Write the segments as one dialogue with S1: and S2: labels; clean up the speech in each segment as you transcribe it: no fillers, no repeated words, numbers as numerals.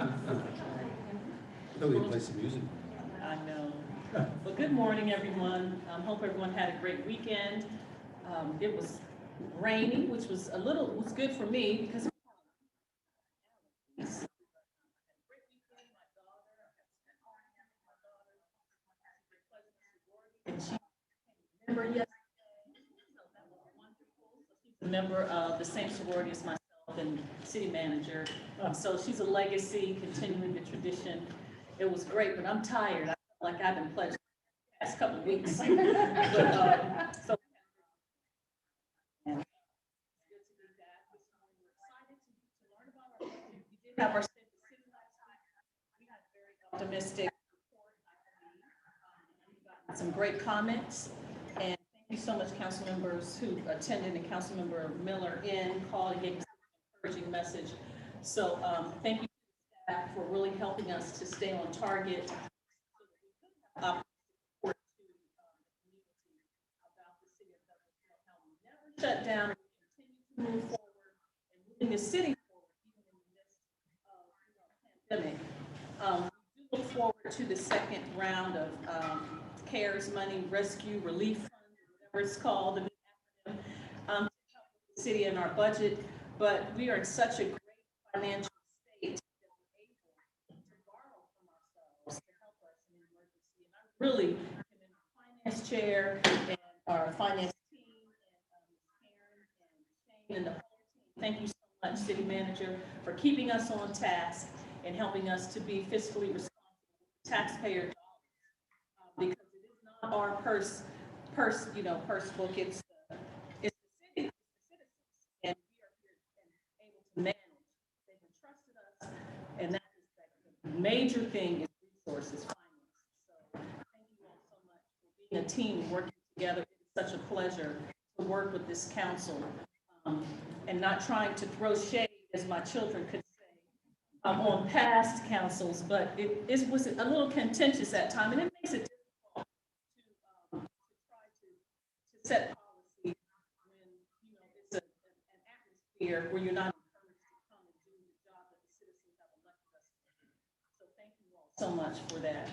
S1: No, we play some music.
S2: I know. Well, good morning, everyone. Hope everyone had a great weekend. It was rainy, which was was good for me because and she member yesterday, so that was wonderful. So she's a member of the same sorority as myself and city manager. So she's a legacy, continuing the tradition. It was great, but I'm tired. I feel like I've been pledged the past couple of weeks. But, so and it's good to be back this morning. We're excited to learn about our budget. We did have our state of the city last week. We had a very optimistic report, I believe. We got some great comments. And thank you so much, council members who attended, and Councilmember Miller called and gave us an encouraging message. So thank you staff for really helping us to stay on target so that we could have support to the community about the city of Douglasville, how we never shut down and we continue to move forward and moving the city forward even in the midst of pandemic. We do look forward to the second round of CARES money, rescue relief fund, whatever it's called, the acronym, to help with the city and our budget. But we are in such a great financial state that we're able to borrow from ourselves to help us in an emergency. And I really commend our finance chair and our finance team and Karen and Shane and the whole team. Thank you so much, city manager, for keeping us on task and helping us to be fiscally responsible with taxpayer dollars. Because it is not our purse book. It's the city, it's the citizens, and we are here and able to manage. They've entrusted us, and that is the major thing is resources, finance. So thank you all so much for being a team, working together. It is such a pleasure to work with this council, and not trying to throw shade, as my children could say, on past councils, but it was a little contentious at time, and it makes it difficult to try to set policy when it's an atmosphere where you're not encouraged to come and do the job that the citizens have elected us to do. So thank you all so much for that.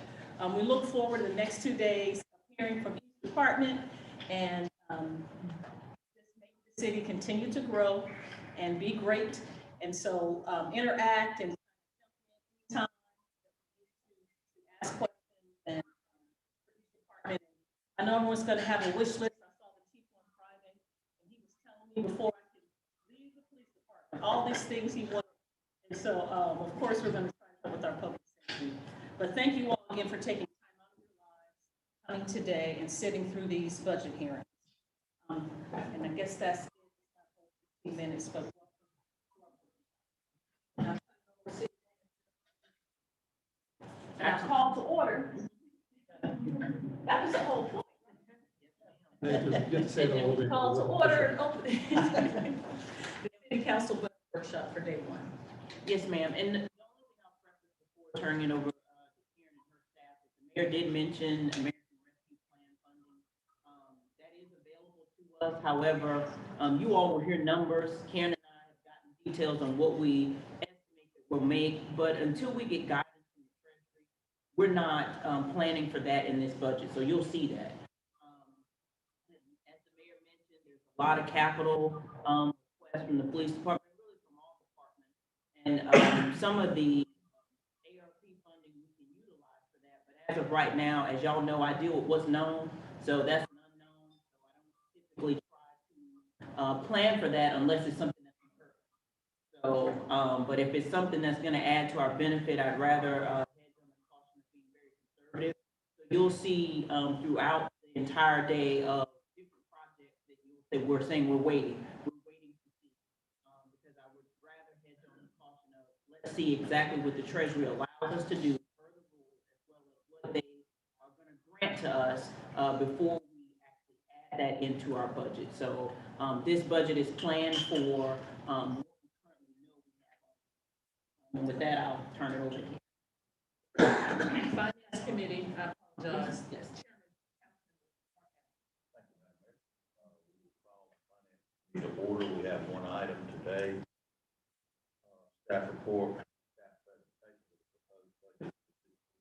S2: We look forward to the next 2 days of hearing from each department and just make the city continue to grow and be great. And so interact and time to ask questions and for each department. I know everyone's going to have a wish list. I saw the chief on Friday, and he was telling me before I could leave the police department all these things he wanted. And so, of course, we're going to try to help with our public safety. But thank you all again for taking time out of your lives, coming today, and sitting through these budget hearings. And I guess that's it. 15 minutes, but now call to order. That was the whole point.
S1: You have to say it a little bit.
S2: Call to order. Open the city council budget workshop for day one.
S3: Yes, ma'am. And the only thing I'll preface before turning it over to Karen and her staff is the mayor did mention American Rescue Plan funding. That is available to us. However, you all will hear numbers. Karen and I have gotten details on what we estimate that we'll make, but until we get guidance from the Treasury, we're not planning for that in this budget. So you'll see that. As the mayor mentioned, there's a lot of capital requests from the police department, really from all departments. And some of the ARP funding we can utilize for that. But as of right now, as y'all know, I deal with what's known. So that's an unknown. So I don't typically try to plan for that unless it's something that's important. So, but if it's something that's going to add to our benefit, I'd rather hedge on the caution of being very conservative. So you'll see throughout the entire day of different projects that we're saying we're waiting. We're waiting to see because I would rather hedge on the caution of let's see exactly what the Treasury allows us to do per the rules, as well as what they are going to grant to us before we actually add that into our budget. So this budget is planned for what we currently know we have. And with that, I'll turn it over to you.
S2: Finance committee, I apologize. Yes.
S4: The order, we have one item today. Staff report, staff presentation.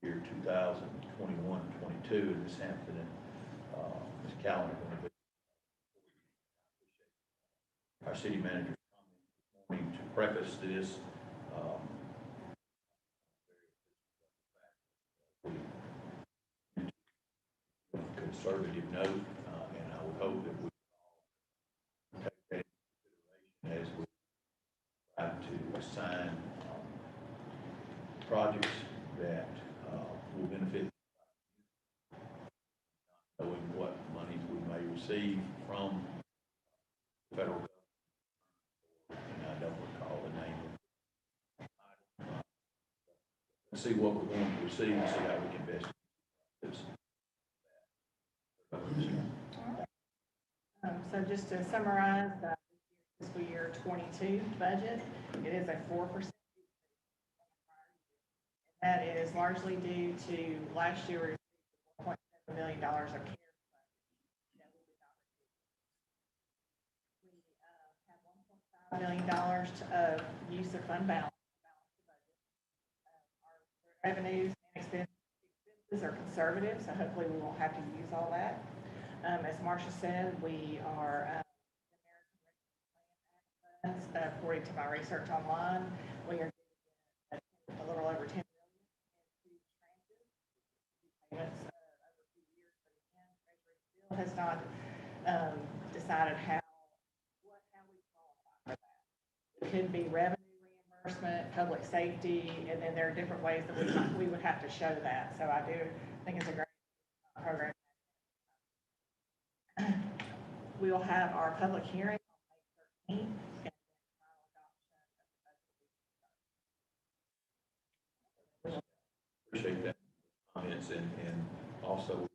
S4: year 2021, 22, and Ms. Hampton and Ms. Callan are going to be our city manager's comment this morning. To preface this, conservative note, and I would hope that we take that into consideration as we try to assign projects that will benefit, not knowing what monies we may receive from the federal government. And I don't recall the name of it. Let's see what we're going to receive and see how we can best use this.
S5: So just to summarize, the fiscal year 22 budget, it is a 4%. That is largely due to last year we received $1.7 million of CARES funding. We have $1.5 million of use of fund balance. Our revenues and expenses are conservative, so hopefully we won't have to use all that. As Marcia said, we are American Rescue Plan Act funds, according to my research online, we are getting a little over $10 million in two tranches, payments over 2 years, but again, Treasury still has not decided how we qualify for that. It could be revenue reimbursement, public safety, and then there are different ways that we would have to show that. So I do think it's a great program. We will have our public hearing on May 13th. And then final adoption of the budget.
S4: Appreciate that comments, and also we need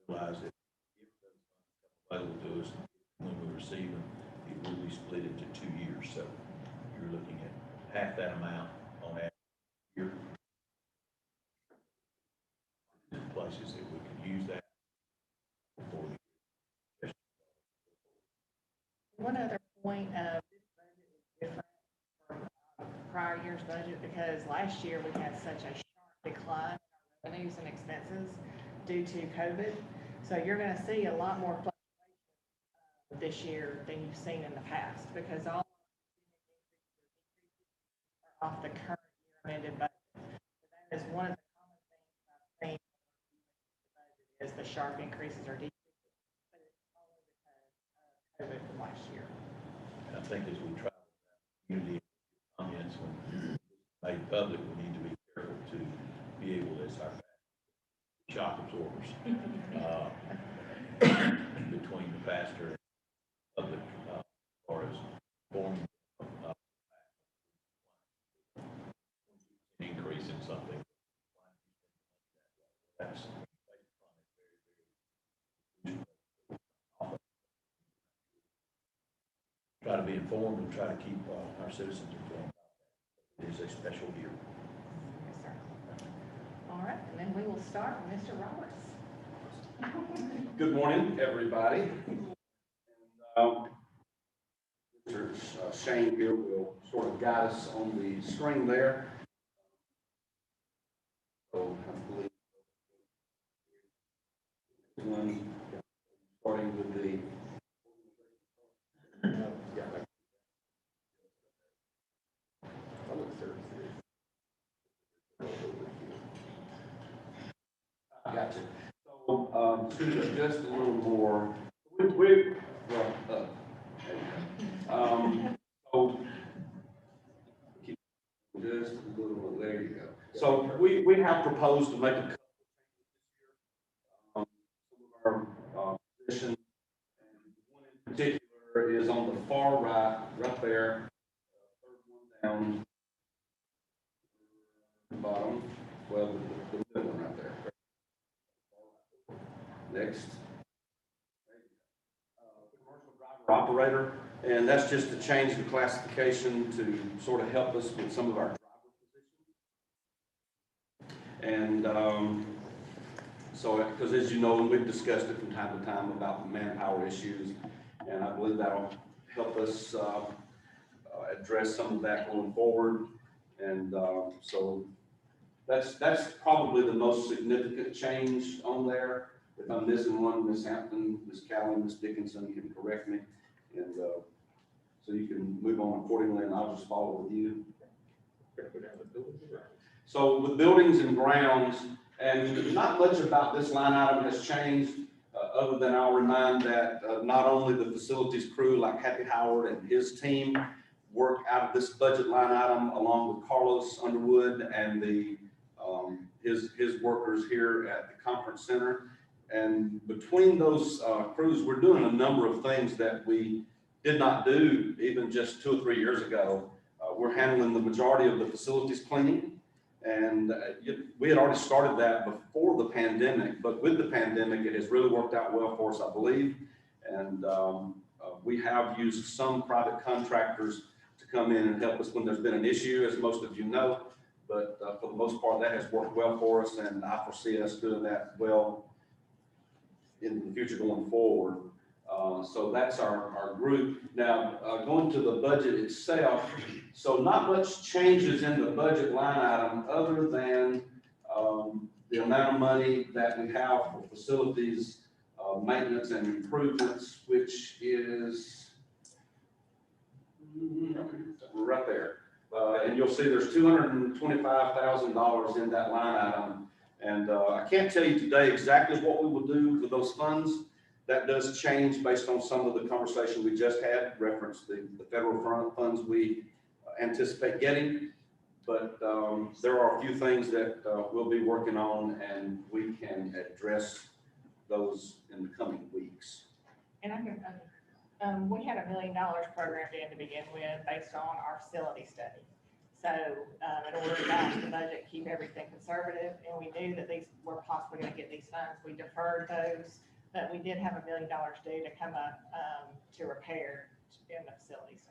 S4: to realize that if those funds come available to us, when we receive them, it will be split into 2 years. So you're looking at half that amount on average year. Places that we could use that for the.
S5: One other point, this budget is different from prior year's budget because last year we had such a sharp decline in our revenues and expenses due to COVID. So you're going to see a lot more fluctuation this year than you've seen in the past because all are off the current year amended budget. So that is one of the common things I've seen in the budget is the sharp increases or decreases. COVID from last year.
S4: And I think as we travel around the community, comments when made public, we need to be careful to be able, as our shock absorbers, between the pastor and public, as far as forming increase in something. That's try to be informed and try to keep our citizens informed. It is a special year.
S5: Yes, sir. All right, and then we will start with Mr. Roberts.
S6: Good morning, everybody. Mr. Shane here will sort of guide us on the screen there. So I believe one starting with the I got you. So to just a little more, so just a little, there you go. So we have proposed to make a couple of changes this year. Some of our positions, and one in particular is on the far right there, third one down, bottom, well, the middle one right there. Next. Commercial driver operator, and that's just to change the classification to sort of help us with some of our driver positions. And so, because as you know, we've discussed it from time to time about the manpower issues, and I believe that'll help us address some of that going forward. And so that's probably the most significant change on there. If I'm missing one, Ms. Hampton, Ms. Callen, Ms. Dickinson can correct me. And, so you can move on accordingly, and I'll just follow with you. So with buildings and grounds, and not much about this line item has changed, other than I'll remind that not only the facilities crew like Happy Howard and his team work out of this budget line item along with Carlos Underwood and his workers here at the conference center. And between those crews, we're doing a number of things that we did not do even just 2 or 3 years ago. We're handling the majority of the facilities cleaning. And we had already started that before the pandemic, but with the pandemic, it has really worked out well for us, I believe. And we have used some private contractors to come in and help us when there's been an issue, as most of you know. But for the most part, that has worked well for us, and I foresee us doing that well in the future going forward. So that's our group. Now, going to the budget itself, so not much changes in the budget line item other than the amount of money that we have for facilities, maintenance and improvements, which is right there. And you'll see there's $225,000 in that line item. And I can't tell you today exactly what we will do with those funds. That does change based on some of the conversation we just had, reference the federal funds we anticipate getting. But there are a few things that we'll be working on, and we can address those in the coming weeks.
S5: And we had $1 million programmed in to begin with based on our facility study. So in order to balance the budget, keep everything conservative, and we knew that these were possibly going to get these funds. We deferred those, but we did have $1 million due to come up to repair in the facility study.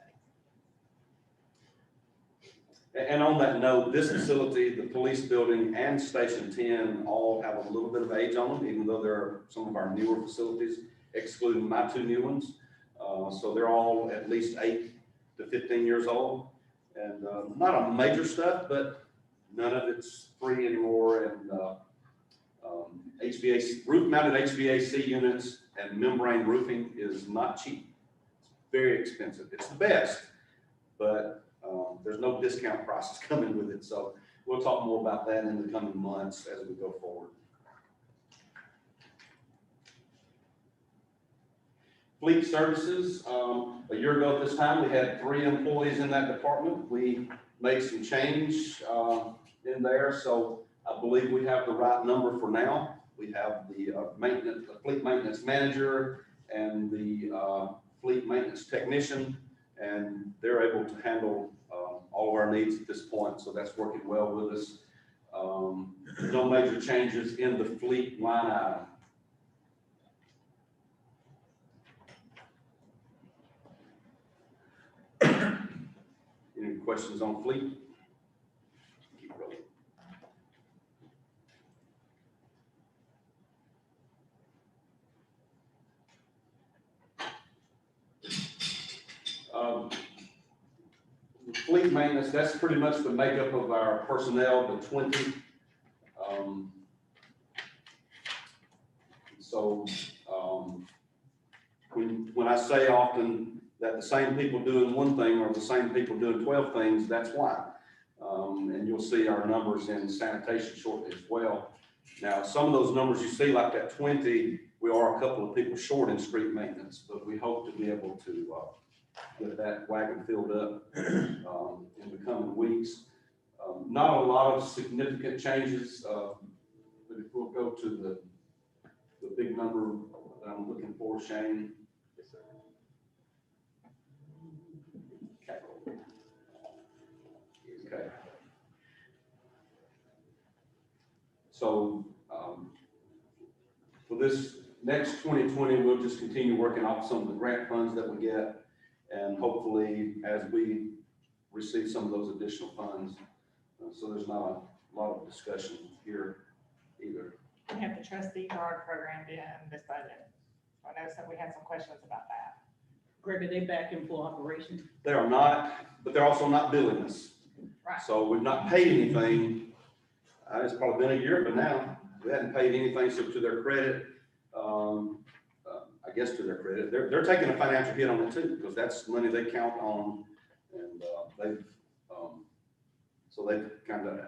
S6: And on that note, this facility, the police building and Station 10 all have a little bit of age on them, even though they're some of our newer facilities, excluding my 2 new ones. So they're all at least 8 to 15 years old. And not a major stuff, but none of it's free anymore. And HVAC, roof-mounted HVAC units and membrane roofing is not cheap. It's very expensive. It's the best, but there's no discount prices coming with it. So we'll talk more about that in the coming months as we go forward. Fleet services, a year ago at this time, we had 3 employees in that department. We made some change in there, so I believe we have the right number for now. We have the fleet maintenance manager and the fleet maintenance technician, and they're able to handle all of our needs at this point, so that's working well with us. No major changes in the fleet line item. Any questions on fleet? Keep rolling. Fleet maintenance, that's pretty much the makeup of our personnel, the 20. When I say often that the same people doing one thing are the same people doing 12 things, that's why. And you'll see our numbers in sanitation shortly as well. Now, some of those numbers you see, like that 20, we are a couple of people short in street maintenance, but we hope to be able to get that wagon filled up in the coming weeks. Not a lot of significant changes, but if we'll go to the big number that I'm looking for, Shane. Yes, sir. Okay. So for this next 2020, we'll just continue working off some of the grant funds that we get, and hopefully as we receive some of those additional funds. So there's not a lot of discussion here either.
S5: We have the trustee card programmed in this budget. I know we had some questions about that.
S3: Greg, are they back in full operation?
S6: They are not, but they're also not billing us.
S5: Right.
S6: So we've not paid anything It's probably been a year, but now, we hadn't paid anything to their credit. I guess to their credit, they're taking a financial hit on it too, because that's money they count on, and, so they've kind of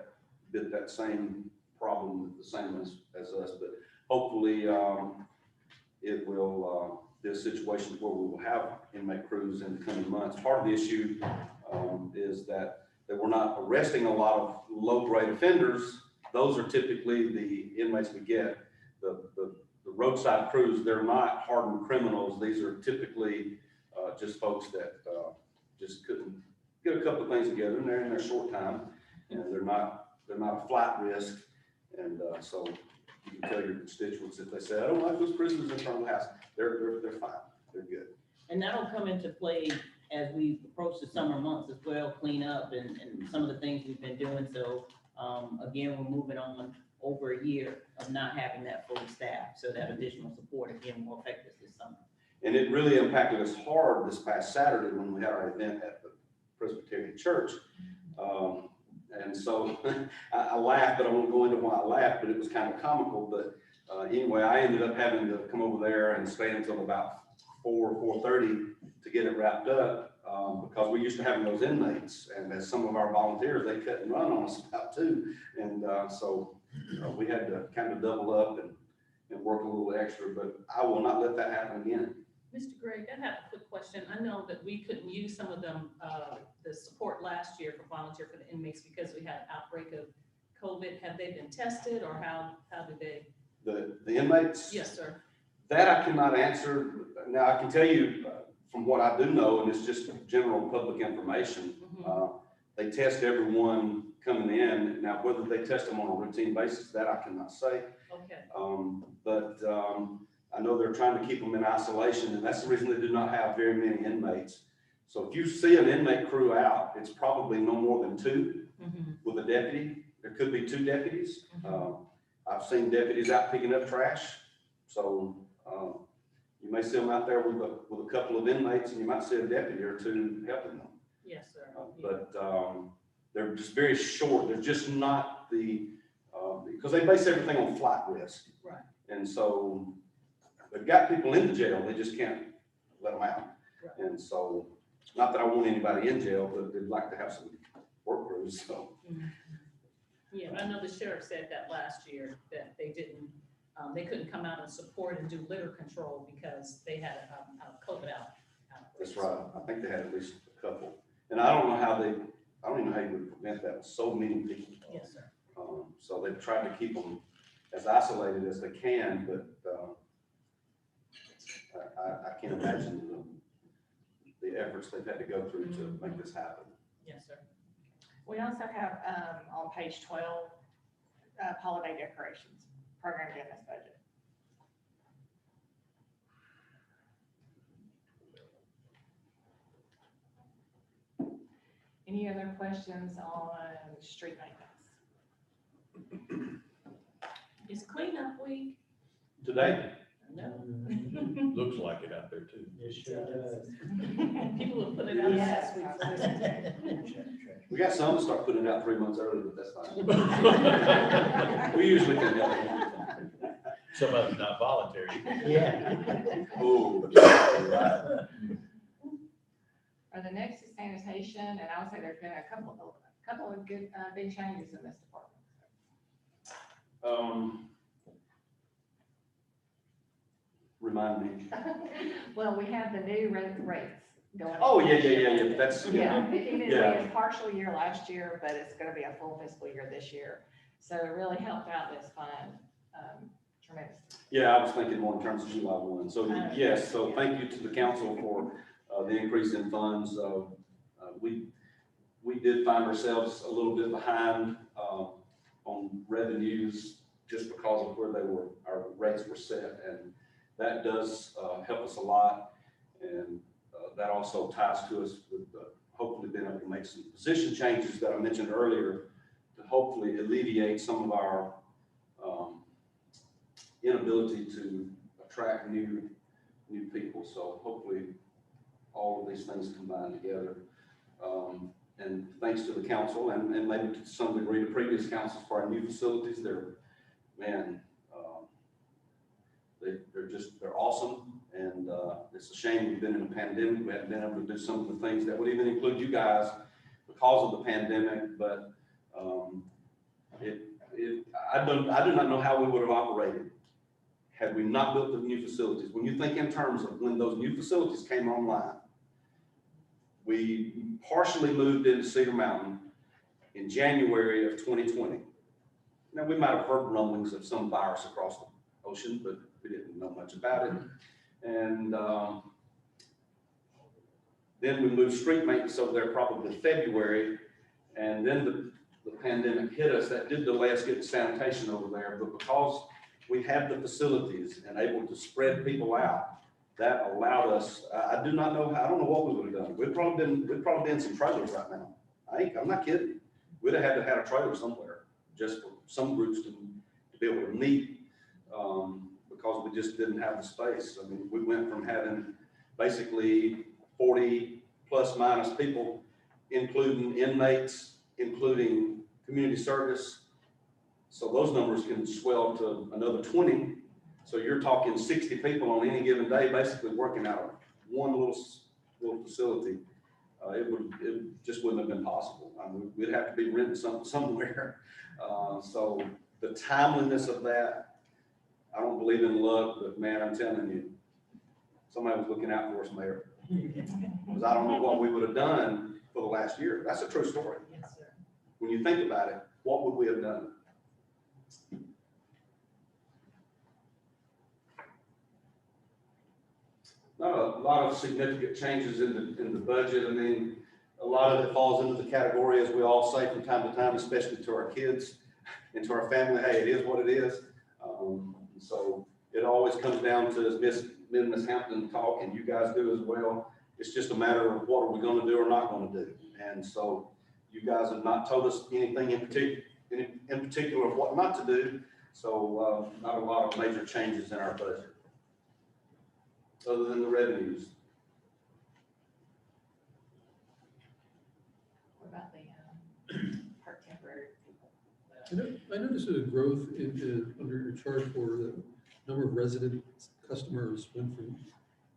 S6: bit that same problem, the same as us, but hopefully, it will, be a situation where we will have inmate crews in the coming months. Part of the issue, is that we're not arresting a lot of low-grade offenders. Those are typically the inmates we get. The roadside crews, they're not hardened criminals. These are typically, just folks that, just couldn't get a couple of things together, and they're in their short time, and they're not a flight risk. And, so you can tell your constituents if they say, I don't like those prisoners in front of the house, they're fine, they're good.
S3: And that'll come into play as we approach the summer months as well, clean up and some of the things we've been doing. So, again, we're moving on over a year of not having that fully staffed. So that additional support, again, will affect us this summer.
S6: And it really impacted us hard this past Saturday when we had our event at the Presbyterian Church. And so I laughed, but I won't go into why I laughed, but it was kind of comical. But anyway, I ended up having to come over there and stay until about 4:30 to get it wrapped up, because we used to having those inmates, and as some of our volunteers, they cut and run on us about too. And so we had to kind of double up and work a little extra, but I will not let that happen again.
S2: Mr. Gregg, I have a quick question. I know that we couldn't use some of them, the support last year for volunteer for the inmates because we had an outbreak of COVID. Have they been tested, or how did they?
S6: The inmates?
S2: Yes, sir.
S6: That I cannot answer. Now, I can tell you from what I do know, and it's just general public information, they test everyone coming in. Now, whether they test them on a routine basis, that I cannot say.
S2: Okay.
S6: But I know they're trying to keep them in isolation, and that's the reason they do not have very many inmates. So if you see an inmate crew out, it's probably no more than two with a deputy. There could be two deputies. I've seen deputies out picking up trash. So you may see them out there with a couple of inmates, and you might see a deputy or two helping them.
S2: Yes, sir.
S6: But they're just very short. They're just not because they base everything on flight risk.
S2: Right.
S6: And so they've got people in the jail, they just can't let them out.
S2: Right.
S6: And so, not that I want anybody in jail, but they'd like to have some work crews, so.
S2: Yeah, I know the sheriff said that last year, that they didn't, they couldn't come out and support and do litter control because they had a COVID out.
S6: That's right. I think they had at least a couple. And I don't know how I don't even know how you would prevent that with so many people.
S2: Yes, sir.
S6: So they've tried to keep them as isolated as they can, but I can't imagine the efforts they've had to go through to make this happen.
S2: Yes, sir.
S5: We also have, on page 12, holiday decorations programmed in this budget. Any other questions on street maintenance?
S2: It's cleanup week.
S6: Today?
S2: No.
S4: Looks like it out there too.
S1: It sure does.
S2: People will put it out last week.
S6: We got some to start putting it out 3 months early, but that's fine. We usually can help.
S4: Some of it's not voluntary.
S1: Yeah.
S6: Oh, right.
S5: The next is sanitation, and I would say there's been a couple of good, big changes in this department.
S6: Remind me.
S5: Well, we have the new rates going.
S6: Oh, yeah. That's,
S5: Yeah, it is
S6: Yeah.
S5: a partial year last year, but it's gonna be a full fiscal year this year. So it really helped out this fund tremendously.
S6: Yeah, I was thinking more in terms of July 1. So yes, so
S5: Yeah.
S6: thank you to the council for the increase in funds. We did find ourselves a little bit behind on revenues just because of where our rates were set, and that does help us a lot. And that also ties to us with hopefully being able to make some position changes that I mentioned earlier to hopefully alleviate some of our inability to attract new people. So hopefully all of these things combine together. And thanks to the council and maybe to some degree to previous councils for our new facilities. Man, they're awesome. And it's a shame we've been in a pandemic. We haven't been able to do some of the things that would even include you guys because of the pandemic. But I do not know how we would have operated had we not built the new facilities. When you think in terms of when those new facilities came online, we partially moved into Cedar Mountain in January of 2020. Now, we might have heard rumblings of some virus across the ocean, but we didn't know much about it. And then we moved street maintenance over there probably February, and then the pandemic hit us. That did delay us getting sanitation over there, but because we had the facilities and able to spread people out, that allowed us, I do not know, I don't know what we would have done. We'd probably been in some trailers right now. I'm not kidding. We'd have had to have a trailer somewhere just for some groups to be able to meet, because we just didn't have the space. I mean, we went from having basically 40 plus minus people, including inmates, including community service. So those numbers can swell to another 20. So you're talking 60 people on any given day, basically working out of one little facility. It just wouldn't have been possible. I mean, we'd have to be renting somewhere. So the timeliness of that, I don't believe in luck, but man, I'm telling you, somebody was looking out for us, Mayor. Because I don't know what we would have done for the last year. That's a true story.
S3: Yes, sir.
S6: When you think about it, what would we have done? Not a lot of significant changes in the budget. I mean, a lot of it falls into the category, as we all say from time to time, especially to our kids and to our family. Hey, it is what it is. So it always comes down to, as Miss Hampton talk, and you guys do as well. It's just a matter of what are we going to do or not going to do. And so you guys have not told us anything in particular of what not to do. So not a lot of major changes in our budget, other than the revenues.
S5: What about the part temporary people?
S1: I noticed a growth under your chart for the number of resident customers went from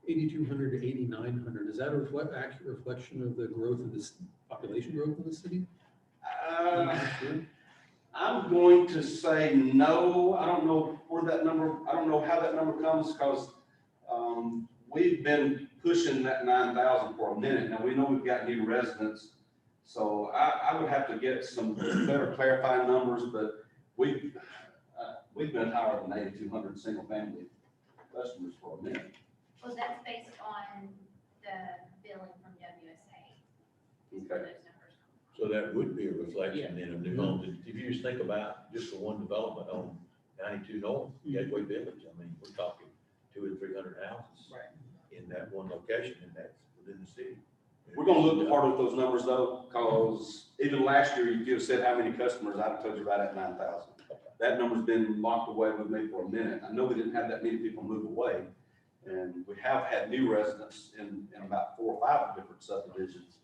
S1: 8,200 to 8,900. Is that a accurate reflection of the growth of this population growth in the city?
S6: I'm going to say no. I don't know where that number, I don't know how that number comes, because we've been pushing that 9,000 for a minute. Now, we know we've got new residents, so I would have to get some better clarifying numbers, but we've been higher than 8,200 single family customers for a minute.
S7: Well, that's based on the billing from WSA.
S6: Okay.
S7: Those numbers.
S4: So that would be a reflection in a new home. If you just think about just the one development on 92 North, Gateway Village, I mean, we're talking 200 or 300 houses in that one location, and that's within the city.
S6: We're gonna look hard at those numbers though, because even last year, you could have said how many customers, I'd have told you right at 9,000. That number's been locked away with me for a minute. I know we didn't have that many people move away, and we have had new residents in about 4 or 5 different subdivisions.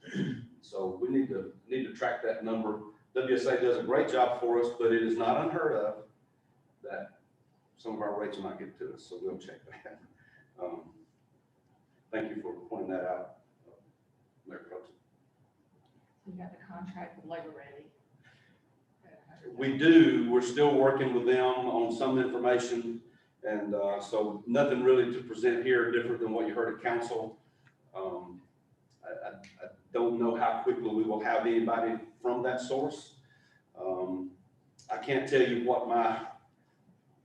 S6: So we need to track that number. WSA does a great job for us, but it is not unheard of that some of our rates might get to us, so we'll check that. Thank you for pointing that out, Mayor Pro Tem.
S5: You got the contract with Labor Ready.
S6: We do. We're still working with them on some information, and so nothing really to present here different than what you heard at council. I don't know how quickly we will have anybody from that source. I can't tell you what my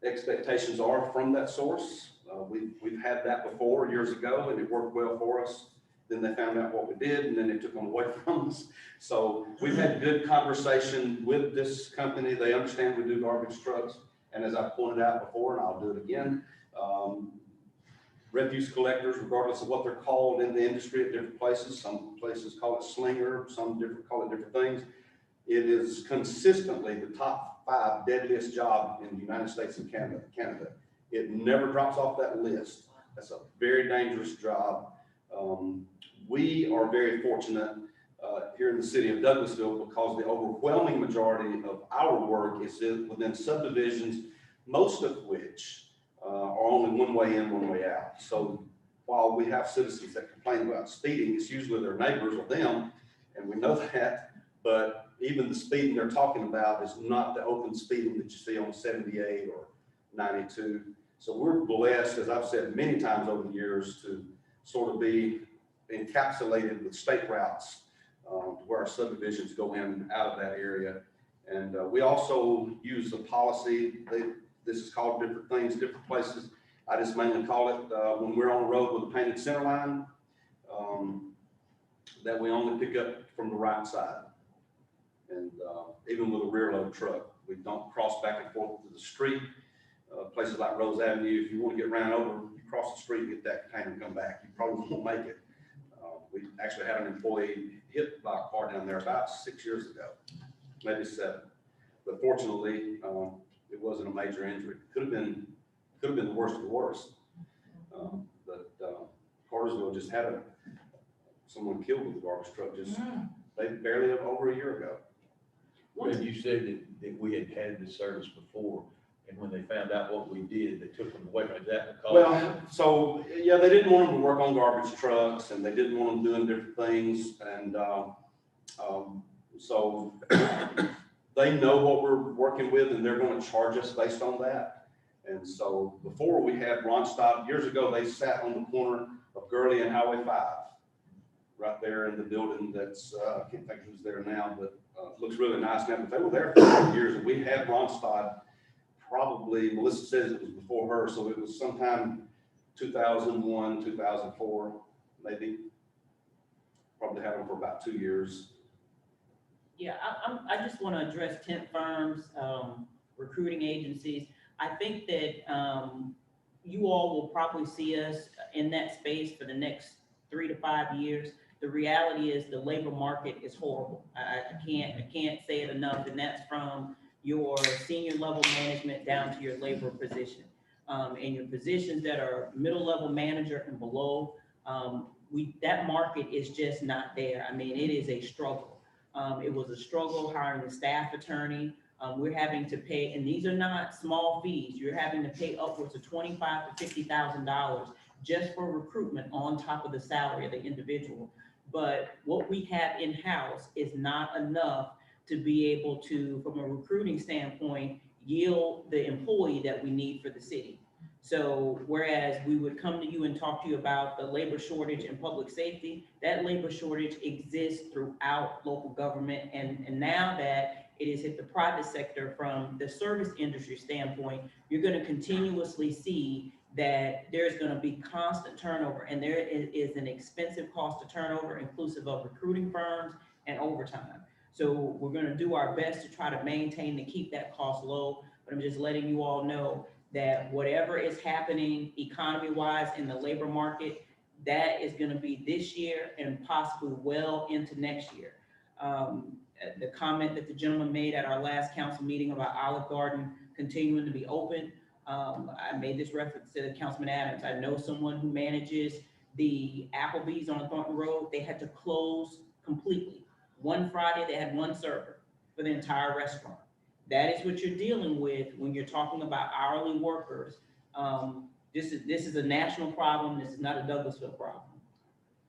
S6: expectations are from that source. We've had that before years ago, and it worked well for us. Then they found out what we did, and then they took them away from us. So we've had good conversation with this company. They understand we do garbage trucks. And as I pointed out before, and I'll do it again, refuse collectors, regardless of what they're called in the industry at different places. Some places call it slinger, some call it different things. It is consistently the top 5 deadliest job in the United States and Canada. It never drops off that list. That's a very dangerous job. We are very fortunate. here in the city of Douglasville, because the overwhelming majority of our work is within subdivisions, most of which are only one way in, one way out. So while we have citizens that complain about speeding, it's usually their neighbors or them, and we know that, but even the speeding they're talking about is not the open speeding that you see on 78 or 92. So we're blessed, as I've said many times over the years, to sort of be encapsulated with state routes where our subdivisions go in and out of that area. And we also use a policy, this is called different things, different places. I just mainly call it when we're on the road with a painted center line, that we only pick up from the right side. And even with a rear load truck, we don't cross back and forth to the street. Places like Rose Avenue, if you want to get ran over, you cross the street, get that container and come back. You probably won't make it. We actually had an employee hit by a car down there about 6 years ago, maybe 7. But fortunately, it wasn't a major injury. Could have been the worst of the worst. But Cartersville just had someone killed with a garbage truck just barely over a year ago.
S4: When you said that we had had this service before, and when they found out what we did, they took them away. Is that because?
S6: Well, so yeah, they didn't want them to work on garbage trucks, and they didn't want them doing different things, and so they know what we're working with, and they're going to charge us based on that. And so before we had Ronstadt, years ago, they sat on the corner of Gurley and Highway 5, right there in the building that's, I can't think who's there now, but it looks really nice now, but they were there for 4 years, and we had Ronstadt. Probably, Melissa says it was before her, so it was sometime 2001, 2004, maybe. Probably had them for about 2 years.
S3: Yeah, I just want to address temp firms, recruiting agencies. I think that you all will probably see us in that space for the next 3 to 5 years. The reality is the labor market is horrible. I can't say it enough, and that's from your senior level management down to your labor position. And your positions that are middle level manager and below, that market is just not there. I mean, it is a struggle. It was a struggle hiring a staff attorney. We're having to pay, and these are not small fees. You're having to pay upwards of $25,000 to $50,000 just for recruitment on top of the salary of the individual. But what we have in-house is not enough to be able to, from a recruiting standpoint, yield the employee that we need for the city. So whereas we would come to you and talk to you about the labor shortage in public safety, that labor shortage exists throughout local government. And now that it has hit the private sector from the service industry standpoint, you're going to continuously see that there's going to be constant turnover, and there is an expensive cost to turnover, inclusive of recruiting firms and overtime. So we're going to do our best to try to maintain and keep that cost low, but I'm just letting you all know that whatever is happening economy-wise in the labor market, that is going to be this year and possibly well into next year. The comment that the gentleman made at our last council meeting about Olive Garden continuing to be open, I made this reference to Councilman Adams. I know someone who manages the Applebee's on Thornton Road. They had to close completely. One Friday, they had one server for the entire restaurant. That is what you're dealing with when you're talking about hourly workers. This is a national problem. This is not a Douglasville problem.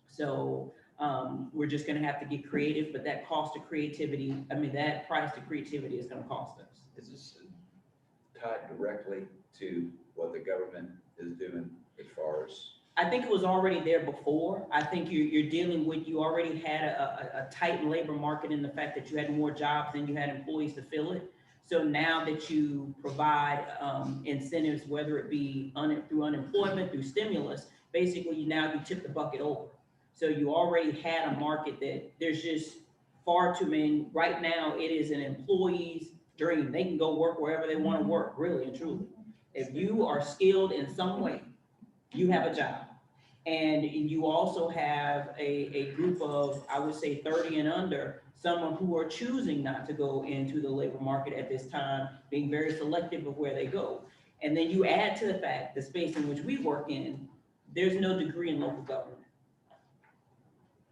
S3: So we're just going to have to get creative, but that cost of creativity, I mean, that price to creativity is going to cost us.
S8: Is this tied directly to what the government is doing as far as?
S3: I think it was already there before. I think you're dealing with, you already had a tight labor market in the fact that you had more jobs than you had employees to fill it. So now that you provide incentives, whether it be through unemployment, through stimulus, basically now you tip the bucket over. So you already had a market that there's just far too many. Right now, it is an employee's dream. They can go work wherever they want to work, really and truly. If you are skilled in some way, you have a job. And you also have a group of, I would say 30 and under, someone who are choosing not to go into the labor market at this time, being very selective of where they go. And then you add to the fact, the space in which we work in, there's no degree in local government.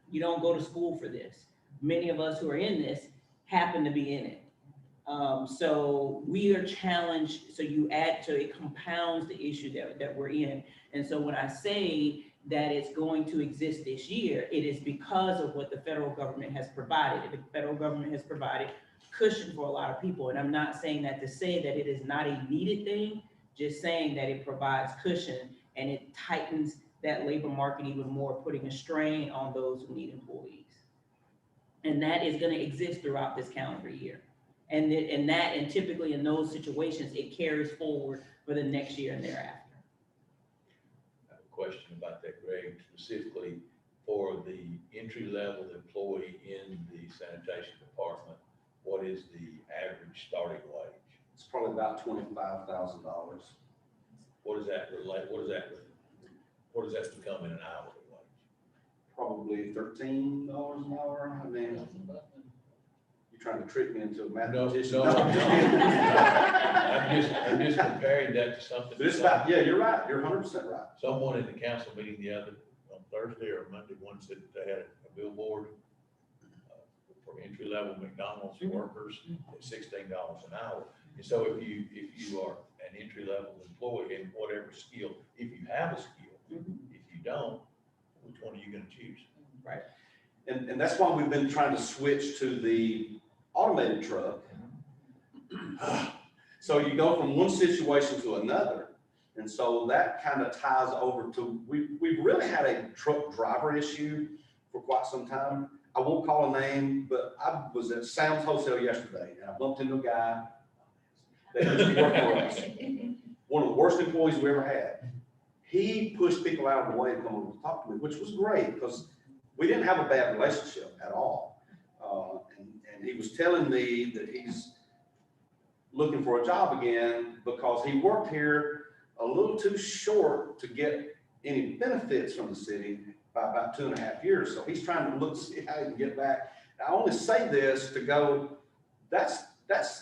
S3: You don't go to school for this. many of us who are in this happen to be in it. So we are challenged, so it compounds the issue that we're in. And so when I say that it's going to exist this year, it is because of what the federal government has provided. The federal government has provided cushion for a lot of people. And I'm not saying that to say that it is not a needed thing, just saying that it provides cushion and it tightens that labor market even more, putting a strain on those who need employees. And that is gonna exist throughout this calendar year. And typically in those situations, it carries forward for the next year and thereafter.
S4: I have a question about that, Greg, specifically for the entry-level employee in the sanitation department. What is the average starting wage?
S6: It's probably about $25,000.
S4: What does that relate, what does that become in an hourly wage?
S6: Probably $13 an hour. I mean, you're trying to trick me into a mathematician.
S4: No, I'm just comparing that to something.
S6: But it's about, yeah, you're right. You're 100% right.
S4: Someone in the council meeting on Thursday or Monday, one said that they had a billboard for entry-level McDonald's workers at $16 an hour. And so if you are an entry-level employee in whatever skill, if you have a skill, if you don't, which one are you gonna choose?
S3: Right.
S6: And that's why we've been trying to switch to the automated truck. So you go from one situation to another. And so that kind of ties over to, we've really had a truck driver issue for quite some time. I won't call a name, but I was at Sam's Hotel yesterday and I bumped into a guy that used to work for us. One of the worst employees we ever had. He pushed people out of the way to come over to talk to me, which was great because we didn't have a bad relationship at all. And he was telling me that he's looking for a job again because he worked here a little too short to get any benefits from the city by about 2.5 years. So he's trying to look to see how he can get back. I only say this to go, that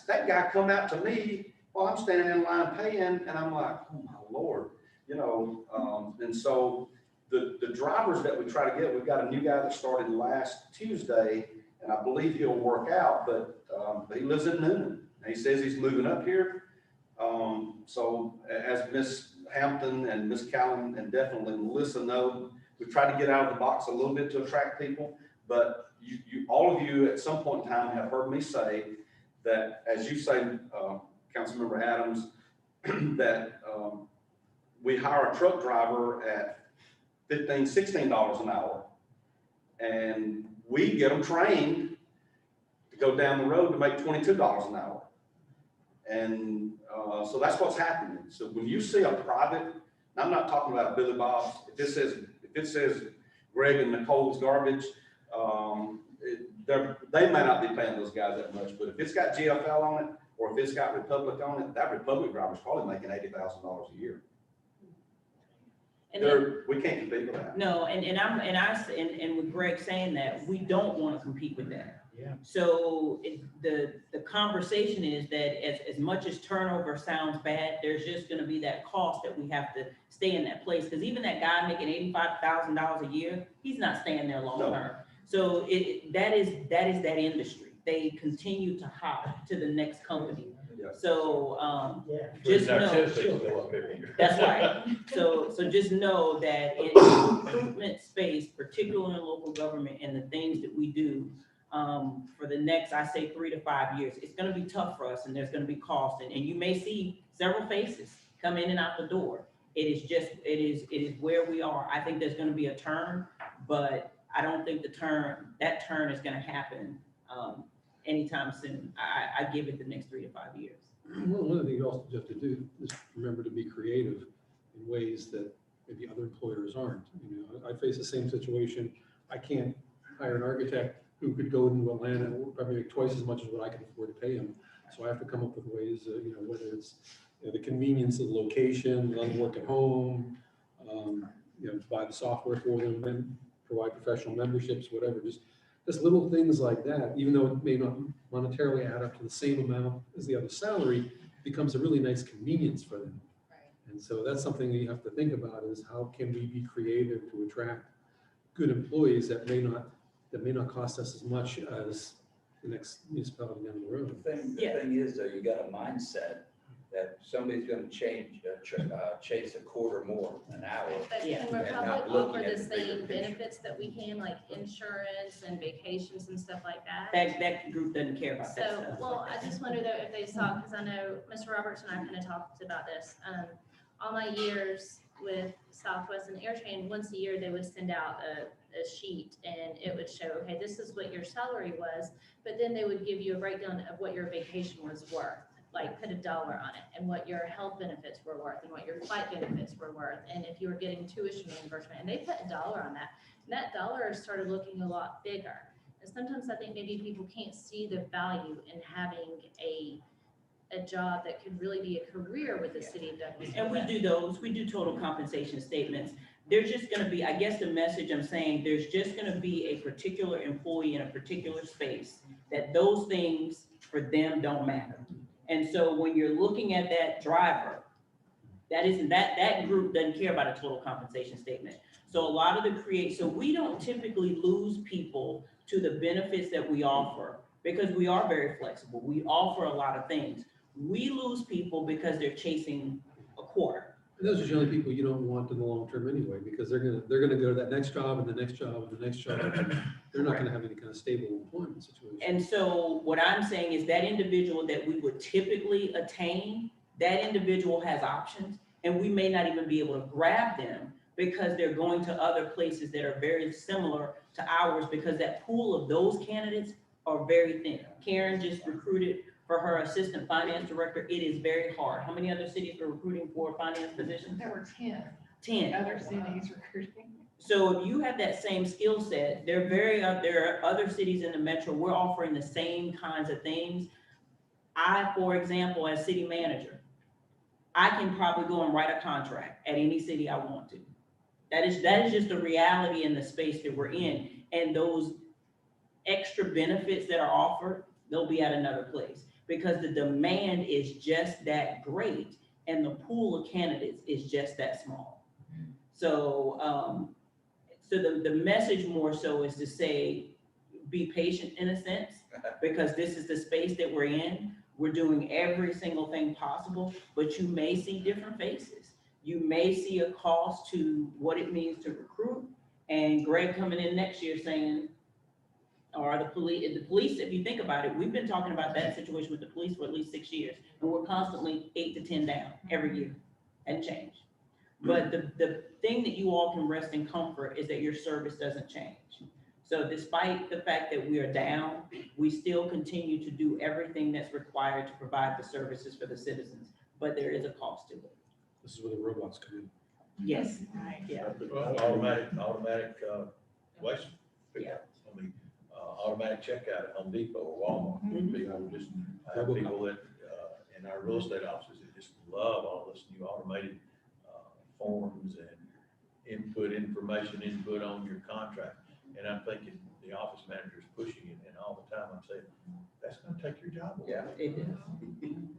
S6: guy come out to me while I'm standing in line paying, and I'm like, oh my Lord, you know. And so the drivers that we try to get, we've got a new guy that started last Tuesday, and I believe he'll work out, but he lives in Newnan. And he says he's moving up here. So as Miss Hampton and Miss Callan and definitely Melissa know, we've tried to get out of the box a little bit to attract people, but all of you at some point in time have heard me say that, as you say, Councilmember Adams, that we hire a truck driver at $15, $16 an hour, and we get them trained to go down the road to make $22 an hour. And so that's what's happening. So when you see a private, I'm not talking about Billy Bob's, if it says Greg and Nicole's garbage, they may not be paying those guys that much, but if it's got GFL on it, or if it's got Republic on it, that Republic driver's probably making $80,000 a year.
S3: And then,
S6: We can't compete with that.
S3: no, and with Greg saying that, we don't want to compete with that.
S8: Yeah.
S3: So the conversation is that as much as turnover sounds bad, there's just gonna be that cost that we have to stay in that place. Because even that guy making $85,000 a year, he's not staying there long
S6: No.
S3: term. So that is that industry. They continue to hop to the next company.
S6: Yeah.
S3: So just
S4: Our
S3: know.
S4: statistics go up every year.
S3: That's right. So just know that in the recruitment space, particularly in local government and the things that we do, for the next, I say 3 to 5 years, it's gonna be tough for us and there's gonna be cost. And you may see several faces come in and out the door. It is where we are. I think there's gonna be a turn, but I don't think that turn is gonna happen anytime soon. I give it the next 3 to 5 years.
S1: Well, one of the things you also have to do is remember to be creative in ways that maybe other employers aren't. You know, I face the same situation. I can't hire an architect who could go into Atlanta and probably make twice as much as what I can afford to pay him. So I have to come up with ways, you know, whether it's the convenience of the location, let them work at home, you know, buy the software for them, and provide professional memberships, whatever. Just little things like that, even though it may not monetarily add up to the same amount as the other salary, becomes a really nice convenience for them. And so that's something that you have to think about, is how can we be creative to attract good employees that may not that may not cost us as much as the next municipality down the road.
S8: The
S3: Yeah.
S8: thing is, though, you got a mindset that somebody's gonna chase a quarter more an hour.
S7: But
S3: Yeah.
S7: can
S8: And
S7: Republic
S8: not looking
S7: offer
S8: at
S7: the
S8: the bigger
S7: same
S8: picture.
S7: benefits that we can, like insurance and vacations and stuff like that?
S3: That group doesn't care about that
S7: So,
S3: stuff.
S7: well, I just wonder though if they saw, because I know Mr. Roberts and I kind of talked about this. All my years with Southwest and AirTran, once a year, they would send out a sheet and it would show, okay, this is what your salary was, but then they would give you a breakdown of what your vacation was worth, like put $1 on it, and what your health benefits were worth, and what your flight benefits were worth, and if you were getting tuition reimbursement, and they put $1 on that, and that dollar started looking a lot bigger. And sometimes I think maybe people can't see the value in having a job that could really be a career with the city of Douglas.
S3: And we do those, we do total compensation statements. There's just gonna be, I guess the message I'm saying, there's just gonna be a particular employee in a particular space that those things for them don't matter. And so when you're looking at that driver, that group doesn't care about a total compensation statement. So a lot of so we don't typically lose people to the benefits that we offer because we are very flexible. We offer a lot of things. We lose people because they're chasing a quarter.
S1: And those are generally people you don't want in the long term anyway, because they're gonna go to that next job and the next job and the next job. And they're not gonna have any kind of stable employment situation.
S3: And so what I'm saying is that individual that we would typically attain, that individual has options, and we may not even be able to grab them because they're going to other places that are very similar to ours, because that pool of those candidates are very thin. Karen just recruited for her assistant finance director. It is very hard. How many other cities are recruiting for finance positions?
S5: There were 10
S3: 10.
S5: other cities recruiting.
S3: So if you have that same skill set, there are other cities in the metro, we're offering the same kinds of things. For example, as city manager, I can probably go and write a contract at any city I want to. That is just the reality in the space that we're in. And those extra benefits that are offered, they'll be at another place because the demand is just that great and the pool of candidates is just that small. So, the message more so is to say, be patient in a sense, because this is the space that we're in. We're doing every single thing possible, but you may see different faces. You may see a cost to what it means to recruit, and Greg coming in next year saying, or the police, if you think about it, we've been talking about that situation with the police for at least 6 years, and we're constantly 8 to 10 down every year and change. But the thing that you all can rest in comfort is that your service doesn't change. So despite the fact that we are down, we still continue to do everything that's required to provide the services for the citizens, but there is a cost to it.
S1: This is where the robots come in.
S3: Yes,
S5: Right.
S3: yeah.
S4: Automatic waste pickup. I mean, automatic checkout at Home Depot or Walmart. People just, I have people that, in our real estate offices that just love all this new automated forms and input on your contract. And I'm thinking the office manager is pushing it, and all the time I'm saying, that's gonna take your job away.
S8: Yeah.
S3: It is.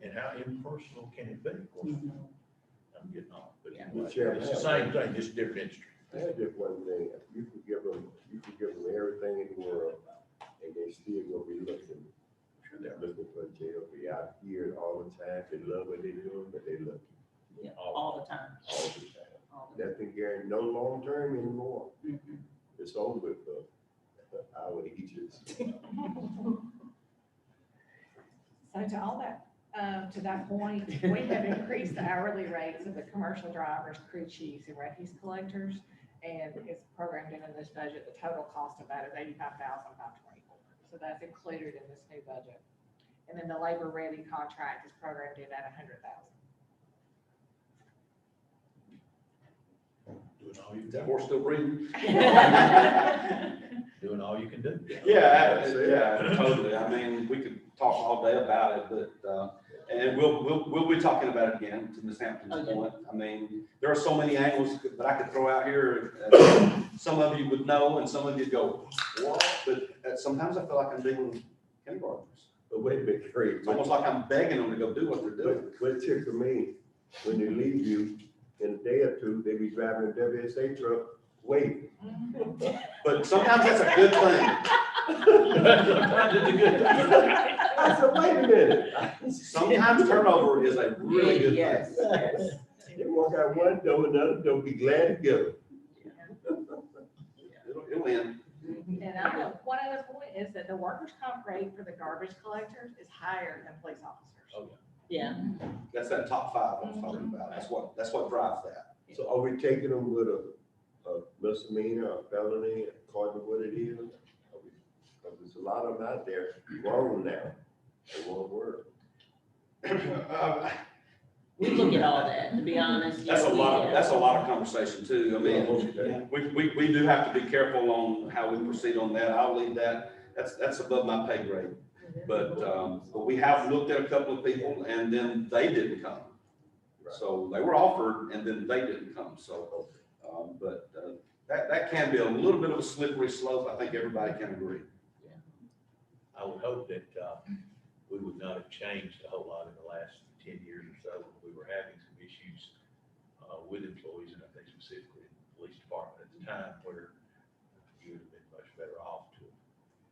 S4: And how impersonal can it be? Of course, I'm getting off, but
S3: Yeah.
S4: anyway, it's the same thing, just different industry.
S9: I had just one thing, you can give them everything in the world, and they still gonna be looking.
S4: Sure they are.
S9: Looking for a jail, be out here all the time, they love what they do, but they look
S3: Yeah, all the time.
S9: all the time.
S3: All the
S9: Nothing guaranteed, no long term anymore,
S3: time.
S9: it's over with for our ages.
S5: So to all that, to that point, we have increased the hourly rates of the commercial drivers, crew chiefs, and refuse collectors. And it's programmed in this budget. The total cost of that is $85,524. So that's included in this new budget. And then the labor ready contract is programmed in at $100,000.
S4: Doing all you
S6: Is
S4: can
S6: that horse still breathing?
S4: doing all you can do.
S6: Yeah, totally. I mean, we could talk all day about it, but, and we'll be talking about it again, to Ms. Hampton's
S3: Okay.
S6: point. I mean, there are so many angles that I could throw out here. Some of you would know, and some of you go, what? But sometimes I feel like I'm dealing with kindergartners.
S9: But wait a minute, Craig,
S6: It's almost like I'm begging them to go do what they're doing.
S9: what tickles me, when they leave you, in a day or two, they be driving a WSA truck wait.
S6: But sometimes that's a good thing.
S4: Sometimes it's a good thing.
S9: I said, wait a minute.
S6: Sometimes turnover is a really good
S3: Yes,
S6: thing.
S3: yes.
S9: They walk out one door, another door, be glad to go.
S6: It'll end.
S5: And I know, one other point is that the workers' comp rate for the garbage collectors is higher than police officers.
S2: Yeah.
S6: That's that top five I was talking about. That's what drives that.
S9: So are we taking them with a misdemeanor, a felony, according to what it is? Because there's a lot of them out there wrong now. They won't work.
S2: We look at all that, to be honest.
S6: That's a
S2: Yeah,
S6: lot
S2: we-
S6: of, that's a lot of conversation too. I mean,
S9: Okay.
S6: we do have to be careful on how we proceed on that. I'll leave that. That's above my pay grade. But we have looked at a couple of people and then they didn't come. So they were offered and then they didn't come. So, that can be a little bit of a slippery slope. I think everybody can agree.
S4: I would hope that, we would not have changed a whole lot in the last 10 years or so. We were having some issues, with employees, and I think specifically in the police department at the time, where you would have been much better off to have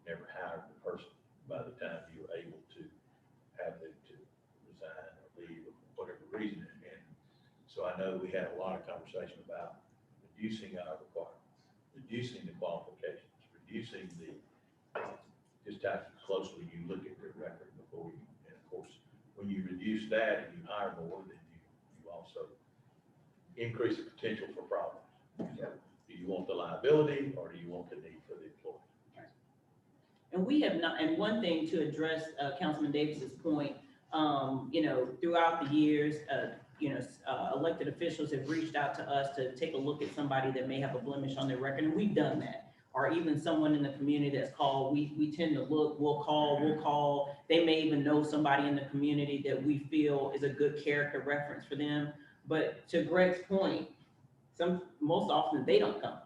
S4: never hired the person by the time you were able to have them to resign or leave or whatever reason. And so I know we had a lot of conversation about reducing our requirements, reducing the qualifications, reducing the, just how closely you look at their record before you, and of course, when you reduce that and you hire more, then you also increase the potential for problems. Do you want the liability or do you want the need for the employee?
S3: And we have not, and one thing to address Councilman Davis's point, throughout the years, elected officials have reached out to us to take a look at somebody that may have a blemish on their record, and we've done that. Or even someone in the community that's called, we tend to look, we'll call. They may even know somebody in the community that we feel is a good character reference for them. But to Greg's point, most often they don't come.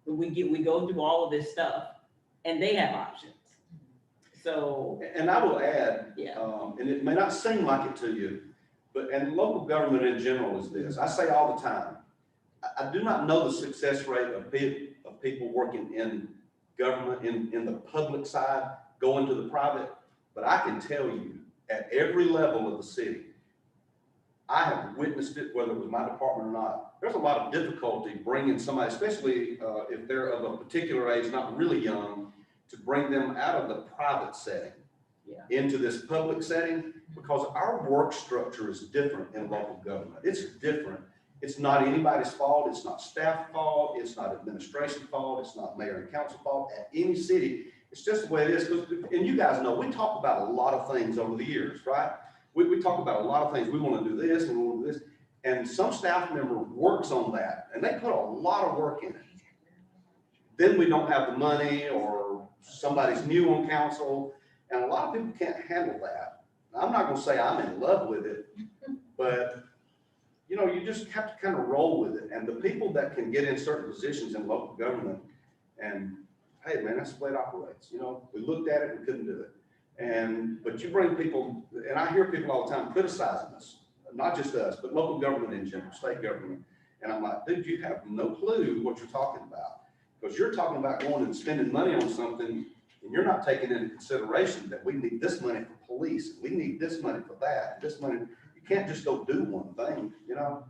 S3: We go through all of this stuff and they have options. So,
S6: And I will add,
S3: yeah,
S6: and it may not seem like it to you, and local government in general is this. I say all the time, I do not know the success rate of people working in government, in the public side, going to the private, but I can tell you, at every level of the city, I have witnessed it, whether it was my department or not. There's a lot of difficulty bringing somebody, especially if they're of a particular age, not really young, to bring them out of the private setting into this public setting, because our work structure is different in local government. It's different. It's not anybody's fault. It's not staff fault. It's not administration fault. It's not mayor and council fault at any city. It's just the way it is. And you guys know, we talk about a lot of things over the years, right? We talk about a lot of things. We want to do this and we want to do this. And some staff member works on that and they put a lot of work in it. Then we don't have the money, or somebody's new on council, and a lot of people can't handle that. I'm not going to say I'm in love with it, but you just have to kind of roll with it. And the people that can get in certain positions in local government, and hey, man, that's the way it operates. We looked at it and couldn't do it. But you bring people, and I hear people all the time criticizing us, not just us, but local government in general, state government. And I'm like, dude, you have no clue what you're talking about, because you're talking about going and spending money on something, and you're not taking into consideration that we need this money for police, we need this money for that, this money. You can't just go do one thing,
S3: Yeah,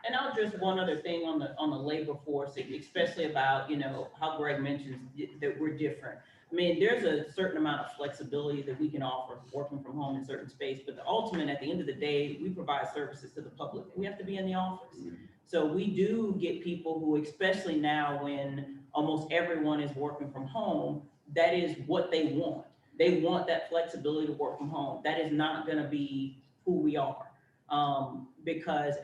S3: and I'll address one other thing on the labor force, especially about, how Greg mentions that we're different. I mean, there's a certain amount of flexibility that we can offer working from home in certain space, but the ultimate, at the end of the day, we provide services to the public. We have to be in the office. So we do get people who, especially now when almost everyone is working from home, that is what they want. They want that flexibility to work from home. That is not going to be who we are, because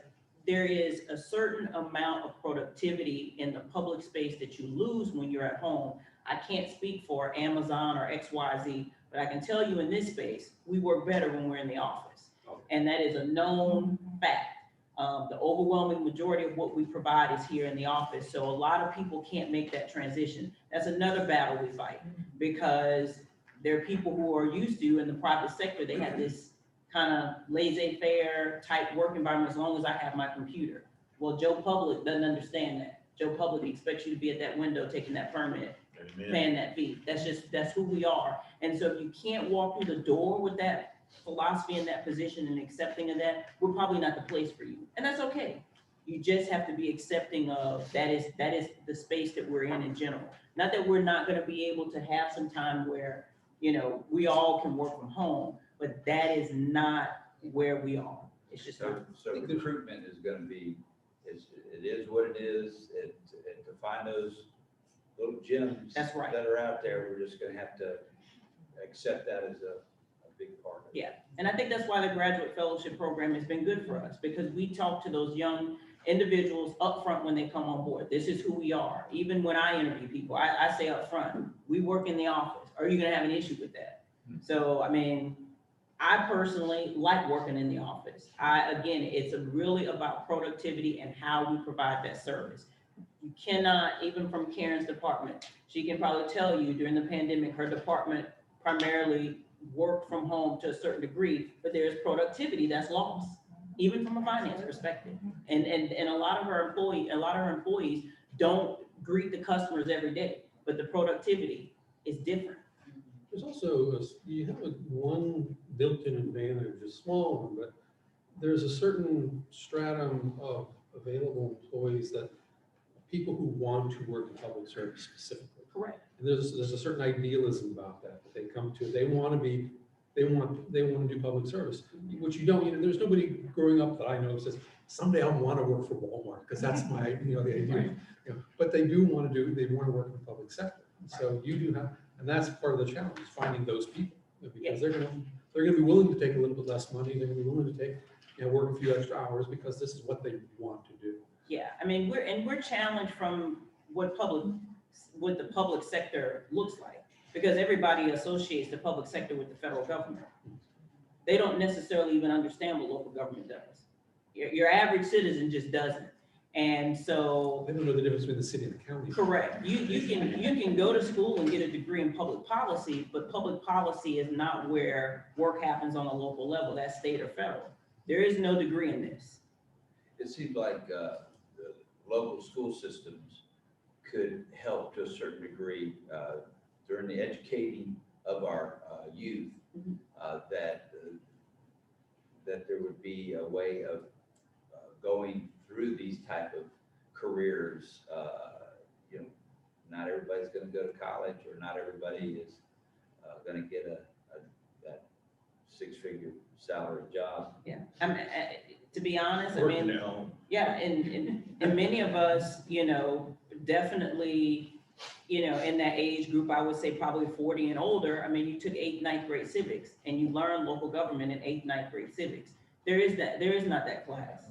S3: there is a certain amount of productivity in the public space that you lose when you're at home. I can't speak for Amazon or XYZ, but I can tell you in this space, we work better when we're in the office. And that is a known fact. The overwhelming majority of what we provide is here in the office. So a lot of people can't make that transition. That's another battle we fight, because there are people who are used to, in the private sector, they have this kind of laissez-faire type work environment as long as I have my computer. Well, Joe Public doesn't understand that. Joe Public expects you to be at that window taking that permit,
S4: Amen.
S3: paying that fee. That's who we are. And so if you can't walk through the door with that philosophy and that position and accepting of that, we're probably not the place for you. And that's okay. You just have to be accepting of that is the space that we're in general. Not that we're not gonna be able to have some time where, you know, we all can work from home, but that is not where we are. It's just not.
S8: So recruitment is gonna be, it is what it is, and to find those little gems.
S3: That's right.
S8: That are out there, we're just gonna have to accept that as a big part of it.
S3: Yeah, and I think that's why the graduate fellowship program has been good for us, because we talk to those young individuals up front when they come on board. This is who we are. Even when I interview people, I say up front, we work in the office. Are you gonna have an issue with that? So, I mean, I personally like working in the office. Again, it's really about productivity and how we provide that service. You cannot, even from Karen's department, she can probably tell you during the pandemic, her department primarily worked from home to a certain degree, but there's productivity that's lost, even from a finance perspective. And a lot of her employees don't greet the customers every day, but the productivity is different.
S1: There's also, you have one built-in advantage, a small one, but there's a certain stratum of available employees that people who want to work in public service specifically.
S3: Correct.
S1: And there's a certain idealism about that they come to. They want to do public service, which you don't, there's nobody growing up that I know who says, someday I want to work for Walmart, because that's my, the idea. But they want to work in the public sector. So you do have, and that's part of the challenge, is finding those people, because they're gonna be willing to take a little bit less money. They're gonna be willing to take, work a few extra hours because this is what they want to do.
S3: Yeah, I mean, we're challenged from what the public sector looks like, because everybody associates the public sector with the federal government. They don't necessarily even understand what local government does. Your average citizen just doesn't. And so.
S1: They don't know the difference between the city and the county.
S3: Correct. You can go to school and get a degree in public policy, but public policy is not where work happens on a local level. That's state or federal. There is no degree in this.
S8: It seems like the local school systems could help to a certain degree during the educating of our youth, that there would be a way of going through these type of careers. Not everybody's going to go to college, or not everybody is going to get that six-figure salary job.
S3: Yeah, I mean, to be honest, I
S4: Working
S3: mean,
S4: at home.
S3: yeah, and many of us, definitely, in that age group, I would say probably 40 and older. I mean, you took 8th, 9th grade civics, and you learned local government in 8th, 9th grade civics. There is not that class.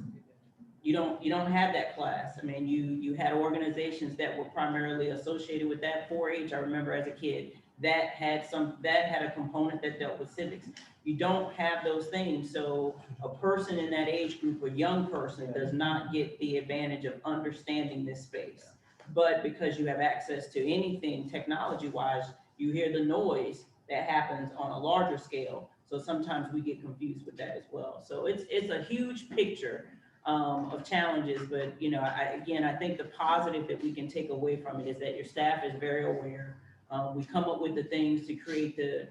S3: You don't have that class. I mean, you had organizations that were primarily associated with that. 4-H, I remember as a kid, that had a component that dealt with civics. You don't have those things. So a person in that age group, a young person, does not get the advantage of understanding this space. But because you have access to anything technology-wise, you hear the noise that happens on a larger scale. So sometimes we get confused with that as well. So it's a huge picture of challenges, but I think the positive that we can take away from it is that your staff is very aware. We come up with the things to create the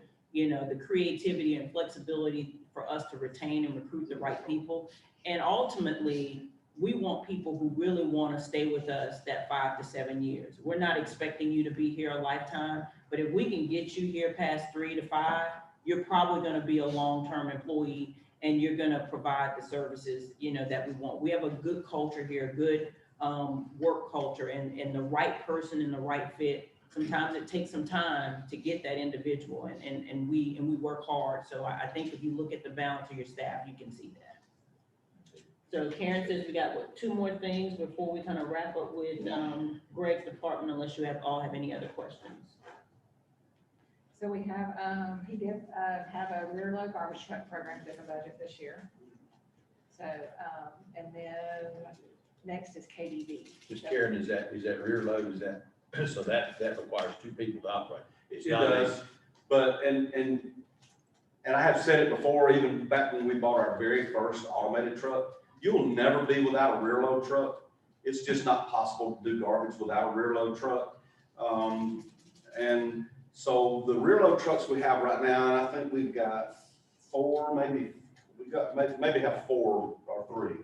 S3: creativity and flexibility for us to retain and recruit the right people. And ultimately, we want people who really want to stay with us that 5 to 7 years. We're not expecting you to be here a lifetime, but if we can get you here past 3 to 5, you're probably going to be a long-term employee, and you're going to provide the services, that we want. We have a good culture here, good work culture, and the right person and the right fit. Sometimes it takes some time to get that individual, and we work hard. So I think if you look at the balance of your staff, you can see that. So Karen says we got 2 more things before we kind of wrap up with Greg's department, unless you all have any other questions.
S5: So we have, he did have a rear load garbage truck program in the budget this year. So, and then next is KDV.
S4: Just Karen, is that rear load, so that requires 2 people to operate? It's
S6: It
S4: not
S6: does, but, and I have said it before, even back when we bought our very first automated truck, you'll never be without a rear load truck. It's just not possible to do garbage without a rear load truck. And so the rear load trucks we have right now, and I think we've got four, maybe have four or three,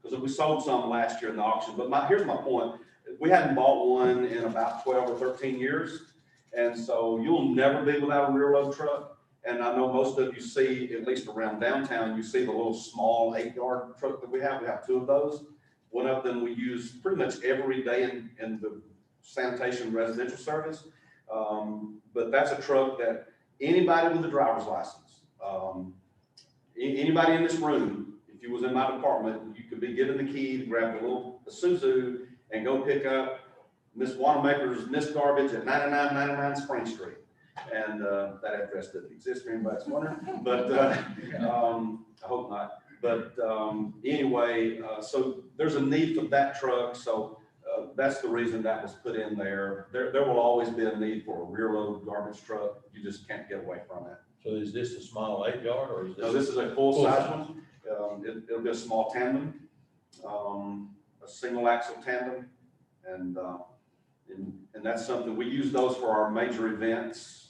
S6: because we sold some last year in the auction. But here's my point. We hadn't bought one in about 12 or 13 years. And so you'll never be without a rear load truck. And I know most of you see, at least around downtown, you see the little small 8-yard truck that we have. We have two of those. One of them we use pretty much every day in the sanitation residential service. But that's a truck that anybody with a driver's license, anybody in this room, if you was in my department, you could be given the key to grab the little Isuzu and go pick up Miss Wanamaker's missed garbage at 9999 Spring Street. And that address doesn't exist for anybody that's wondering, but I hope not. But anyway, so there's a need for that truck. So that's the reason that was put in there. There will always be a need for a rear load garbage truck. You just can't get away from it.
S4: So is this a small 8-yard or is this?
S6: No, this is a full size one. It'll be a small tandem, a single axle tandem. And that's something, we use those for our major events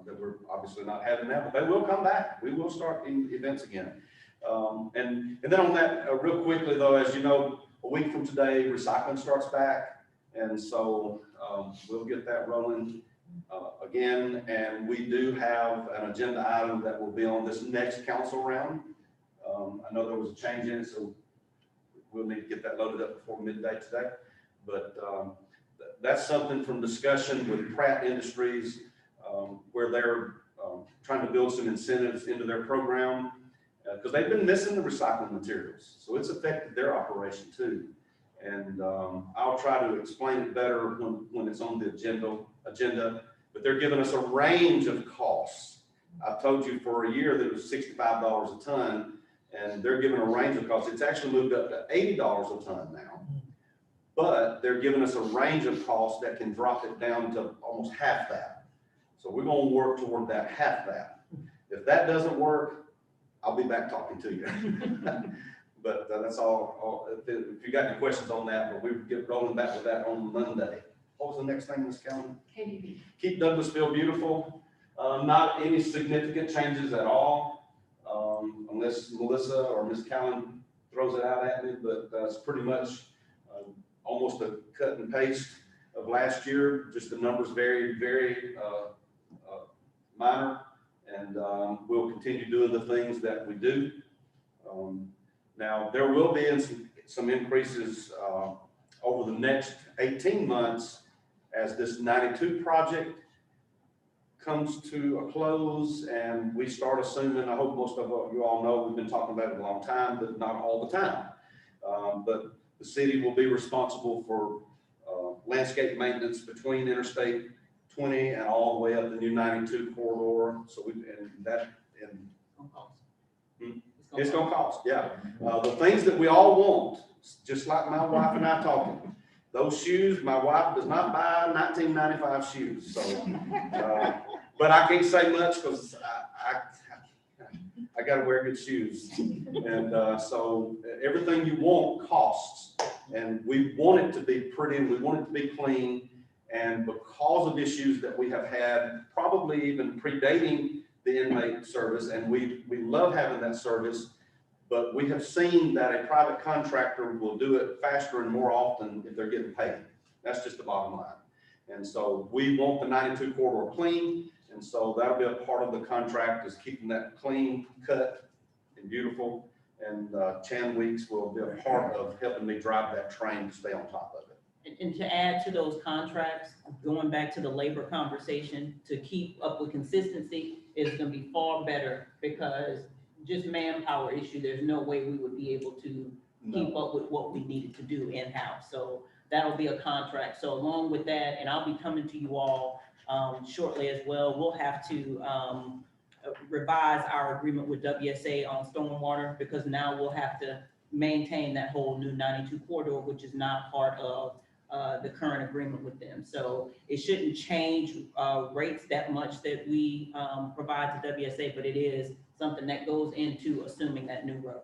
S6: that we're obviously not having now, but they will come back. We will start events again. And then on that, real quickly though, as you know, a week from today, recycling starts back. And so we'll get that rolling again. And we do have an agenda item that will be on this next council round. I know there was a change in it, so we'll need to get that loaded up before midday today. But that's something from discussion with Pratt Industries, where they're trying to build some incentives into their program, because they've been missing the recycling materials. So it's affected their operation too. And I'll try to explain it better when it's on the agenda, but they're giving us a range of costs. I've told you for a year that it was $65 a ton, and they're giving a range of costs. It's actually moved up to $80 a ton now. But they're giving us a range of costs that can drop it down to almost half that. So we're going to work toward that half that. If that doesn't work, I'll be back talking to you. But that's all. If you got any questions on that, but we get rolling back with that on Monday. What was the next thing, Ms. Kelly?
S2: KDB.
S6: Keep Douglasville beautiful. Not any significant changes at all, unless Melissa or Ms. Callan throws it out at me, but it's pretty much almost a cut and paste of last year. Just the numbers very, very minor, and we'll continue doing the things that we do. Now, there will be some increases over the next 18 months as this 92 project comes to a close, and we start assuming, I hope most of you all know, we've been talking about it a long time, but not all the time. But the city will be responsible for landscape maintenance between Interstate 20 and all the way up the new 92 corridor. So it's going to cost, yeah. The things that we all want, just like my wife and I talking, those shoes, my wife does not buy 1995 shoes. So, but I can't say much because I got to wear good shoes. And so everything you want costs. And we want it to be pretty, we want it to be clean. And because of issues that we have had, probably even predating the inmate service, and we love having that service, but we have seen that a private contractor will do it faster and more often if they're getting paid. That's just the bottom line. And so we want the 92 corridor clean. And so that'll be a part of the contract, is keeping that clean, cut, and beautiful. And Chan Weeks will be a part of helping me drive that train to stay on top of it.
S3: And to add to those contracts, going back to the labor conversation, to keep up with consistency is going to be far better, because just manpower issue, there's no way we would be able to keep up with what we needed to do in-house. So that'll be a contract. So along with that, and I'll be coming to you all shortly as well, we'll have to revise our agreement with WSA on stormwater, because now we'll have to maintain that whole new 92 corridor, which is not part of the current agreement with them. So it shouldn't change rates that much that we provide to WSA, but it is something that goes into assuming that new road.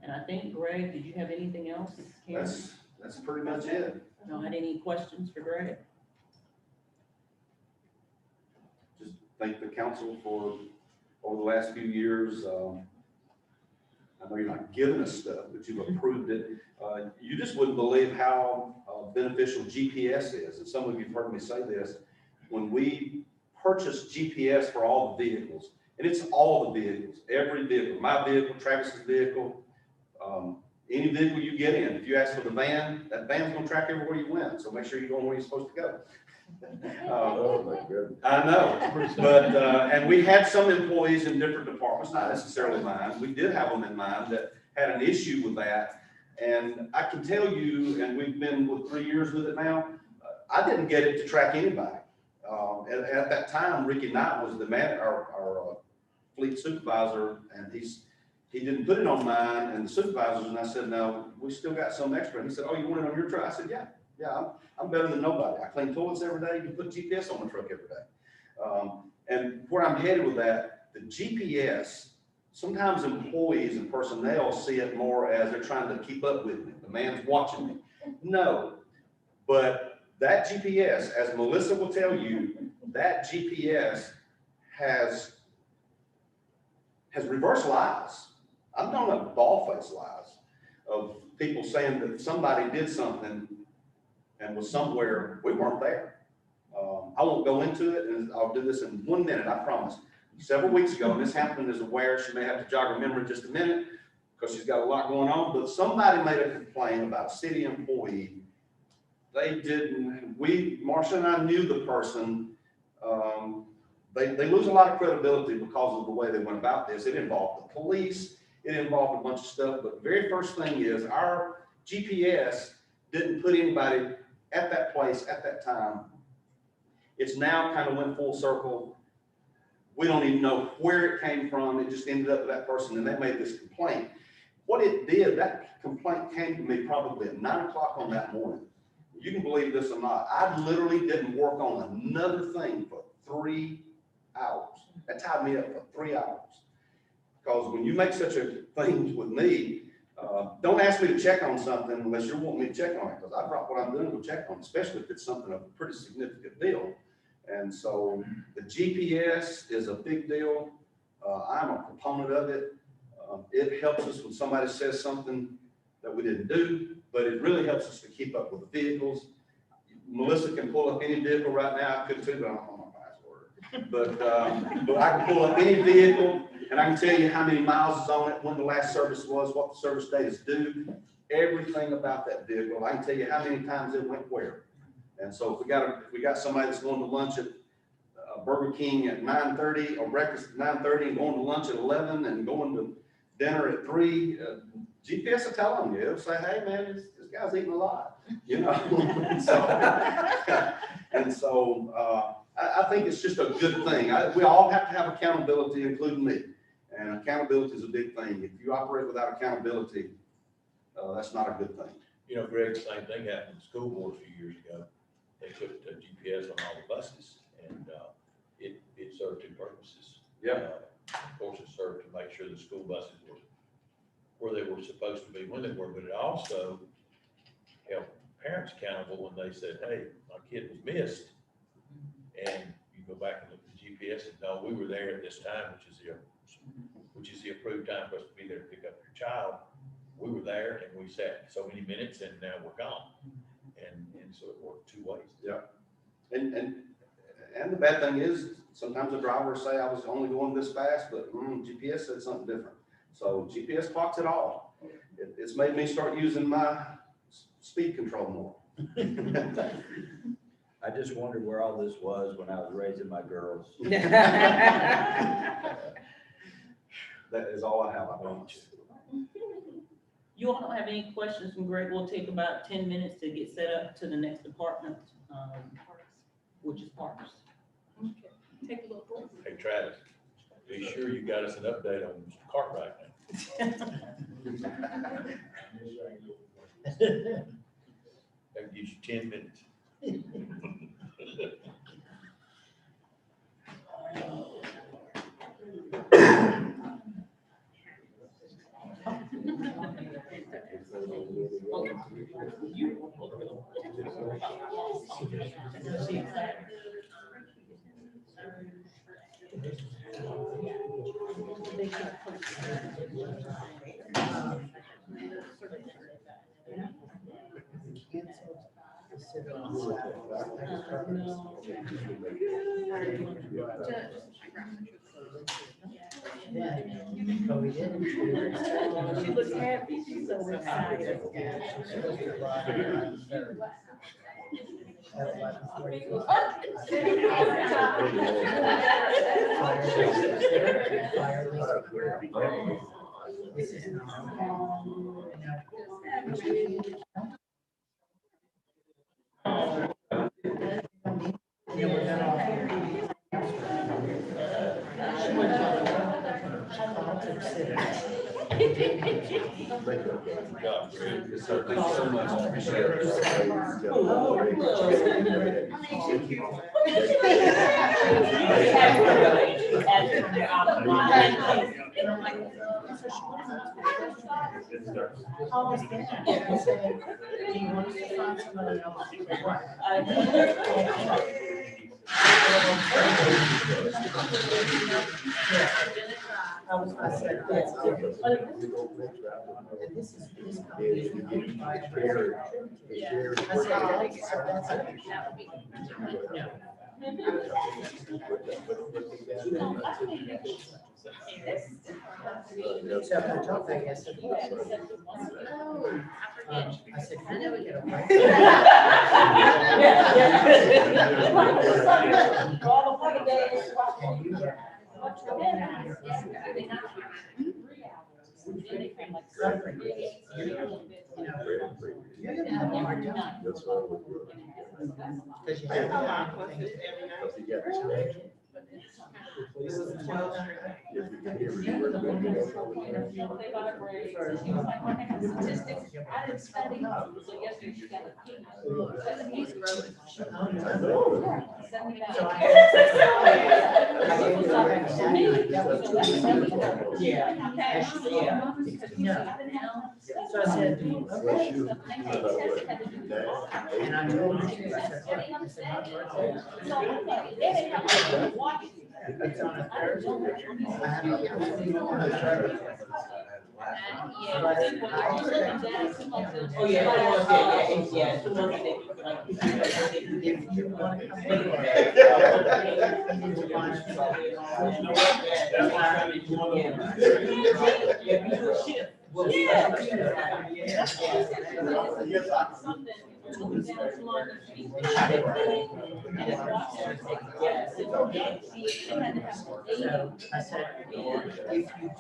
S3: And I think, Greg, did you have anything else? Karen?
S6: That's pretty much it.
S3: Y'all had any questions for Greg?
S6: Just thank the council for, over the last few years, I know you're not giving us stuff, but you've approved it. You just wouldn't believe how beneficial GPS is. And some of you have heard me say this. When we purchased GPS for all the vehicles, and it's all the vehicles, every vehicle, my vehicle, Travis's vehicle, any vehicle you get in, if you ask for the van, that van's gonna track everywhere you went. So make sure you're going where you're supposed to go.
S9: Oh, my goodness.
S6: I know, but, and we had some employees in different departments, not necessarily mine. We did have them in mind that had an issue with that. And I can tell you, and we've been with 3 years with it now, I didn't get it to track anybody. At that time, Ricky Knight was the man, our fleet supervisor, and he didn't put it on mine and the supervisors, and I said, no, we still got some extra. And he said, oh, you want it on your truck? I said, yeah, I'm better than nobody. I clean toilets every day. You put GPS on my truck every day. And where I'm headed with that, the GPS, sometimes employees and personnel see it more as they're trying to keep up with me. The man's watching me. No, but that GPS, as Melissa will tell you, that GPS has reverse lies. I've known of bald-faced lies of people saying that somebody did something and was somewhere, we weren't there. I won't go into it, and I'll do this in 1 minute, I promise. Several weeks ago, and this happened is aware, she may have to jog her memory just a minute because she's got a lot going on, but somebody made a complaint about a city employee. They didn't, Marcia and I knew the person. They lose a lot of credibility because of the way they went about this. It involved the police, it involved a bunch of stuff, but the very first thing is our GPS didn't put anybody at that place at that time. It's now kind of went full circle. We don't even know where it came from. It just ended up with that person, and they made this complaint. What it did, that complaint came to me probably at 9 o'clock on that morning. You can believe this or not. I literally didn't work on another thing for 3 hours. That tied me up for 3 hours. Because when you make such a thing with me, don't ask me to check on something unless you're wanting me to check on it. Because I brought what I'm doing to check on, especially if it's something of a pretty significant deal. And so the GPS is a big deal. I'm a proponent of it. It helps us when somebody says something that we didn't do, but it really helps us to keep up with the vehicles. Melissa can pull up any vehicle right now. I could too, but I don't know my password. But I can pull up any vehicle, and I can tell you how many miles is on it, when the last service was, what the service date is due, everything about that vehicle. I can tell you how many times it went where. And so if we got somebody that's going to lunch at Burger King at 9:30 or breakfast at 9:30 and going to lunch at 11 and going to dinner at 3, GPS will tell them. It'll say, hey man, this guy's eating a lot, you know. and so I think it's just a good thing. We all have to have accountability, including me. And accountability is a big thing. If you operate without accountability, that's not a good thing.
S4: You know, Greg, the same thing happened in the school board a few years ago. They put GPS on all the buses, and it served two purposes.
S6: Yeah.
S4: Of course, it served to make sure the school buses were where they were supposed to be when they were, but it also held parents accountable when they said, hey, my kid was missed. And you go back and look at the GPS and no, we were there at this time, which is the approved time for us to be there to pick up your child. We were there and we sat so many minutes and now we're gone. And so it worked two ways.
S6: Yeah. And the bad thing is sometimes the drivers say I was only going this fast, but GPS said something different. So GPS clocks it all. It's made me start using my speed control more.
S8: I just wondered where all this was when I was raising my girls.
S6: That is all I have. I promise.
S3: You all don't have any questions from Greg? We'll take about 10 minutes to get set up to the next department, which is Parks.
S2: Okay, take a little break.
S4: Hey, Travis, be sure you got us an update on Mr. Cartwright now. That gives you 10 minutes.
S3: She looks happy, she's so excited.
S4: So thank you so much, appreciate it.
S9: That's why
S2: He's growing.
S10: So I said, okay. And I told her, I said, my birthday. It's on a Thursday. I have a opportunity on a Friday.
S3: Oh, yeah.
S10: If you want to come over. So I said, if you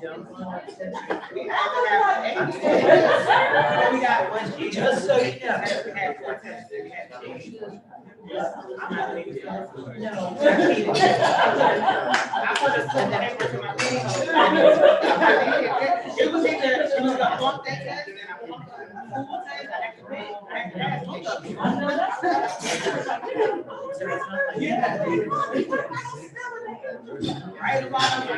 S10: don't want to accept it, just so you know. No.
S5: It was the one thing that. Right about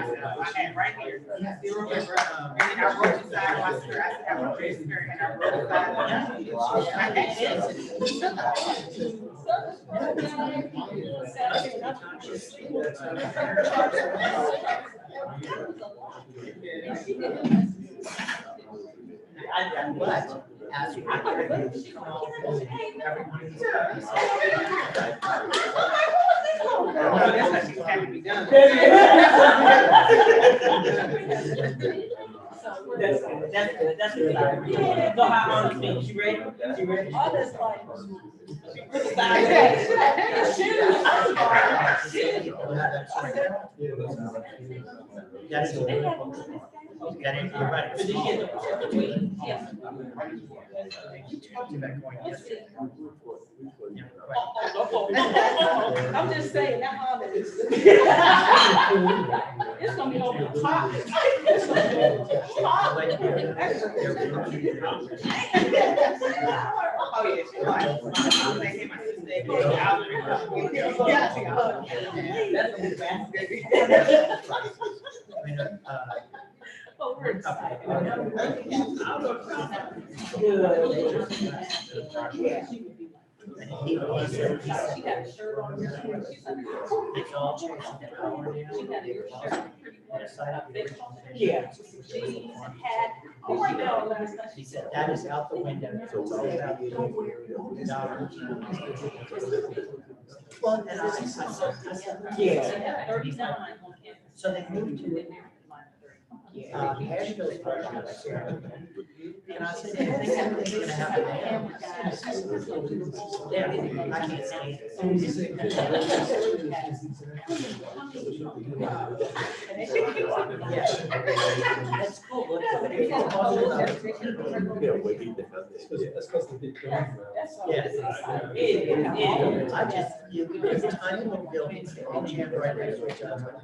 S5: right here. You remember, and then I wrote beside my skirt, I said, I want this skirt, and I wrote
S10: But as we come all forward, everyone is.
S3: That's good. So how honestly, she ready? She ready?
S2: All this like.
S10: Got it, you're right.
S3: Did you get the?
S2: Yeah.
S10: You talked about going yesterday. Yeah,
S2: I'm just saying, that mom is. It's gonna be over the top. It's gonna be over the top.
S5: Oh, yeah, she's like, I'm thinking my sister.
S10: I mean,
S2: Words.
S10: He said,
S2: She got a shirt on. She's like,
S10: it's all changed the power now.
S2: she got your shirt.
S10: Yeah.
S2: Jeans, hat. Oh, my God, last night
S10: He said, that is out the window. It's all about dollars. Well, and I said, yeah.
S2: 39 on campus.
S10: So they moved to, Asheville's project. And I said, yeah, they have, they're gonna have a yeah, I can't stand yeah. That's cool. Look at it.
S1: That's supposed to be done.
S10: Yes. I just, there's tiny little buildings, they all jam right next to each other.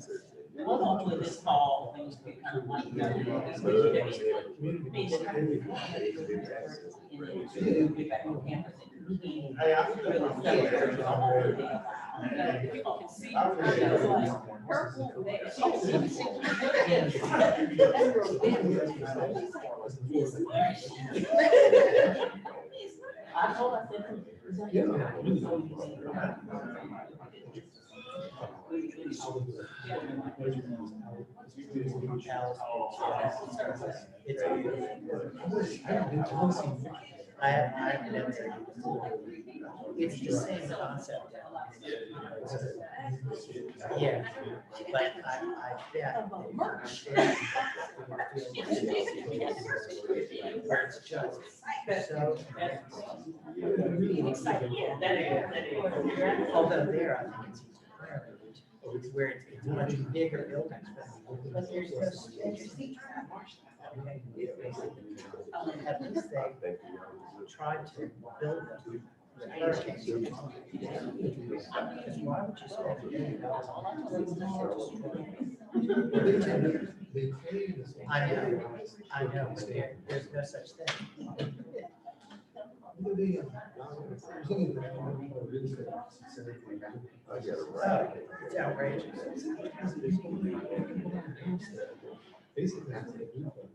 S3: Well, hopefully this fall, things will be kind of like that. Get back on campus and clean. People can see. I told her,
S10: I have never. It's the same concept. Yeah, but I bet. Where it's just so.
S3: yeah, that is.
S10: Although there, I think it's where it's much bigger buildings, but there's no space. At least they tried to build them. Because why would you spend $1 million I know, but there's no such thing. It's outrageous.
S1: Basically, it's a duplex.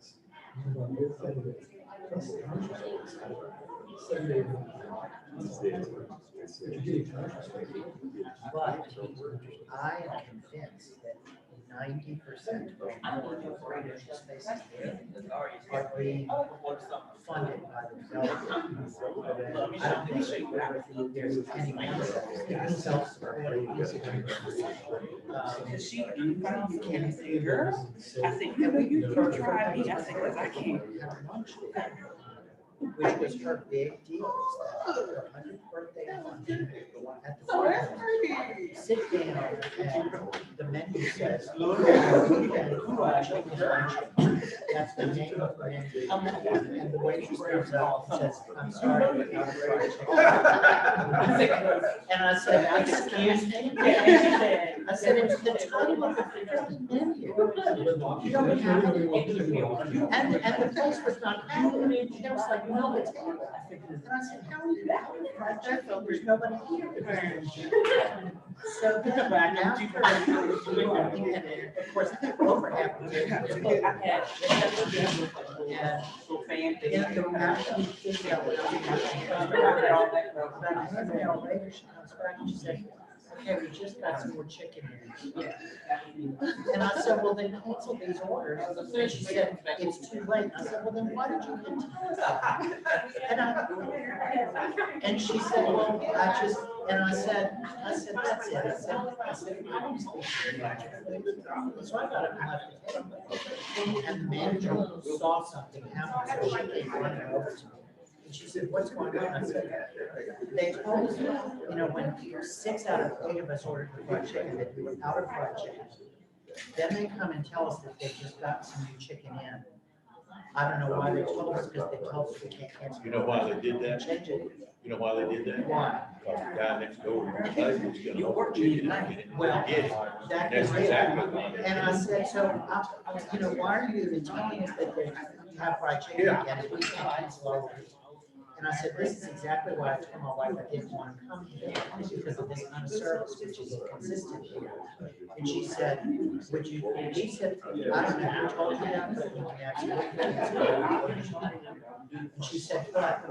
S10: But I am convinced that 90% of greater spaces there are being funded by the developer. I don't think there's any self-supporting.
S3: You can't see her. I said, you try me. I said, because I can't.
S10: Which was her big deal, is that her 100th birthday lunch at the farm. Sit down and the menu says, that's the name of the menu. And the waitress comes up and says, I'm sorry, we got a fried chicken. And I said, excuse me? I said, it's the title of the freaking menu. You don't have it. And the place was not happy. It was like, no, it's. And I said, how are you having it right there? There's nobody here. So then after, and of course, over half the day. And in the after we figured out what we had, about a half an hour later, she comes back and she said, okay, we just got some more chicken in. And I said, well, then cancel these orders. And she said, it's too late. I said, well, then why did you even tell us that? And she said, well, I just, and I said, that's it. I said, I don't speak English. So I got up and left the table. And the manager saw something happen, so she came running over to me. And she said, what's going on? I said, they told us, when 6 out of 8 of us ordered the fried chicken, that we were out of fried chicken. Then they come and tell us that they just got some new chicken in. I don't know why they told us, because they told us we can't cancel.
S4: You know why they did that?
S10: Change it.
S4: You know why they did that?
S10: Why?
S4: Because the guy next door, was gonna order chicken and get it.
S10: Well,
S4: Get it.
S10: that
S4: That's
S10: is it.
S4: exactly why.
S10: And I said, so, why are you even telling us that they have fried chicken
S4: Yeah.
S10: again if we can't cancel our orders? And I said, this is exactly why I told my wife I didn't want to come here, is because of this kind of service, which is inconsistent here. And she said, would you, and he said, I don't know who told you that, but you can actually. And she said, but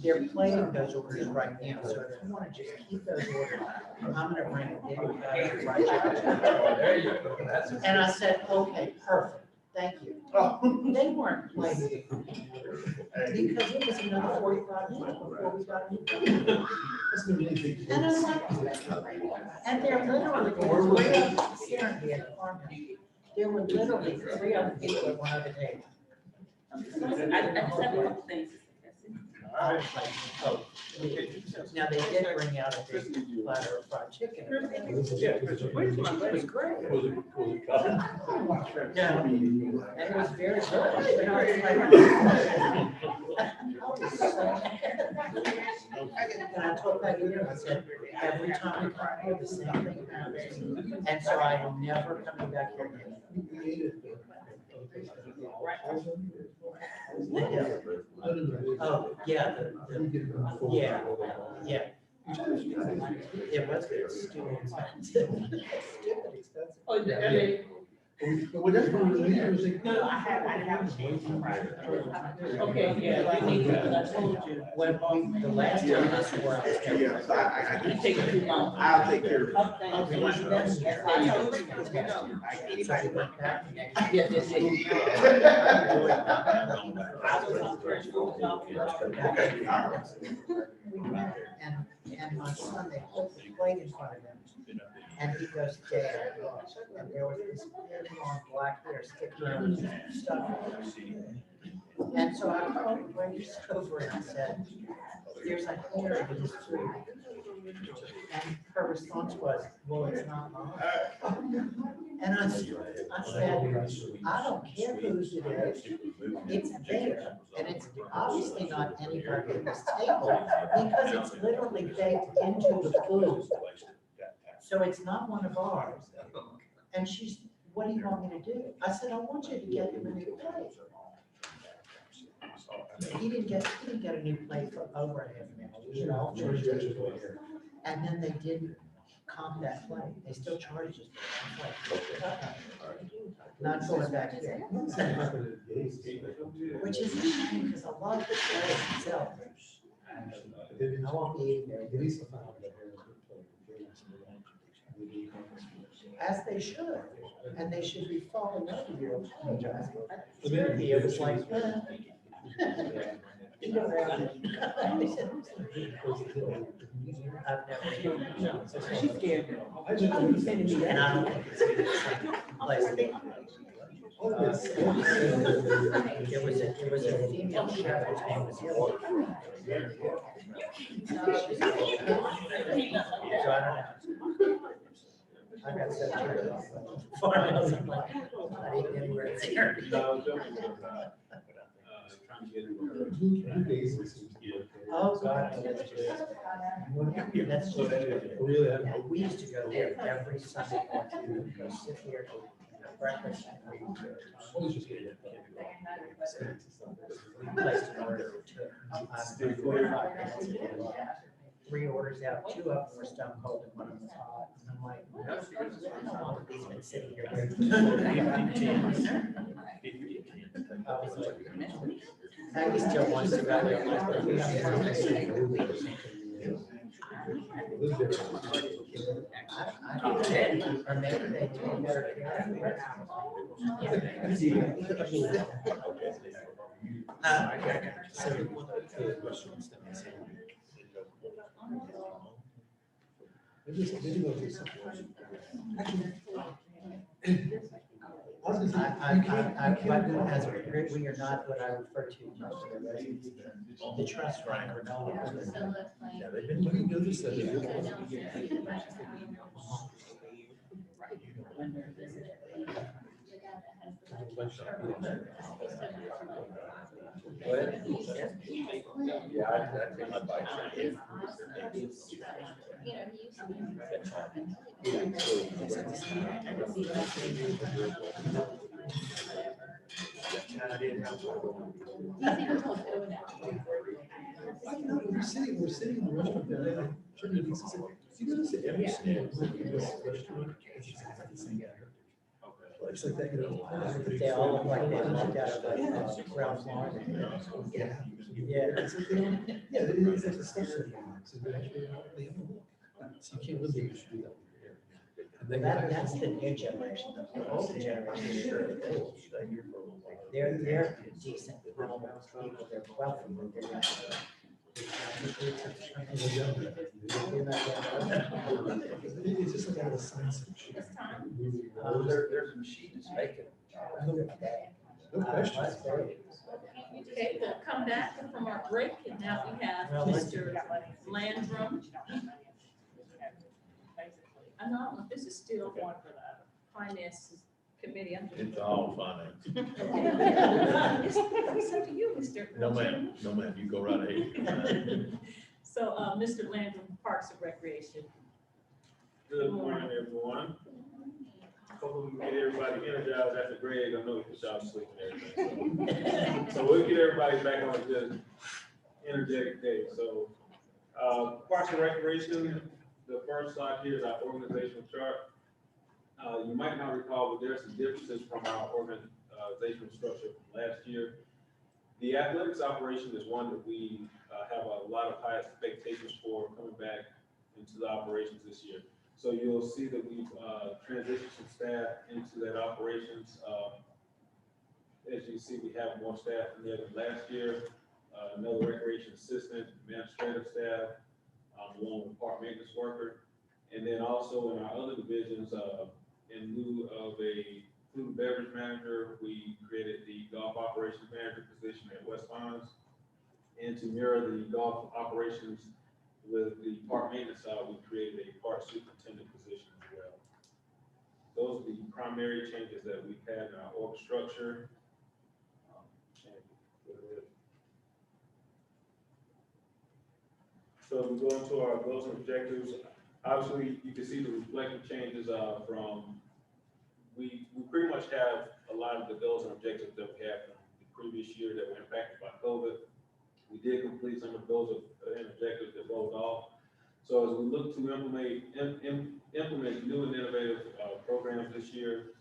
S10: they're plating those orders right now, so if you want to just keep those orders, I'm gonna bring it in.
S4: There you go. That's a-
S10: And I said, okay, perfect, thank you. They weren't plating because it was another 45 minutes before we got in. And I'm like, and there literally were 3 of them staring me at the farmhouse. There were literally 3 other people at one other table.
S2: I just have a couple things.
S10: I was like, oh. Now, they did bring out a big platter of fried chicken. It was great. Yeah, and it was very good. But I was like, and I told Peggy, I said, every time we come here, the same thing happens. And so I am never coming back here again. Oh, yeah, yeah, yeah. It was good, stupid expensive. Stupid expensive.
S2: Oh, yeah.
S1: Well, that's one of the things.
S10: No, I have changed.
S2: Okay, yeah, you need to, I told you.
S10: When the last time I swore I was going to.
S2: You take too long.
S11: I'll take care of it.
S2: Oh, thank you. I told you.
S10: So we went back.
S2: Yeah, this is. I was on first floor,
S10: And my son, they put the plate in front of him. And he goes, Dad, and there was this big long black hair sticking out of his stuff. And so I called the waitress over and I said, there's a hair in his food. And her response was, well, it's not mine. And I said, I don't care whose it is. It's there, and it's obviously not anybody at this table because it's literally baked into the food. So it's not one of ours. And she's, what do you want me to do? I said, I want you to get him a new plate. He didn't get a new plate for over half an hour. And then they didn't comp that plate. They still charged us for that plate. Not going back here. Which is a shame because I love the place itself. I won't be eating there. As they should, and they should be following up with your apologize. It was like, eat around it. I've never. She's scared. And I don't think it's it was a female chef, his name was Hillary. So I don't know. I got set to farmhouse. I'm like, not eating anywhere it's here. Oh, God. That's just, we used to go there every Sunday morning, go sit here, have breakfast. And place to order. Took 45 minutes. 3 orders out, 2 of them were stone cold and 1 of them was hot. And I'm like, I don't want these been sitting here. Maggie still wants to go there. I don't know, or maybe they do better care. We are not what I refer to most of the residents. The trust fund or no.
S1: Yeah, they've been looking good this
S4: Yeah, I take my bike.
S1: we're sitting in the restaurant there, and I turned to Lisa and said, do you notice that every single room in this restaurant is exactly the same character? It's like that, you know.
S10: They all look like they walked out of the ground floor.
S1: Yeah.
S10: Yeah.
S1: It's like they don't, yeah, it's like the stuff that so they actually, they have a look. So you can't live there, you should do that. And then
S10: That's the new generation, the older generation. They're decent, people, they're wealthy, but they're not.
S1: It's just like out of the science fiction.
S8: There's machines making them.
S1: No question.
S2: Okay, we'll come back from our break, and now we have Mr. Landrum. I know, this is still one for the finance committee. I'm just.
S4: It's all finance.
S2: It's up to you, Mr.
S4: No, ma'am, you go right ahead.
S2: So, Mr. Landrum, Parks and Recreation.
S11: Good morning, everyone. Hopefully we can get everybody energized after Greg. I know y'all sleeping and everything. So we'll get everybody back on a good energetic day. So, Parks and Recreation, the first slide here is our organizational chart. You might not recall, but there are some differences from our organizational structure from last year. The athletics operation is one that we have a lot of high expectations for coming back into the operations this year. So you'll see that we've transitioned some staff into that operations. As you see, we have more staff in there than last year. Another recreation assistant, administrative staff, along with park maintenance worker. And then also in our other divisions, in lieu of a food and beverage manager, we created the golf operations manager position at West Ponds. And to mirror the golf operations with the park maintenance side, we created a park superintendent position as well. Those are the primary changes that we've had in our org structure. So we go into our goals and objectives. Obviously, you can see the reflective changes from, we pretty much have a lot of the goals and objectives that we had from the previous year that were impacted by COVID. We did complete some of the goals and objectives that rolled off. So as we look to implement new and innovative programs this year,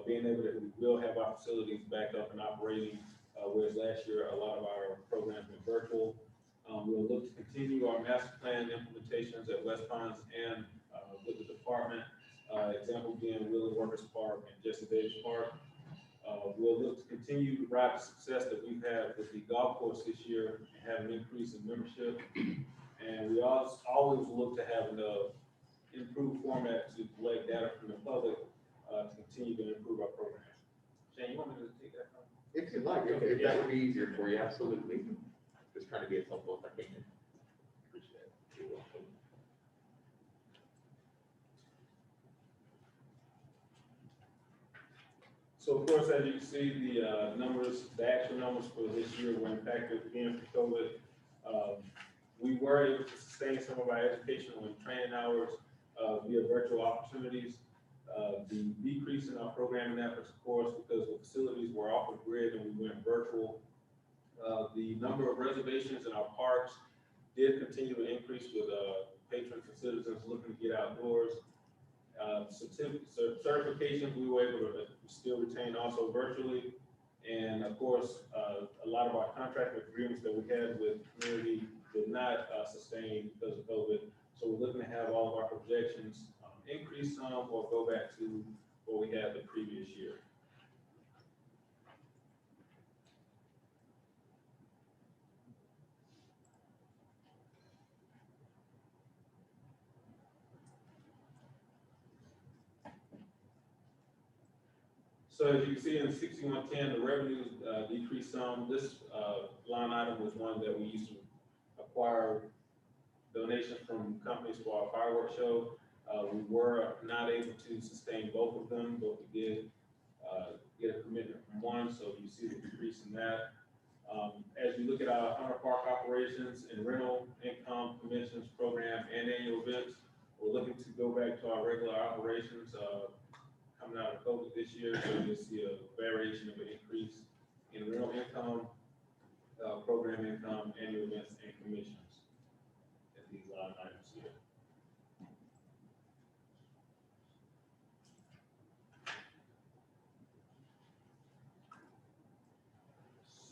S11: being able that we will have our facilities back up and operating, whereas last year a lot of our programs were virtual. We'll look to continue our master plan implementations at West Ponds and with the department. Example being Wheeling Workers Park and Jesse Davis Park. We'll look to continue to ride the success that we've had with the golf course this year and have an increase in membership. And we always look to have an improved format to collect data from the public to continue to improve our program. Shane, you want me to take that from?
S12: If you'd like, if that would be easier for you, absolutely. Just trying to be as helpful as I can. Appreciate it. You're welcome.
S11: So of course, as you can see, the numbers, the actual numbers for this year were impacted again for COVID. We were able to sustain some of our educational and training hours via virtual opportunities. The decrease in our programming efforts, of course, because the facilities were off the grid and we went virtual. The number of reservations in our parks did continue to increase with patrons and citizens looking to get outdoors. Certifications we were able to still retain also virtually. And of course, a lot of our contract agreements that we had with the community did not sustain because of COVID. So we're looking to have all of our projections increase some or go back to what we had the previous year. So as you can see in 6110, the revenues decreased some. This line item was one that we used to acquire donations from companies for our fireworks show. We were not able to sustain both of them, but we did get a commitment from one, so you see the decrease in that. As you look at our Hunter Park operations and rental income, conventions, program, and annual events, we're looking to go back to our regular operations coming out of COVID this year, so you'll see a variation of an increase in rental income, program income, annual events, and commissions. these line items here.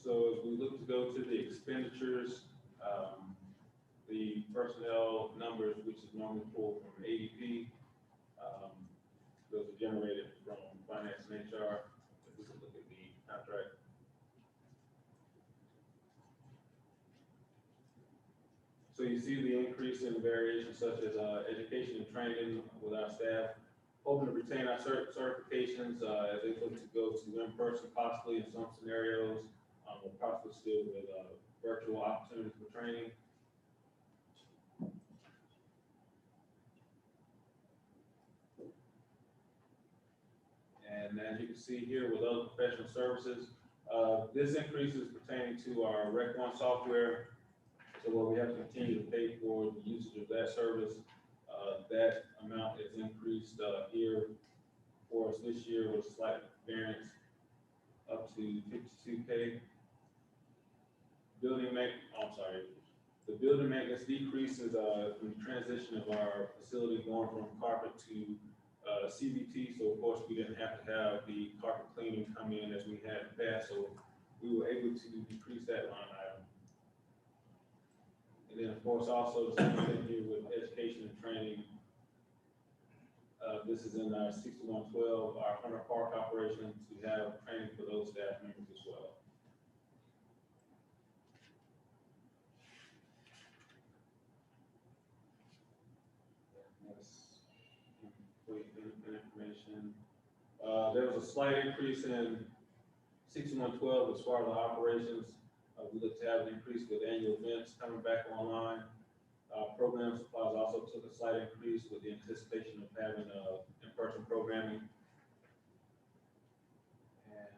S11: So as we look to go to the expenditures, the personnel numbers, which is normally pulled from ADP, those are generated from finance and HR. If we could look at the contract. So you see the increase in variations such as education and training with our staff, hoping to retain our certifications as they look to go to in-person possibly in some scenarios, or possibly still with virtual opportunities for training. And as you can see here with other professional services, this increase is pertaining to our Rec One software. So where we have to continue to pay for the usage of that service, that amount is increased here for us this year with slight variance up to 52K. The building maintenance decreases from the transition of our facility going from carpet to CVT. So of course we didn't have to have the carpet cleaning come in as we had in the past. So we were able to decrease that line item. And then, of course, also the same thing here with education and training. This is in our 6112, our Hunter Park operation, to have training for those staff members as well. That's complete information. There was a slight increase in 6112 as far as the operations. We look to have an increase with annual events coming back online. Program supplies also took a slight increase with the anticipation of having in-person programming. And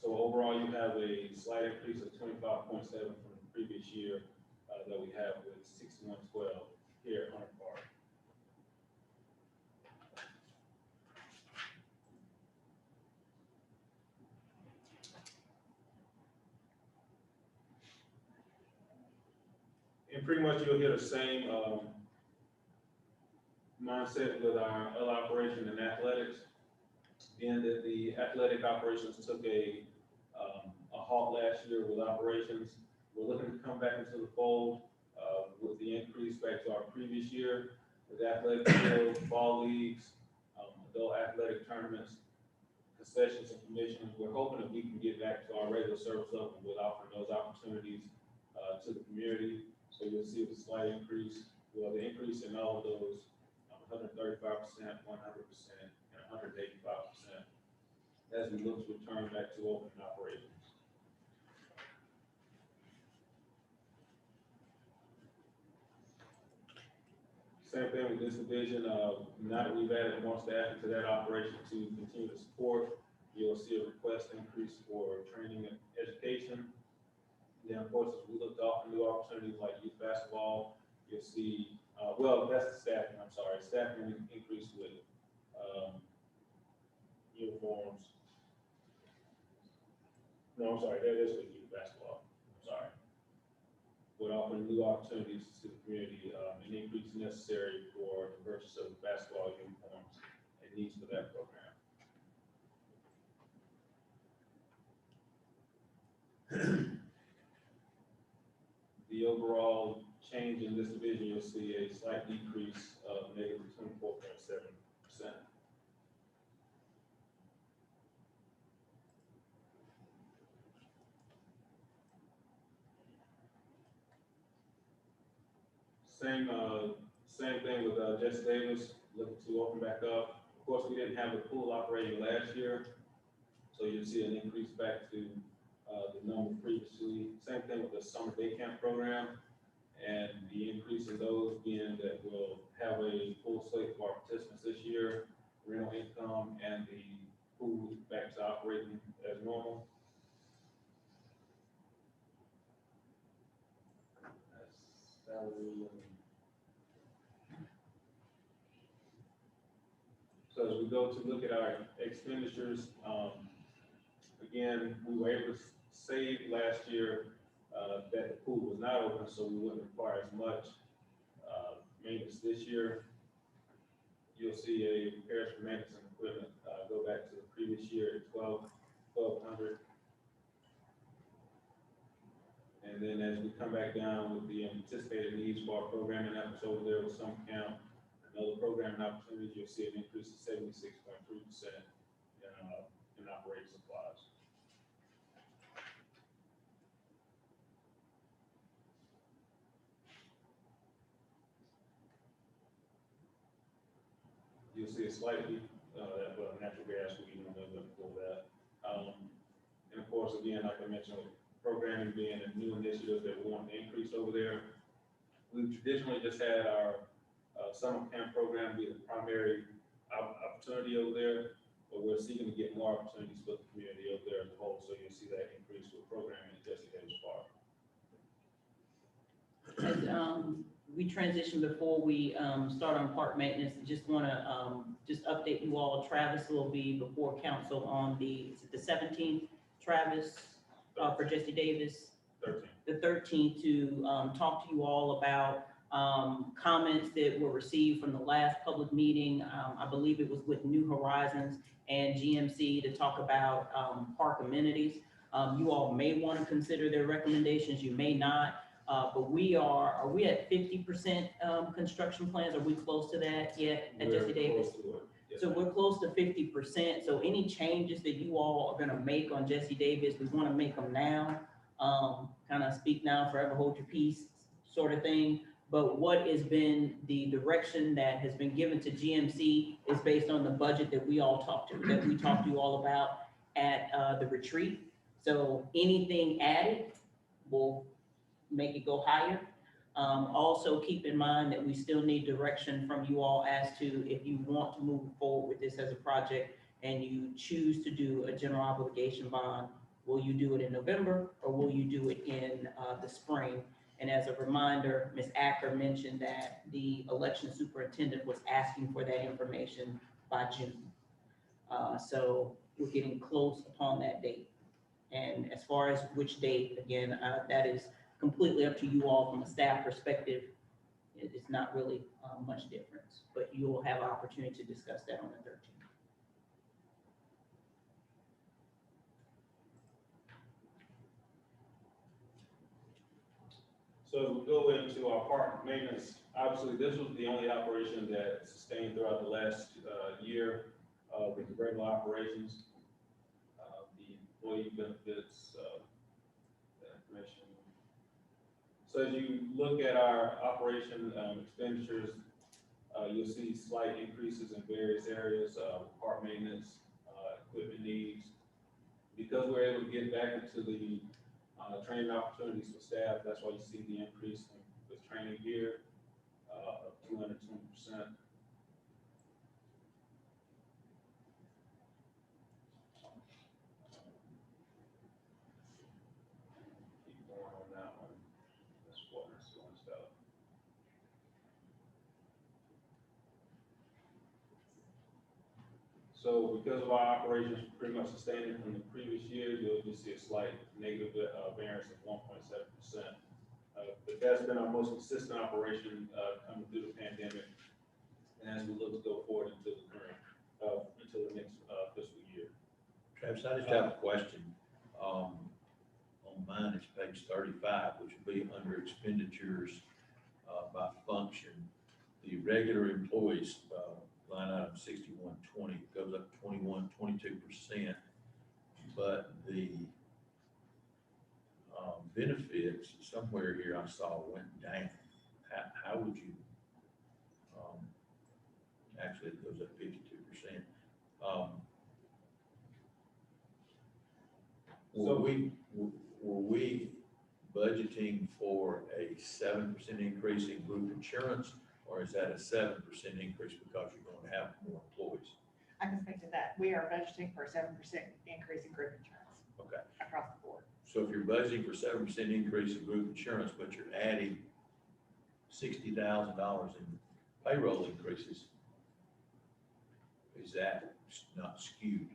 S11: so overall, you have a slight increase of 25.7 from the previous year that we have with 6112 here at Hunter Park. And pretty much you'll hear the same mindset with our L operation and athletics. And that the athletic operations took a halt last year with operations. We're looking to come back into the fold with the increase back to our previous year with athletic fields, fall leagues, adult athletic tournaments, concessions and commissions. We're hoping that we can get back to our regular service level with offering those opportunities to the community. So you'll see a slight increase, well, the increase in all of those, 135%, 100%, and 185%, as we look to return back to open operations. Same thing with this division. Now that we've added more staff into that operation to continue to support, you'll see a request increase for training and education. Then, of course, as we look to offer new opportunities like youth basketball, you'll see, well, that's the staffing, I'm sorry, staffing increase with uniforms. No, I'm sorry, that is with youth basketball, I'm sorry. Would offer new opportunities to the community, an increase necessary for the purchase of basketball uniforms and needs for that program. The overall change in this division, you'll see a slight decrease of negative 24.7%. Same thing with Jess Davis, looking to open back up. Of course, we didn't have the pool operating last year, so you'll see an increase back to the number previously. Same thing with the summer day camp program, and the increase in those being that we'll have a full slate of our participants this year, rental income, and the pool back to operating as normal. That's salary. So as we go to look at our expenditures, again, we were able to save last year that the pool was not open, so we wouldn't require as much, maintenance this year. You'll see a repairs for maintenance and equipment, go back to the previous year at 1,200. And then as we come back down with the anticipated needs for our programming efforts over there with some camp and other programming opportunities, you'll see an increase of 76.3% in operating supplies. You'll see a slightly, natural gas, we don't know before that. And of course, again, like I mentioned, with programming being a new initiative that we want to increase over there. We've traditionally just had our summer camp program be the primary opportunity over there, but we're seeking to get more opportunities for the community over there as a whole, so you'll see that increase with programming at Jesse Davis Park.
S3: As we transition before we start on park maintenance, just want to just update you all. Travis will be before council on the 17th, Travis, for Jesse Davis.
S11: 13.
S3: The 13th to talk to you all about comments that were received from the last public meeting. I believe it was with New Horizons and GMC to talk about park amenities. You all may want to consider their recommendations, you may not. But are we at 50% construction plans? Are we close to that yet at Jesse Davis?
S11: Yes,
S3: So we're close to 50%. So any changes that you all are gonna make on Jesse Davis, we wanna make them now. Kind of speak now, forever hold your peace sort of thing. But what has been the direction that has been given to GMC is based on the budget that we talked to you all about at the retreat. So anything added will make it go higher. Also keep in mind that we still need direction from you all as to if you want to move forward with this as a project and you choose to do a general obligation bond, will you do it in November or will you do it in the spring? And as a reminder, Ms. Acker mentioned that the election superintendent was asking for that information by June. So we're getting close upon that date. And as far as which date, again, that is completely up to you all from a staff perspective. It's not really much difference, but you will have an opportunity to discuss that on the 13th.
S11: So as we go into our park maintenance, obviously this was the only operation that sustained throughout the last year with the regular operations. The employee benefits, the information. So as you look at our operation expenditures, you'll see slight increases in various areas, park maintenance, equipment needs. Because we're able to get back into the training opportunities for staff, that's why you see the increase in with training gear of 220%. Keep going on that one. That's what we're doing stuff. So because of our operations pretty much sustaining from the previous year, you'll just see a slight negative variance of 1.7%. But that's been our most consistent operation coming through the pandemic. And as we look to go forward into the current, until the next fiscal year.
S4: Travis, I just have a question. On mine, it's page 35, which would be under expenditures by function. The regular employees, line item 6120 goes up 22%, but the benefits somewhere here I saw went down. How would you, actually it goes up 52%. Were we budgeting for a 7% increase in group insurance, or is that a 7% increase because you're going to have more employees?
S5: I can speak to that. We are budgeting for a 7% increase in group insurance.
S4: Okay.
S5: Across the board.
S4: So if you're budgeting for 7% increase in group insurance, but you're adding $60,000 in payroll increases, is that not skewed?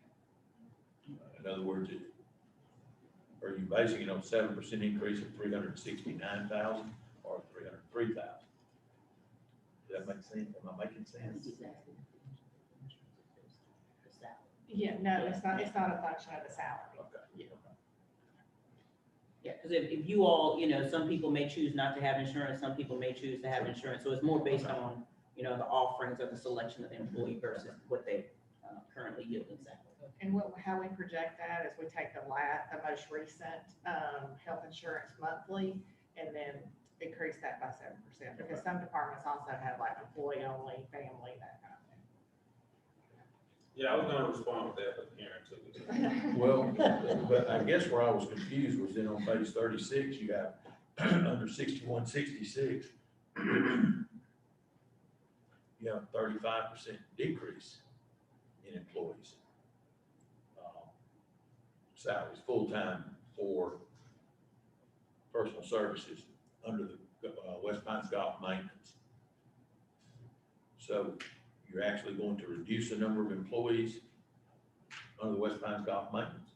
S4: In other words, Are you basing it on 7% increase of 369,000 or 303,000? Does that make sense? Am I making sense?
S5: Yeah, no, it's not a function of the salary.
S4: Okay.
S3: Yeah, because if you all, you know, some people may choose not to have insurance, some people may choose to have insurance, so it's more based on, you know, the offerings or the selection of the employee versus what they currently yield in salary.
S5: And how we project that is we take the most recent, health insurance monthly and then increase that by 7%. Because some departments also have like employee only, family, that kind of thing.
S11: Yeah, I was gonna respond with that, but Karen too.
S4: Well, but I guess where I was confused was then on page 36, you got under 6166, you have a 35% decrease in employees. Salaries, full-time for personal services under the West Pines Golf Maintenance. So you're actually going to reduce the number of employees under the West Pines Golf Maintenance.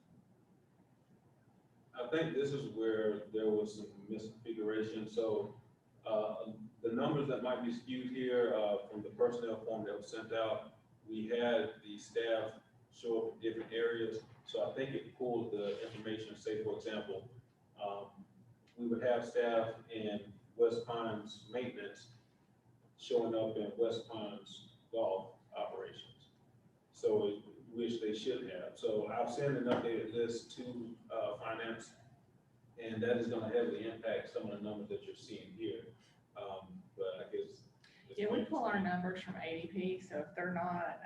S11: I think this is where there was some misconfiguration, so, the numbers that might be skewed here, from the personnel form that was sent out, we had the staff show up in different areas, so I think it pulled the information, say, for example, we would have staff in West Pines Maintenance showing up in West Pines Golf Operations. So, which they should have. So I've sent an updated list to, Finance, and that is gonna heavily impact some of the numbers that you're seeing here. But I guess.
S5: Yeah, we pull our numbers from ADP, so if they're not,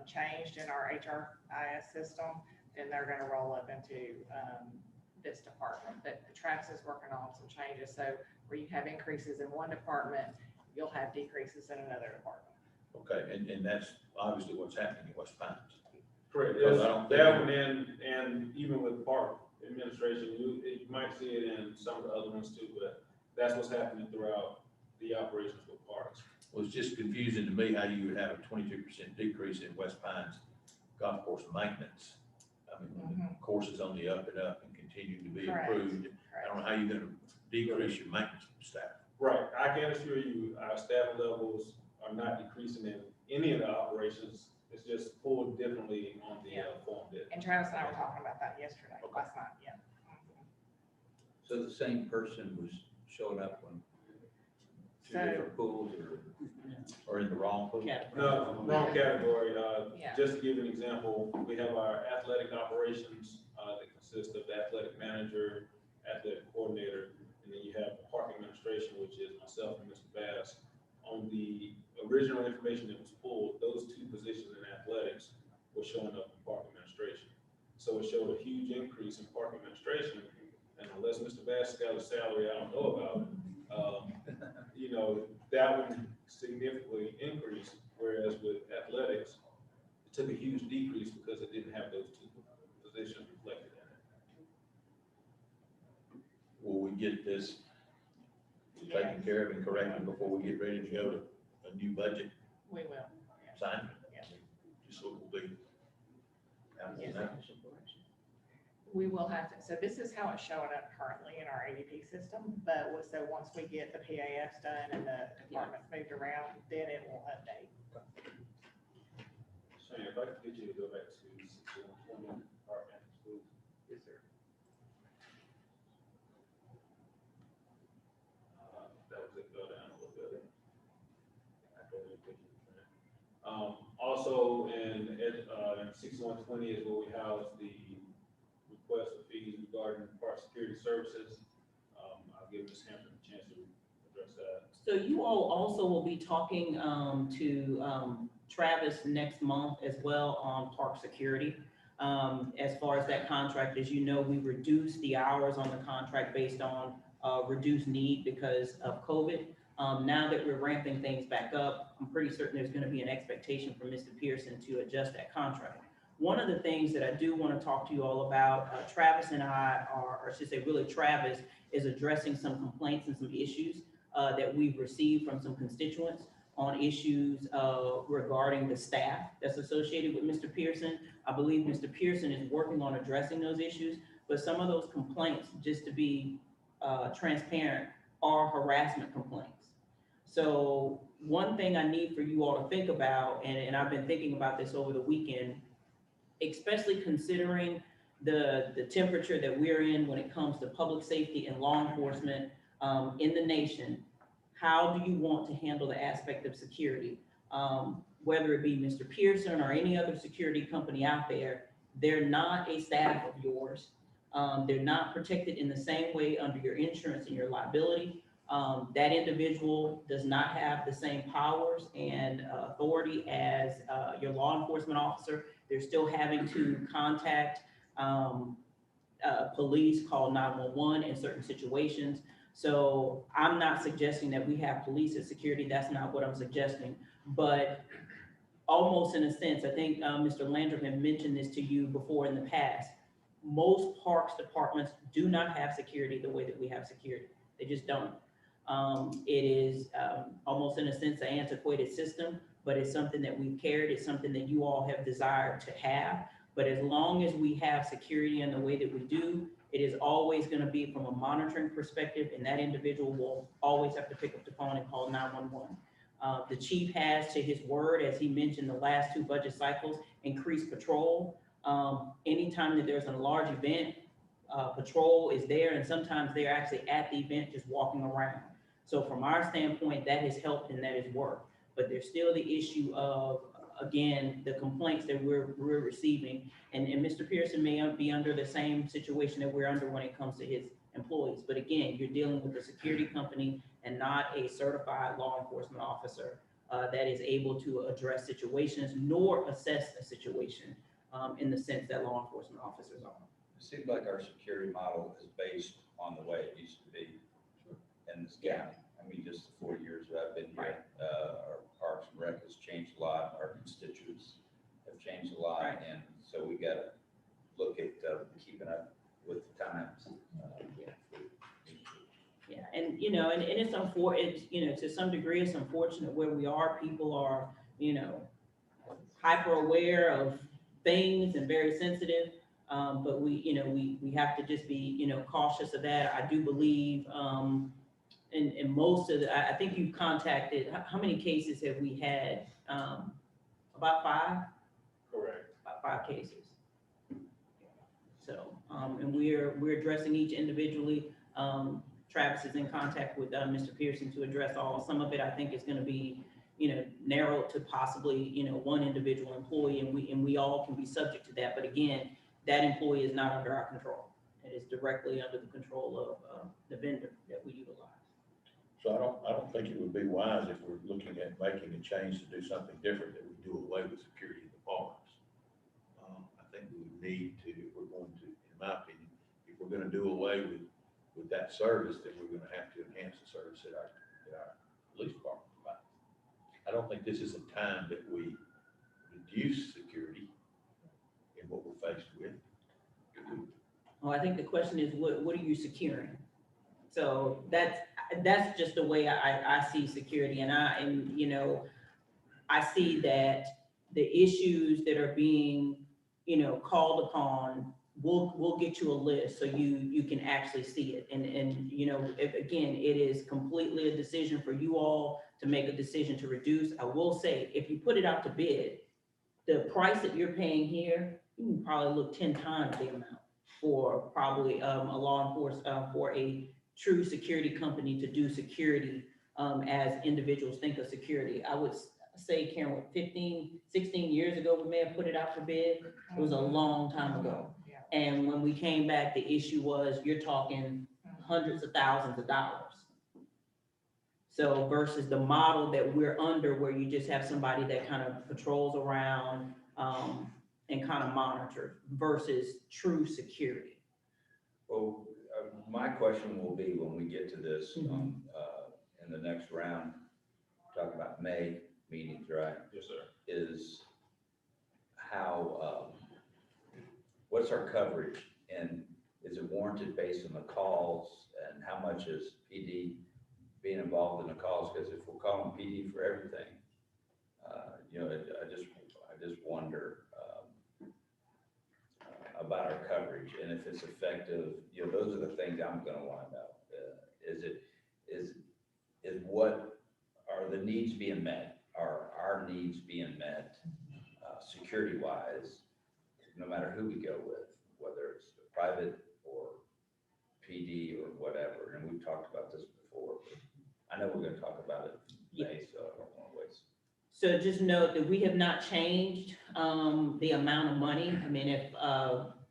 S5: changed in our HRIS system, then they're gonna roll up into, this department. But Travis is working on some changes, so where you have increases in one department, you'll have decreases in another department.
S4: Okay, and that's obviously what's happening in West Pines.
S11: Correct,
S4: Because
S11: there's
S4: I don't
S11: that
S4: think-
S11: one and even with park administration, you might see it in some of the other ones too, but that's what's happening throughout the operations with parks.
S4: Well, it's just confusing to me how you would have a 22% decrease in West Pines golf course maintenance. I mean, when the course is only up and up and continue to be
S5: Correct.
S4: improved. I don't know how you're gonna decrease your maintenance staff.
S11: Right, I can assure you, our staff levels are not decreasing in any of the operations. It's just pulled differently on the form bid.
S5: And Travis and I were talking about that yesterday, last night, yeah.
S8: So the same person was showing up on two
S5: So-
S8: different pools
S4: Or in the wrong pool.
S11: No, wrong category.
S5: Yeah.
S11: Just to give an example, we have our athletic operations, that consist of the athletic manager, athletic coordinator, and then you have park administration, which is myself and Mr. Bass. On the original information that was pulled, those two positions in athletics were showing up in park administration. So it showed a huge increase in park administration, and unless Mr. Bass got a salary I don't know about, you know, that one significantly increased, whereas with athletics, it took a huge decrease because it didn't have those two positions reflected in it.
S4: Will we get this taken care of and corrected before we get ready to go to a new budget
S5: We will.
S4: sign?
S5: Yeah.
S4: Just so it will be.
S5: Yes. We will have to, so this is how it's showing up currently in our ADP system, but so once we get the PAFs done and the departments moved around, then it will update.
S11: Shane, if I could get you to go back to 6120 department schools.
S8: Yes, sir.
S11: That was it, go down a little bit. Also in 6120 is where we house the request for fees regarding park security services. I'll give Ms. Hampton a chance to address that.
S3: So you all also will be talking to Travis next month as well on park security. As far as that contract, as you know, we reduced the hours on the contract based on reduced need because of COVID. Now that we're ramping things back up, I'm pretty certain there's going to be an expectation from Mr. Pearson to adjust that contract. One of the things that I do want to talk to you all about, Travis and I are, or I should say really Travis, is addressing some complaints and some issues that we've received from some constituents on issues regarding the staff that's associated with Mr. Pearson. I believe Mr. Pearson is working on addressing those issues. but some of those complaints, just to be transparent, are harassment complaints. So one thing I need for you all to think about, and I've been thinking about this over the weekend, especially considering the temperature that we're in when it comes to public safety and law enforcement in the nation, how do you want to handle the aspect of security? Whether it be Mr. Pearson or any other security company out there, they're not a staff of yours. They're not protected in the same way under your insurance and your liability. That individual does not have the same powers and authority as your law enforcement officer. They're still having to contact police, call 911 in certain situations. So I'm not suggesting that we have police as security. That's not what I'm suggesting. But almost in a sense, I think Mr. Landrum had mentioned this to you before in the past. Most parks departments do not have security the way that we have security. They just don't. It is almost in a sense an antiquated system, but it's something that we've carried. It's something that you all have desired to have. But as long as we have security in the way that we do, it is always going to be from a monitoring perspective, and that individual will always have to pick up the phone and call 911. The chief has, to his word, as he mentioned the last 2 budget cycles, increased patrol. Anytime that there's a large event, patrol is there, and sometimes they're actually at the event just walking around. So from our standpoint, that has helped and that has worked. But there's still the issue of, again, the complaints that we're receiving. And Mr. Pearson may be under the same situation that we're under when it comes to his employees. But again, you're dealing with a security company and not a certified law enforcement officer that is able to address situations nor assess a situation in the sense that law enforcement officers are.
S8: It seems like our security model is based on the way it used to be in this county. I mean, just the 4 years that I've been here, our Parks and Rec has changed a lot, our constituents have changed a lot,
S3: Right.
S8: and so we got to look at keeping up with the times.
S3: Yeah, and you know, and it's unfortunate, you know, to some degree, it's unfortunate where we are. People are, you know, hyper aware of things and very sensitive. But we, you know, we have to just be, you know, cautious of that. I do believe, in most of the, I think you've contacted, how many cases have we had? About 5?
S11: Correct.
S3: About 5 cases. So, and we're addressing each individually. Travis is in contact with Mr. Pearson to address all. Some of it I think is going to be, you know, narrowed to possibly, you know, one individual employee, and we all can be subject to that. But again, that employee is not under our control. It is directly under the control of the vendor that we utilize.
S4: So I don't think it would be wise if we're looking at making a change to do something different, that we do away with security in the parks. I think we would need to, if we're going to, in my opinion, if we're gonna do away with that service, then we're gonna have to enhance the service that our police department provides. I don't think this is a time that we reduce security in what we're faced with.
S3: Well, I think the question is, what are you securing? So that's just the way I see security, and you know, I see that the issues that are being, you know, called upon, we'll get you a list so you can actually see it. And you know, again, it is completely a decision for you all to make a decision to reduce. I will say, if you put it out to bid, the price that you're paying here, you can probably look 10 times the amount for probably a law enforcement, for a true security company to do security as individuals think of security. I would say, Karen, what, 15, 16 years ago, we may have put it out for bid. It was a long time ago. And when we came back, the issue was, you're talking hundreds of thousands of dollars. So versus the model that we're under, where you just have somebody that kind of patrols around and kind of monitors versus true security.
S8: Well, my question will be when we get to this in the next round, talk about May meetings, right?
S11: Yes, sir.
S8: Is how, what's our coverage, and is it warranted based on the calls, and how much is PD being involved in the calls? Because if we're calling PD for everything, you know, I just wonder about our coverage and if it's effective, you know, those are the things I'm gonna wanna know. Is what, are the needs being met? Are our needs being met, security wise, no matter who we go with, whether it's private or PD or whatever, and we've talked about this before, but I know we're gonna talk about it today, so I don't wanna waste.
S3: So just note that we have not changed the amount of money. I mean,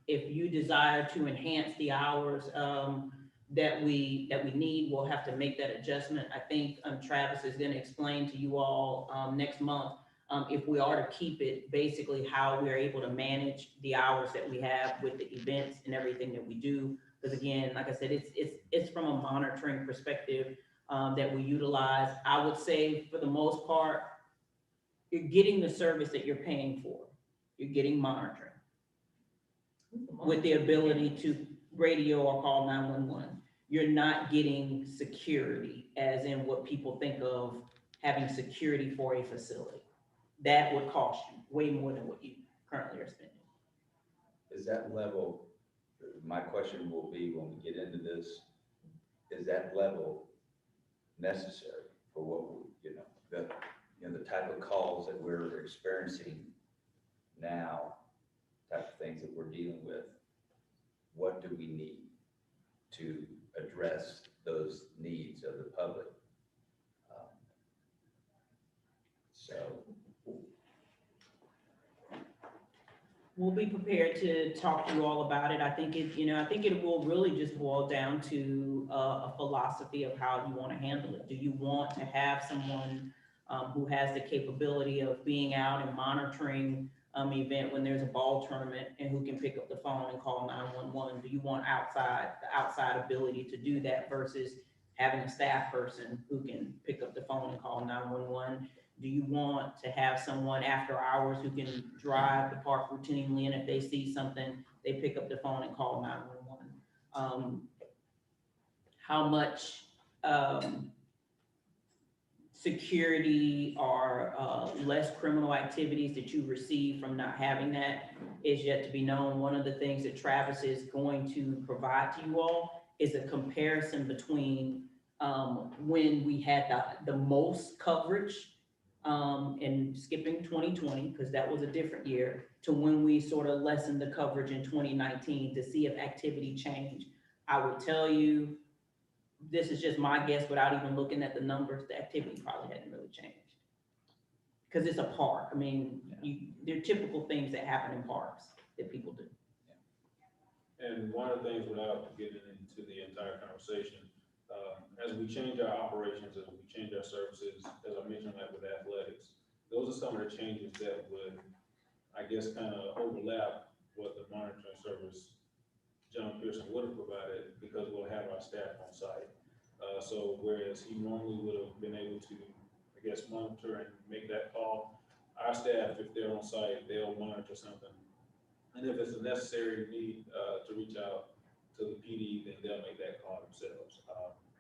S3: if you desire to enhance the hours that we need, we'll have to make that adjustment. I think Travis is gonna explain to you all next month if we are to keep it, basically how we're able to manage the hours that we have with the events and everything that we do. Because again, like I said, it's from a monitoring perspective that we utilize. I would say for the most part, you're getting the service that you're paying for. You're getting monitoring with the ability to radio or call 911. You're not getting security, as in what people think of having security for a facility. That would cost you way more than what you currently are spending.
S8: Is that level, my question will be when we get into this, is that level necessary for what we, the type of calls that we're experiencing now, type of things that we're dealing with? What do we need to address those needs of the public? So
S3: we'll be prepared to talk to you all about it. I think it will really just boil down to a philosophy of how you want to handle it. Do you want to have someone who has the capability of being out and monitoring event when there's a ball tournament and who can pick up the phone and call 911? Do you want the outside ability to do that versus having a staff person who can pick up the phone and call 911? Do you want to have someone after hours who can drive the park routinely, and if they see something, they pick up the phone and call 911? How much security or less criminal activities that you receive from not having that is yet to be known. One of the things that Travis is going to provide to you all is a comparison between when we had the most coverage and skipping 2020, because that was a different year, to when we sort of lessened the coverage in 2019 to see if activity changed. I would tell you, this is just my guess without even looking at the numbers, the activity probably hadn't really changed. Because it's a park. I mean, there are typical things that happen in parks that people do.
S11: And one of the things, without getting into the entire conversation, as we change our operations, as we change our services, as I mentioned, like with athletics, those are some of the changes that would, I guess, kind of overlap what the monitoring service John Pearson would have provided, because we'll have our staff on site. So whereas he normally would have been able to, I guess, monitor and make that call, our staff, if they're on site, they'll monitor something. And if it's a necessary need to reach out to the PD, then they'll make that call themselves.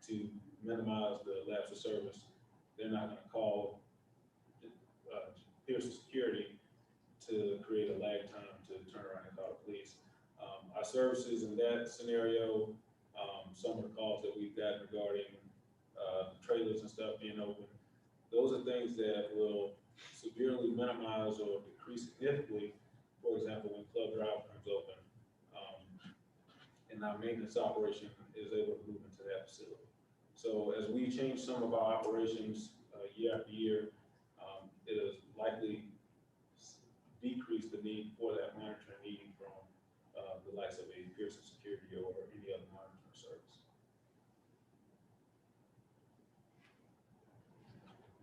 S11: To minimize the lapse of service, they're not going to call Pearson Security to create a lag time to turn around and call the police. Our services in that scenario, some of the calls that we've got regarding trailers and stuff being open, those are things that will severely minimize or decrease significantly. For example, when Club Drive comes open, and our maintenance operation is able to move into that facility. So as we change some of our operations year after year, it has likely decreased the need for that monitoring need from the likes of a Pearson Security or any other monitoring service.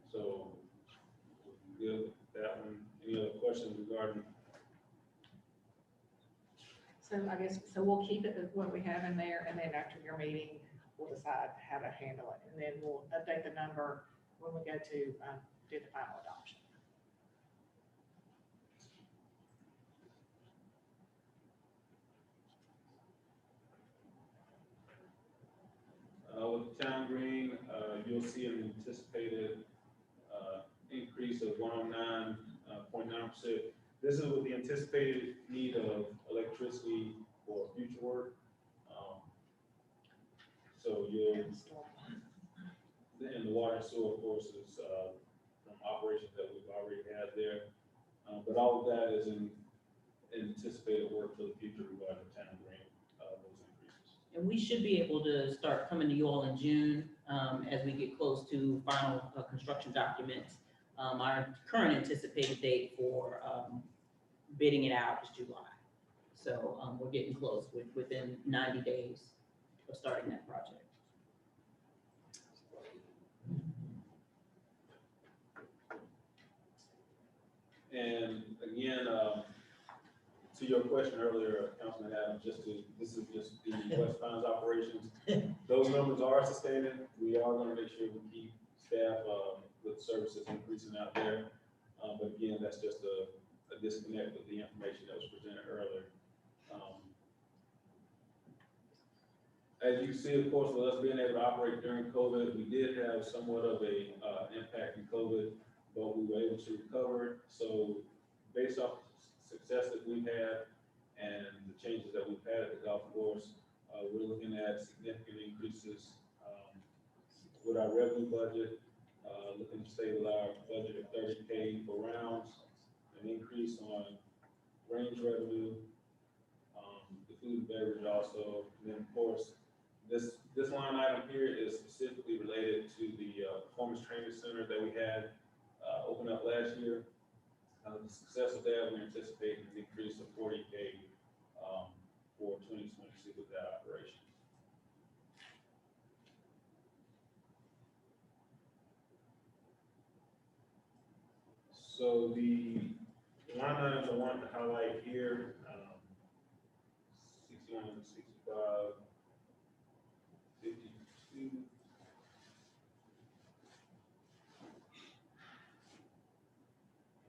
S11: So, good, that one. Any other questions regarding?
S5: So I guess, so we'll keep it with what we have in there, and then after your meeting, we'll decide how to handle it. And then we'll update the number when we go to do the final adoption.
S11: With Town Green, you'll see an anticipated increase of 109.9%. This is with the anticipated need of electricity water and sewer, of course, is, from operations that we've already had there. But all of that is in anticipated work for the future regarding the town green, those increases.
S3: And we should be able to start coming to you all in June, as we get close to final, construction documents. Our current anticipated date for, bidding it out is July. So, we're getting close, within 90 days of starting that project.
S11: And again, to your question earlier, Councilman Adams, this is just the West Pines operations. Those numbers are sustained. We are gonna make sure we keep staff, with services increasing out there. But again, that's just a disconnect with the information that was presented earlier. As you see, of course, with us being able to operate during COVID, we did have somewhat of a, impact in COVID, but we were able to recover. So based off the success that we've had and the changes that we've had at the golf course, we're looking at significant increases, with our revenue budget, looking to stabilize our budget at 30K for rounds, an increase on range revenue, the food and beverage also, and then of course, this line item here is specifically related to the performance training center that we had open up last year. The success of that, we're anticipating an increase of 40K for 2022 with that operation. So the line items I want to highlight here, 61, 65, 52.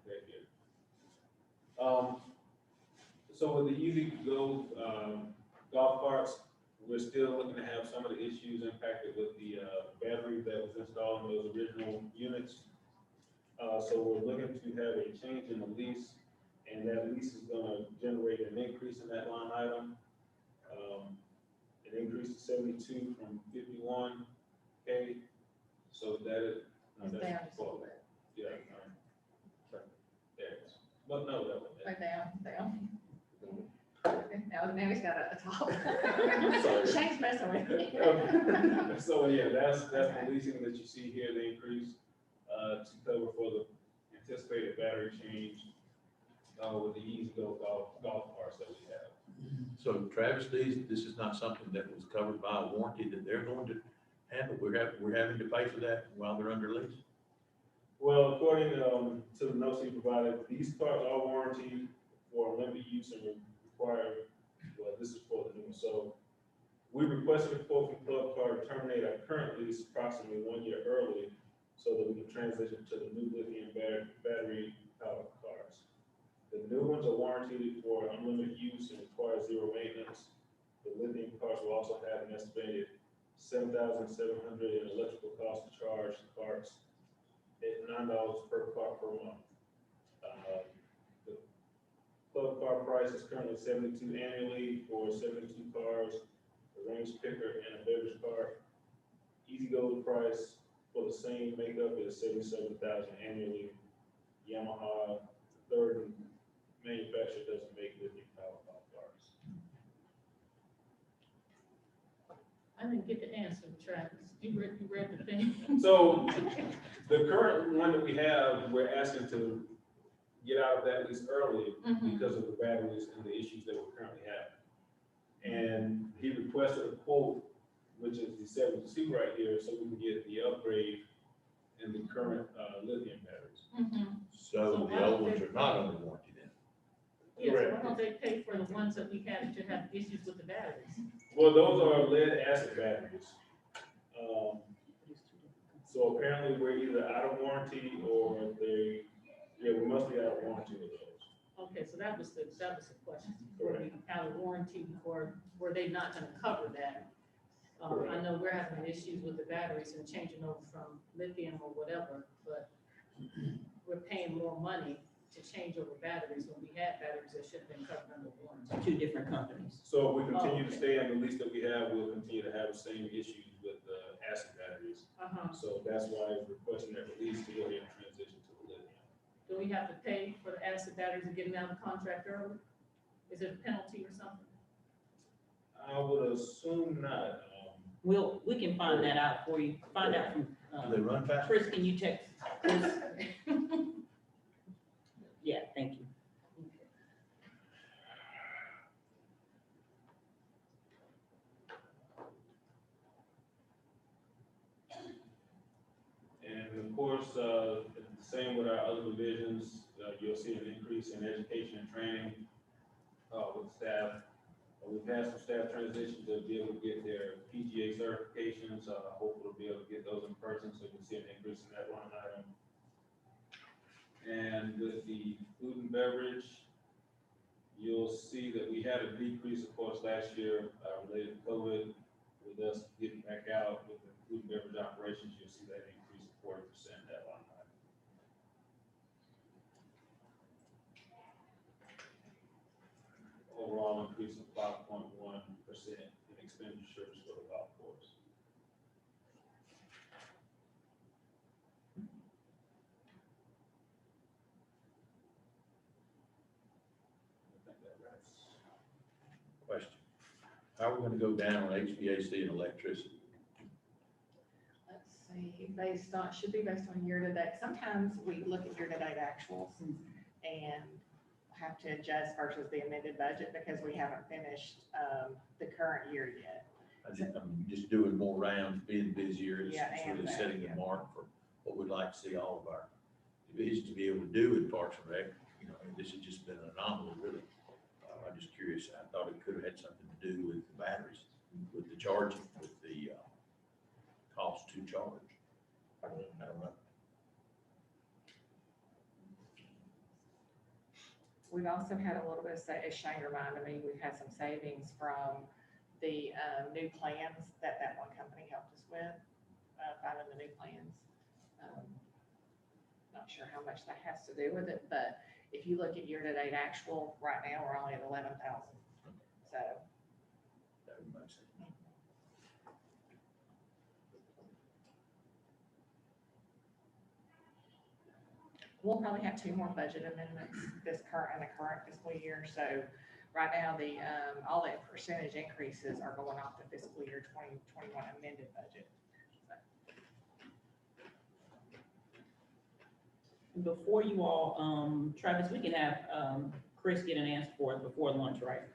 S11: Okay, good. So with the Easy Go golf carts, we're still looking to have some of the issues impacted with the battery that was installed in those original units. So we're looking to have a change in the lease, and that lease is gonna generate an increase in that line item. An increase to 72 from 51K, so that is. No,
S5: It's
S11: that's
S5: down.
S11: well, yeah, there it is. But no, that wasn't it.
S5: Right down. Okay, now he's got a top.
S11: Sorry.
S5: Shane's messing with me.
S11: So, yeah, that's the leasing that you see here, the increase, to cover for the anticipated battery change, with the Easy Go golf carts that we have.
S4: So Travis, this is not something that was covered by a warranty that they're going to handle. We're having to pay for that while they're under lease.
S11: Well, according to the notes he provided, these carts are warranted for limited use and require, well, this is for the new one. So we requested a quote from Club Car to terminate our current lease approximately 1 year early so that we can transition to the new lithium battery powered cars. The new ones are warranted for unlimited use and require zero maintenance. The lithium cars will also have an estimated $7,700 in electrical cost to charge the carts at $9 per car per month. The Club Car price is currently $72 annually for 72 cars, a range picker and a beverage cart. Easy Go price for the same makeup is $77,000 annually. Yamaha, the third manufacturer, doesn't make lithium powered golf carts.
S2: I didn't get the answer, Travis. You read the thing?
S11: So the current one that we have, we're asking to get out of that lease early because of the batteries and the issues that we currently have. And he requested a quote, which is the 72 right here, so we can get the upgrade in the current lithium batteries.
S4: So the old ones are not under warranty then.
S2: Yes, why don't they pay for the ones that we had to have issues with the batteries?
S11: Well, those are lead acid batteries. So apparently we're either out of warranty or we must be out of warranty with those.
S2: Okay, so that was the question. Were we out of warranty or were they not gonna cover that? I know we're having issues with the batteries and changing over from lithium or whatever, but we're paying more money to change over batteries when we had batteries that should have been covered under warranty.
S3: Two different companies.
S11: So if we continue to stay on the lease that we have, we'll continue to have the same issues with the acid batteries.
S2: Uh-huh.
S11: So that's why I'm requesting that release to go ahead and transition to the lithium.
S2: Do we have to pay for the acid batteries and get them out of the contract early? Is it a penalty or something?
S11: I would assume not.
S3: We can find that out for you, find out from,
S4: Do they run fast?
S3: Chris, can you text Chris? Yeah, thank you.
S11: And of course, same with our other divisions, you'll see an increase in education and training, with staff. We've had some staff transition to be able to get their PGA certifications, hopefully we'll be able to get those in person, so you can see an increase in that line item. And with the food and beverage, you'll see that we had a decrease, of course, last year, related to COVID. With us getting back out with the food and beverage operations, you'll see that increase of 40% in that line item. Overall increase of 5.1% in expenditures for the golf course. I think that wraps.
S4: Question. How are we gonna go down on HVAC and electricity?
S5: Let's see, based on, should be based on year-to-date. Sometimes we look at year-to-date actuals and have to adjust versus the amended budget because we haven't finished, the current year yet.
S4: I'm just doing more rounds, being busier, it's
S5: Yeah,
S4: it's
S5: and
S4: really
S5: that,
S4: setting
S5: yeah.
S4: the mark for what we'd like to see all of our divisions to be able to do in Parks and Rec. You know, this has just been an anomaly, really. I'm just curious, I thought it could have had something to do with the batteries, with the charging, with the, cost to charge. I don't know.
S5: We've also had a little bit of, as Shane reminded me, we've had some savings from the new plans that one company helped us with, finding the new plans. Not sure how much that has to do with it, but if you look at year-to-date actual, right now, we're only at 11,000. So.
S4: That would make sense.
S5: We'll probably have 2 more budget amendments in the current fiscal year. So right now, all the percentage increases are going off the fiscal year 2021 amended budget.
S3: Before you all, Travis, we can have, Chris get an answer for us before lunch, right?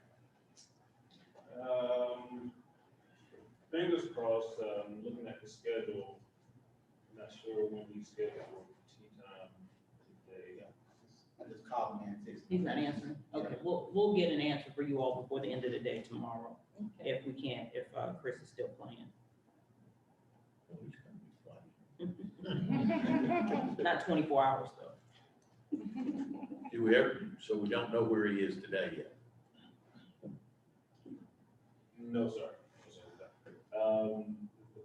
S11: Fingers crossed, looking at the schedule, I'm not sure when we schedule tea time today.
S12: I just called him and texted him.
S3: He's not answering. Okay, we'll get an answer for you all before the end of the day tomorrow, if we can, if, Chris is still playing.
S4: Well, he's gonna be fine.
S3: Not 24 hours, though.
S4: Do we ever, so we don't know where he is today yet?
S11: No, sir. The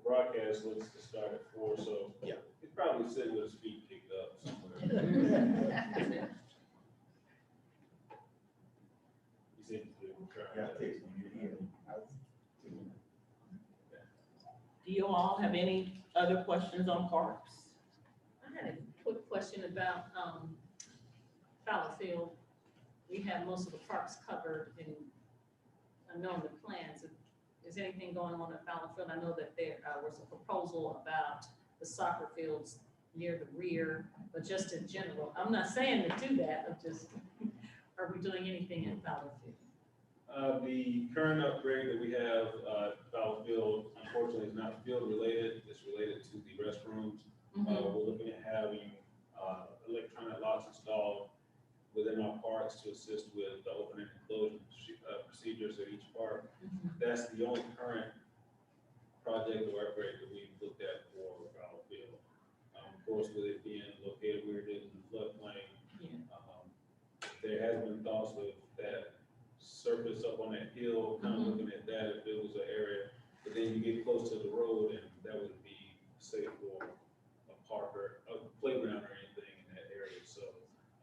S11: broadcast looks to start at 4, so.
S4: Yeah.
S11: He's probably sitting with his feet kicked up somewhere. He's in the.
S12: Yeah, I texted him, you're here.
S3: Do you all have any other questions on parks?
S2: I had a quick question about, Fowler Field. We have most of the parks covered and I know the plans. Is anything going on at Fowler Field? I know that there was a proposal about the soccer fields near the rear, but just in general. I'm not saying to do that, I'm just, are we doing anything at Fowler Field?
S11: The current upgrade that we have, Fowler Field, unfortunately, is not field related. It's related to the restrooms. We're looking at having, electronic locks installed within our parks to assist with the opening and closing procedures at each park. That's the only current project or upgrade that we've looked at for Fowler Field. Of course, with it being located where it is in the floodplain, there has been thoughts with that surface up on that hill, kind of looking at that if it was an area, but then you get close to the road and that would be safe for a park or a playground or anything in that area. So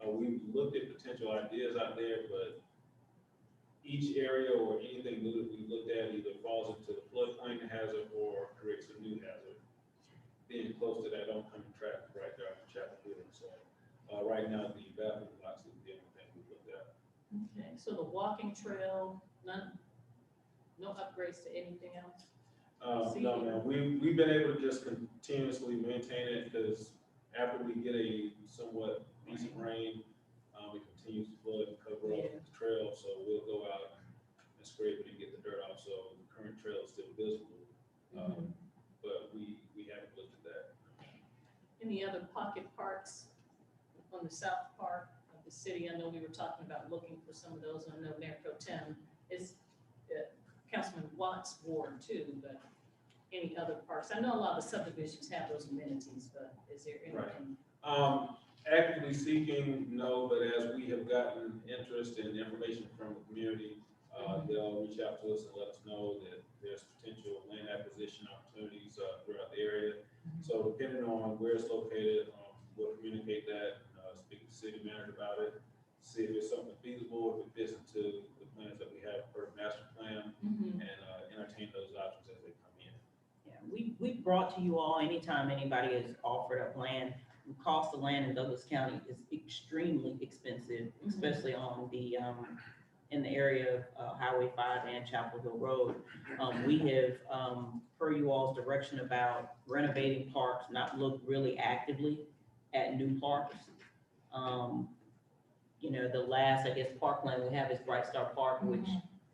S11: we've looked at potential ideas out there, but each area or anything new that we looked at either falls into the floodplain hazard or creates a new hazard. Being close to that oncoming traffic right there on Chapel Hill. So, right now, the bathroom blocks is the only thing we looked at.
S2: Okay, so the walking trail, no upgrades to anything else?
S11: No, man, we've been able to just continuously maintain it because after we get a somewhat decent rain, it continues to flood and cover up the trail, so we'll go out and scrape it and get the dirt off, so the current trail is still visible. But we haven't looked at that.
S2: Any other pocket parks on the south part of the city? I know we were talking about looking for some of those. I know Mayor Pro Tem is Councilman Watts' ward too, but any other parks? I know a lot of the subdivisions have those amenities, but is there anything?
S11: Actively seeking, no, but as we have gotten interest and information from the community, they'll reach out to us and let us know that there's potential land acquisition opportunities throughout the area. So depending on where it's located, we'll communicate that, speak to the city manager about it, see if it's something feasible, if it fits into the plans that we have per master plan, and entertain those options as they come in.
S3: Yeah, we brought to you all, anytime anybody has offered up land, the cost of land in Douglas County is extremely expensive, especially on the, in the area of Highway 5 and Chapel Hill Road. We have, per you all's direction about renovating parks, not looked really actively at new parks. You know, the last, I guess, parkland we have is Bright Star Park, which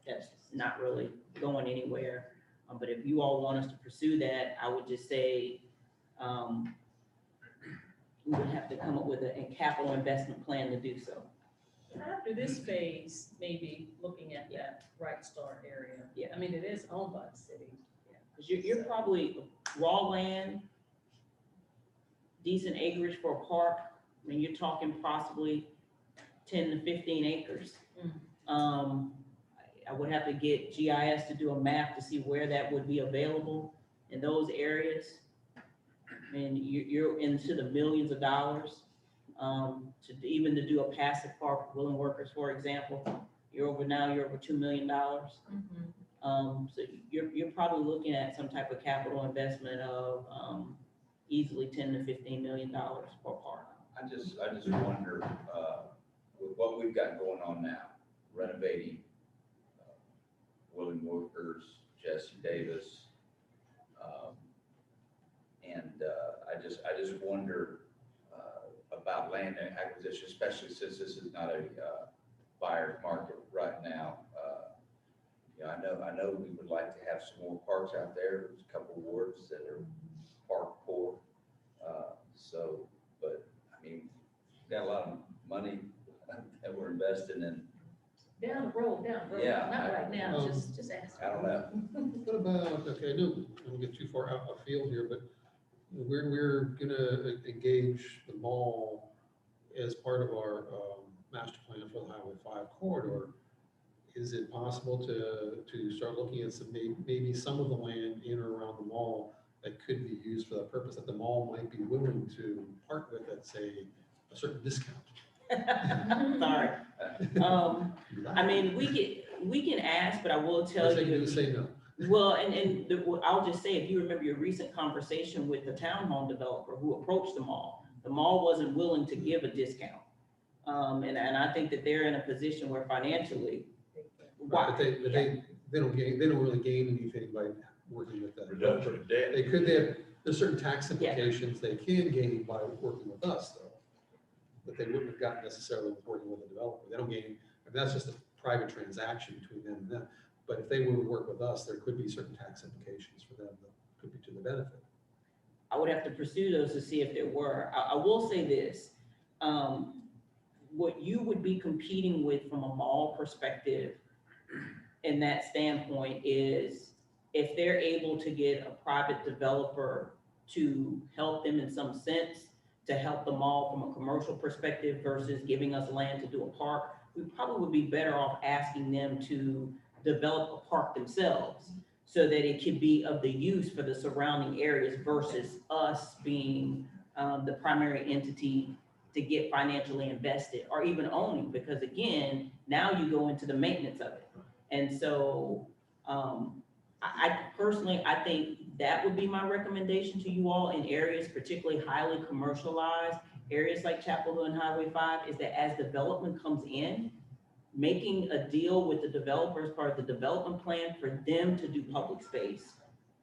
S3: that's not really going anywhere. But if you all want us to pursue that, I would just say, we would have to come up with a capital investment plan to do so.
S2: After this phase, maybe looking at that Bright Star area.
S3: Yeah.
S2: I mean, it is owned by the city.
S3: Because you're probably raw land, decent acreage for a park. I mean, you're talking possibly 10 to 15 acres. I would have to get GIS to do a map to see where that would be available in those areas. And you're into the millions of dollars. To even to do a passive park, Willing Workers, for example, you're over $2 million. So you're probably looking at some type of capital investment of easily 10 to 15 $million per park.
S8: I just wonder, with what we've got going on now, renovating Willing Workers, Jesse Davis, and I just wonder about land acquisition, especially since this is not a buyer's market right now. You know, I know we would like to have some more parks out there. There's a couple of wards that are park poor. But I mean, we've got a lot of money that we're investing in.
S2: Down the road,
S8: Yeah,
S2: not right now, just ask.
S8: I don't know.
S1: What about, okay, no, I don't get too far out of field here, but we're gonna engage the mall as part of our master plan for the Highway 5 corridor. Is it possible to start looking at some, maybe some of the land in or around the mall that could be used for that purpose, that the mall might be willing to part with at, say, a certain discount?
S3: Sorry. I mean, we can ask, but I will tell
S1: They
S3: you.
S1: can say no.
S3: Well, I'll just say, if you remember your recent conversation with the townhome developer who approached the mall wasn't willing to give a discount. And I think that they're in a position where financially.
S1: Right, but they don't really gain anything by working with that.
S4: Reduction of debt.
S1: There's certain tax implications they can gain by working with us, though, that they wouldn't have gotten necessarily with working with a developer. They don't gain, I mean, that's just a private transaction between them and them. But if they were to work with us, there could be certain tax implications for them that could be to the benefit.
S3: I would have to pursue those to see if there were. I will say this, what you would be competing with from a mall perspective in that standpoint is if they're able to get a private developer to help them in some sense, to help the mall from a commercial perspective versus giving us land to do a park, we probably would be better off asking them to develop a park themselves so that it could be of the use for the surrounding areas versus us being the primary entity to get financially invested or even owning, because again, Now you go into the maintenance of it. And so, I personally, I think that would be my recommendation to you all in areas particularly highly commercialized, areas like Chapel Hill and Highway 5, is that as development comes in, making a deal with the developers, part of the development plan for them to do public space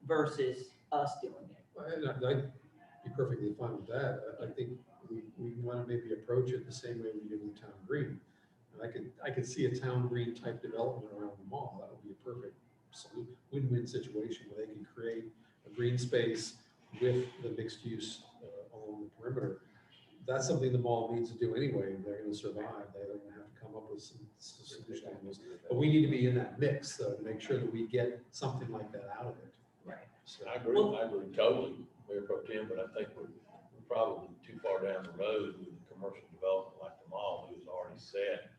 S3: versus us doing it.
S1: I'd be perfectly fine with that. I think we want to maybe approach it the same way we did with Town Green. And I could see a Town Green type development around the mall. That would be a perfect win-win situation where they can create a green space with the mixed use along the perimeter. That's something the mall needs to do anyway. If they're going to survive. They're going to have to come up with some solution on this. But we need to be in that mix though, to make sure that we get something like that out of it.
S3: Right.
S1: So,
S4: I agree totally, Mayor Pro Tem, but I think we're probably too far down the road with the commercial development like the mall, who's already set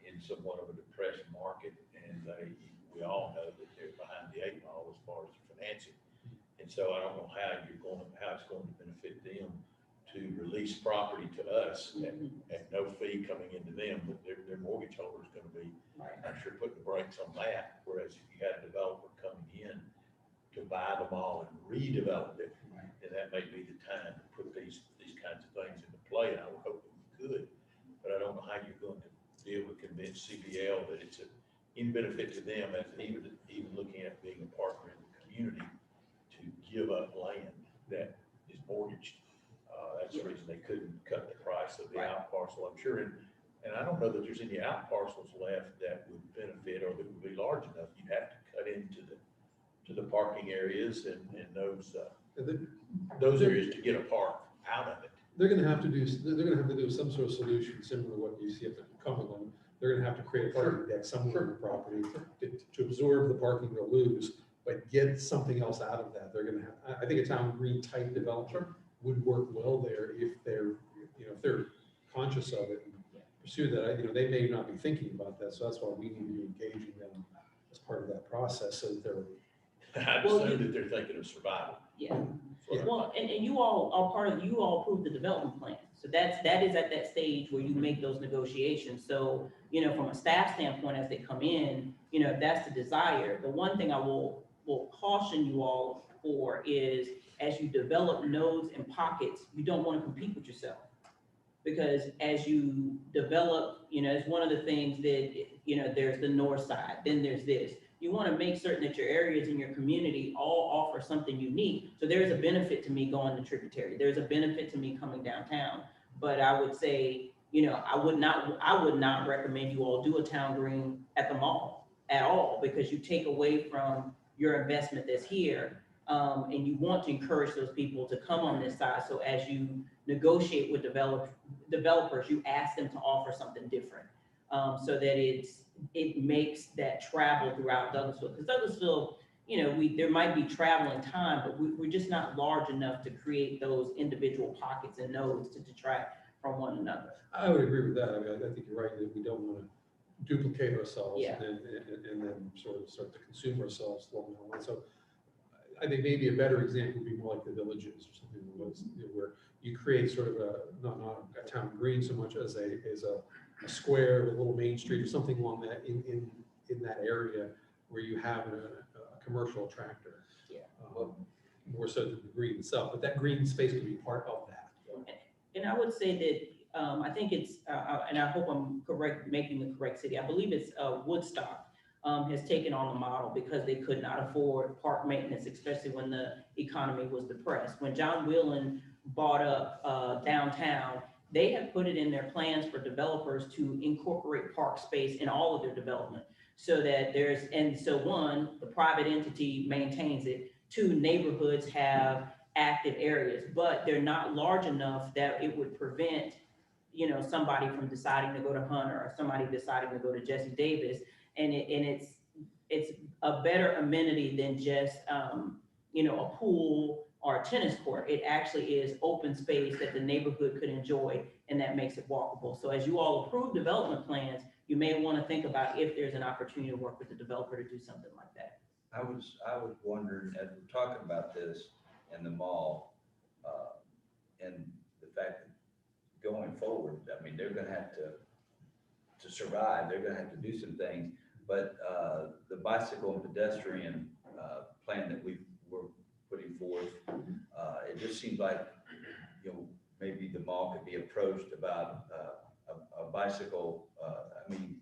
S4: in somewhat of a depressed market, and we all know that they're behind the eight ball as far as financing. And so I don't know how it's going to benefit them to release property to us at no fee coming into them, but their mortgage holder is going to be, I'm sure, putting the brakes on that. Whereas if you had a developer coming in to buy the mall and redevelop it, then that may be the time to put these kinds of things into play. And I would hope that we could, but I don't know how you're going to be able to convince CBL that it's in benefit to them, as even looking at being a partner in the community, to give up land that is mortgaged. That's the reason they couldn't cut the price of the out parcel, I'm sure. And I don't know that there's any out parcels left that would benefit or that would be large enough. You'd have to cut into the parking areas and those areas to get a park out of it.
S1: they're going to have to do some sort of solution similar to what you see up at Cumberland. They're going to have to create a parking deck somewhere on the property to absorb the parking they'll lose, but get something else out of that. They're going to have, I think a Town Green type developer would work well there if they're, if they're conscious of it and pursue that. They may not be thinking about that, so that's why we need to be engaging them as part of that process, so that they're.
S4: I'd assume that they're thinking of survival.
S3: Yeah. Well, and you all are part of, you all approve the development plan. So that is at that stage where you make those negotiations. So, from a staff standpoint, as they come in, if that's the desire, the one thing I will caution you all for is, as you develop nodes and pockets, you don't want to compete with yourself. Because as you develop, it's one of the things that, there's the north side, then there's this. You want to make certain that your areas in your community all offer something unique. So there's a benefit to me going to Tributary. There's a benefit to me coming downtown. But I would say, I would not recommend you all do a Town Green at the mall at all, because you take away from your investment that's here. And you want to encourage those people to come on this side. So as you negotiate with developers, you ask them to offer something different, so that it makes that travel throughout Douglasville. Because Douglasville, there might be traveling time, but we're just not large enough to create those individual pockets and nodes to detract from one another.
S1: I would agree with that. I think you're right that we don't want to duplicate ourselves and then sort of start to consume ourselves along the line. So I think maybe a better example would be more like the Villages or something where you create sort of not a Town Green so much as a square, a little main street or something along that in that area where you have a commercial attractor.
S3: Yeah.
S1: More so than the green itself, but that green space could be part of that.
S3: And I would say that I think it's, and I hope I'm correct, making the correct city. I believe it's Woodstock has taken on the model because they could not afford park maintenance, especially when the economy was depressed. When John Whelan bought up downtown, they have put it in their plans for developers to incorporate park space in all of their development. So that one, the private entity maintains it. Two, neighborhoods have active areas, but they're not large enough that it would prevent, somebody from deciding to go to Hunter or somebody deciding to go to Jesse Davis. And it's a better amenity than just, a pool or a tennis court. It actually is open space that the neighborhood could enjoy, and that makes it walkable. So as you all approve development plans, you may want to think about if there's an opportunity to work with the developer to do something like that.
S8: I was wondering, as we're talking about this in the mall, and the fact that going forward, they're gonna have to to survive, they're gonna have to do some things. But, the bicycle and pedestrian, plan that we're putting forth, it just seems like, maybe the mall could be approached about, a bicycle, I mean,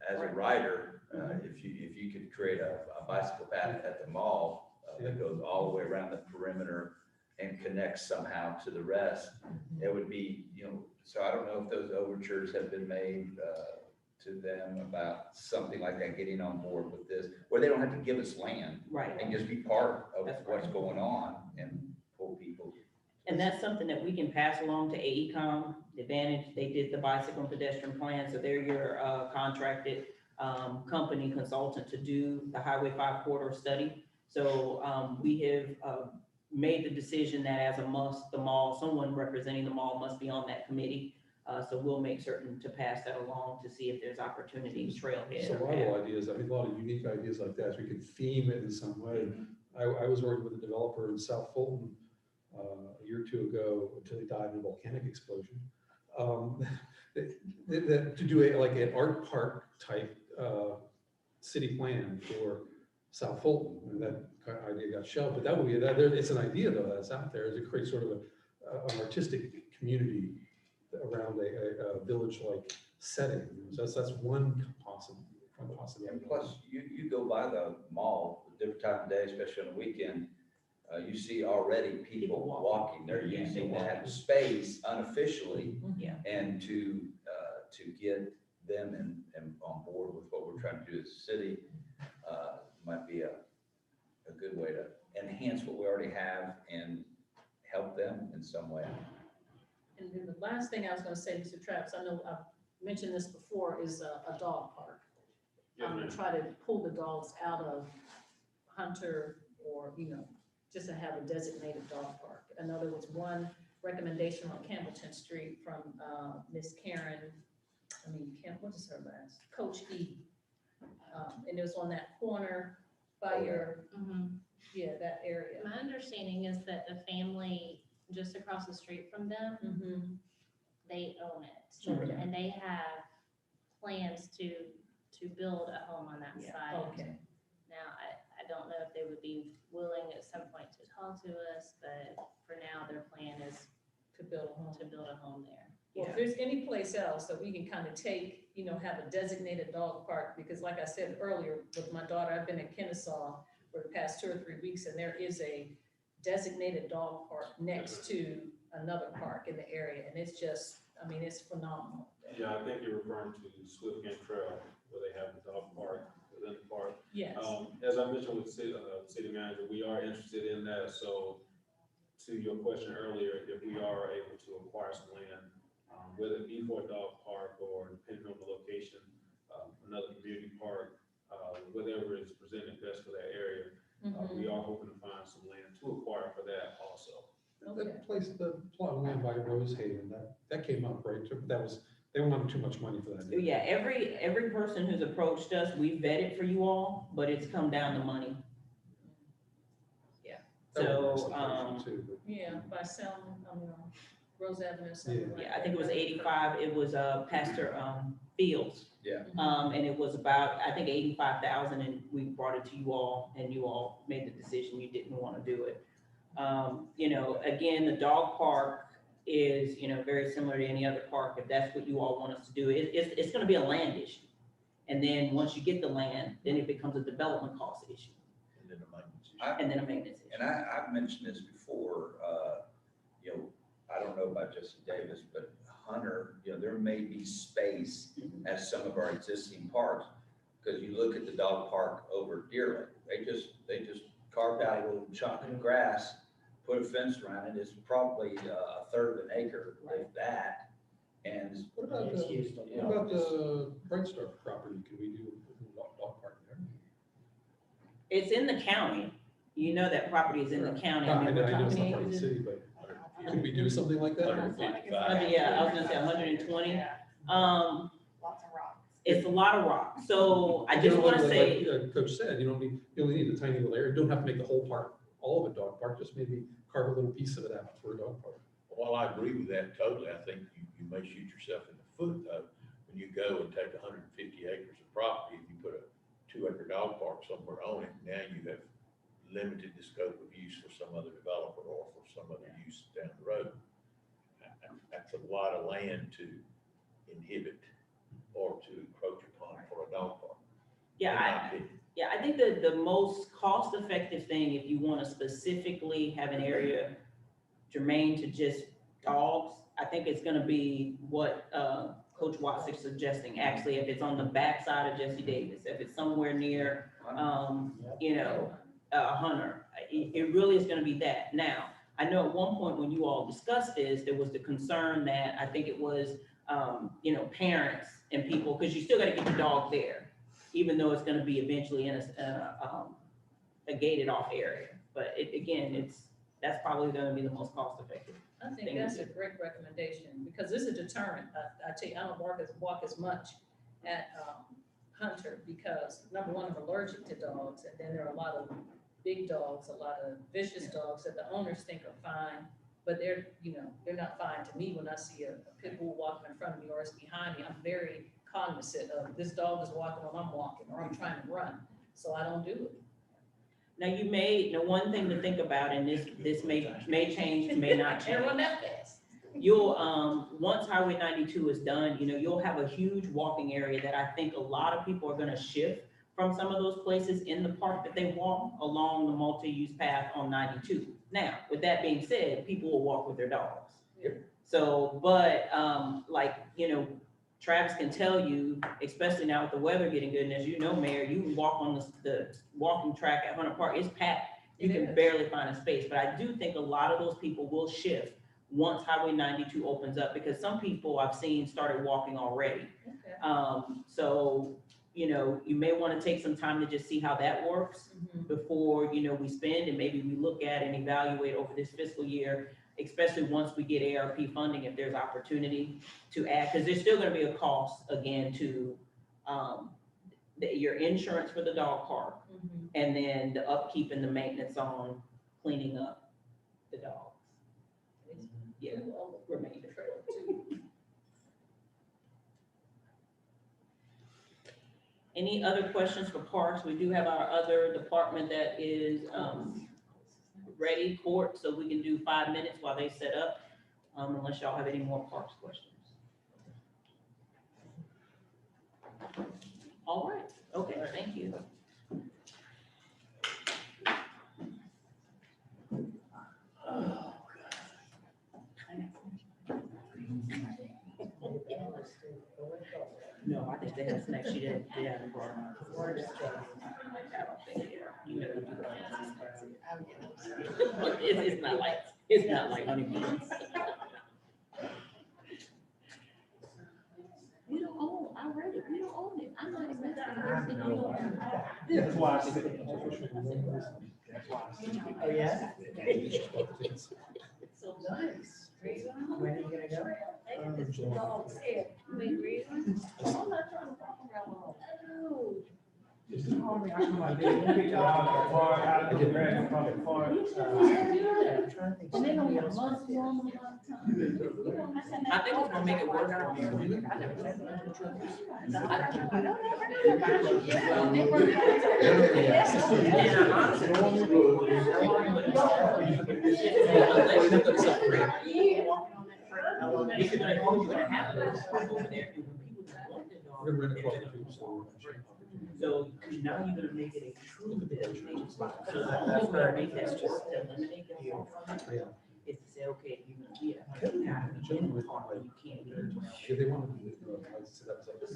S8: as a rider, if you could create a bicycle path at the mall, that goes all the way around the perimeter and connects somehow to the rest, it would be, so I don't know if those overtures have been made, to them about something like that, getting on board with this, where they don't have to give us land
S3: Right.
S8: and just be part of
S3: That's
S8: what's
S3: right.
S8: going on and pull people.
S3: And that's something that we can pass along to AECom, the Advantage, they did the bicycle and pedestrian plan, so they're your contracted company consultant to do the Highway 5 corridor study. So we have made the decision that as a must, the mall, someone representing the mall must be on that committee. So we'll make certain to pass that along to see if there's opportunities, trailhead.
S1: So a lot of ideas, I mean, a lot of unique ideas like that, we could theme it in some way. I was working with a developer in South Fulton a year or two ago until he died in a volcanic explosion. To do like an art park type city plan for South Fulton, and that idea got shelved, but that would be, it's an idea though that's out there, to create sort of an artistic community around a village-like setting. So that's one possible.
S8: And plus, you go by the mall, a different time of day, especially on the weekend, you see already people walking. They're using that space unofficially,
S3: Yeah.
S8: and to get them and on board with what we're trying to do as a city, might be a good way to enhance what we already have and help them in some way.
S2: And then the last thing I was gonna say, Mr. Travis, I know I've mentioned this before, is a dog park. I'm gonna try to pull the dogs out of Hunter, or, just to have a designated dog park. I know there was one recommendation on Campbellton Street from Miss Karen, what is her last? Coach E. And it was on that corner by your, that area.
S7: My understanding is that the family just across the street from them, they own it.
S2: Okay.
S7: And they have plans to build a home on that site.
S2: Okay.
S7: Now, I don't know if they would be willing at some point to talk to us, but for now, their plan is
S2: To build a home.
S7: a home there.
S2: Well, if there's any place else that we can kind of take, have a designated dog park, because like I said earlier, with my daughter, I've been in Kennesaw for the past 2 or 3 weeks, and there is a designated dog park next to another park in the area, and it's just, it's phenomenal.
S11: Yeah, I think you're referring to Swift Game Trail, where they have the dog park within the park.
S2: Yes.
S11: As I mentioned with the city manager, we are interested in that, so to your question earlier, if we are able to acquire some land, whether it be for a dog park or depending on the location, another community park, whatever is presented best for that area, we are hoping to find some land to acquire for that also.
S1: That place, the plot of land by Rose Haven, that came up, right? They wanted too much money for that.
S3: Yeah, every person who's approached us, we vetted for you all, but it's come down to money.
S1: That would be nice
S3: So,
S1: location too, but-
S2: Yeah, by Selma, Rose Avenue, something like that.
S3: yeah, I think it was 85, it was Pastor Fields.
S8: Yeah.
S3: And it was about, I think, 85,000, and we brought it to you all, and you all made the decision you didn't want to do it. Again, the dog park is, very similar to any other park, if that's what you all want us to do. It's gonna be a land issue. And then once you get the land, then it becomes a development cost issue,
S4: And then the maintenance issue.
S3: and then a maintenance issue.
S8: And I've mentioned this before, I don't know about Jesse Davis, but Hunter, there may be space at some of our existing parks. Because you look at the dog park over at Deer Lake, they just carved out a little chunk of grass, put a fence around it. It's probably a third of an acre, like that. And
S1: What about the Bright Star property? Can we do a dog park there?
S3: It's in the county. You know that property is in the county.
S1: I
S3: mean,
S1: know
S3: we're
S1: it's not
S3: talking-
S1: part of the city, but could we do something like that?
S4: 155.
S3: Yeah, I was gonna say 120.
S5: Yeah,
S3: Um,
S5: lots of rocks.
S3: it's a lot of rock. So I
S1: You
S3: just
S1: don't
S3: wanna
S1: like
S3: say,
S1: Coach said, you only need a tiny little area. You don't have to make the whole park, all of a dog park, just maybe carve a little piece of it out for a dog park.
S4: While I agree with that totally, I think you may shoot yourself in the foot though, when you go and take 150 acres of property, if you put a 2-acre dog park somewhere on it, now you have limited the scope of use for some other developer or for some other use down the road. That's a lot of land to inhibit or to encroach upon for a dog park.
S3: Yeah,
S4: in my opinion.
S3: I think that the most cost-effective thing, if you want to specifically have an area germane to just dogs, I think it's gonna be what, Coach Watts is suggesting, actually, if it's on the backside of Jesse Davis, if it's somewhere near, you know, Hunter, it really is gonna be that. Now, I know at one point when you all discussed this, there was the concern that, I think it was, you know, parents and people, because you still gotta get the dog there, even though it's gonna be eventually in a gated off area. But that's probably gonna be the most cost effective.
S2: I think that's a great recommendation, because it's a deterrent. I tell you, I don't walk as much at Hunter, because number one, I'm allergic to dogs, and then there are a lot of big dogs, a lot of vicious dogs that the owners think are fine, but they're not fine to me when I see a pit bull walking in front of me or it's behind me. I'm very cognizant of this dog is walking when I'm walking, or I'm trying to run, so I don't do it.
S3: Now, one thing to think about, and this may change, may not change.
S2: Can't run that fast.
S3: You'll, once Highway 92 is done, you'll have a huge walking area that I think a lot of people are gonna shift from some of those places in the park that they walk along the multi-use path on 92. Now, with that being said, people will walk with their dogs. So, but, Travis can tell you, especially now with the weather getting good, and as you know, Mayor, you can walk on the walking track at Hunter Park, it's packed. You can barely find a space, but I do think a lot of those people will shift once Highway 92 opens up, because some people I've seen started walking already.
S2: Okay.
S3: So, you may want to take some time to just see how that works before, we spend, and maybe we look at and evaluate over this fiscal year, especially once we get ARP funding, if there's opportunity to add, because there's still going to be a cost again to your insurance for the dog park, and then the upkeep and the maintenance on cleaning up the dogs. Yeah, remainder. Any other questions for parks? We do have our other department that is ready, court, so we can do 5 minutes while they set up, unless y'all have any more parks questions. All right, okay, thank you. No, I think they had snacks. She didn't. They haven't brought them out. I don't think they are. You never do that. It's not like honey buns. We don't own. I read it. We don't own it. I'm not investing.
S11: That's why I said.
S10: Oh, yeah?
S2: So nice.
S10: When are you gonna go?
S3: I think it's gonna make it work for me. So now you're gonna make it a true designated spot. So that's gonna make that just eliminate that wall from it. Is to say, okay, you're gonna be at 100 now, you can't get into it.
S1: Yeah, they want to set up something.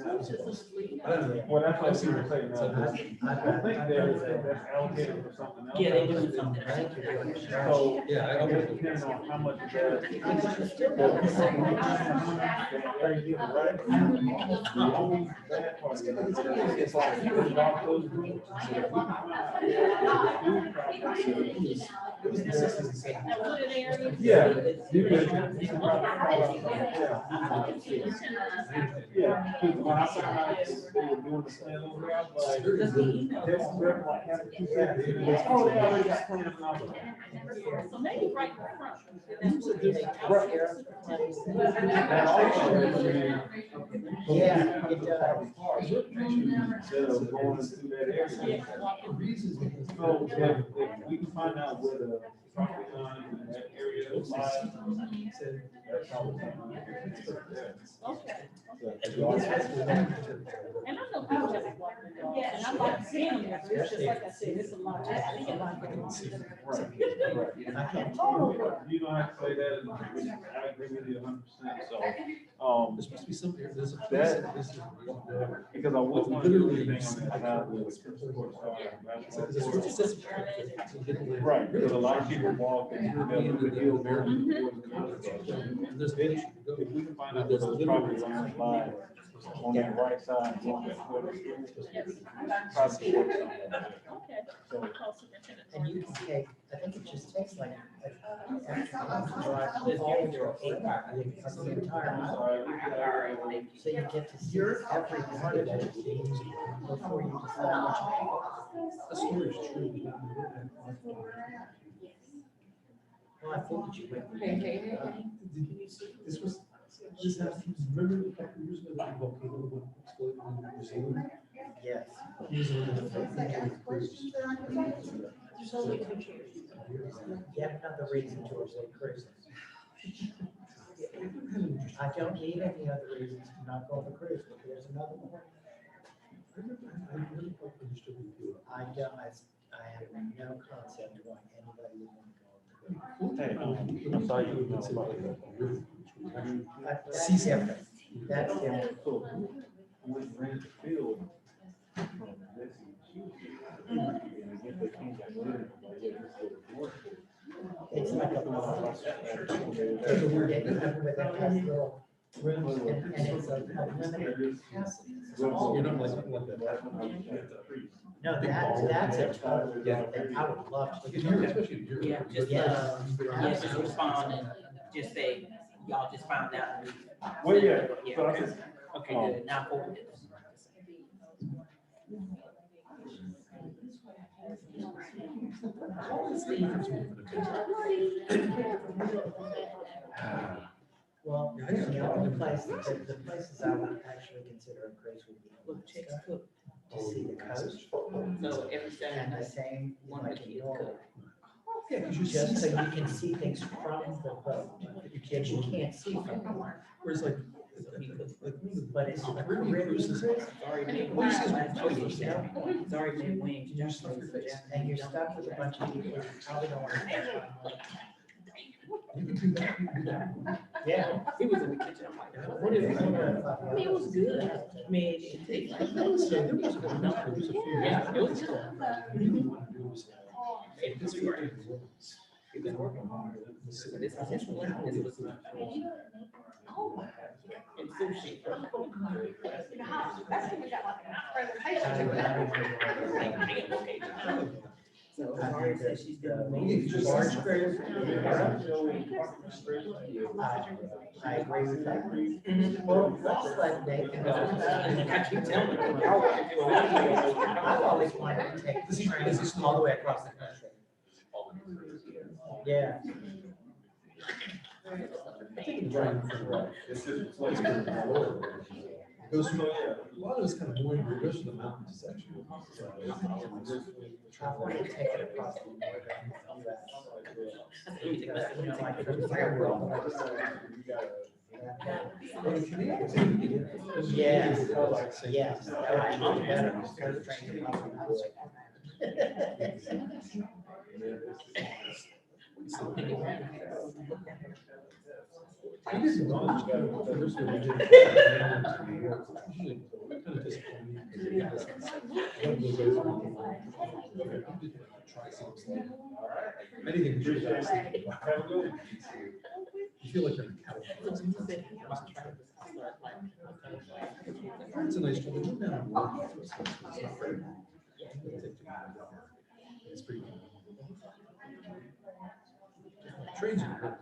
S1: I don't know.
S11: Well, that's what I see you're saying. I think that's allocated for something else.
S3: Yeah, they do something else.
S11: So,
S1: Yeah,
S11: I guess it depends on how much.
S2: Wooded area.
S11: Yeah. You could- Yeah, because when I found out they were doing the plan over there, I was like, that's very like having 2 seconds. Oh, they already got plans and all that.
S2: So maybe right in front.
S10: Yeah, it does.
S11: Instead of going through that area. So if we can find out where the property line in that area lies, that's how we can.
S2: Okay. And I know people just walk the dog, and I like seeing them, it's just like I said, it's a lot, I think about it.
S11: You don't have to say that, I agree with you 100%, so,
S1: There's supposed to be some, there's a.
S11: That-
S1: this is-
S11: because I would want to do anything on that side with right, because a lot of people walk and they'll feel very.
S1: And there's a place you can go.
S11: If we can find out where those property lines lie on that right side, going that way, probably work on that.
S2: Okay.
S11: So,
S10: And you can take, I think it just takes like, after you drive all your eight, the entire island. So you get to see every part of it before you decide which way.
S1: The story's true.
S10: Well, I think that you went.
S1: This was, this happened, remember a couple of years ago, that volcano that exploded in New Zealand?
S10: Yes.
S1: He was on the cruise.
S10: Yet another reason to avoid cruises. I don't need any other reasons to not go on a cruise, but there's another one.
S1: I really understood the appeal.
S10: I don't, I have no concept why anybody would want to go on a cruise.
S11: hey, I saw you know about it.
S10: That's different. That's different.
S11: So, when we ran the field, that's huge. And I guess they came back later, like, yeah, just go to work.
S10: It's like a there's a weird game where they have little rooms and it's a limited capacity.
S1: You're not like that.
S10: No, that's a total, thing. I would love to.
S1: Like, if you're, especially if you're.
S3: Yeah, just, just respond and just say, y'all just found out.
S11: Well, yeah,
S3: Yeah,
S11: so I
S3: okay.
S11: just,
S3: Okay, good, now forward it.
S10: Well, the only place, the places I would actually consider a cruise would be
S3: Look, chicks cook,
S10: to see the coast.
S3: so every
S10: And the
S3: Saturday,
S10: same,
S3: one
S10: like
S3: of the
S10: in
S3: kids
S10: Norway.
S3: cook.
S1: Yeah, because you
S10: Just so
S1: see,
S10: you can see things from the boat, that you can't see from the boat.
S1: whereas like,
S10: But it's a
S1: Caribbean
S10: Caribbean
S1: cruises.
S10: cruise,
S3: Sorry, made
S1: What you see is
S3: wings.
S1: what you see.
S3: Sorry, made wings.
S1: You just stuff your face.
S10: and you're stuck with a bunch of people who probably don't want to spend time.
S1: You can do that, you can do that.
S10: Yeah.
S3: He was in the kitchen, I'm like, what is it? I mean, it was good, I mean, it tastes like.
S1: There was a few.
S3: Yeah, it was good.
S1: What you want to do is, this is what it was. They've been working hard.
S3: This was his plan, this was not. And sushi.
S5: That's when we got like a presentation.
S3: So Sorry said she's gonna make.
S1: You just-
S10: Large cruise. I agree with that. Well, let's let Nathan.
S3: I keep telling them.
S10: I've always wanted to take the train all the way across the country. Yeah.
S1: It's just place where it goes through, a lot of it's kind of boring, but it goes to the mountains section.
S10: I want to take it across the US. You know, like from Farewell. Yes, yes. I know better. Because the train across the
S1: I didn't know that you got the first one we did. Usually, kind of disappointing. Try something. Anything. You feel like you're in California. It's a nice job. It's not very long. It's pretty cool. Trains are good.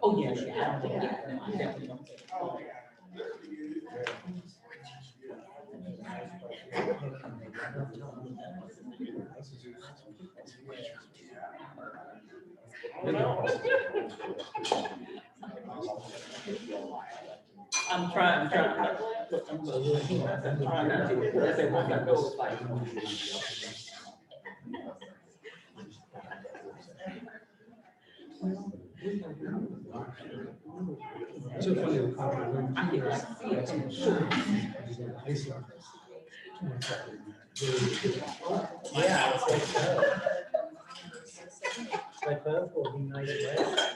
S3: Oh, yeah, yeah, I don't think, yeah, no, I definitely don't. I'm trying not to.
S12: That's it, once I go, it's like.
S1: So funny, the contract, when
S3: I
S1: two
S3: can
S1: years,
S3: see it.
S1: Iceland.
S10: Yeah, it's like, but both will be nice weather.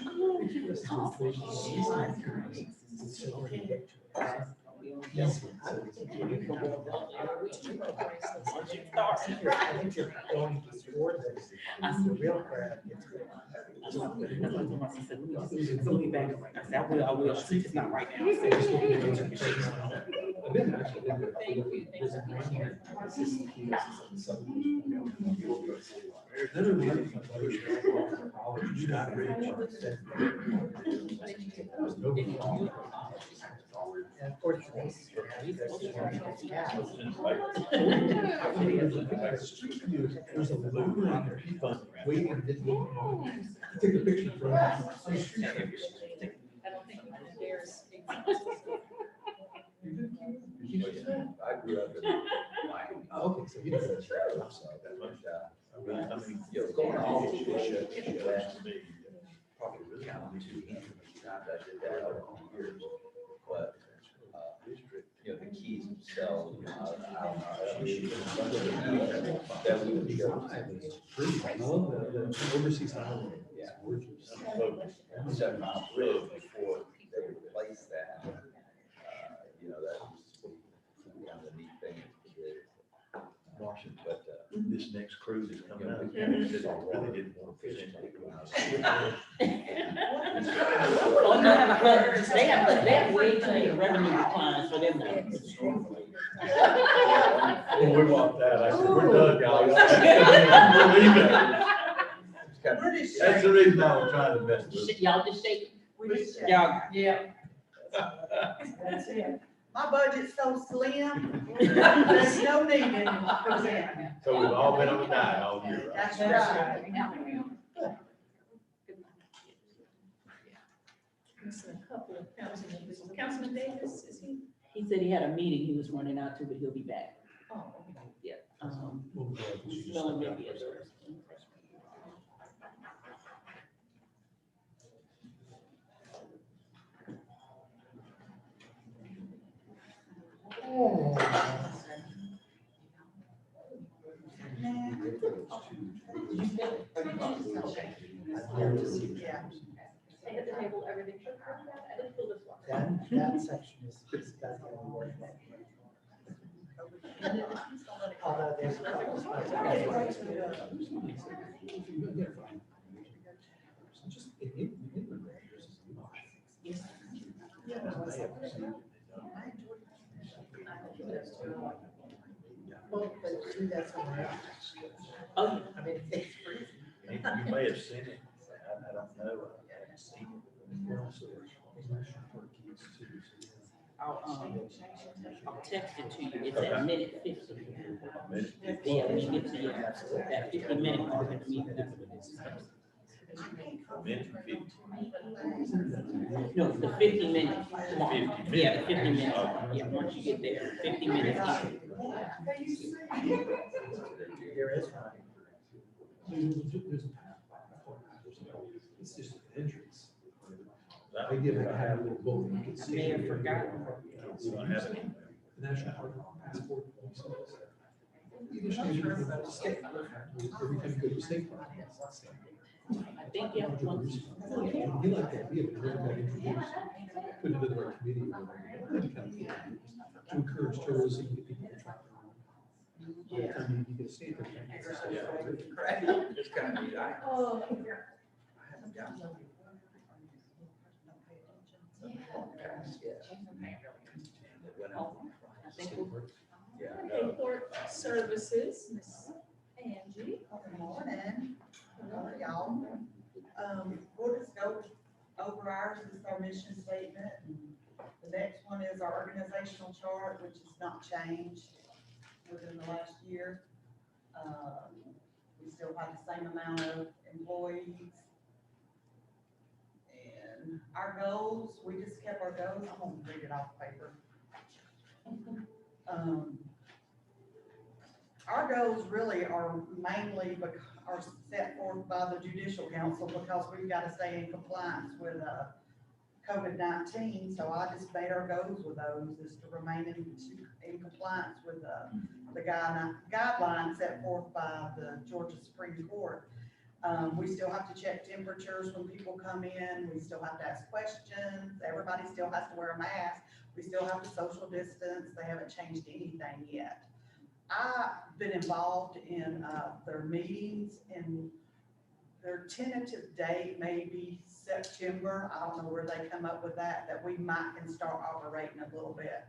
S10: Yes.
S3: Once you start.
S10: I think you're going toward this, the real crowd gets good.
S3: Let me back. I said, I will, it's not right now.
S1: I've been actually in the- None of the other companies are college, not rich.
S10: And of course, this.
S1: There's a loomer on there, waiting, didn't know. Take a picture from.
S2: I don't think we can dare speak.
S8: I grew up in Miami.
S1: Oh, okay, so you know.
S8: You know, going all the way probably really not too many times I did that over the years. But, you know, the keys themselves, I don't know. That we would show.
S1: No, the overseas island.
S8: Yeah.
S1: Gorgeous.
S8: 7 Mile Bridge before they replaced that. You know, that was kind of a neat thing.
S4: Marcia,
S8: But,
S4: this next cruise is coming up. I
S2: Mhm.
S4: said I really didn't want to present it when I was.
S3: Oh, no, but they have way too many revenue declines for them to.
S4: When we walked out, I said, we're done, y'all. We're leaving. That's the reason I was trying to mess with it.
S3: Y'all just shake, y'all,
S10: Yeah.
S5: That's it. My budget's so slim, there's no need to present.
S4: So we've all been on the diet all year, right?
S5: That's right.
S2: Missing a couple of councilmen. Councilman Davis, is he?
S3: he said he had a meeting he was running out to, but he'll be back.
S2: Oh, okay.
S3: Yeah.
S1: Well, yeah, 'cause you just-
S3: Smelling maybe at first.
S5: Yeah.
S2: They had to table everything. I didn't feel this one.
S10: That section is got to be worked on. Although there's.
S1: Just in
S10: Well, but do that somewhere else.
S3: Oh,
S10: I mean, it's free.
S4: You may have seen it, I don't know. I haven't seen
S3: I'll text it to you, it's at minute 50.
S4: it.
S3: Yeah, when you get to that 50-minute mark in the meeting.
S4: Minute 50.
S3: No, the 50-minute mark.
S4: 50
S3: Yeah, the 50
S4: minutes.
S3: minutes, yeah, once you get there, 50 minutes.
S10: There is one.
S1: It's just an entrance. They give it a have a little boat. You can see.
S3: May have forgotten.
S4: We don't have it.
S1: National Park passport. You just need to go to the state. Every time you go to the state park.
S3: I think you have one.
S1: He liked the idea, but never got introduced, put it into the right committee. To encourage tourism, get people to travel. By the time you get a state.
S8: It's kind of neat. I
S2: Oh.
S8: haven't gotten some podcasts yet. That went out on
S3: I think
S8: Friday. Yeah, I know.
S2: Import services, Miss Angie.
S13: Good morning. How are y'all? We'll just go over ours. This is our mission statement. The next one is our organizational chart, which has not changed within the last year. We still have the same amount of employees. And our goals, we just kept our goals, I'm gonna read it off paper. Our goals really are mainly are set forth by the judicial council because we've got to stay in compliance with, COVID-19. So I just made our goals with those is to remain in compliance with, the guidelines set forth by the Georgia Supreme Court. We still have to check temperatures when people come in. We still have to ask questions. Everybody still has to wear a mask. We still have to social distance. They haven't changed anything yet. I've been involved in their meetings, and their tentative date may be September. I don't know where they come up with that we might can start operating a little bit,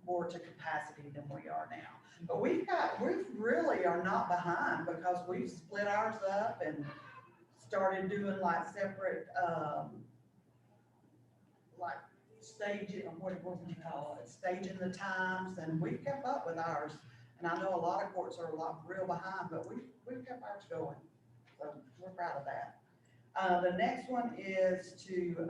S13: more to capacity than we are now. But we really are not behind because we've split ours up and started doing like separate, like staging, what do you call it? Staging the times, and we've kept up with ours. And I know a lot of courts are real behind, but we've kept ours going. So we're proud of that. The next one is to,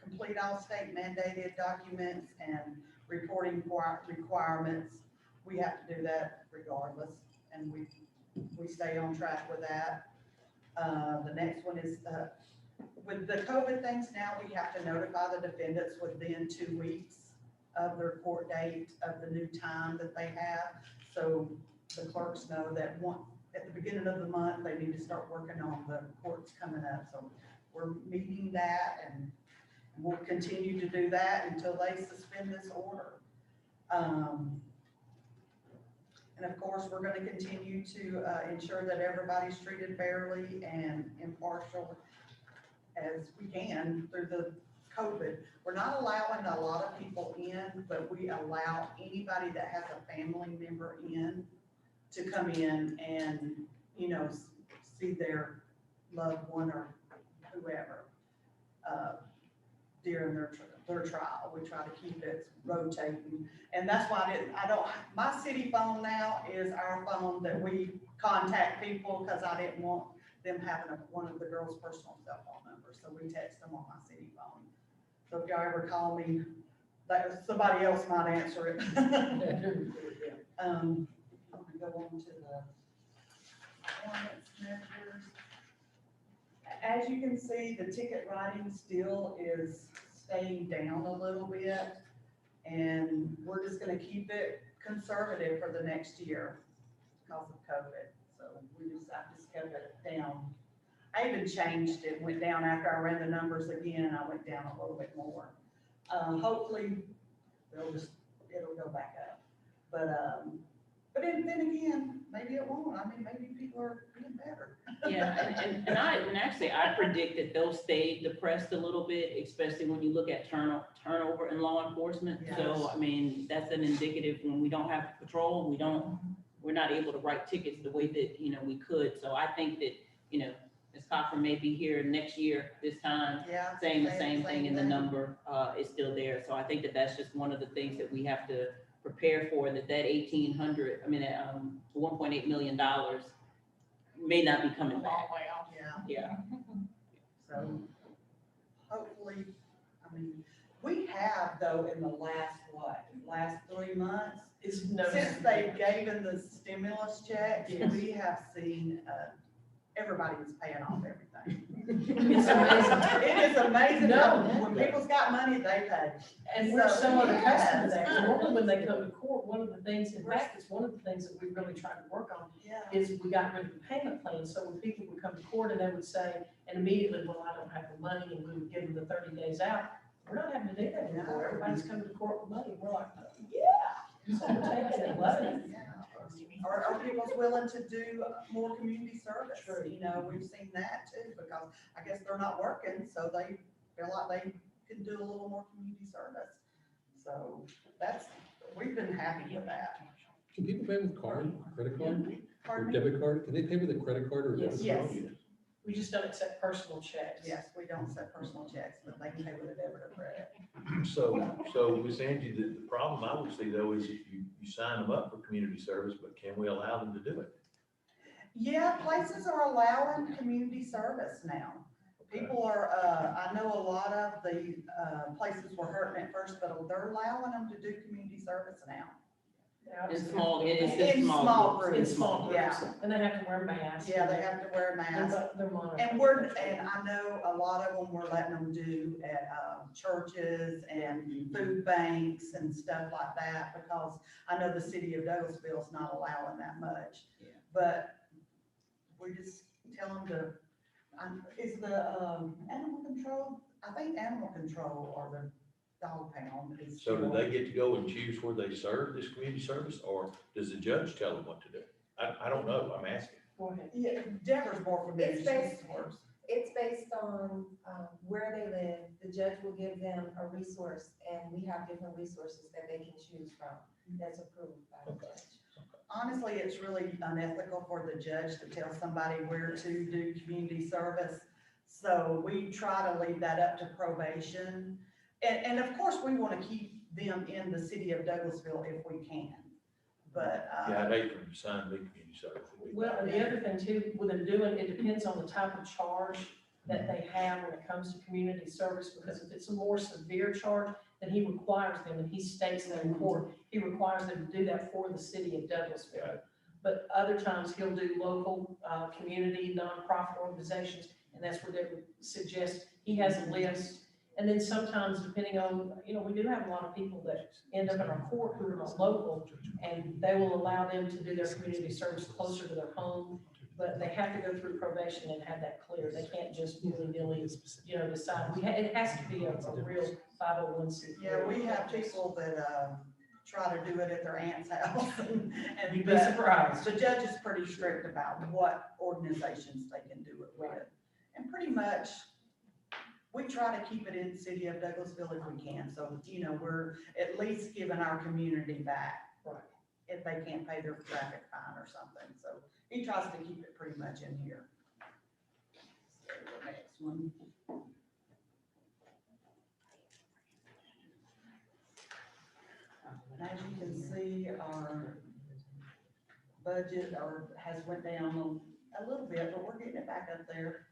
S13: complete all state mandated documents and reporting requirements. We have to do that regardless, and we stay on track with that. The next one is, with the COVID things now, we have to notify the defendants within 2 weeks of their court date of the new time that they have. So the clerks know that at the beginning of the month, they need to start working on the courts coming up. So we're meeting that, and we'll continue to do that until they suspend this order. And of course, we're going to continue to ensure that everybody's treated fairly and impartial as we can through the COVID. We're not allowing a lot of people in, but we allow anybody that has a family member in to come in and, see their loved one or whoever during their trial. We try to keep it rotating. And that's why my city phone now is our phone that we contact people, because I didn't want them having one of the girls' personal cell phone numbers. So we text them on my city phone. So if y'all ever call me, somebody else might answer it. I'm gonna go on to the performance measures. As you can see, the ticket writing still is staying down a little bit, and we're just gonna keep it conservative for the next year because of COVID. So I just kept it down. I even changed it, went down after I ran the numbers again, and I went down a little bit more. Hopefully, it'll go back up. But then again, maybe it won't. I mean, maybe people are being better.
S3: Yeah, and actually, I predict that they'll stay depressed a little bit, especially when you look at turnover in law enforcement.
S13: Yes.
S3: So, I mean, that's an indicative when we don't have patrol, we're not able to write tickets the way that, we could. So I think that, Ms. Cochran may be here next year, this time,
S13: Yeah.
S3: saying the same thing, and the number is still there. So I think that that's just one of the things that we have to prepare for, that $1.8 million may not be coming back.
S13: Yeah.
S3: Yeah.
S13: So hopefully, we have though in the last 3 months, since they gave in the stimulus checks, we have seen, everybody was paying off everything.
S10: It's amazing.
S13: It is amazing.
S10: No.
S13: When people's got money, they pay.
S10: And we're similar to
S13: Yes.
S10: customers that, normally when they come to court, one of the things, in fact, it's one of the things that we really tried to work on,
S13: Yeah.
S10: is we got rid of the payment plan. So when people would come to court and they would say, and immediately, well, I don't have the money, and we would give them the 30 days out. We're not having to do that anymore. Everybody's coming to court with money. We're like, oh, yeah. So we're taking it, loving it.
S13: Yeah. Are people willing to do more community service? We've seen that too, because I guess they're not working, so they feel like they can do a little more community service. So we've been happy with that.
S1: Can people pay with credit card, or
S13: Pardon me?
S1: debit card? Can they pay with a credit card or debit
S10: Yes.
S1: card?
S10: We just don't accept personal checks.
S13: Yes, we don't accept personal checks, but they can pay with a debit or credit.
S4: So Ms. Angie, the problem I would see though is if you sign them up for community service, but can we allow them to do it?
S13: Yeah, places are allowing community service now. People are, I know a lot of the, places were hurting at first, but they're allowing them to do community service now.
S3: In small, it's
S13: In small groups.
S10: In small groups,
S13: Yeah.
S10: and they have to wear masks.
S13: Yeah, they have to wear masks.
S10: They're monitored.
S13: And I know a lot of them we're letting them do at, churches and food banks and stuff like that, because I know the city of Douglasville's not allowing that much.
S3: Yeah.
S13: But we just tell them to, is the, animal control, I think animal control or the dog pound is.
S4: So do they get to go and choose where they serve this community service, or does the judge tell them what to do? I don't know, I'm asking.
S10: Go ahead.
S13: Yeah, Deborah's more familiar.
S14: It's based-
S13: She's worse.
S14: It's based on where they live. The judge will give them a resource, and we have different resources that they can choose from that's approved by the judge.
S13: Honestly, it's really unethical for the judge to tell somebody where to do community service. So we try to leave that up to probation. And of course, we want to keep them in the city of Douglasville if we can. But,
S4: Yeah, I'd hate for them to sign big community service.
S10: Well, and the other thing too, with them doing, it depends on the type of charge that they have when it comes to community service, because if it's a more severe charge, then he requires them, and he states that in court, he requires them to do that for the city of Douglasville. But other times, he'll do local, community, nonprofit organizations, and that's where they would suggest, he has a list. And then sometimes, depending on, we do have a lot of people that end up in our court who are not local, and they will allow them to do their community service closer to their home, but they have to go through probation and have that clear. They can't just willy-nilly, decide. It has to be a real 501c3.
S13: yeah, we have people that, try to do it at their aunt's house and.
S10: You'd be surprised.
S13: The judge is pretty strict about what organizations they can do it with. And pretty much, we try to keep it in the city of Douglasville if we can, so, we're at least giving our community back.
S10: Right.
S13: If they can't pay their traffic fine or something, so he tries to keep it pretty much in here. So the next one. And as you can see, our budget has went down a little bit, but we're getting it back up there.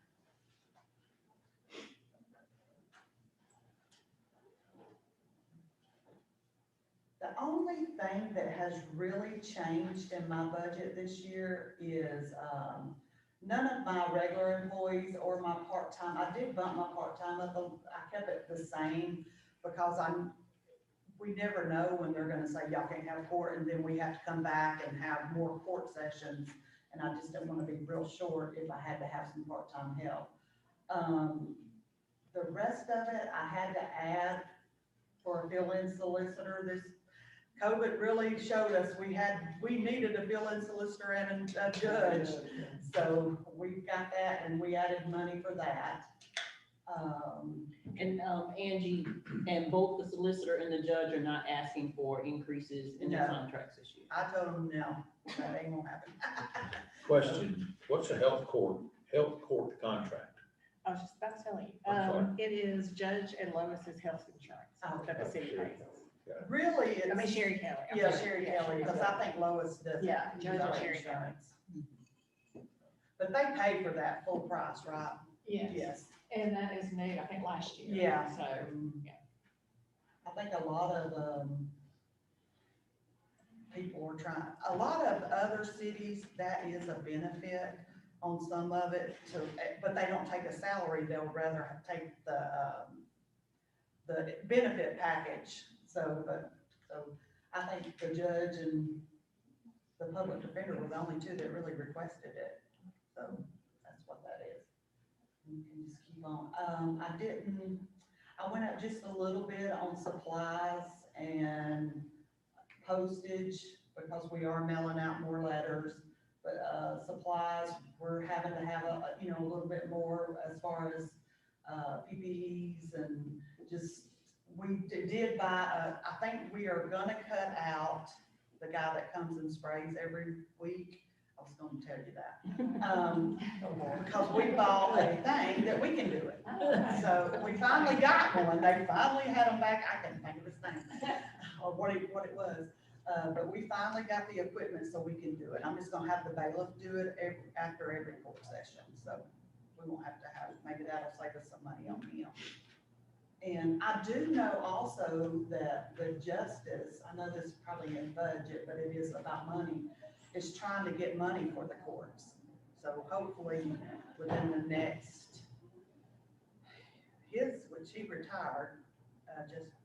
S13: The only thing that has really changed in my budget this year is, none of my regular employees or my part-time, I did bump my part-time up, I kept it the same because we never know when they're gonna say, y'all can't have court, and then we have to come back and have more court sessions. And I just didn't wanna be real short if I had to have some part-time help. The rest of it, I had to add for a fill-in solicitor. This COVID really showed us we needed a fill-in solicitor and a judge. So we got that and we added money for that.
S3: And Angie, and both the solicitor and the judge are not asking for increases in their
S13: No.
S3: contracts this year.
S13: I told them, no, that ain't gonna happen.
S4: Question, what's a health court contract?
S5: I was just about to tell you,
S4: I'm sorry.
S5: it is Judge and Lois's health insurance that the city pays.
S13: Really,
S5: I mean,
S13: it's,
S5: Sherry Kelly. I'm
S13: yeah,
S5: sorry.
S13: Sherry Kelly, because I think Lois does.
S5: Yeah,
S13: use
S5: Judge
S13: our
S5: and Sherry
S13: insurance. But they pay for that full price, right?
S5: Yes, and that is new, I think, last year.
S13: Yeah.
S5: So, yeah.
S13: I think a lot of, people were trying, a lot of other cities, that is a benefit on some of it to, but they don't take a salary, they'll rather take the benefit package. So I think the judge and the public defender were the only two that really requested it. So that's what that is. You can just keep on. I went up just a little bit on supplies and postage because we are mailing out more letters. But, supplies, we're having to have a little bit more as far as, PPEs and just, we did buy, I think we are gonna cut out the guy that comes and sprays every week. I was gonna tell you that. Because we bought a thing that we can do it. So we finally got one. They finally had them back. I couldn't think of his name or what it was. But we finally got the equipment so we can do it. I'm just gonna have the bailiff do it after every court session. So we won't have to maybe that'll save us some money on him. And I do know also that the justice, I know this is probably in budget, but it is about money, is trying to get money for the courts. So hopefully within the next, which he retired,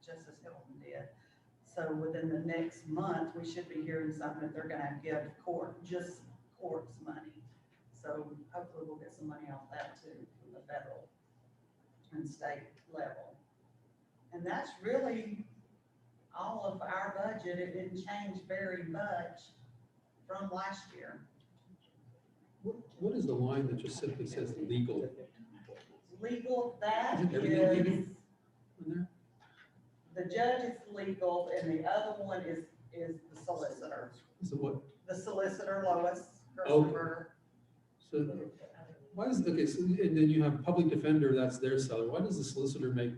S13: Justice Hilton did. So within the next month, we should be hearing something that they're gonna give just courts money. So hopefully we'll get some money off that too, from the federal and state level. And that's really all of our budget. It didn't change very much from last year.
S1: What is the line that just simply says legal?
S13: Legal, that
S1: Is it everything legal?
S13: is, the judge is legal, and the other one is the solicitor.
S1: So what,
S13: The solicitor, Lois
S1: Okay.
S13: Gerstenberger.
S1: so why is, okay, so, and then you have public defender, that's their salary. Why does the solicitor make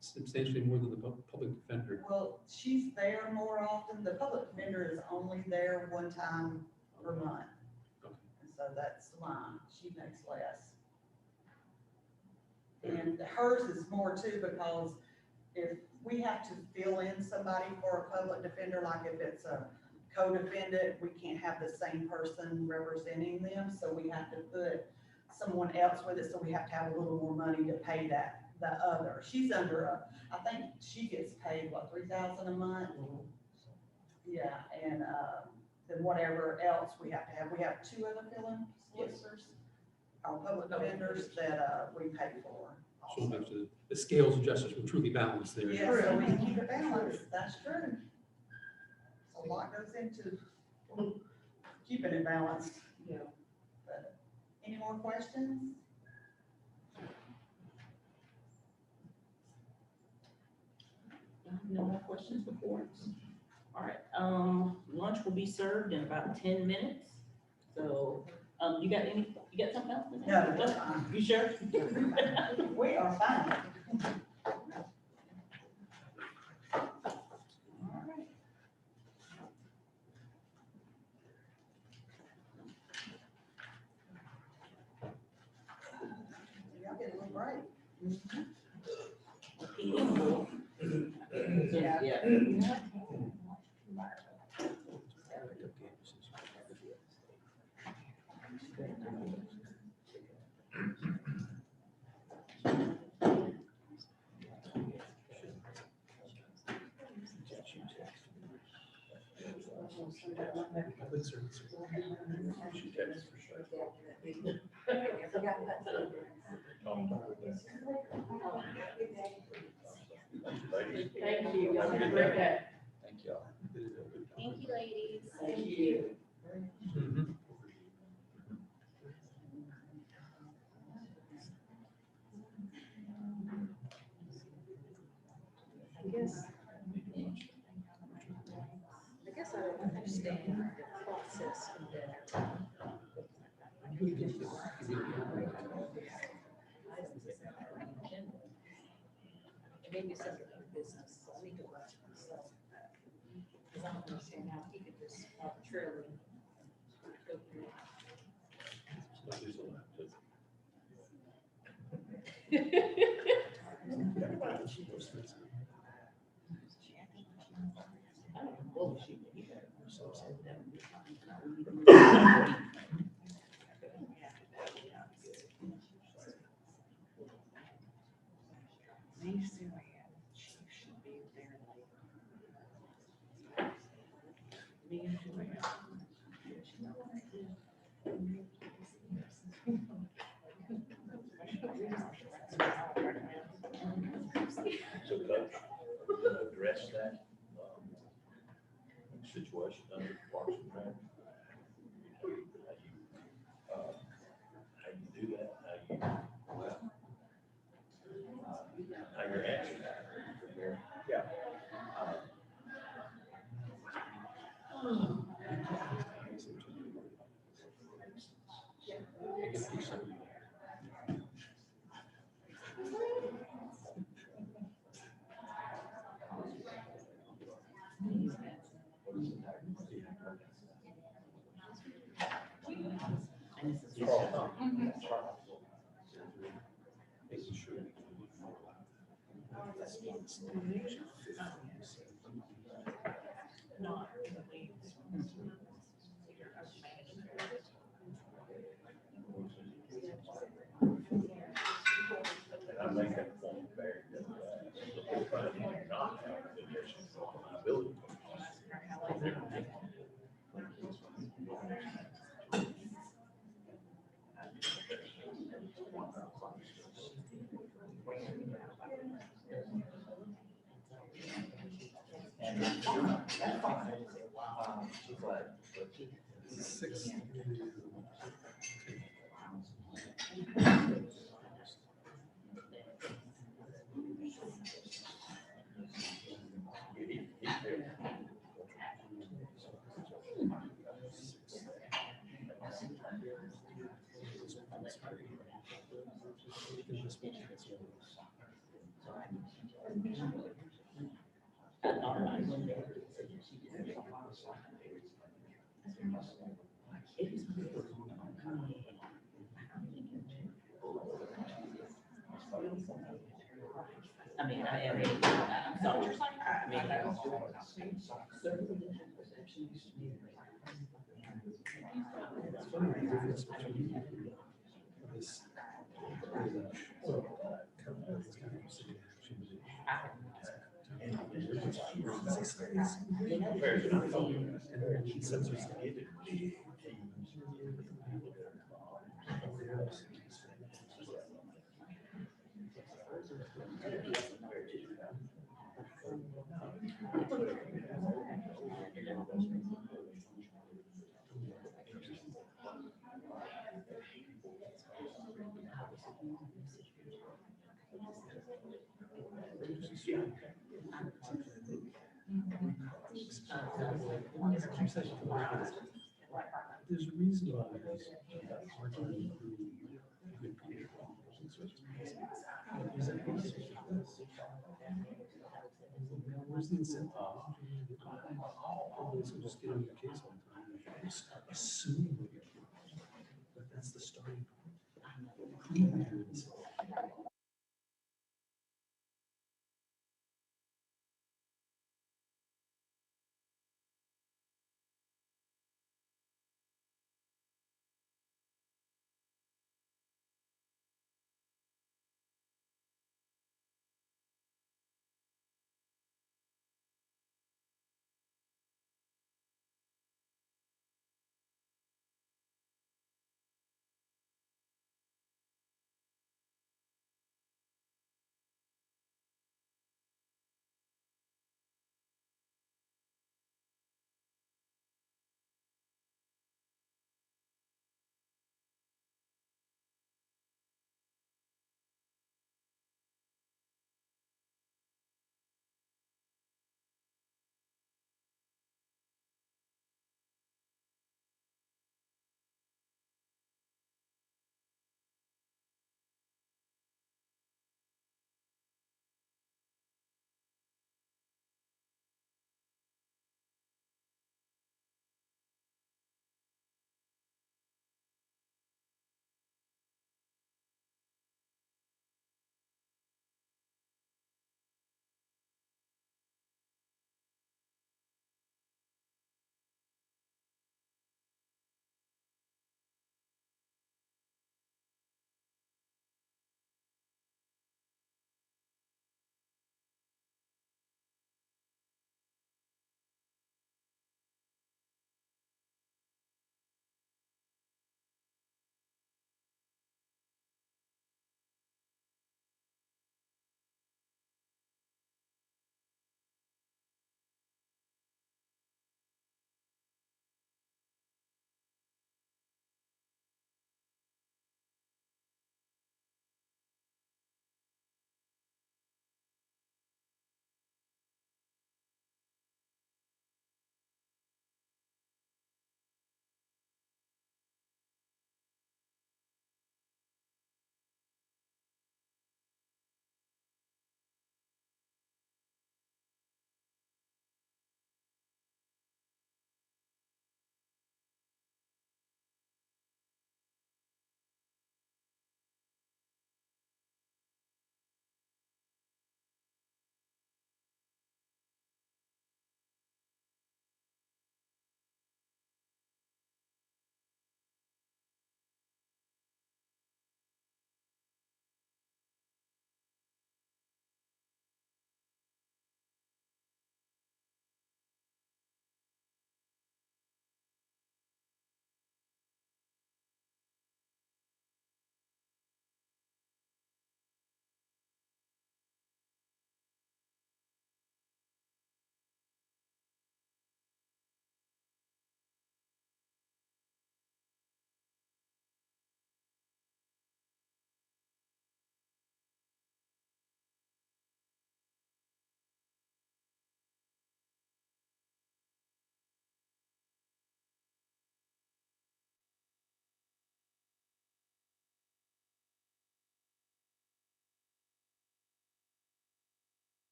S1: substantially more than the public defender?
S13: Well, she's there more often. The public defender is only there one time per month.
S1: Okay.
S13: And so that's why she makes less. And hers is more too, because if we have to fill in somebody for a public defender, like if it's a co-defendant, we can't have the same person representing them, so we have to put someone else with it, so we have to have a little more money to pay the other. She's under I think she gets paid, what, $3,000 a month? Yeah, and, then whatever else we have to have, we have two other fill-in solicitors, our public defenders that, we pay for.
S1: So much the scales of justice will truly balance there.
S13: Yeah, so we can keep it balanced, that's true. A lot goes into keeping it balanced.
S10: Yeah.
S13: But, any more questions?
S3: No more questions before us? All right, lunch will be served in about 10 minutes. So, you got something else?
S13: No, that's fine.
S3: You sure?
S13: We are fine. Y'all get a little break.
S3: Yeah.
S1: Public service.
S3: Thank you. Y'all have a great day.
S8: Thank y'all.
S7: Thank you, ladies.
S3: Thank you.
S1: Mhm.
S10: I guess I don't understand the process of that. Maybe it's under business, so I need to watch myself. Because I don't understand how he could just arbitrarily go through.
S4: So Coach, address that, situation under Parks and Rec. How you do that, how you're answering that. Yeah. And I think that point very good. So we're trying to not have a condition for liability.
S1: Six.
S3: I mean, I'm sorry. I mean,
S1: It's funny the difference between this. There's a reason why it's hard to recruit good people. Where's the incentive? So just get on your case all the time. Assume what you're doing. But that's the starting point.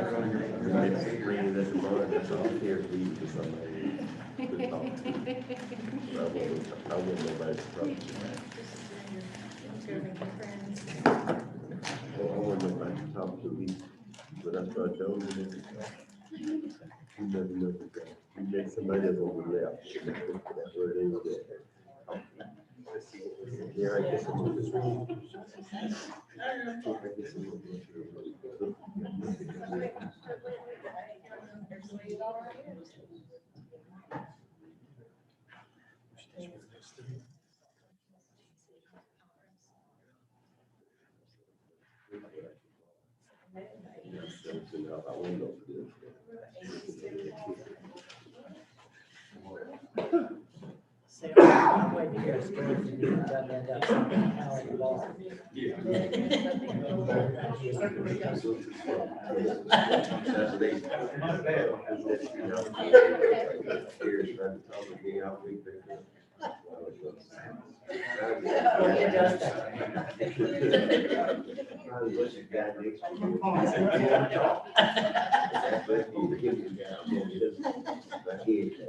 S9: Everybody bringing this tomorrow, that's all here for you to somebody to talk to. I wouldn't nobody to talk to. I want nobody to talk to me, but I start telling them, you never know the guy. You make somebody else on the left. That's what it is there. Yeah, I guess I'm just wrong.
S10: Say, I'm waiting to hear a story from you about that Howard Law.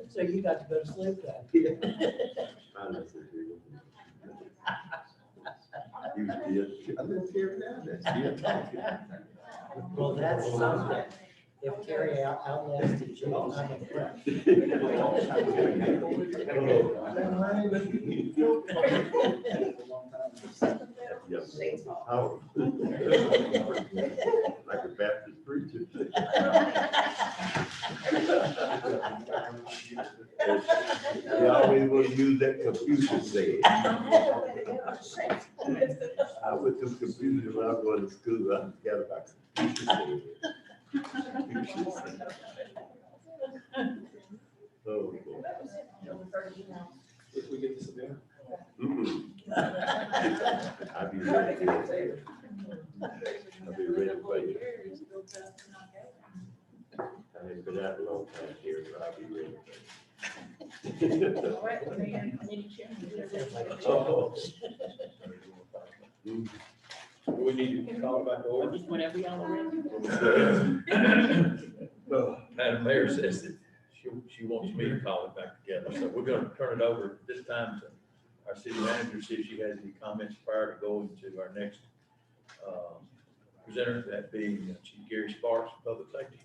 S10: So you got to go to sleep then? Well, that's something. If Carrie outlasted you, I'm impressed.
S9: Like a Baptist preacher. They always want to use that Confucius saying. I went to Confucius when I was going to school, I forgot about Confucius saying. Oh,
S11: If we get this again.
S9: I'll be ready for you. I'll be ready for you. I ain't been out a long time here, but I'll be ready for you.
S11: We need to call it back to order.
S3: Just whenever y'all are ready.
S4: Madam Mayor says that she wants me to call it back together, so we're gonna turn it over this time to our city manager, see if she has any comments prior to going to our next, presenter, that being Chief Gary Sparks, Public Safety.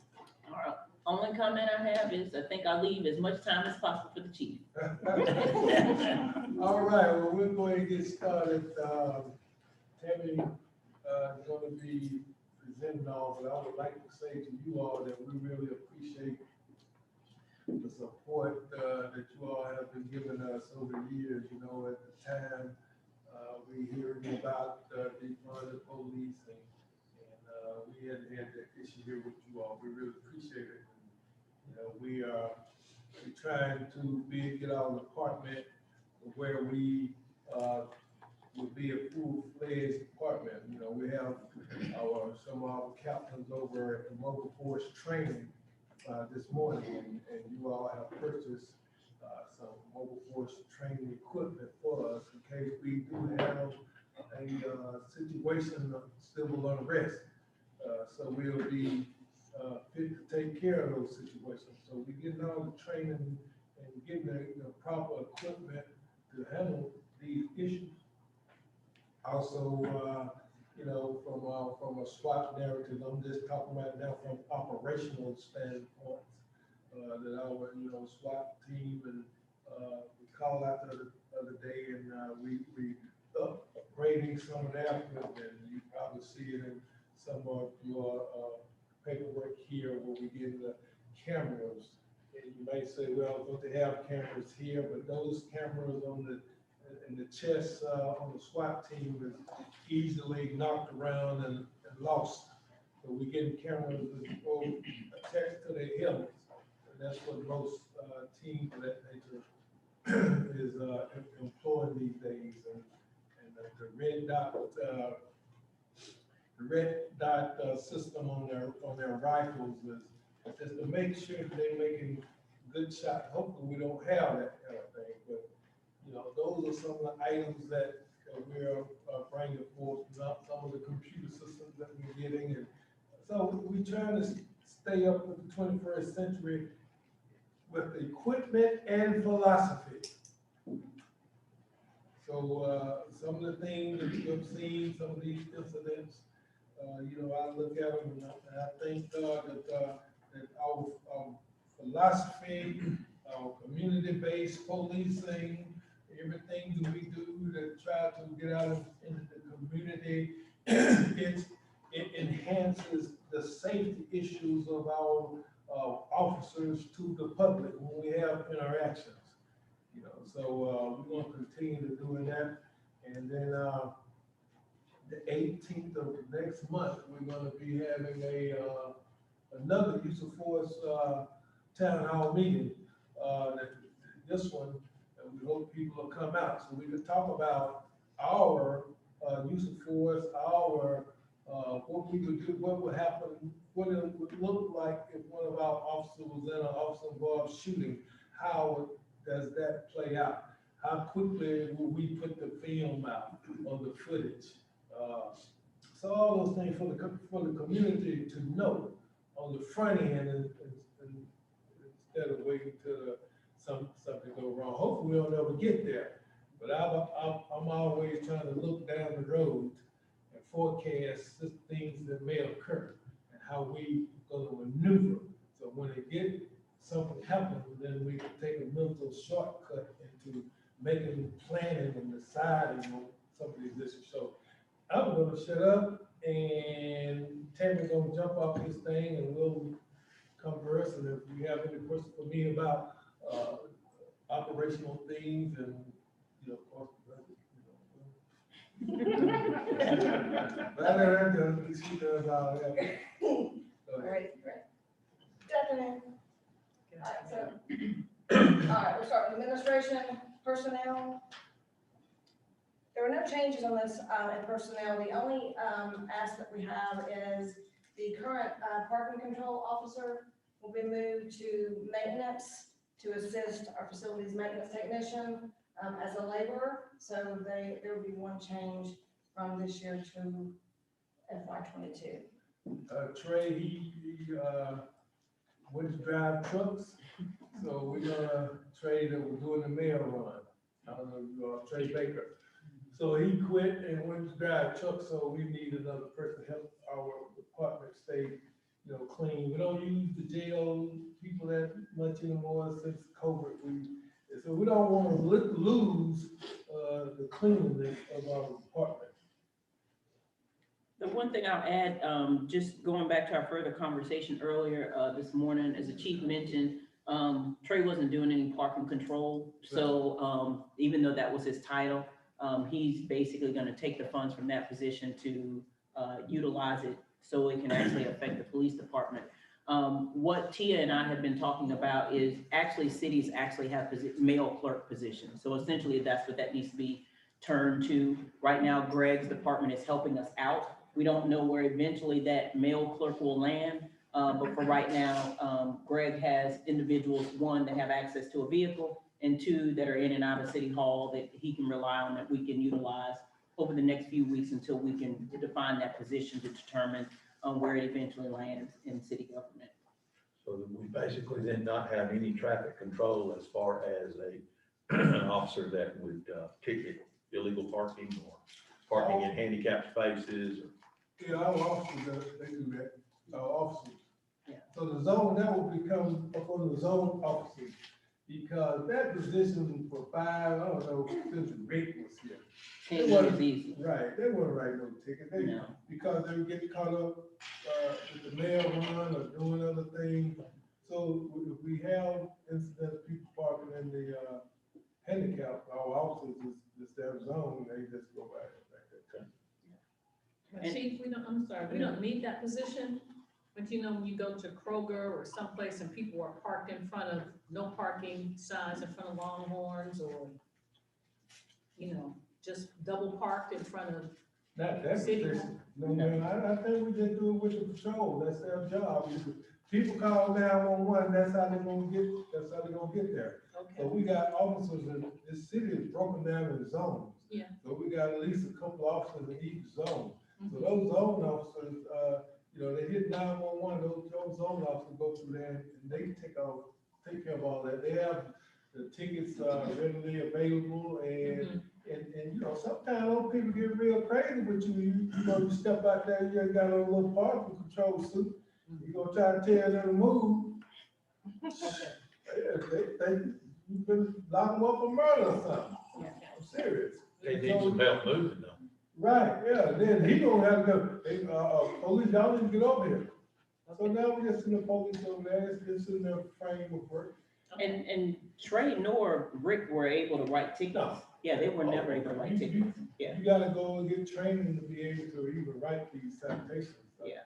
S3: All right. Only comment I have is I think I leave as much time as possible for the chief.
S15: All right, well, we're going to get started. Tammy, is going to be presenting all, but I would like to say to you all that we really appreciate the support, that you all have been giving us over the years. You know, at the time, we hearing about, defund the police and we hadn't had that issue here with you all. We really appreciate it. You know, we're trying to get our department where we would be a full-fledged department. You know, we have some of our captains over at the mobile force training this morning, and you all have purchased some mobile force training equipment for us in case we do have a situation of civil unrest. So we'll be fit to take care of those situations. So we're getting all the training and getting the proper equipment to handle these issues. Also, you know, from a SWAT narrative, I'm just talking about now from operational standpoint, that our, you know, SWAT team and we call out the other day and we upgrading some of their equipment, and you probably see it in some of your paperwork here where we get the cameras. And you may say, well, don't they have cameras here? But those cameras in the chest on the SWAT team is easily knocked around and lost. So we getting cameras that go attached to their helmets. And that's what most teams of that nature is employing these days. And the red dot system on their rifles is just to make sure that they're making good shots. Hopefully we don't have that kind of thing, but you know, those are some of the items that we're bringing forth, some of the computer systems that we're getting. And so we're trying to stay up with the 21st century with equipment and philosophy. So, some of the things that you've seen, some of these incidents, you know, I look at them and I thank God that our philosophy, our community-based policing, everything that we do to try to get out into the community, it enhances the safety issues of our officers to the public when we have interactions. You know, so we're gonna continue to doing that, and then the 18th of next month, we're gonna be having another use of force town hall meeting. This one, and we hope people will come out so we can talk about our use of force, our what we would do, what would happen, what it would look like if one of our officers was in an officer-involved shooting. How does that play out? How quickly will we put the film out or the footage? So all those things for the community to know on the front end, and instead of waiting till something go wrong. Hopefully we don't ever get there, but I'm always trying to look down the road and forecast the things that may occur and how we gonna maneuver. So when it get something happen, then we can take a mental shortcut into making planning and deciding on some of these issues. So I'm gonna shut up, and Tammy's gonna jump off this thing and we'll converse, and if you have any questions for me about operational things, and, you know, of course, she does all that. Go ahead.
S16: Great. Good afternoon. All right, we'll start with administration, personnel. There were no changes on this in personnel. The only ask that we have is the current parking control officer will be moved to maintenance to assist our facilities maintenance technician as a laborer. So there will be one change from this year to FY22.
S15: Trey, he went to drive trucks, so we're gonna Trey that was doing the mail run. I don't know if you know Trey Baker. So he quit and went to drive trucks, so we need another person to help our department stay, you know, clean. We don't use the jail people that much anymore since COVID. So we don't want to lose the cleanliness of our department.
S3: The one thing I'll add, just going back to our further conversation earlier this morning, as the chief mentioned, Trey wasn't doing any parking control. So even though that was his title, he's basically going to take the funds from that position to utilize it so it can actually affect the police department. What Tia and I have been talking about is actually cities actually have mail clerk positions. So essentially that's what that needs to be turned to. Right now, Greg's department is helping us out. We don't know where eventually that mail clerk will land, but for right now, Greg has individuals, one, that have access to a vehicle, and two, that are in and out of City Hall that he can rely on, that we can utilize over the next few weeks until we can define that position to determine where it eventually lands in city government.
S4: So we basically then not have any traffic control as far as an officer that would ticket illegal parking or parking in handicapped spaces.
S15: Yeah, our officers, they do that, our officers.
S3: Yeah.
S15: So the zone, that will become up on the zone officers, because that position for I don't know, since Rick was here.
S3: It was easy.
S15: Right, they wouldn't write no ticket,
S3: No.
S15: because they would get caught up with the mail run or doing other things. So if we have incidents, people parking in the handicap, our officers is their zone, they just go by it.
S2: Chief, we don't need that position, but you know, when you go to Kroger or someplace and people are parked in front of no parking signs in front of Longhorns, or, you know, just double parked in front of
S15: That's
S2: City
S15: no, man, I think we just do it with the patrol, that's their job. People call 911, that's how they're gonna get there. So we got officers in, this city is broken down in zones.
S2: Yeah.
S15: So we got at least a couple officers in each zone. So those zone officers, you know, they hit 911, those zone officers go through there and they take care of all that. They have the tickets, readily available and, and, you know, sometimes those people get real crazy with you. You know, you step out there, you ain't got a little particle control suit. You gonna try to tell them to move. You've been locking them up for murder or something. I'm serious.
S4: They need some help moving though.
S15: Right, yeah, then he gonna have to go, hey, police, y'all need to get over here. So now we just in the police over there, it's in their frame of work.
S3: And Trey nor Rick were able to write tickets.
S15: No.
S3: Yeah, they were never able to write tickets. Yeah.
S15: You gotta go and get training to be able to even write these citations.
S3: Yeah.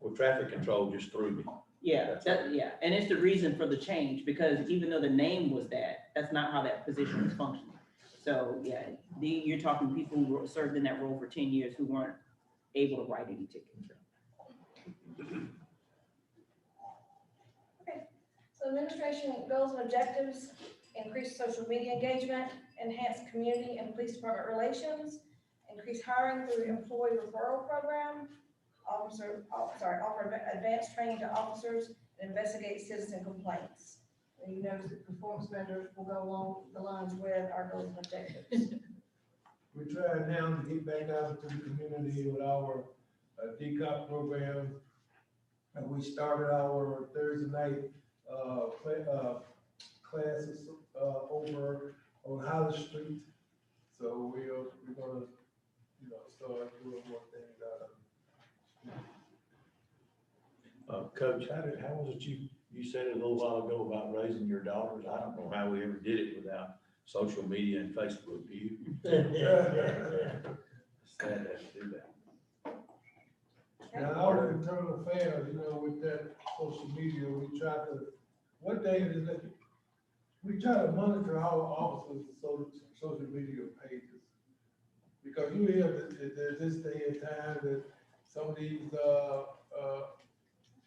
S4: Well, traffic control just threw me.
S3: Yeah, yeah, and it's the reason for the change, because even though the name was that, that's not how that position was functioning. So, yeah, you're talking people who served in that role for 10 years who weren't able to write any tickets.
S16: So administration goals and objectives, increase social media engagement, enhance community and police department relations, increase hiring through employee referral program, offer advanced training to officers, and investigate citizen complaints. And you notice that performance measures will go along the lines with our goals and objectives.
S15: We try now to get back out into the community with our DCOP program. And we started our Thursday night classes over on Hollis Street. So we're gonna, you know, start doing more things out of
S4: Coach, how was it you said it a little while ago about raising your daughters? I don't know how we ever did it without social media and Facebook. Do you? Sad to have to do that.
S15: Now, our internal affairs, you know, with that social media, we try to, one thing is that we try to monitor our officers' social media pages. Because you hear that this day and time that some of these,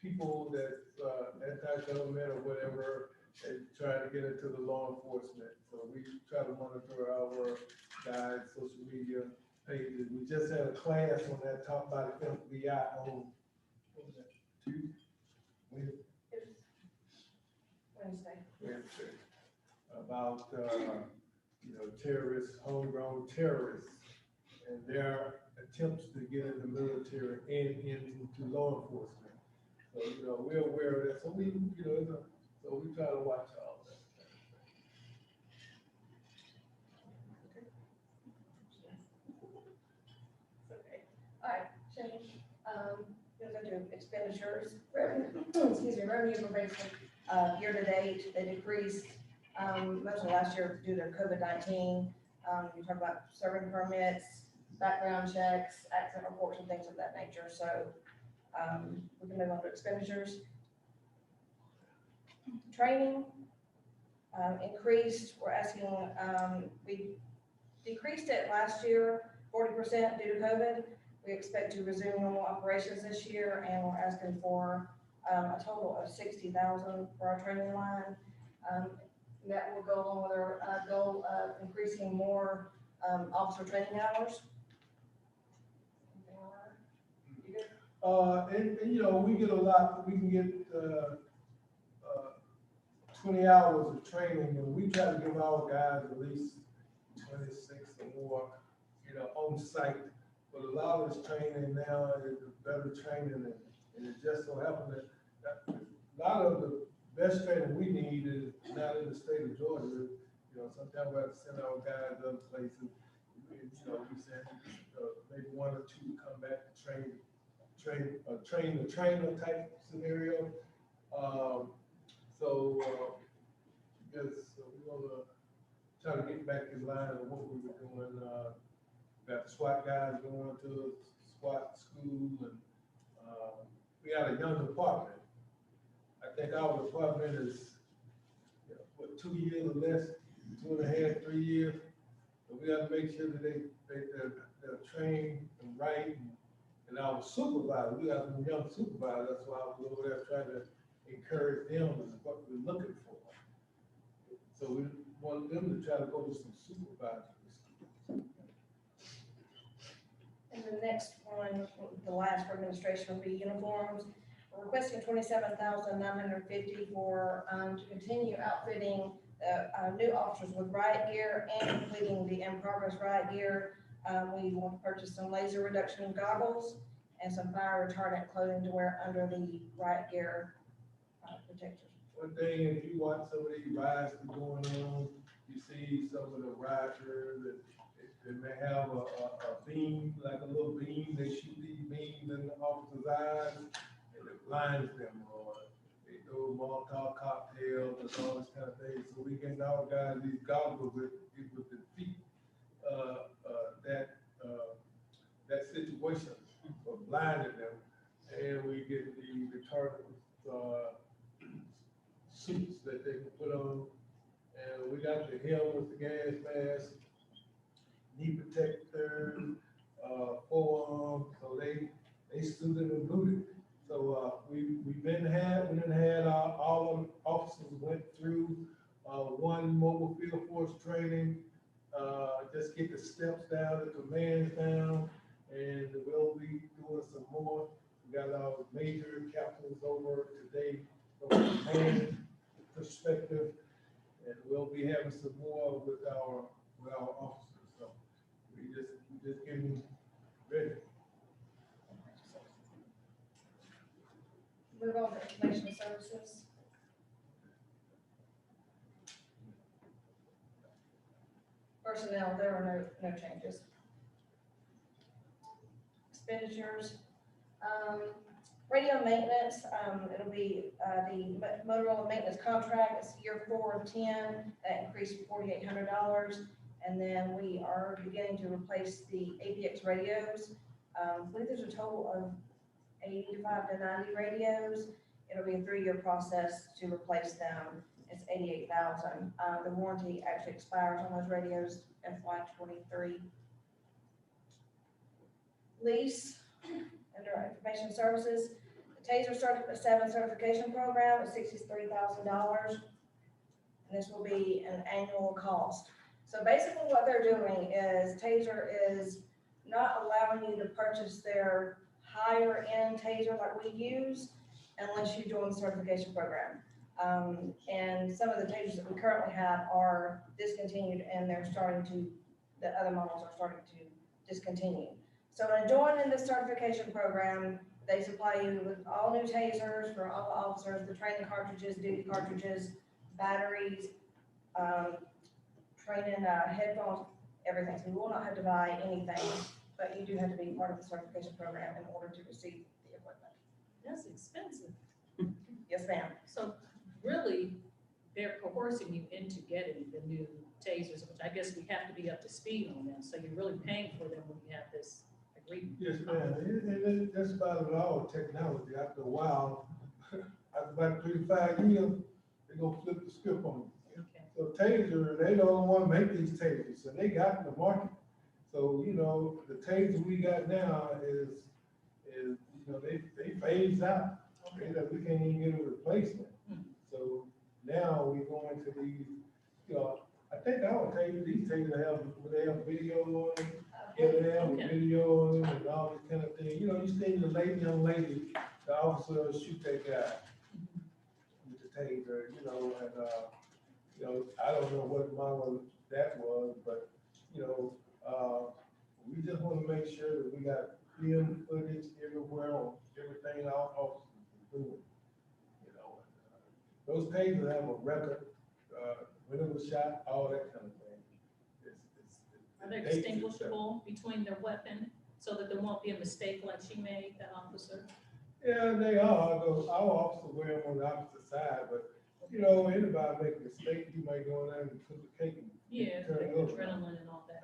S15: people that's, anti-government or whatever, they try to get into the law enforcement. So we try to monitor our guys' social media pages. We just had a class on that talk about the FBI on, what was that, Tuesday? Wednesday. About, you know, terrorists, homegrown terrorists, and their attempts to get in the military and into law enforcement. So, you know, we're aware of that. So we, you know, so we try to watch all that.
S16: Okay. All right, Shane, we're gonna do expenditures, revenue for basic, year to date, they decreased, most of last year due to COVID-19. We talked about serving permits, background checks, accident reports and things of that nature, so, we can move on to expenditures. Training, increased, we're asking, we decreased it last year, 40% due to COVID. We expect to resume normal operations this year, and we're asking for, a total of 60,000 for our training line. That will go along with our goal of increasing more, officer training hours.
S15: And, you know, we get a lot, we can get, 20 hours of training, and we try to give our guys at least 26 or more, you know, on site. But a lot of this training now is better training, and it just so happens that a lot of the best training we need is not in the state of Georgia. You know, sometimes we have to send our guys other places. You know, we send maybe one or two come back to train the trainer type scenario. Yes, we're gonna try to get back in line with what we were doing. Got the SWAT guys going to SWAT school, and we got a young department. I think our department is, you know, what, 2 years or less, 2.5, 3 years. So we got to make sure that they're trained and right. And our supervisor, we got some young supervisors, that's why I was over there trying to encourage them is what we're looking for. So we want them to try to go to some supervisors.
S16: And the next one, the last for administration will be uniforms. We're requesting 27,950 for, to continue outfitting, new officers with riot gear and completing the in-progress riot gear. We want to purchase some laser reduction goggles and some fire retardant clothing to wear under the riot gear, protectors.
S15: One thing, if you watch some of these riots that are going on, you see some of the rioters that they may have a beam, like a little beam, they shoot these beams in the officer's eyes and it blinds them, or they throw Molotov cocktails and all this kind of thing. So we get our guys these goggles with defeat that situation for blinding them. And we get the retardant suits that they can put on. And we got the helmets, the gas mask, knee protectors, forearm, so they suited and booted. So we've been had all officers went through one mobile field force training, just get the steps down, the commands down, and we'll be doing some more. We got our major captains over today from a command perspective, and we'll be having some more with our officers. So we just getting ready.
S16: Move on to information services. Personnel, there are no changes. Expenditures, radio maintenance, it'll be, the Motorola maintenance contract, it's year 4 of 10, that increased $4,800. And then we are beginning to replace the APX radios. I believe there's a total of 85 to 90 radios. It'll be a 3-year process to replace them. It's $88,000. The warranty actually expires on those radios FY23. Lease, under information services, the TASER 7 certification program is $63,000. And this will be an annual cost. So basically what they're doing is TASER is not allowing you to purchase their higher end TASER like we use unless you join the certification program. And some of the TASERs that we currently have are discontinued and the other models are starting to discontinue. So in joining this certification program, they supply you with all new TASERs for all the officers, the training cartridges, duty cartridges, batteries, training headphones, everything. So you will not have to buy anything, but you do have to be part of the certification program in order to receive the equipment.
S2: That's expensive.
S16: Yes, ma'am.
S2: So really, they're coercing you into getting the new tasers, which I guess we have to be up to speed on them. So you're really paying for them when you have this agreement.
S15: Yes, ma'am. And that's about it all technology. After a while, after about 3 to 5 years, they're gonna flip the script on you.
S2: Okay.
S15: So TASER, they don't want to make these TASERs, so they got the market. So, the TASER we got now is, they phased out. We can't even get a replacement. So now we go into these, I think our TASER, these TASER they have video on them, they have video on them and all this kind of thing. You see the young lady, the officer shoot that guy with the TASER, and, I don't know what model that was, but, we just want to make sure that we got film footage everywhere on everything our officers are doing. Those TASERs have a record, when it was shot, all that kind of thing.
S2: Are they distinguishable between their weapon so that there won't be a mistake like she made, that officer?
S15: Yeah, they are. Our officers wear them on the opposite side, but anybody make a mistake, you might go in there and put the cake in.
S2: Yeah,
S15: turn
S2: like
S15: it over.
S2: adrenaline and all that.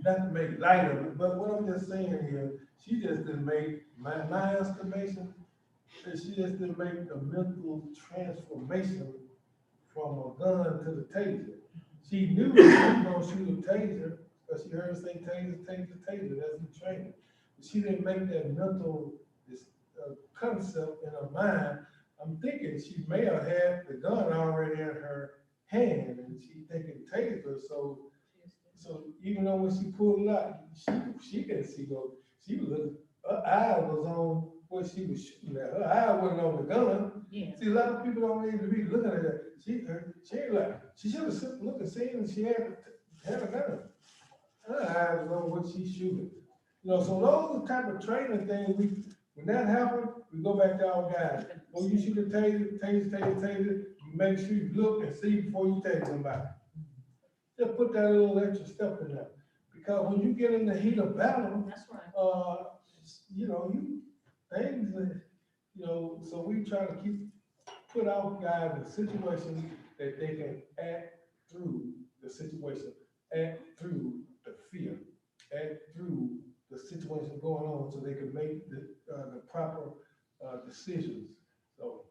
S15: Not to make light of it, but what I'm just saying here, she just didn't make, my estimation, is she just didn't make the mental transformation from a gun to the TASER. She knew she was gonna shoot a TASER, because she heard her say TASER, TASER, TASER, that's in training. But she didn't make that mental concept in her mind. I'm thinking she may have had the gun already in her hand, and she thinking TASER, so even though when she pulled it out, she didn't see no, she was looking, her eye was on what she was shooting at. Her eye wasn't on the gun.
S2: Yeah.
S15: See, a lot of people don't need to be looking at that. She ain't like, she should have looked and seen and she had a gun. Her eye was on what she's shooting. You know, so those type of training things, when that happens, we go back to our guys. Well, you shoot a taser, you make sure you look and see before you take somebody. Just put that little extra step in there. Because when you get in the heat of battle,
S2: That's right.
S15: you know, things, you know, so we try to put our guys in situations that they can act through the situation, act through the fear, act through the situation going on so they can make the proper decisions. So,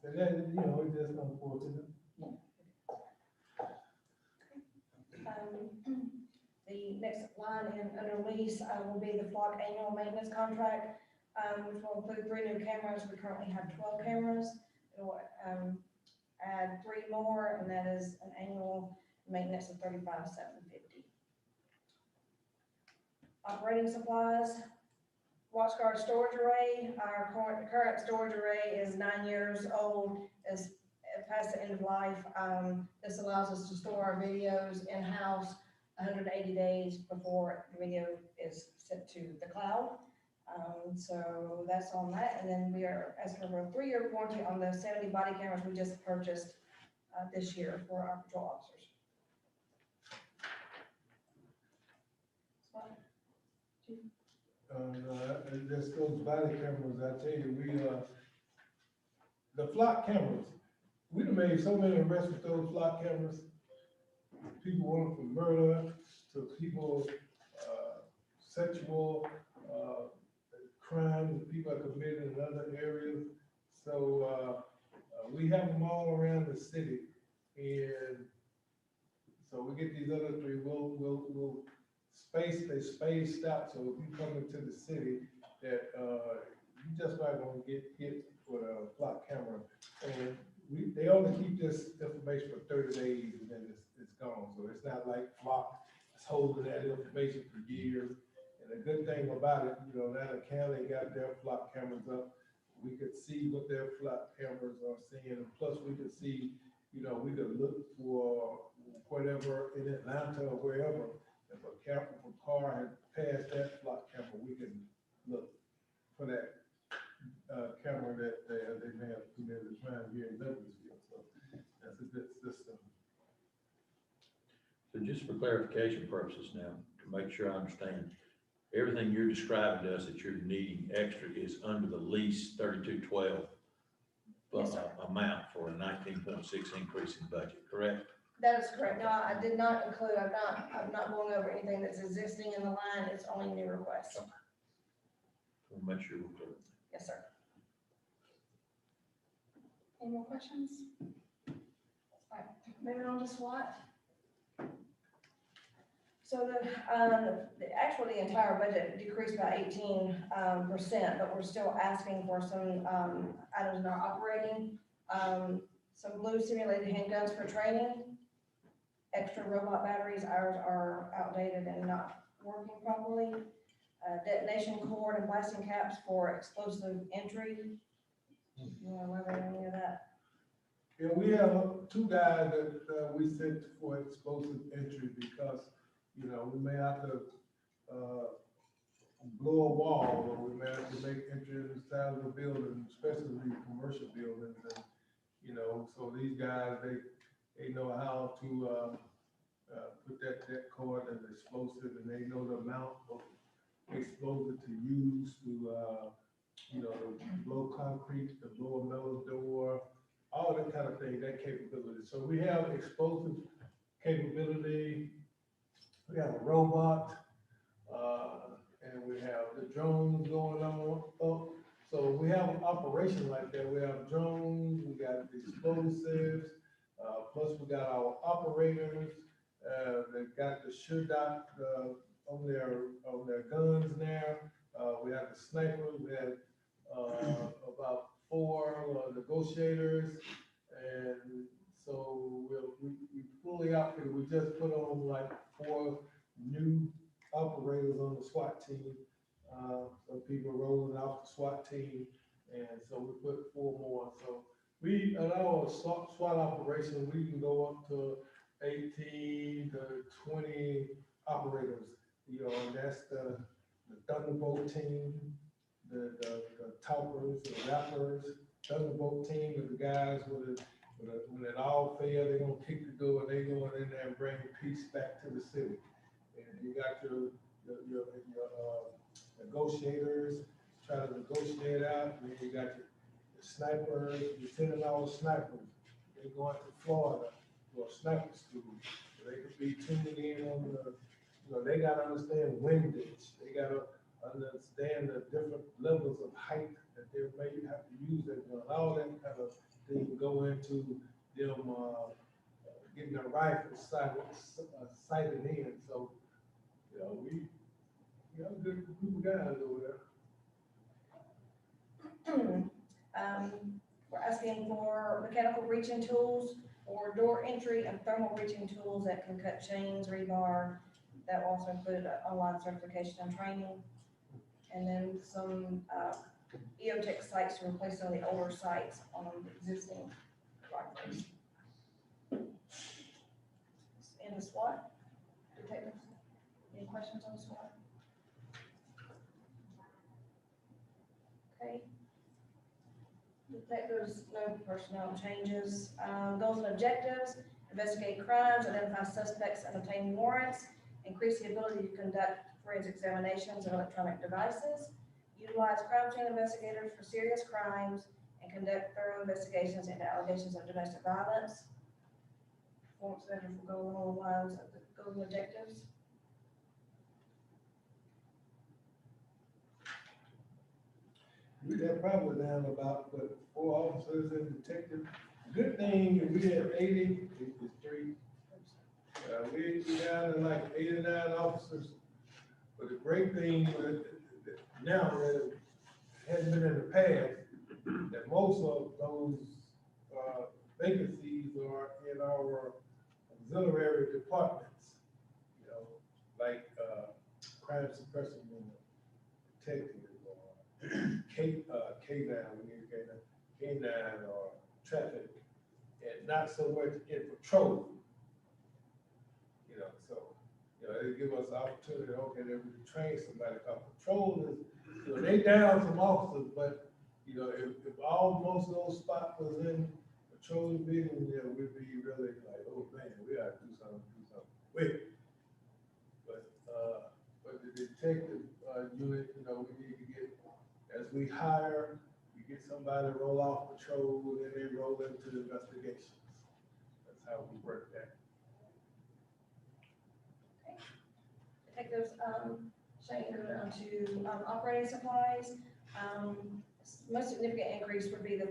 S15: and then, you know, it's just unfortunate.
S16: The next line under lease will be the flock annual maintenance contract, which will include 3 new cameras. We currently have 12 cameras. It will add 3 more, and that is an annual maintenance of $35,750. Operating supplies, WatchGuard storage array. Our current storage array is 9 years old, is past the end of life. This allows us to store our videos in-house 180 days before the video is sent to the cloud. So that's on that. And then we are asking for a 3-year warranty on the 70 body cameras we just purchased this year for our patrol officers.
S15: Just those body cameras, I tell you, the flock cameras, we done made so many arrests with those flock cameras. People wanted for murder, to people, sexual, crimes that people are committing in other areas. So, we have them all around the city. And so we get these other 3, we'll they spaced out, so if you come into the city, that, you just not gonna get hit with a flock camera. And they only keep this information for 30 days and then it's gone. So it's not like flock is holding that information for years. And the good thing about it, you know, now the county got their flock cameras up. We could see what their flock cameras are seeing, and plus we could see, you know, we could look for whatever in Atlanta or wherever. If a car had passed that flock camera, we can look for that camera that they may have committed a crime here in Douglasville. So that's a good system.
S4: So just for clarification purposes now, to make sure I understand, everything you're describing to us that you're needing extra is under the lease 3212
S16: Yes, sir.
S4: amount for a 19.6 increase in budget, correct?
S16: That is correct. No, I did not include, I'm not going over anything that's existing in the line. It's only new requests.
S4: We'll make sure we're clear.
S16: Yes, sir. Any more questions? All right, moving on to SWAT. So the entire budget decreased by 18%, but we're still asking for some items in our operating. Some blue simulated handguns for training, extra robot batteries. Ours are outdated and not working properly. Detonation cord and blasting caps for explosive entry. You want to elaborate on any of that?
S15: Yeah, we have 2 guys that we sent for explosive entry because, you know, we may have to blow a wall, or we may have to make entry inside of the building, especially commercial buildings. And, you know, so these guys, they know how to put that cord as explosive, and they know the amount of explosive to use to, you know, to blow concrete, to blow a metal door, all that kind of thing, that capability. So we have explosive capability. We have a robot, and we have the drones going on up. So we have an operation like that. We have drones, we got the explosives, plus we got our operators, that got the SureDoc on their guns now. We have the snipers, we have about 4 negotiators, and so we fully outfitted, we just put on like 4 new operators on the SWAT team. Some people rolling off the SWAT team, and so we put 4 more, so we, in our SWAT operation, we can go up to 18 to 20 operators, you know, and that's the Thunderbolt team, the talkers, the rappers. Thunderbolt team is the guys when it all fails, they're gonna kick the door and they going in there and bring peace back to the city. And you got your negotiators, try to negotiate out, and then you got your snipers, you're sending all the snipers. They're going to Florida for a sniper school. So they could be tuning in on the, you know, they gotta understand windage. They gotta understand the different levels of height that they may have to use that gun. All that kind of thing go into them getting their rifles sighted in. So, you know, we got a good group of guys over there.
S16: We're asking for mechanical breaching tools or door entry and thermal breaching tools that can cut chains, rebar. That will also include online certification and training. And then some EOTech sites to replace some of the older sites on the existing rifles. And the SWAT, detectives, any questions on the SWAT? Okay. Detectives, no personnel changes. Goals and objectives, investigate crimes, identify suspects, and obtain warrants, increase the ability to conduct forensic examinations of electronic devices, utilize crime scene investigators for serious crimes, and conduct thorough investigations into allegations of domestic violence. Performance measures will go along the lines of the goals and objectives.
S15: We had probably down about, 4 officers and detectives. Good thing, if we have 80, it's 3. We down to like 89 officers. But the great thing now that hasn't been in the past, that most of those vacancies are in our auxiliary departments. You know, like crime suppression unit, detective, or K9, we need K9 or traffic, and not so much in patrol. You know, so, you know, they give us the opportunity, okay, that we can train somebody, because patrol is, you know, they down some officers, but, you know, if most of those spots was in patrol division, yeah, we'd be really like, oh man, we gotta do something quick. But the detective unit, you know, we need to get, as we hire, we get somebody to roll off patrol, and then they roll into the investigations. That's how we work that.
S16: Detectives, Shane, go down to operating supplies. Most significant increase would be the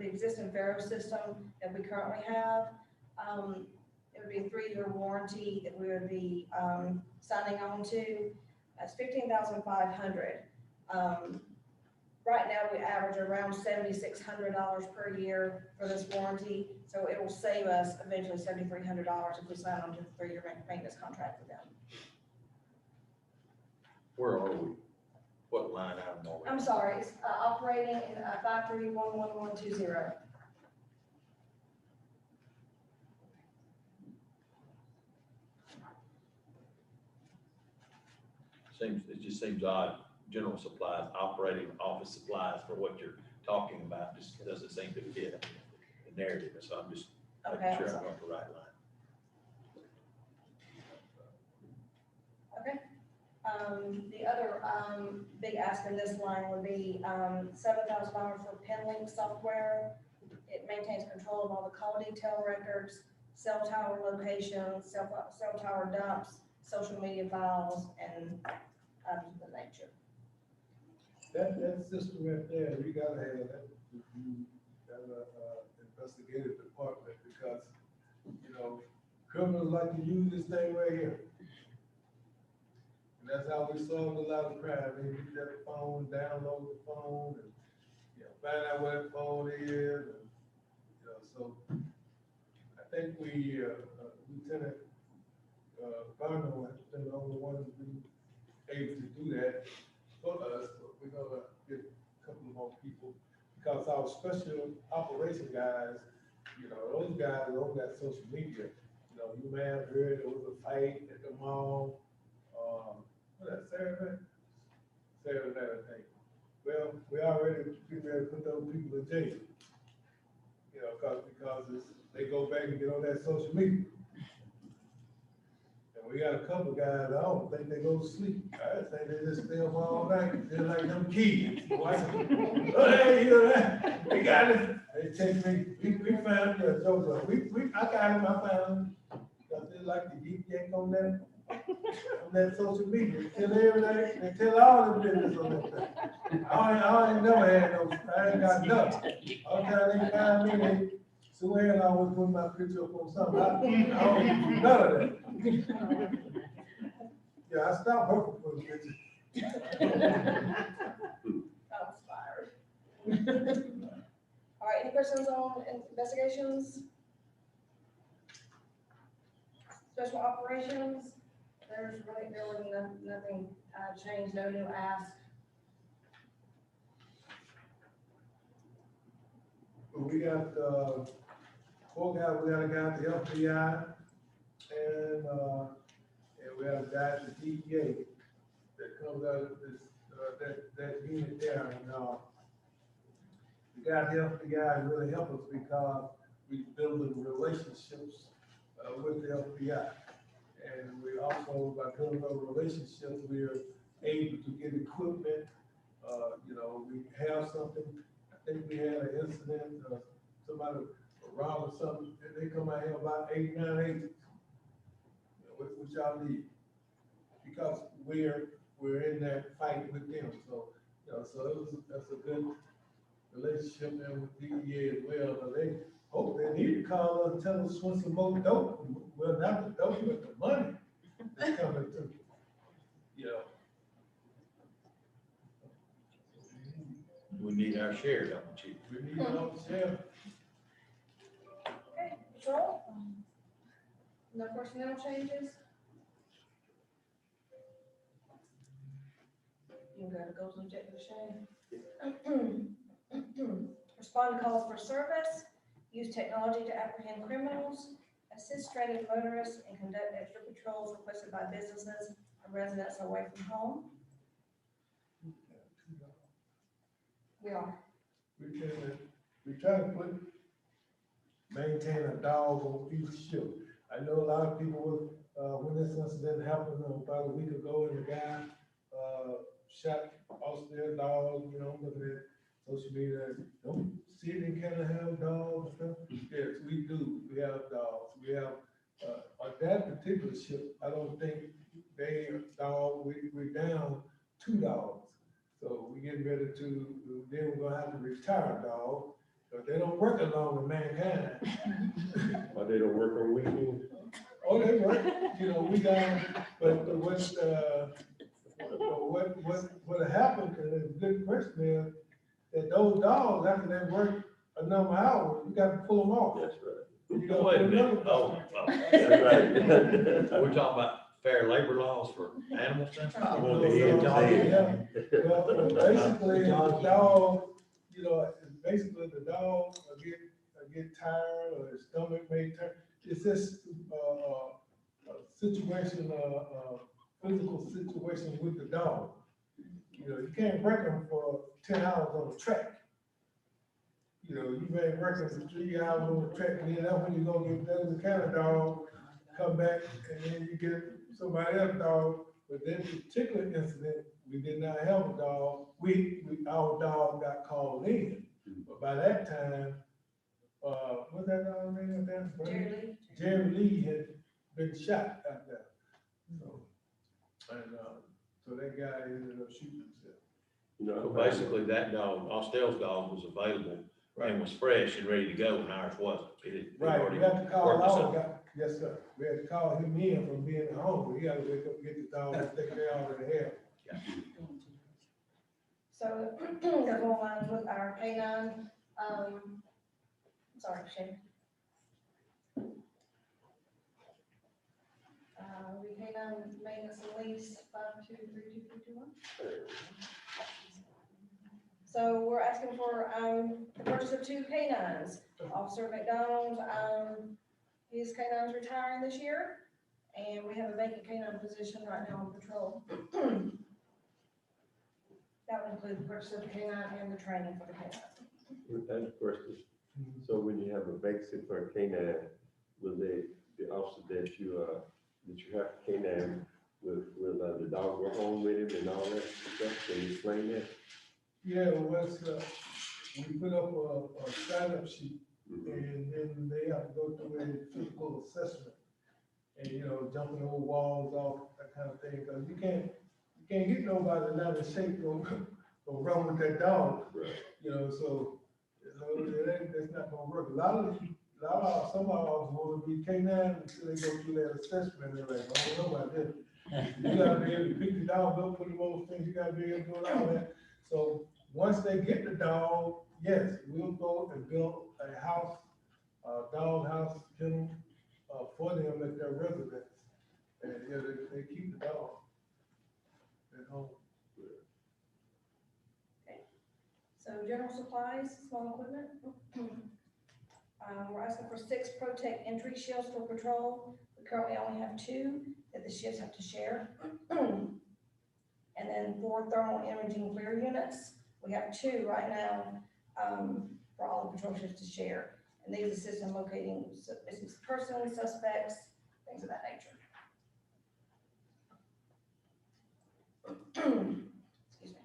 S16: existing Faro system that we currently have. It would be a 3-year warranty that we would be signing on to. That's $15,500. Right now, we average around $7,600 per year for this warranty, so it will save us eventually $7,300 if we sign on to the 3-year maintenance contract with them.
S4: Where are we? What line item are we?
S16: I'm sorry, it's operating in 531120.
S4: It just seems odd, general supplies, operating office supplies for what you're talking about, just doesn't seem to fit the narrative, so I'm just
S16: Okay,
S4: making sure
S16: I'm
S4: I'm on the right line.
S16: Okay. The other big ask in this line would be $7,000 for PenLink software. It maintains control of all the call detail records, cell tower locations, cell tower dumps, social media files, and items of the nature.
S15: That system right there, we gotta have that, you gotta investigative department, because, you know, criminals like to use this thing right here. And that's how we solve a lot of crime. They use that phone, download the phone, and, you know, find out where that phone is, and, you know, so think we, Lieutenant, Barno has been the only one who's been able to do that for us, but we're gonna get a couple more people. Because our special operation guys, you know, those guys on that social media, you know, you may have heard there was a fight at the mall, what that, Saturday? Saturday night, I think. Well, we already getting ready to put those people in jail. You know, because they go back and get on that social media. And we got a couple guys, I don't think they go to sleep. I think they just stay up all night, they're like them kids. Like, oh, hey, you know that, they got it. They text me, we found you a joke, I got him, I found him. Cause they like to geek yank on that social media, tell everything, they tell all the business on that thing. I ain't never had no, I ain't got nothing. All the time they find me, they, Sue always put my picture up on something, I don't do none of that. Yeah, I stopped working for the picture.
S16: Inspired. All right, any questions on investigations? Special operations, there was nothing changed, no new ask.
S15: We got, 4 guys, we got a guy at the FBI, and we have a guy at the DEA that comes out of this, that unit there, and, the guy at the FBI really helped us because we building relationships, with the FBI. And we also, by building those relationships, we are able to get equipment, you know, we have something, I think we had an incident, somebody robbed or something, and they come out here about 8, 9 agents. What y'all need? Because we're in that fight with them, so, you know, so that's a good relationship there with DEA as well, but they they need to call us and tell us what's some more dope. Well, not the dope, but the money that's coming through. You know.
S4: We need our share, don't we, Chief?
S15: We need our share.
S16: Okay, patrol? No personnel changes? You gotta go to executive session. Respond to calls for service, use technology to apprehend criminals, assist stranded motorists, and conduct extra patrols requested by businesses and residents away from home. We are.
S15: We try to maintain a dog on each ship. I know a lot of people, when this incident happened about a week ago, and the guy, shot off their dog, you know, looking at social media, don't see it in Canada have dogs and stuff. Yes, we do, we have dogs, we have, on that particular ship, I don't think they dog, we're down 2 dogs. So we getting ready to, then we're gonna have to retire a dog, but they don't work along with mankind.
S9: But they don't work on weekends?
S15: Oh, they work, you know, we got, but what happened, and it's a good question is, that those dogs, after they work a number of hours, you got to pull them off.
S9: That's right.
S15: You gotta
S4: Wait a
S15: put
S4: minute,
S15: another
S4: oh,
S15: dog.
S9: That's right.
S4: We're talking about fair labor laws for animals now?
S9: I'm on the head,
S15: Yeah. Well, basically, the dog, you know, basically the dog will get tired, or his stomach may turn. It's just a situation, physical situation with the dog. You know, you can't break them for 10 hours on the track. You know, you may work for 3 hours on the track, and then that's when you're gonna get the kind of dog, come back, and then you get somebody else's dog. But this particular incident, we did not have a dog. Our dog got called in. But by that time, what's that dog's name again?
S16: Jerry Lee.
S15: Jerry Lee had been shot out there. So, and, so that guy ended up shooting himself.
S9: You know,
S4: So basically, that dog, Austell's dog was available and was fresh and ready to go, and ours wasn't. It had
S15: Right,
S4: already
S15: we have to call
S4: worked
S15: our
S4: itself.
S15: guy, yes, sir. We had to call him in from being at home. We gotta wake up and get the dog and take care of it in the
S16: So that aligns with our canine, sorry, Shane. Canine maintenance and lease 523251. So we're asking for, the purchase of 2 canines. Officer McDonald, his canine's retiring this year, and we have a vacant canine position right now on patrol. That would include the purchase of the canine and the training for the canine.
S9: That's the question. So when you have a vacancy for a canine, will the officer that you have a canine, will the dog go home with him and all that stuff? Can you explain that?
S15: Yeah, well, we put up a sign-up sheet, and then they have to go through a physical assessment. And, you know, jumping over walls, all that kind of thing, because you can't get nobody not in shape to run with that dog.
S9: Right.
S15: You know, so that's not gonna work. Some of us want to be canine until they go through that assessment, and they're like, I don't know about this. You gotta be able to pick the dog up, put him on things, you gotta be able to do all that. So once they get the dog, yes, we'll go and build a house, dog house, kennel, for them at their residence. And, yeah, they keep the dog at home.
S16: So general supplies, small equipment. We're asking for 6 Protect entry shields for patrol. We currently only have 2 that the shifts have to share. And then 4 thermal imaging FLIR units. We have 2 right now for all the patrol shifts to share. And these assist in locating missing persons, suspects, things of that nature. Excuse me.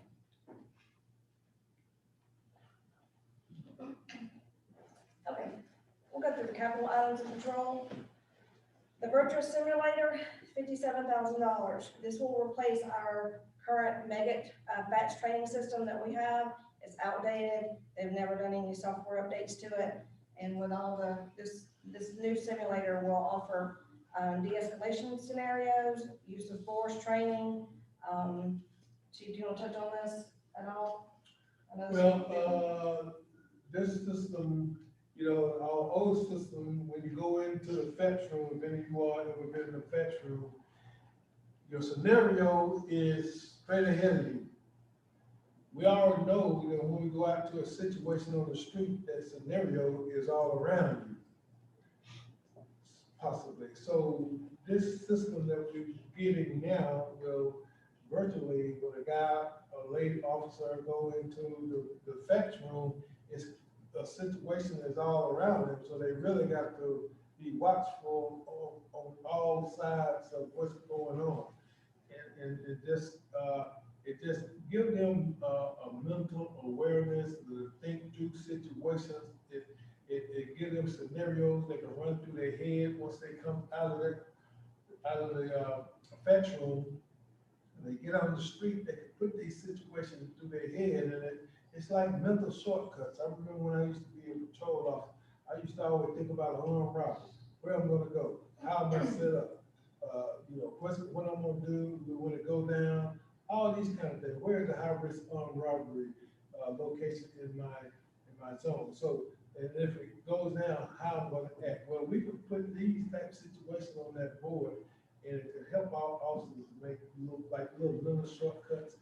S16: Okay, we'll go through the capital items of patrol. The virtual simulator, $57,000. This will replace our current Megit batch training system that we have. It's outdated. They've never done any software updates to it. And with all this new simulator will offer de-escalation scenarios, use of force training. Chief, do you want to touch on this at all?
S15: Well, this system, you know, our old system, when you go into the fetch room, then you are within the fetch room, your scenario is straight ahead of you. We already know, you know, when we go out to a situation on the street, that scenario is all around you, possibly. So this system that we're getting now will virtually, when a guy, a lady officer go into the fetch room, it's a situation is all around them, so they really got to be watchful on all sides of what's going on. And it just gives them a mental awareness to think through situations. It gives them scenarios they can run through their head once they come out of the fetch room. And they get on the street, they can put these situations through their head, and it's like mental shortcuts. I remember when I used to be a patrol officer, I used to always think about an armed robbery, where I'm gonna go, how I'm gonna set up, you know, what I'm gonna do when it go down, all these kind of things. Where's the high-risk armed robbery location in my zone? So, and if it goes down, how I'm gonna act? Well, we can put these type of situations on that board, and it can help our officers make little mental shortcuts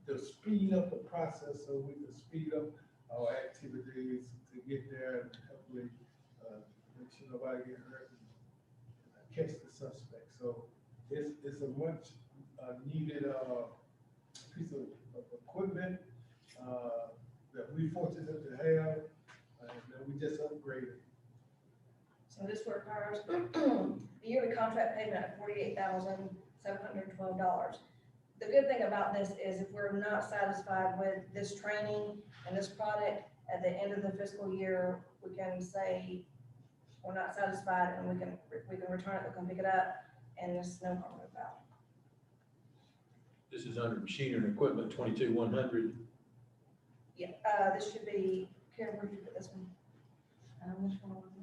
S15: to speed up the process, so we can speed up our activities to get there and hopefully make sure nobody get hurt and catch the suspect. So it's a much needed piece of equipment that we fortunate to have, and that we just upgraded.
S16: So this requires a yearly contract payment of $48,712. The good thing about this is if we're not satisfied with this training and this product, at the end of the fiscal year, we can say we're not satisfied, and we can return it, we can pick it up, and there's no harm with that.
S4: This is under machinery and equipment, 22,100.
S16: Yeah, this should be, Karen, where did you put this one? Which one was it?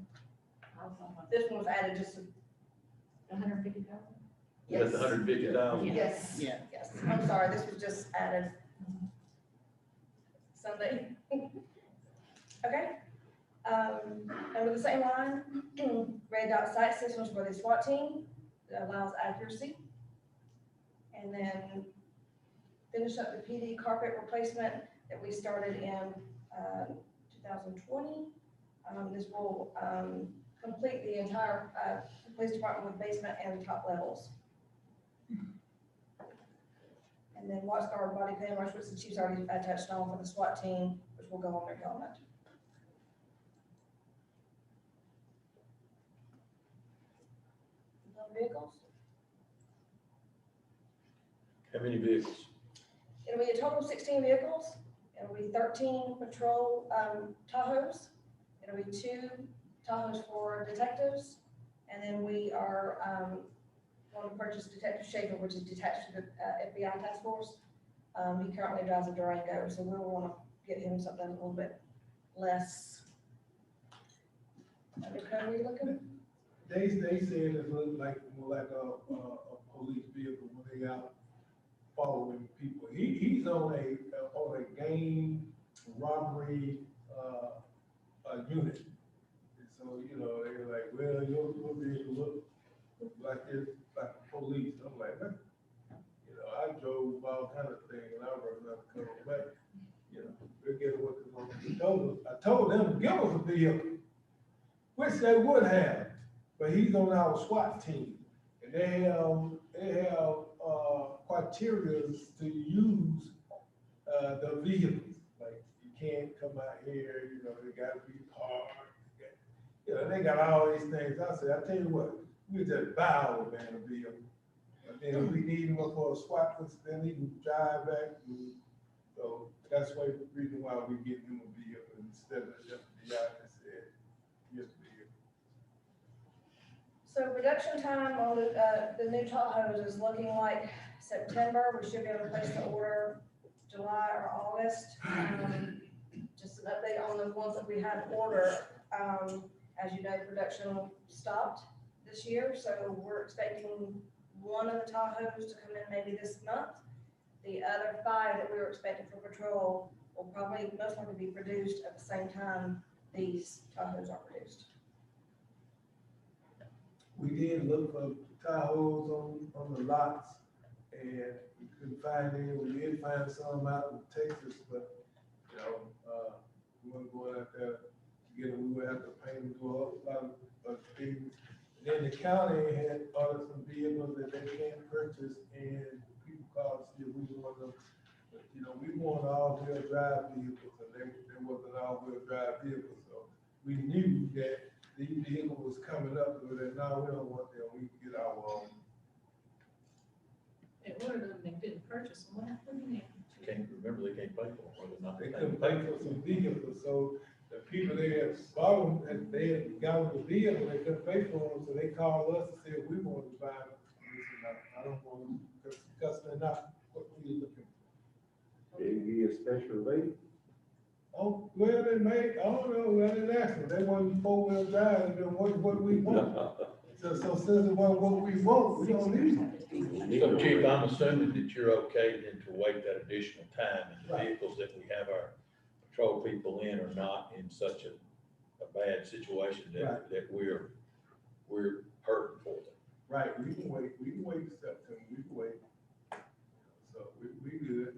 S16: This one was added just
S2: 150,000?
S4: That's the 150,000.
S16: Yes,
S2: Yeah.
S16: yes. I'm sorry, this was just added Sunday. Okay. And with the same line, red dot sight systems for the SWAT team, allows accuracy. And then finish up the PD carpet replacement that we started in 2020. This will complete the entire police department with basement and top levels. And then watch guard body cameras, which the chief's already touched on for the SWAT team, which will go on their helmet. Vehicles.
S4: How many vehicles?
S16: It'll be a total of 16 vehicles. It'll be 13 patrol Tahoes. It'll be 2 Tahoes for detectives. And then we are going to purchase Detective Schaefer, which is detached to the FBI task force. He currently drives a Durango, so we'll want to get him something a little bit less undercover looking.
S15: They said it looked like more like a police vehicle when they out following people. He's on a gang robbery unit. And so, you know, they were like, well, your vehicle look like this, like police. I'm like, man, you know, I drove all kind of things and I run undercover, but you know, we'll get what they want. I told them to give us a vehicle, which they would have. But he's on our SWAT team, and they have criteria to use the vehicles. Like you can't come out here, you know, they gotta be parked. You know, they got all these things. I said, I tell you what, we just buy our man a vehicle. And then if we need him for a SWAT, then he can drive back. So that's the reason why we get him a vehicle instead of just the guy that said, yes, vehicle.
S16: So production time on the new Tahoes is looking like September. We should be able to place the order July or August. Just an update on the ones that we had ordered. As you know, production stopped this year, so we're expecting one of the Tahoes to come in maybe this month. The other 5 that we were expecting for patrol will probably most likely be produced at the same time these Tahoes are produced.
S15: We did look for Tahoes on the lots, and we couldn't find any. We did find some out in Texas, but, you know, we weren't going out there to get them. We would have to pay them to a lot of things. And then the county had ordered some vehicles that they can't purchase, and people called to see if we wanted them. But, you know, we want all-wheel drive vehicles, and they wasn't all-wheel drive vehicles, so we knew that these vehicles was coming up, so that now we don't want them, we can get our own.
S2: They ordered them, they couldn't purchase them, what happened in there?
S4: Can't remember, they can't pay for them, or they're not.
S15: They couldn't pay for some vehicles, so the people they had bought them, and they had got them the vehicle, they couldn't pay for them, so they called us and said, we want to buy them. We said, I don't want them, because they're not what we're looking for.
S9: They give you a special rate.
S15: Oh, well, they make, I don't know, I didn't ask them, they want 4-wheel drive, then what we want? So since it wasn't what we want, we don't need it.
S4: So Chief, I'm assuming that you're okay then to wait that additional time, and the
S15: Right.
S4: vehicles that we have our patrol people in are not in such a bad situation
S15: Right.
S4: that we're hurting for them.
S15: Right, we can wait September, we can wait. So we good.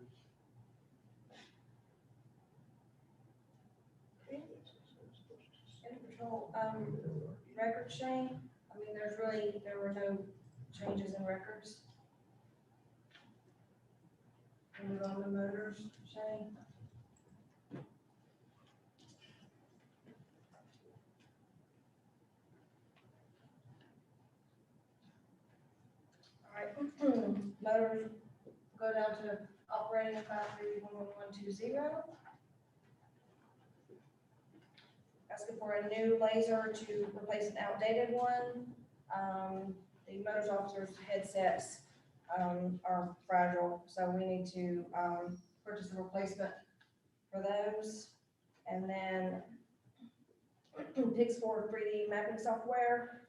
S16: Patrol, record Shane, I mean, there were no changes in records. Move on to motors, Shane. All right, motors go down to operating 5311120. Asking for a new laser to replace an outdated one. The motors officers' headsets are fragile, so we need to purchase a replacement for those. And then Pix4 3D mapping software.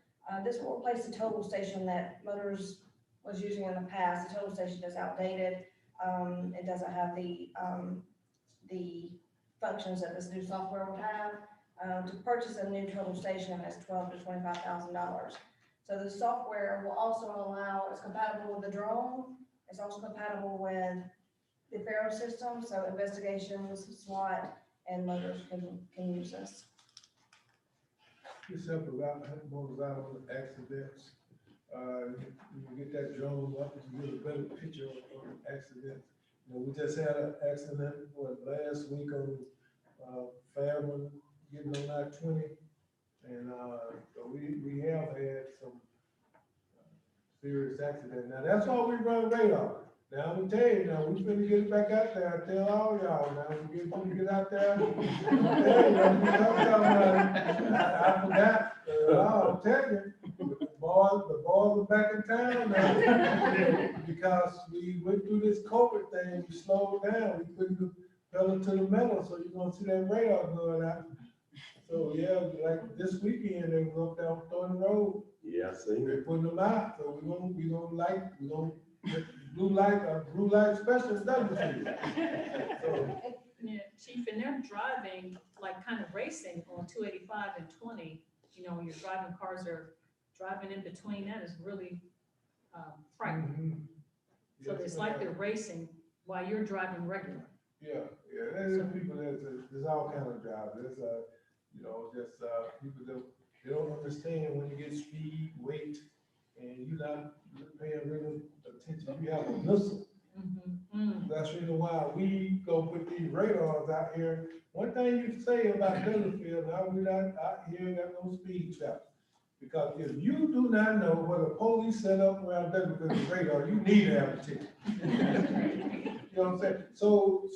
S16: This will replace the total station that Motors was using in the past. The total station is outdated. It doesn't have the functions that this new software will have. To purchase a new total station is $12,000 to $25,000. So the software will also allow, it's compatible with the drone, it's also compatible with the Faro system, so investigations, SWAT, and motors can use this.
S15: It's help about motorcycle accidents. You get that drone up, you get a better picture of accidents. You know, we just had an accident, last week on, Fairman, getting on I-20. And, so we have had some serious accidents. Now, that's why we run radar. Now, I'm gonna tell you, now, we finna get it back out there. I tell all y'all, now, we get out there. I'm telling you, I forgot, I'll tell you, the boys are back in town now. Because we went through this COVID thing, we slowed down, we put the pedal to the metal, so you're gonna see that radar going out. So, yeah, like this weekend, they was up there on Thornton Road.
S9: Yeah, I seen
S15: They're
S9: it.
S15: putting them out, so we gonna get blue light special stuff. So,
S2: Yeah, Chief, and they're driving, like kind of racing on 285 and 20, you know, when you're driving, cars are driving in between, that is really frightening. So
S15: yes,
S2: it's like
S15: ma'am.
S2: they're racing while you're driving regular.
S15: Yeah, there's people, there's all kind of drivers, you know, just, people they don't understand when you get speed, weight, and you're not paying real attention, you have a missile. That's the reason why we go put these radars out here. One thing you say about Battlefield, now we not out here, got no speed traps. Because if you do not know what a police set up around Battlefield radar, you need to have a ticket. You know what I'm saying? So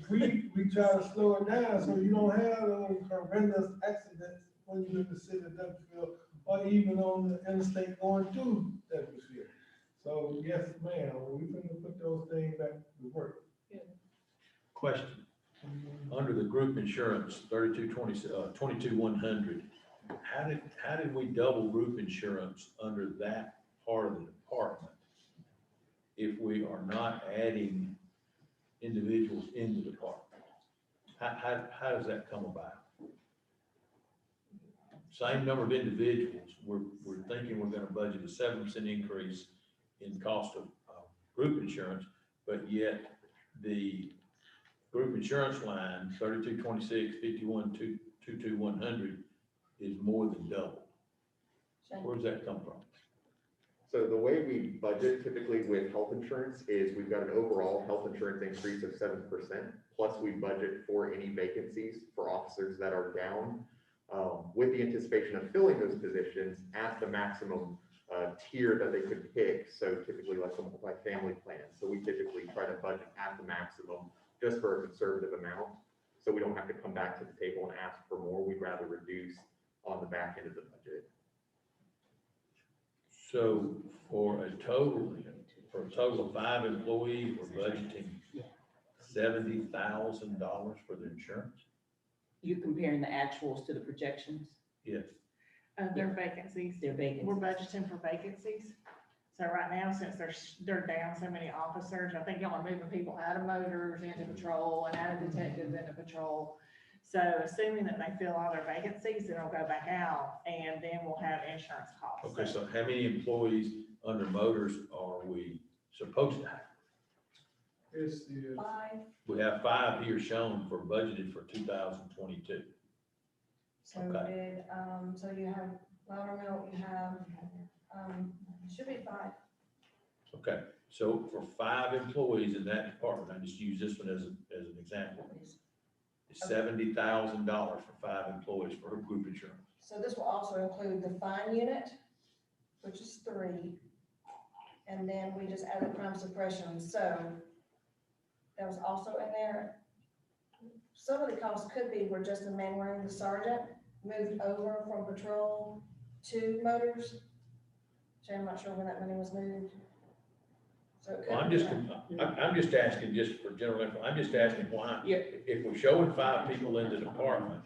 S15: we try to slow it down so you don't have those horrendous accidents when you're in the city of Douglasville or even on the interstate going through Douglasville. So yes, ma'am, we finna put those things back to work.
S4: Question, under the group insurance, 22,100, how did we double group insurance under that part of the department if we are not adding individuals in the department? How does that come about? Same number of individuals, we're thinking we're gonna budget a 7% increase in cost of group insurance, but yet the group insurance line, 3226, 51,22100 is more than double. Where does that come from?
S12: So the way we budget typically with health insurance is we've got an overall health insurance increase of 7%, plus we budget for any vacancies for officers that are down, with the anticipation of filling those positions at the maximum tier that they could pick. So typically like a multi-family plan. So we typically try to budget at the maximum just for a conservative amount. So we don't have to come back to the table and ask for more. We'd rather reduce on the back end of the budget.
S4: So for a total of 5 employees, we're budgeting $70,000 for the insurance?
S3: You're comparing the actuals to the projections?
S4: Yes.
S5: Their vacancies.
S3: Their vacancies.
S5: We're budgeting for vacancies. So right now, since they're down so many officers, I think y'all are moving people out of motors into patrol and out of detectives into patrol. So assuming that they fill all their vacancies, then it'll go back out and then we'll have insurance costs.
S4: Okay, so how many employees under motors are we supposed to have?
S15: It's the,
S16: 5,
S4: We have 5 here shown for budgeted for 2022.
S16: so
S4: Okay.
S16: did, so you have Loudermilk, you have, should be 5.
S4: Okay, so for 5 employees in that department, I just use this one as an example. It's $70,000 for 5 employees for group insurance.
S16: So this will also include the fine unit, which is 3. And then we just added crime suppression, so that was also in there. Some of the costs could be where Justin Manwaring, the sergeant, moved over from patrol to motors. So I'm not sure when that money was moved. So it could
S4: Well,
S16: be
S4: I'm just asking, just for general info, I'm just asking why, if we're showing 5 people in the department,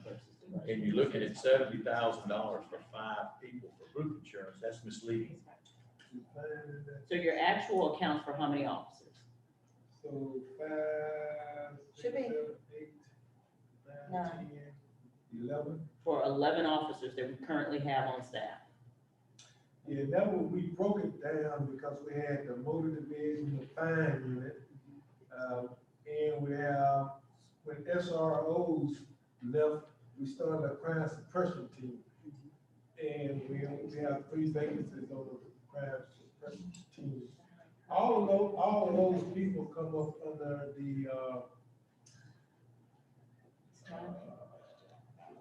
S4: and you're looking at $70,000 for 5 people for group insurance, that's misleading.
S3: So your actual accounts for how many officers?
S15: so 5, 6,
S16: Should be
S15: 7, 8, 9,
S16: 9.
S15: 10, 11.
S3: For 11 officers that we currently have on staff.
S15: Yeah, that was, we broke it down because we had the motor division, the fine unit. And we have, when SROs left, we started a crime suppression team. And we have 3 vacancies on the crime suppression team. All of those people come up under the,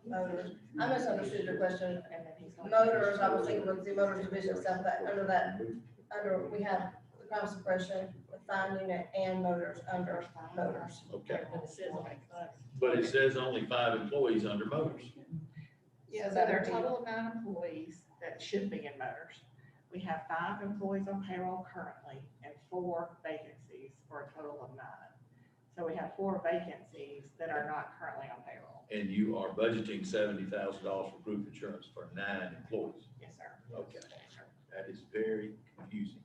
S16: Motors. I misunderstood your question. Motors, I was thinking with the motors division stuff, that, we have the crime suppression, the fine unit, and motors under motors.
S4: Okay.
S2: But it says like,
S4: But it says only 5 employees under motors.
S5: Yeah, so there are a total of 9 employees that should be in motors. We have 5 employees on payroll currently and 4 vacancies for a total of 9. So we have 4 vacancies that are not currently on payroll.
S4: And you are budgeting $70,000 for group insurance for 9 employees.
S5: Yes, sir.
S4: Okay. That is very confusing,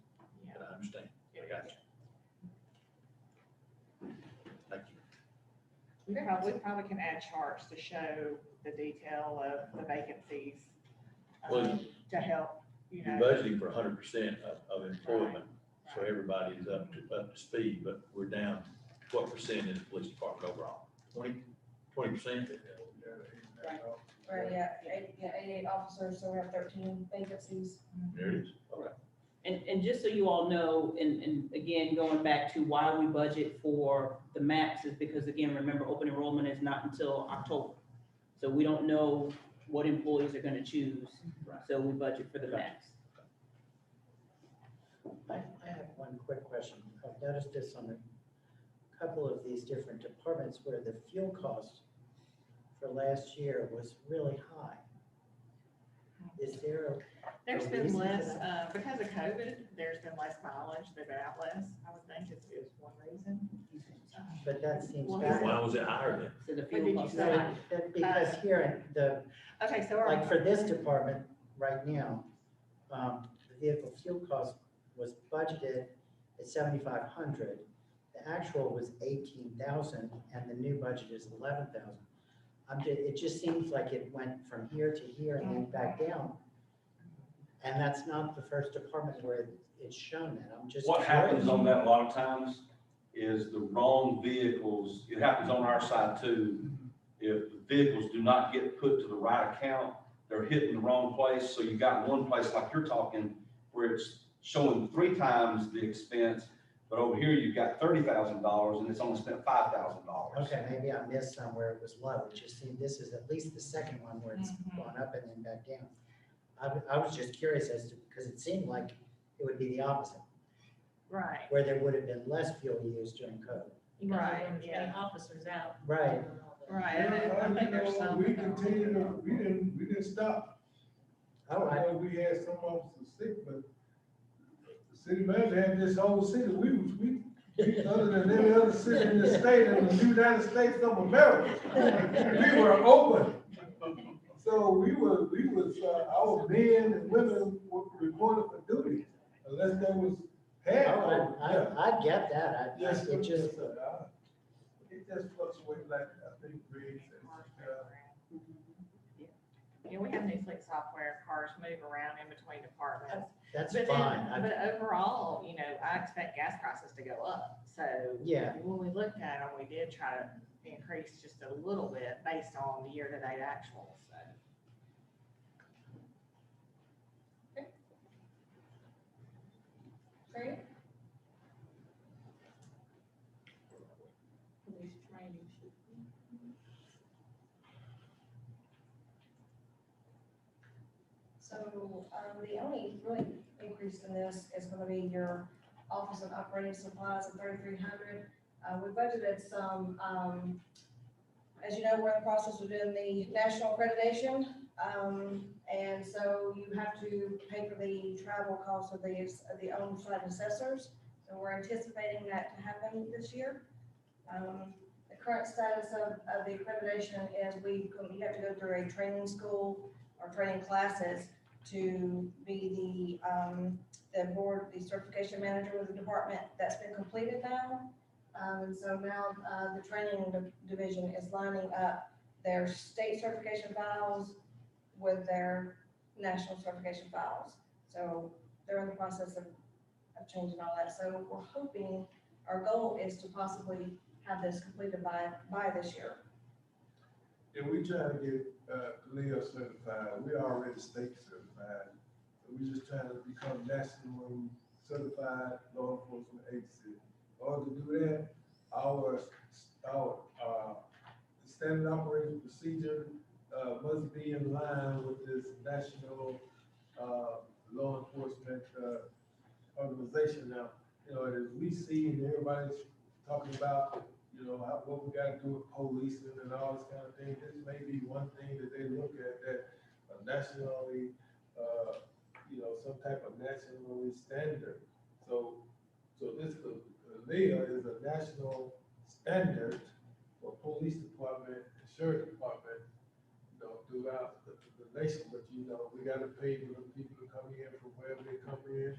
S4: but I understand. I got you. Thank you.
S5: We probably can add charts to show the detail of the vacancies,
S4: Well,
S5: to help,
S4: You're budgeting for 100% of employment, so everybody is up to speed, but we're down, what percent in the police department overall? 20%?
S16: Right, yeah, 88 officers, so we have 13 vacancies.
S4: There it is. Okay.
S3: And just so you all know, and again, going back to why we budget for the max is because, again, remember, open enrollment is not until October. So we don't know what employees are gonna choose, so we budget for the max.
S10: I have one quick question. I've noticed this on a couple of these different departments where the fuel cost for last year was really high. Is there
S5: There's
S10: a
S5: been
S10: reason for
S5: less,
S10: that?
S5: because of COVID, there's been less mileage, they've been out less, I would think is one reason.
S10: But that seems
S5: Well,
S10: bad.
S4: Why was it higher then?
S3: So the
S5: What
S3: fuel
S5: did you
S3: cost is
S5: say?
S3: high.
S10: Because here,
S5: Okay, so
S10: like for this department right now, the vehicle fuel cost was budgeted at 7,500. The actual was 18,000 and the new budget is 11,000. It just seems like it went from here to here and then back down. And that's not the first department where it's shown that. I'm just
S6: What happens
S10: curious.
S6: on that a lot of times is the wrong vehicles, it happens on our side too. If the vehicles do not get put to the right account, they're hitting the wrong place. So you got one place like you're talking where it's showing 3 times the expense, but over here you've got $30,000 and it's only spent $5,000.
S10: Okay, maybe I missed somewhere it was low. It just seemed this is at least the second one where it's gone up and then back down. I was just curious as to, because it seemed like it would be the opposite,
S5: right,
S10: where there would have been less fuel used during COVID.
S5: right,
S2: Getting
S5: yeah,
S2: officers out.
S10: Right.
S5: right. And I think there's some.
S15: We continued, we didn't stop.
S10: All right.
S15: I know we had some officers sick, but the city manager had this whole city, we, other than any other city in the state, in the United States of America, we were open. So we was, our men and women were reported for duty, unless there was.
S10: Oh, I get that.
S15: Yes,
S10: It just,
S15: it just fluctuates like, I think, Briggs and,
S5: Yeah, we have new fleet software, cars move around in between departments.
S10: that's
S5: But
S10: fine.
S5: then, but overall, I expect gas prices to go up, so.
S10: Yeah.
S5: When we looked at them, we did try to increase just a little bit based on the year-to-date actuals, so.
S16: Great.
S2: Police training should
S16: So, the only really increase in this is gonna be your office and operating supplies of 3,300. We budgeted some, as you know, we're in the process of doing the national accreditation. And so you have to pay for the travel costs of the on-site assessors. So we're anticipating that to happen this year. The current status of the accreditation is you have to go through a training school or training classes to be the board, the certification manager with the department. That's been completed now. And so now the training division is lining up their state certification files with their national certification files. So they're in the process of changing all that. So we're hoping, our goal is to possibly have this completed by this year.
S15: And we try to get, Leo certified, we already state certified. So we just trying to become nationally certified law enforcement agency. In order to do that, our standard operating procedure, must be in line with this national, law enforcement, organization now. You know, as we see and everybody's talking about, you know, what we gotta do with policing and all this kind of thing, this may be one thing that they look at that nationally, you know, some type of nationally standard. So this, LEA is a national standard for police department, and sheriff department, you know, throughout the nation. But, you know, we gotta pay for the people to come in from wherever they come in.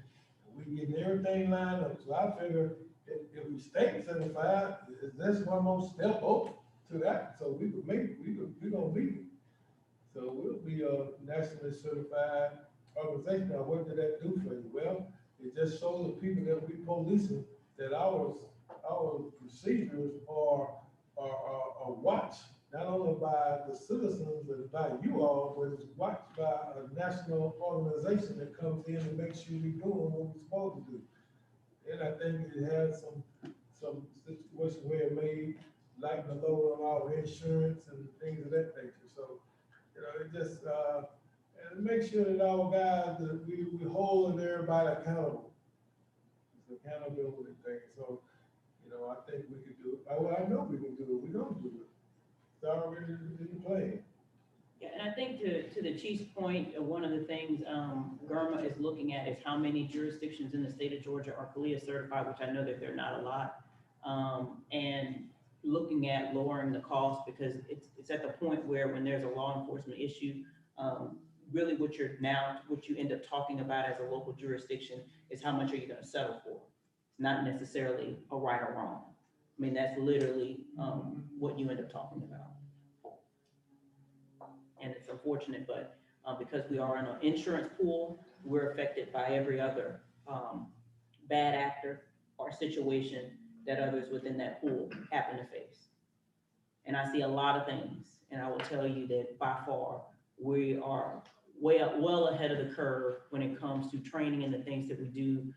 S15: We getting everything lined up, so I figure if we state certified, is this one more step up to that? So we could make, we gonna be. So we'll be a nationally certified organization. Now, what did that do for you? Well, it just shows the people that we policing that our procedures are watched, not only by the citizens and by you all, but it's watched by a national organization that comes in and makes sure we doing what we're supposed to do. And I think it has some situation where it may lighten the load on our insurance and things of that nature. So, you know, it just, and make sure that our guys, that we holding everybody accountable. It's accountability thing. So, you know, I think we could do it. Well, I know we can do it. We're gonna do it. It's already in the plan.
S3: Yeah, and I think to the chief's point, one of the things, GERMA is looking at is how many jurisdictions in the state of Georgia are CALEA certified, which I know that they're not a lot. And looking at lowering the cost, because it's at the point where when there's a law enforcement issue, really what you end up talking about as a local jurisdiction is how much are you gonna settle for? It's not necessarily a right or wrong. I mean, that's literally, what you end up talking about. And it's unfortunate, but because we are in an insurance pool, we're affected by every other bad actor or situation that others within that pool happen to face. And I see a lot of things, and I will tell you that by far, we are well ahead of the curve when it comes to training and the things that we do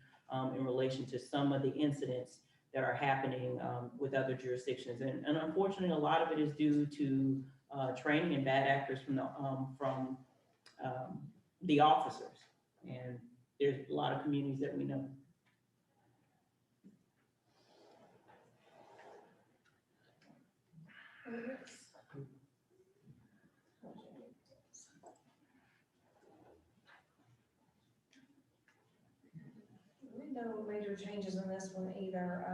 S3: in relation to some of the incidents that are happening with other jurisdictions. And unfortunately, a lot of it is due to training and bad actors from the officers. And there's a lot of communities that we know.
S16: No major changes in this one either.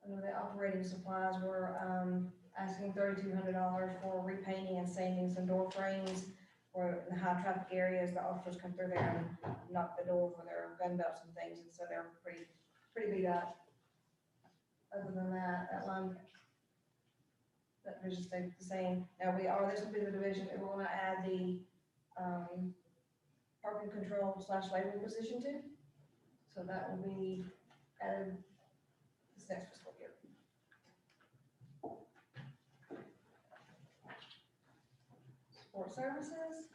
S16: Under the operating supplies, we're asking $3,200 for repainting and sanding some door frames for the high traffic areas. The officers come through there and knock the door for their gun belts and things, and so they're pretty beat up. Other than that, that line, that division stayed the same. Now this will be the division that we're gonna add the parking control / labeling position to. So that will be added this next fiscal year. Support services.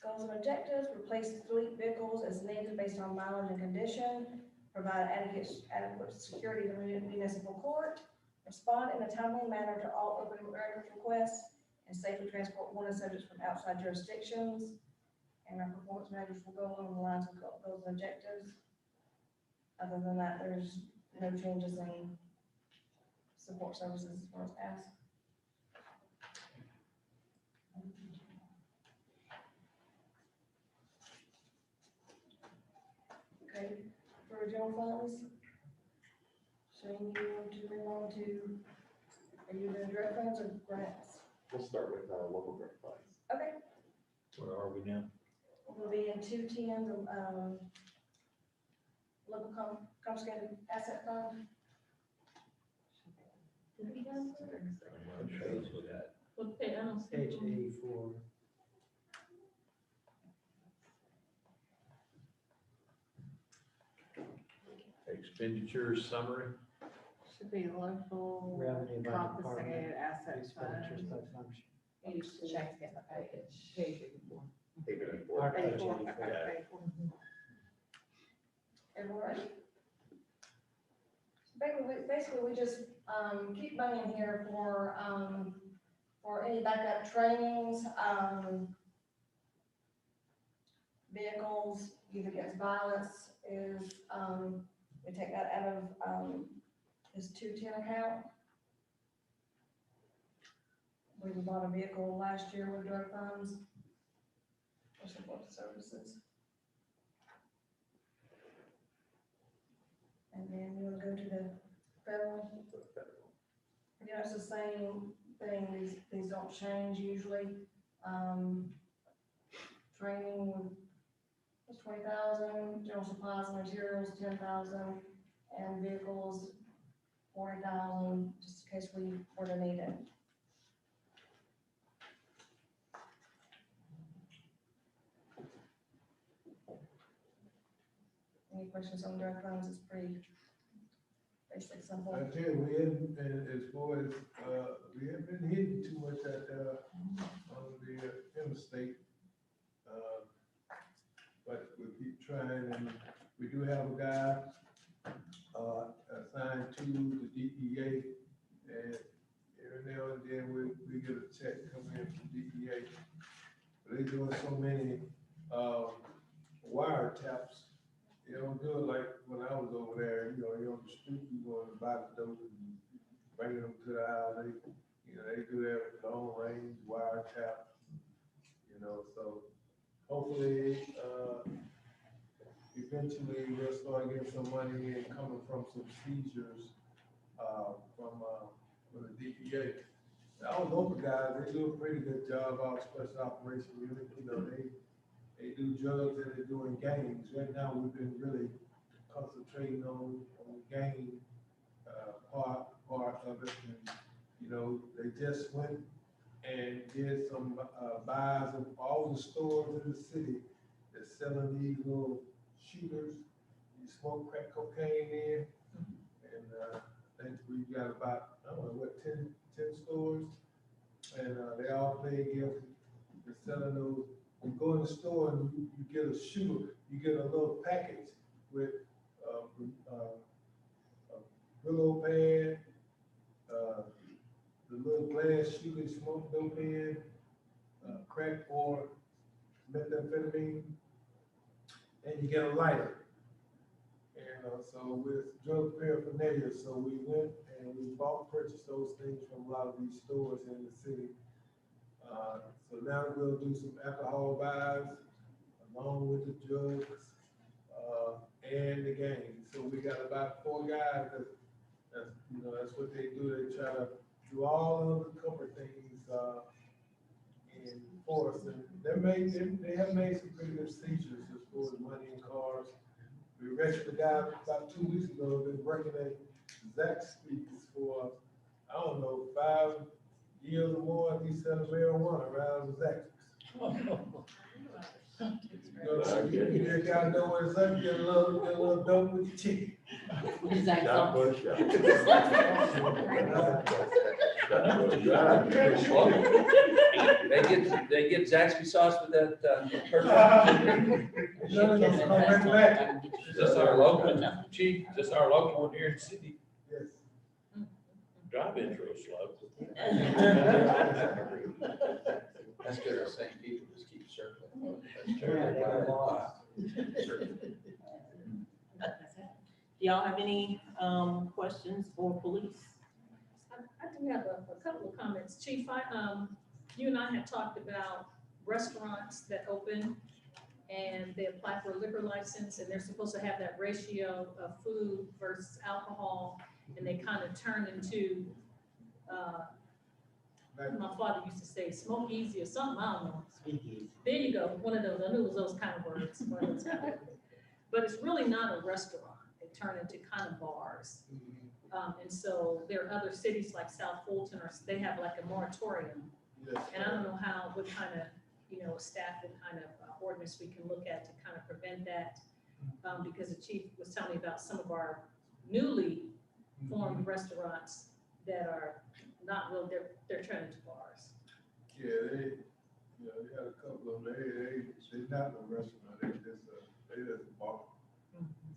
S16: Goals and objectives: replace fleet vehicles as needed based on mileage and condition, provide adequate security to municipal court, respond in a timely manner to all open records requests, and safely transport wanted subjects from outside jurisdictions. And our performance measures will go along the lines of goals and objectives. Other than that, there's no changes in support services as far as ask. Okay, for general funds, Shane, you want to move on to, are you doing direct funds or grants?
S12: We'll start with local grant funds.
S16: Okay,
S4: Where are we now?
S16: we'll be in 210, local confiscated asset fund. Did we go?
S2: Okay, I don't see.
S10: Page 84.
S4: Expenditure summary.
S5: Should be local
S10: Revenue by department,
S5: compensated asset
S10: expenditures
S5: fund.
S10: by function.
S5: You should check in the page.
S10: Page 84.
S12: 84.
S10: Our page
S5: 84,
S10: 84.
S5: okay, 84.
S16: Everyone ready? Basically, we just, keep money in here for any backup trainings, vehicles, youth against violence is, we take that out of, his 210 account. We bought a vehicle last year with drug funds. For support services. And then we'll go to the federal. Again, it's the same thing, these don't change usually. Training was 20,000, general supplies and materials, 10,000, and vehicles, 40,000, just in case we were to need it. Any questions on drug funds? It's pretty basic, simple.
S15: I tell you, we haven't, and as far as, we haven't been hitting too much at, on the interstate. But we keep trying, and we do have a guy, assigned to the DEA, and every now and then we get a check coming in from DEA. But they doing so many, wiretaps. They don't do it like when I was over there, you know, you're on the street, you going to buy the dope and bringing them to the house. They do that long range wiretap, so hopefully, eventually we'll start getting some money in coming from some seizures, from the DEA. Our local guys, they do a pretty good job, our special operation unit, they do drugs and they're doing gangs. Right now, we've been really concentrating on gang, part of it. And, they just went and did some, buys of all the stores in the city that's selling these little shooters. You smoke crack cocaine in. And, I think we got about, I don't know, 10 stores. And, they all play gift. They're selling those. You go in the store and you get a shooter, you get a little package with a willow pad, the little glass shooter you smoke dope in, crack or methamphetamine, and you get a lighter. And so with drug paraphernalia, so we went and we purchased those things from a lot of these stores in the city. So now we'll do some alcohol buys along with the drugs, and the gangs. So we got about 4 guys that's what they do. They try to do all of the comfort things, in force. And they have made some pretty good seizures as far as money and cars. We arrested a guy about 2 weeks ago, been working at Zaxby's for, I don't know, 5 years or more. He's selling marijuana around Zaxby's. You gotta know what it's like, get a little dope with your chicken.
S8: They get Zaxby sauce with that,
S4: Just our local, chief, just our local one here in the city.
S15: Yes.
S4: Drive-in's real slow.
S8: That's good, the same people just keep circling.
S2: Do y'all have any, questions for police? I do have a couple of comments. Chief, you and I had talked about restaurants that open and they apply for a liquor license and they're supposed to have that ratio of food versus alcohol, and they kind of turn into, my father used to say, smoke easy or something, I don't know. There you go, one of those, I knew it was those kind of words. One of those kind of words. But it's really not a restaurant. They turn into kind of bars. And so there are other cities like South Fulton, or they have like a moratorium
S15: Yes.
S2: And I don't know what kind of, staff, what kind of ordinance we can look at to kind of prevent that. Because the chief was telling me about some of our newly formed restaurants that are not real, they're turning to bars.
S15: Yeah, they had a couple of them, they not no restaurant, they just a bar.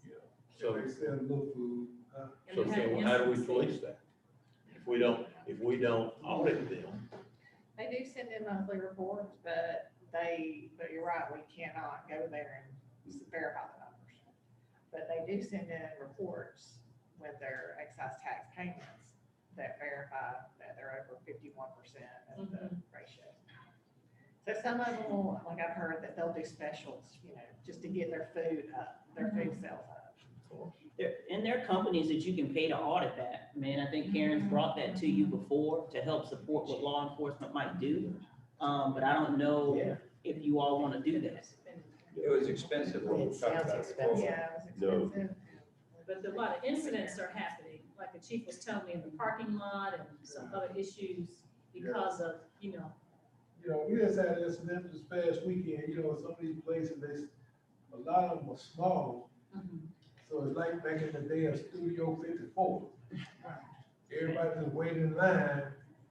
S15: Yeah.
S4: So-
S15: They sell little food.
S4: So then how do we police that? If we don't audit them,
S5: They do send in monthly reports, but you're right, we cannot go there and verify the numbers. But they do send in reports with their excise tax payments that verify that they're over 51% of the ratio. So some of them will, like I've heard, that they'll do specials, just to get their food up, their food sales up.
S3: And there are companies that you can pay to audit that. I mean, I think Karen's brought that to you before to help support what law enforcement might do. But I don't know if you all want to do that.
S8: It was expensive when we
S10: It
S8: talked
S10: sounds
S8: about it
S10: expensive.
S8: before.
S5: Yeah, it was
S9: No.
S5: expensive.
S2: But a lot of incidents are happening, like the chief was telling me in the parking lot and some other issues because of,
S15: We just had an incident this past weekend, some of these places, a lot of them are small. So it's like back in the day of Studio 54. Everybody just waiting in line,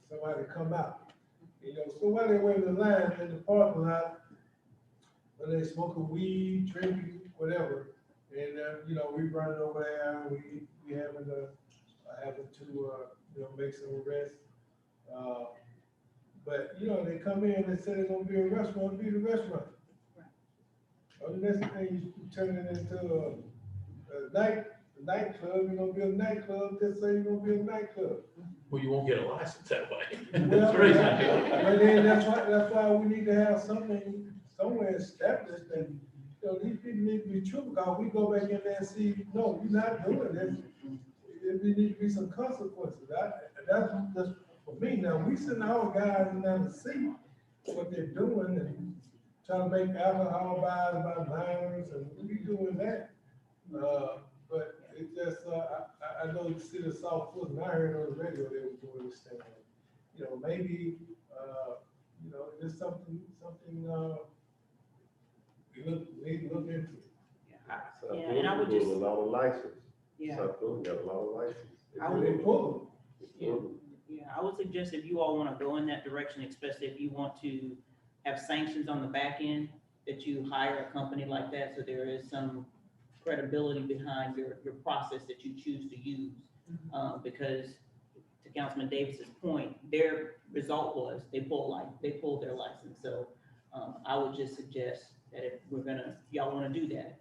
S15: somebody come out. So while they wait in line in the parking lot, when they smoking weed, drinking, whatever, and, we running over there, we having to, make some arrests. But, they come in and say they're gonna be a restaurant, be the restaurant. The next thing, you turn it into a nightclub, you're gonna be a nightclub, just say you're gonna be a nightclub.
S4: well, you won't get a license that way.
S15: Well,
S4: That's the reason.
S15: but then that's why we need to have something somewhere established that, these people need to be true, because we go back in there and see, no, you're not doing this. There need to be some consequences. That's just for me. Now, we send our guys in there to see what they're doing and trying to make alcohol buys by minors, and we doing that. But it just, I know the city of South Fulton, I heard on the radio they were doing this thing. Maybe, there's something, we need to look into.
S3: Yeah, and I would just-
S9: A lot of license.
S3: Yeah.
S9: South Fulton got a lot of license.
S3: I
S15: They pull
S3: Yeah. Yeah, I would suggest if you all want to go in that direction, especially if you want to have sanctions on the back end, that you hire a company like that, so there is some credibility behind your process that you choose to use. Because to Councilman Davis's point, their result was they pulled their license. So I would just suggest that if y'all want to do that,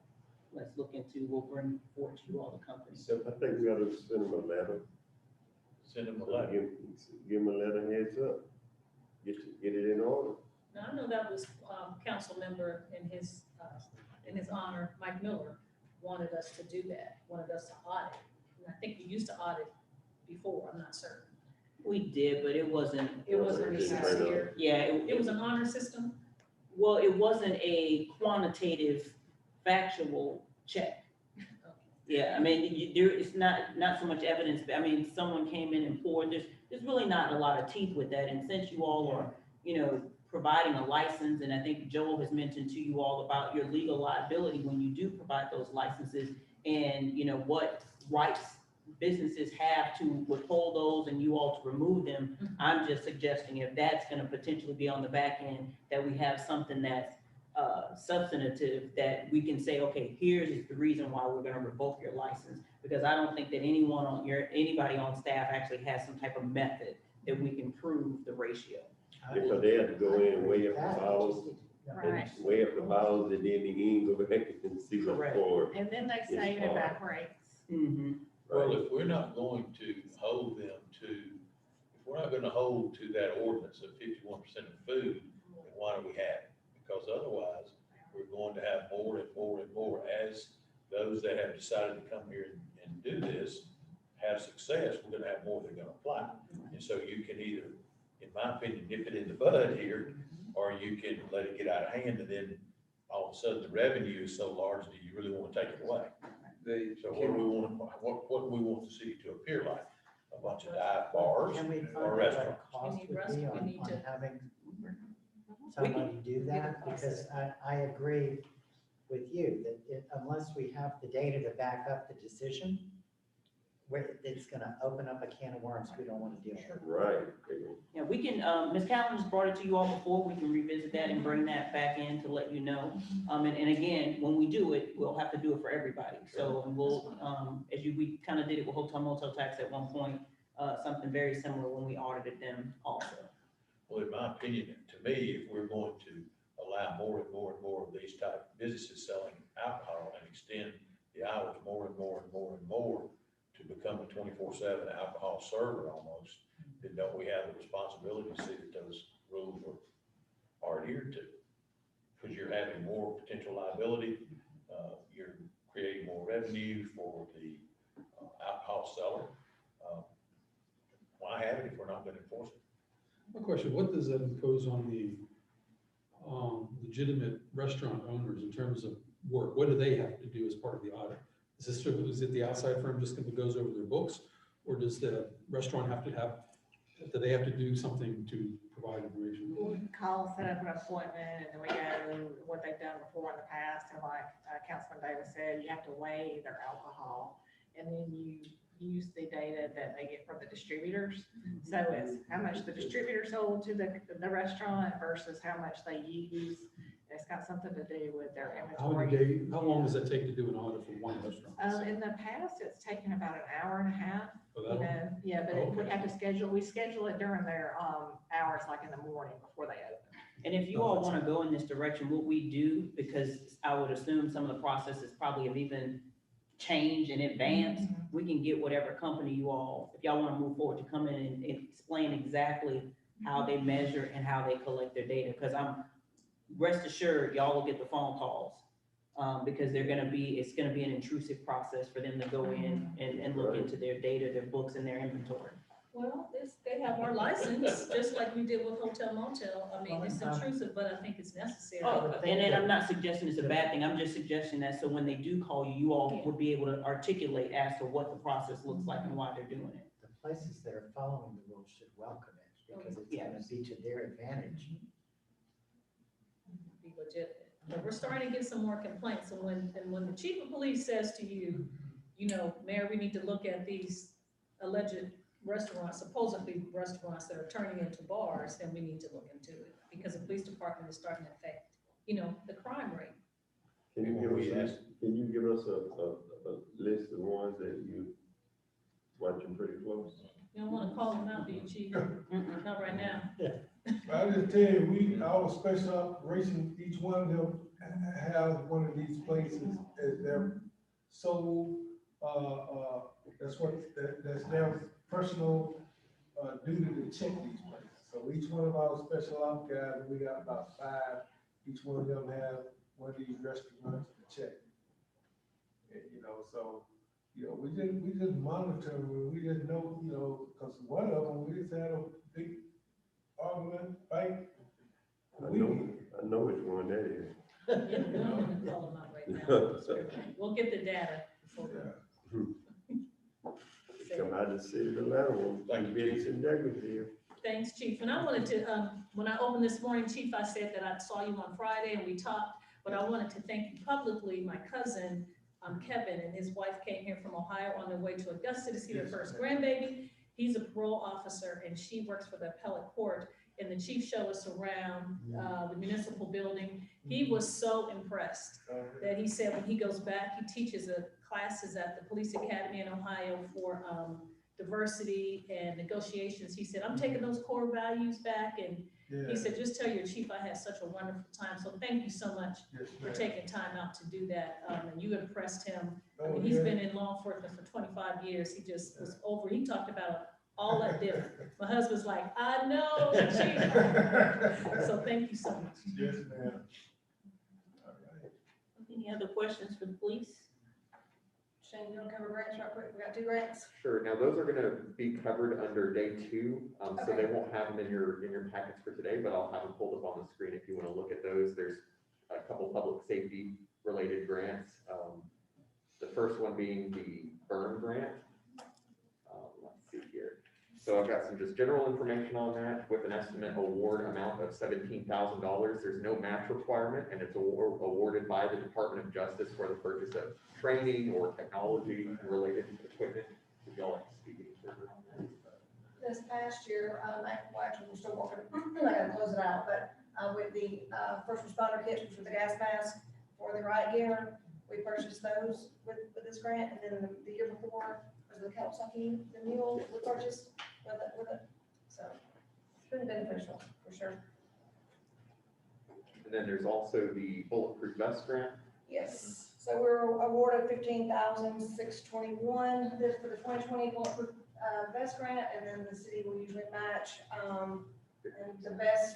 S3: let's look into, we'll bring forward to you all the companies.
S9: So I think we ought to send them a letter.
S4: Send them a letter.
S9: Give them a letter heads up. Get it in order.
S2: now I know that was, council member in his honor, Mike Miller, wanted us to do that, wanted us to audit. And I think we used to audit before, I'm not certain.
S3: We did, but it wasn't.
S2: Sincere.
S3: Yeah,
S2: It was an honor system.
S3: well, it wasn't a quantitative, factual check. Yeah, I mean, there is not so much evidence, but I mean, someone came in and poured, there's really not a lot of teeth with that, and since you all are, providing a license, and I think Joel has mentioned to you all about your legal liability when you do provide those licenses, and, what rights businesses have to withhold those and you all to remove them. I'm just suggesting if that's gonna potentially be on the back end, that we have something that's substantive, that we can say, okay, here's the reason why we're gonna revoke your license. Because I don't think that anybody on staff actually has some type of method that we can prove the ratio.
S9: Because they have to go in and weigh up the bottles,
S5: Right.
S9: weigh up the bottles, and then again go back and see what's
S3: Correct.
S9: for.
S5: And then they say it back rates.
S4: Well, if we're not going to hold them to, if we're not gonna hold to that ordinance of 51% of food, then why do we have it? Because otherwise, we're going to have more and more and more as those that have decided to come here and do this have success, we're gonna have more that are gonna apply. And so you can either, in my opinion, nip it in the bud here, or you can let it get out of hand, and then all of a sudden the revenue is so large that you really wanna take it away. So what do we want the city to appear like? a bunch of dive bars
S10: Can we
S4: or
S10: find out what
S4: restaurants.
S10: the cost
S2: We need
S10: would
S2: rest-
S10: be
S2: we
S10: on,
S2: need
S10: on
S2: to-
S10: having
S3: We
S10: somebody do
S2: get
S10: that?
S2: a
S10: Because
S2: process.
S10: I agree with you that unless we have the data to back up the decision, it's gonna open up a can of worms we don't wanna deal with.
S9: Right.
S3: Yeah, we can, Ms. Calvin's brought it to you all before, we can revisit that and bring that back in to let you know. And again, when we do it, we'll have to do it for everybody, so, and we'll, we kind of did it with hotel motel tax at one point, something very similar when we audited them also.
S4: Well, in my opinion, to me, if we're going to allow more and more and more of these type businesses selling alcohol and extend the hours more and more and more and more to become a 24/7 alcohol server almost, then don't we have the responsibility to see that those rules are adhered to? Because you're having more potential liability, you're creating more revenue for the alcohol seller. Why have it if we're not going to enforce it?
S1: My question, what does that impose on the legitimate restaurant owners in terms of work? What do they have to do as part of the audit? Is it the outside firm just gonna goes over their books? Or does the restaurant do they have to do something to provide information?
S5: We can call, set up an appointment, and then we go what they've done before in the past, and like Councilman Davis said, you have to weigh their alcohol, and then you use the data that they get from the distributors. So it's how much the distributor sold to the restaurant versus how much they use. It's got something to do with their inventory.
S1: How long does that take to do an audit for one restaurant?
S5: In the past, it's taken about an hour and a half,
S1: Oh,
S5: you
S1: that one?
S5: know, yeah, but we
S1: Okay.
S5: have to we schedule it during their, hours, like in the morning before they open.
S3: And if you all want to go in this direction, what we do, because I would assume some of the processes probably have even changed in advance, we can get whatever company you all, if y'all want to move forward, to come in and explain exactly how they measure and how they collect their data. Because rest assured, y'all will get the phone calls. Because it's gonna be an intrusive process for them to go in and look into their data, their books and their inventory.
S2: Well, they have our license, just like we did with hotel motel. I mean, it's intrusive, but I think it's necessary.
S3: And then I'm not suggesting it's a bad thing, I'm just suggesting that so when they do call you, you all would be able to articulate as to what the process looks like and why they're doing it.
S10: The places that are following the rules should welcome it because it's gonna be to their advantage.
S2: Be legitimate. But we're starting to get some more complaints, and when the chief of police says to you, you know, Mayor, we need to look at these alleged restaurants, supposedly restaurants that are turning into bars, then we need to look into it, because the police department is starting to affect, you know, the crime rate.
S9: Can you give us a list of ones that you watching pretty close?
S2: You don't wanna call them out, do you, chief? Not right now.
S15: I just tell you, our special operation, each one of them have one of these places as their sole, that's their personal, duty to check these places. So each one of our special ops guys, we got about 5, each one of them have one of these restaurants to check. And, you know, so, you know, we just monitor, we just know, cause one of them, we just had a big argument, fight.
S9: I know which one that is.
S2: Yeah, we don't wanna call them out right now. We'll get the data.
S9: Come out of the city of Atlanta, like business in Douglasville.
S2: Thanks, Chief. And I wanted to, when I opened this morning, Chief, I said that I saw you on Friday and we talked, but I wanted to thank you publicly. My cousin, Kevin, and his wife came here from Ohio on their way to Augusta to see their first grandbaby. He's a parole officer and she works for the appellate court. And the chief showed us around the municipal building. He was so impressed that he said when he goes back, he teaches classes at the police academy in Ohio for diversity and negotiations. He said, I'm taking those core values back. And he said, just tell your chief I had such a wonderful time. So thank you so much for taking time out to do that. And you impressed him. I mean, he's been in law enforcement for 25 years. He just was over. He talked about all that different. My husband's like, I know, chief. So thank you so much.
S15: Yes, ma'am.
S3: Any other questions for the police?
S16: Shane, you want to cover grants real quick? We got 2 grants.
S12: Sure, now those are gonna be covered under day 2, so
S16: Okay.
S12: they won't have them in your packets for today, but I'll have them pulled up on the screen if you wanna look at those. There's a couple public safety related grants. The first one being the burn grant. Let's see here. So I've got some just general information on that with an estimate award amount of $17,000. There's no match requirement, and it's awarded by the Department of Justice for the purchase of training or technology related equipment. Would y'all like to speak any further on that?
S16: This past year, actually, we're still working, I gotta close it out, but, with the, first responder kits, which were the gas mask for the riot gear, we purchased those with this grant, and then the year before, was the Kawasaki, the mule we purchased with it, so it's been beneficial, for sure.
S12: And then there's also the bulletproof vest grant.
S16: Yes, so we're awarded $15,621 for the 2020 bulletproof vest grant, and then the city will usually match, and the vest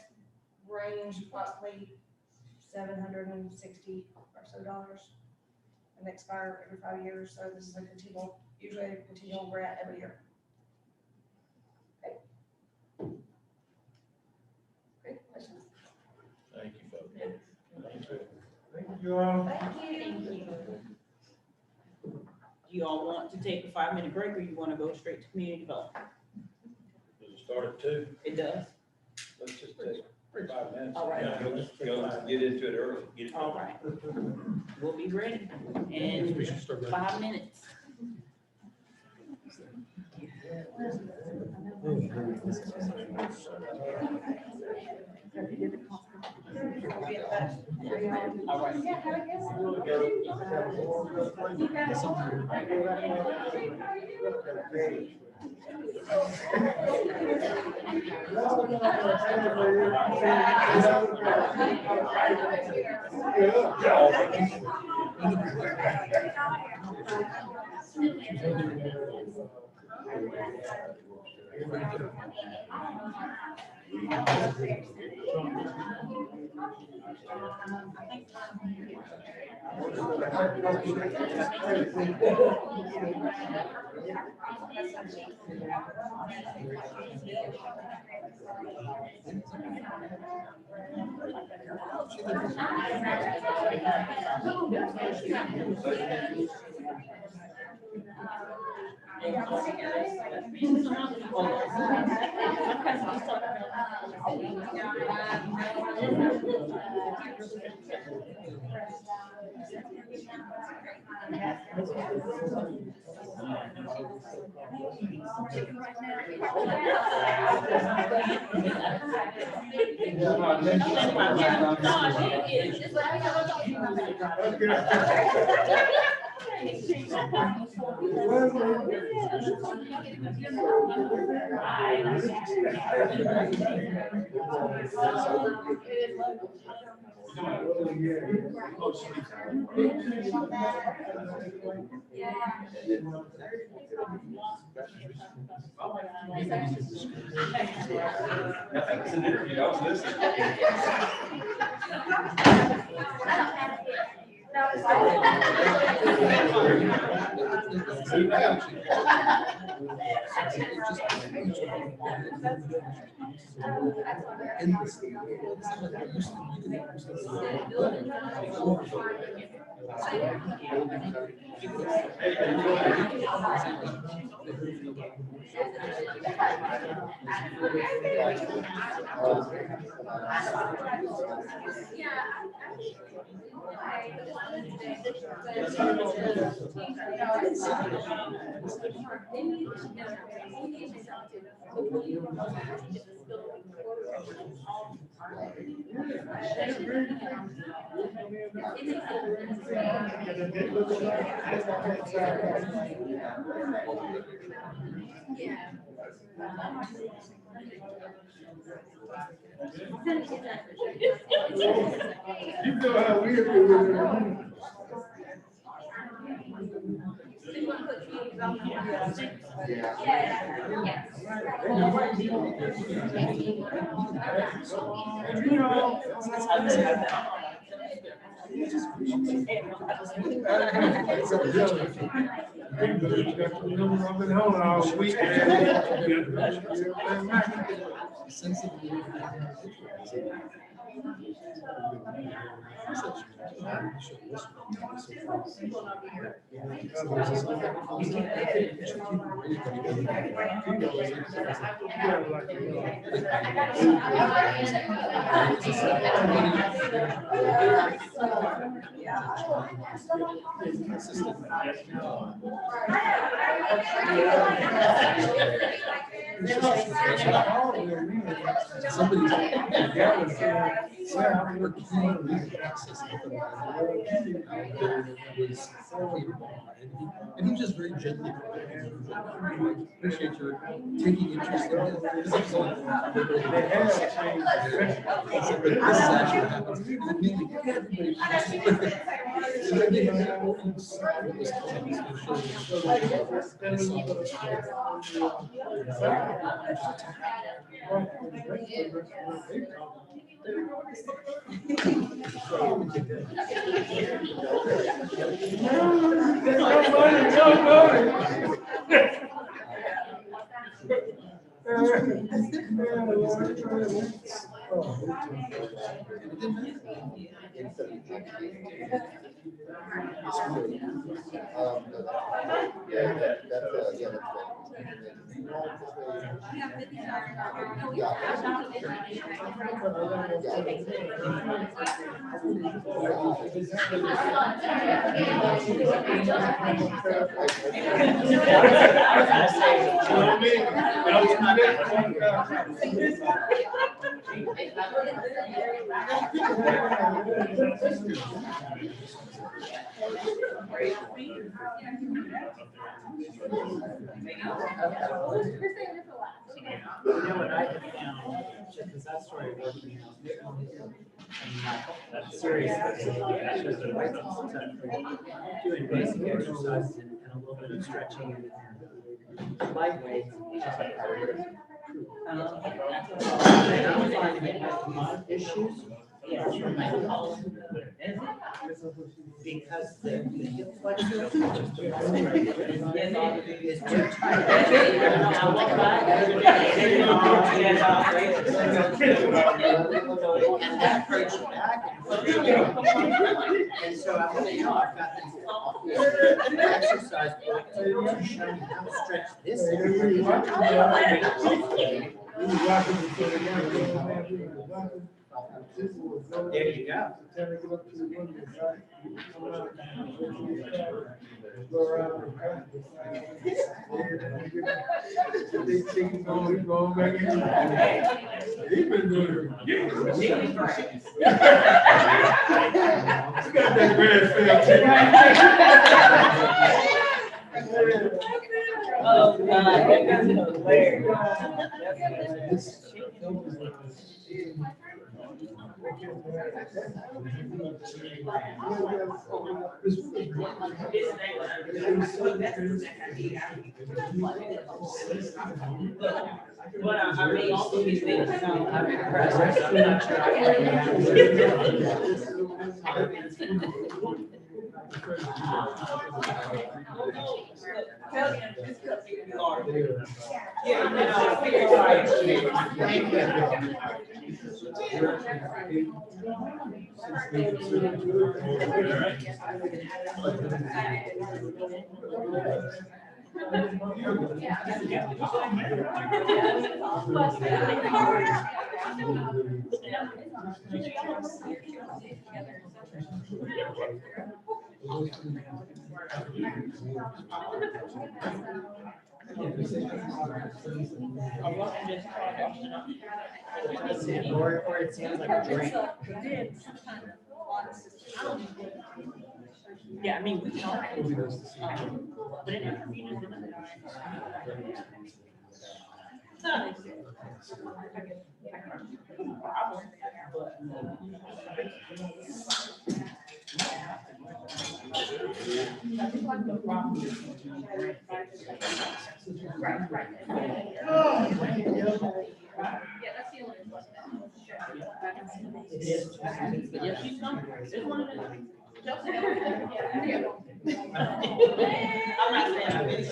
S16: range approximately $760 or so, and expire every 5 years, so this is a continual, usually a continual grant every year. Okay. Great questions.
S4: Thank you, folks.
S15: Thank you all.
S16: Thank you.
S3: Do you all want to take a 5-minute break, or you want to go straight to community development?
S11: Does it start at 2?
S3: It does.
S11: Let's just take 5 minutes.
S3: All right.
S4: Yeah, go get into it early. Get it
S3: All right. We'll be ready in
S1: We should start.
S3: 5 minutes. All right.
S4: It's an interview, I was listening.
S15: You know how we do I've been home all week.
S1: Somebody's, yeah, I'm working on access. And he was just very gently. Appreciate your taking interest in it. This is on. This is actually happens. I mean, everybody.
S10: Because I started working out serious exercises, doing basic exercises and a little bit of stretching and lightweight. And I'm finding a lot of issues. Because the hip flexor is too tight. And that hurts your back. And so I want you to know I've got this exercise book to show me how to stretch this. There you go.
S3: Oh, God, that's hilarious. But I mean, also these things, I'm impressed. I'm not sure or it sounds like a drink. Yeah, I mean, we can all, but it never means I'm not saying I've been.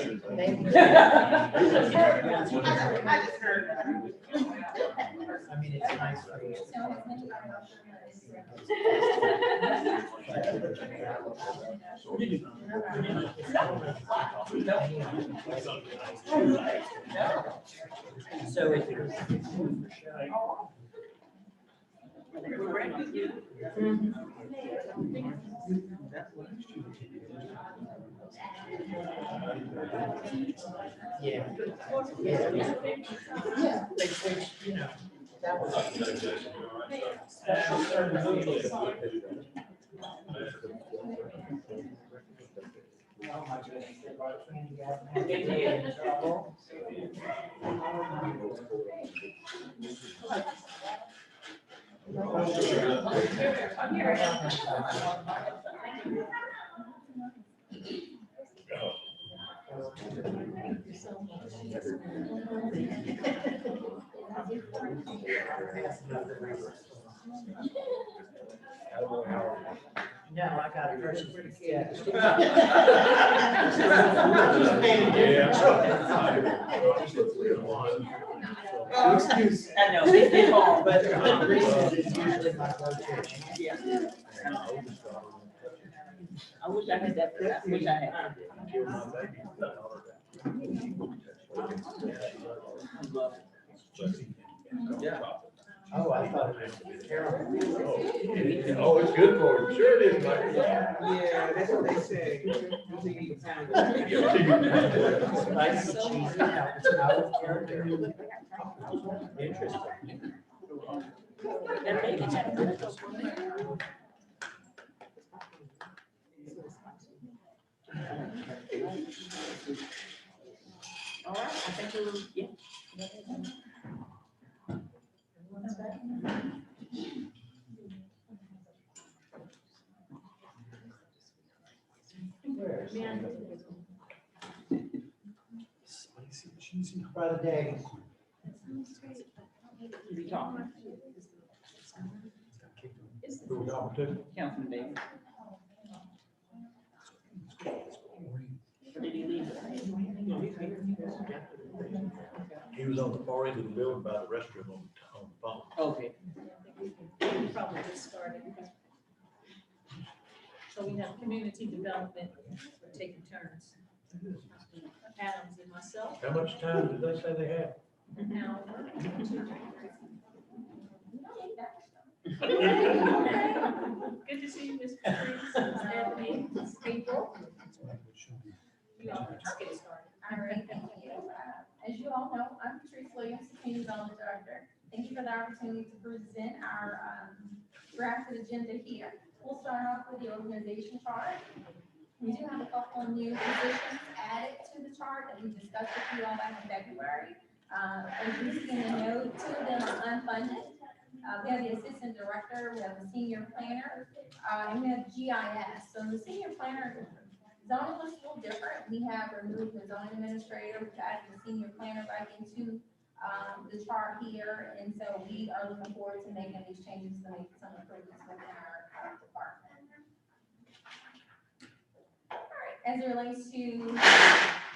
S3: I just heard.
S10: I mean, it's nice. ask for you. So if you're. Yeah. Yeah. They switched, you know, that was. Special services. Oh my goodness. They get in trouble. No, I got a person for the kids. Excuse. I know, they did all, but recess is usually my go-to. Yeah. I wish I had that, I wish I had.
S4: Yeah.
S10: Oh, I thought it was terrible.
S11: Oh, it's good for you. Sure it is, Mike.
S10: Yeah, that's what they say. Spicy cheese, it's out of character. Interesting.
S3: All right, I think we'll, yeah.
S1: Spicy, cheesy.
S10: Brother Davis.
S3: We talking. Councilman Davis. Or did he leave?
S11: He was on the far end of the building by the restroom on the phone.
S3: Okay.
S2: We probably just started. So we have community development, we're taking turns. Adams and myself.
S11: How much time did they say they had?
S2: Now. Good to see you, Ms. Patrice, Stephanie, April. You all just get started.
S7: All right, thank you. As you all know, I'm Patrice Williams, Community Development Director. Thank you for the opportunity to present our drafted agenda here. We'll start off with the organization chart. We do have a couple of new positions added to the chart that we discussed with you all back in February. As you see in the note, 2 of them are unfunded. We have the assistant director, we have the senior planner, and we have GIS. So the senior planner zoning was a little different. We have removed the zoning administrator, we've added the senior planner back into the chart here. And so we are looking forward to making these changes to make some improvements within our department. All right, as it relates to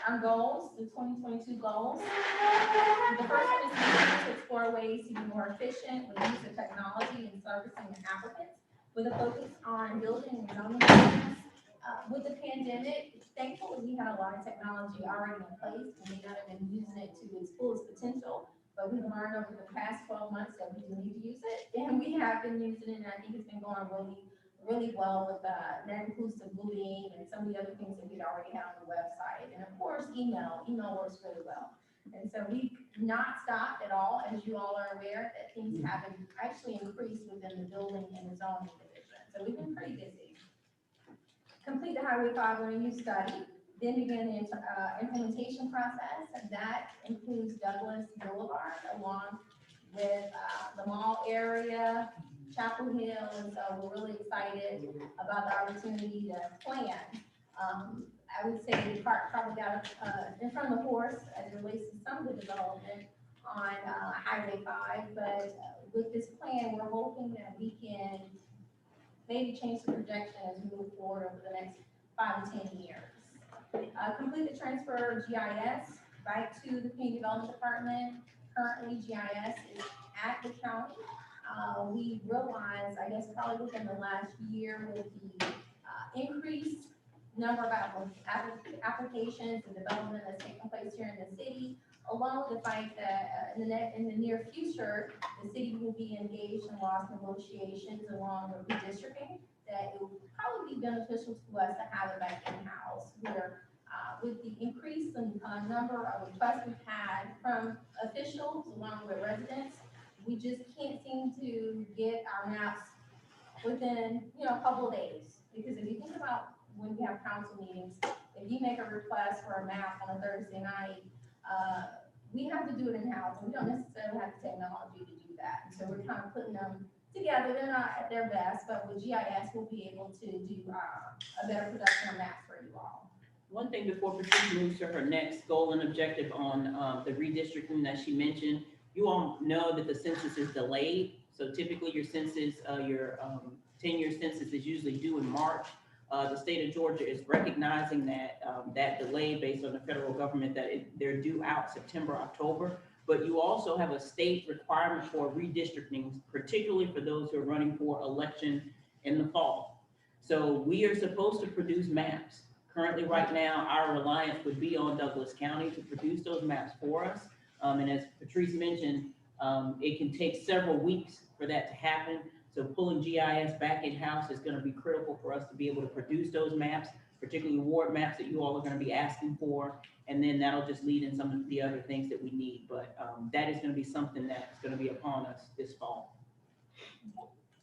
S7: our goals, the 2022 goals. The first one is to explore ways to be more efficient with use of technology and servicing applicants with a focus on building and zoning plans. With the pandemic, thankfully, we had a lot of technology already in place. We may not have been using it to its fullest potential, but we've learned over the past 12 months that we do need to use it. And we have been using it, and I think it's been going really well with that includes the bullying and some of the other things that we'd already had on the website. And of course, email works really well. And so we've not stopped at all, as you all are aware, that things have actually increased within the building and the zoning division. So we've been pretty busy. Complete the Highway 5 use study, then begin the implementation process, and that includes Douglas Boulevard along with the mall area, Chapel Hill, and so we're really excited about the opportunity to plan. I would say the park probably got in front of the horse as it relates to some of the development on Highway 5, but with this plan, we're hoping that we can maybe change the projection as we move forward over the next 5 to 10 years. Complete the transfer of GIS back to the Community Development Department. Currently, GIS is at the county. We realized, I guess probably within the last year with the increased number of applications and development that's taking place here in the city, along with the fact that in the near future, the city will be engaged in loss negotiations along with redistricting, that it would probably be beneficial to us to have it back in-house, where with the increase in number of requests we've had from officials along with residents, we just can't seem to get our maps within, a couple of days. Because if you think about when we have council meetings, if you make a request for a map on a Thursday night, we have to do it in-house, and we don't necessarily have the technology to do that. And so we're kind of putting them together. They're not at their best, but with GIS, we'll be able to do a better production of maps for you all.
S3: One thing before Patrice moves to her next goal and objective on the redistricting that she mentioned, you all know that the census is delayed. So typically your census, your 10-year census is usually due in March. The state of Georgia is recognizing that that delay based on the federal government, that they're due out September, October. But you also have a state requirement for redistricting, particularly for those who are running for election in the fall. So we are supposed to produce maps. Currently, right now, our reliance would be on Douglas County to produce those maps for us. And as Patrice mentioned, it can take several weeks for that to happen. So pulling GIS back in-house is going to be critical for us to be able to produce those maps, particularly ward maps that you all are going to be asking for. And then that'll just lead in some of the other things that we need. But that is going to be something that's going to be upon us this fall.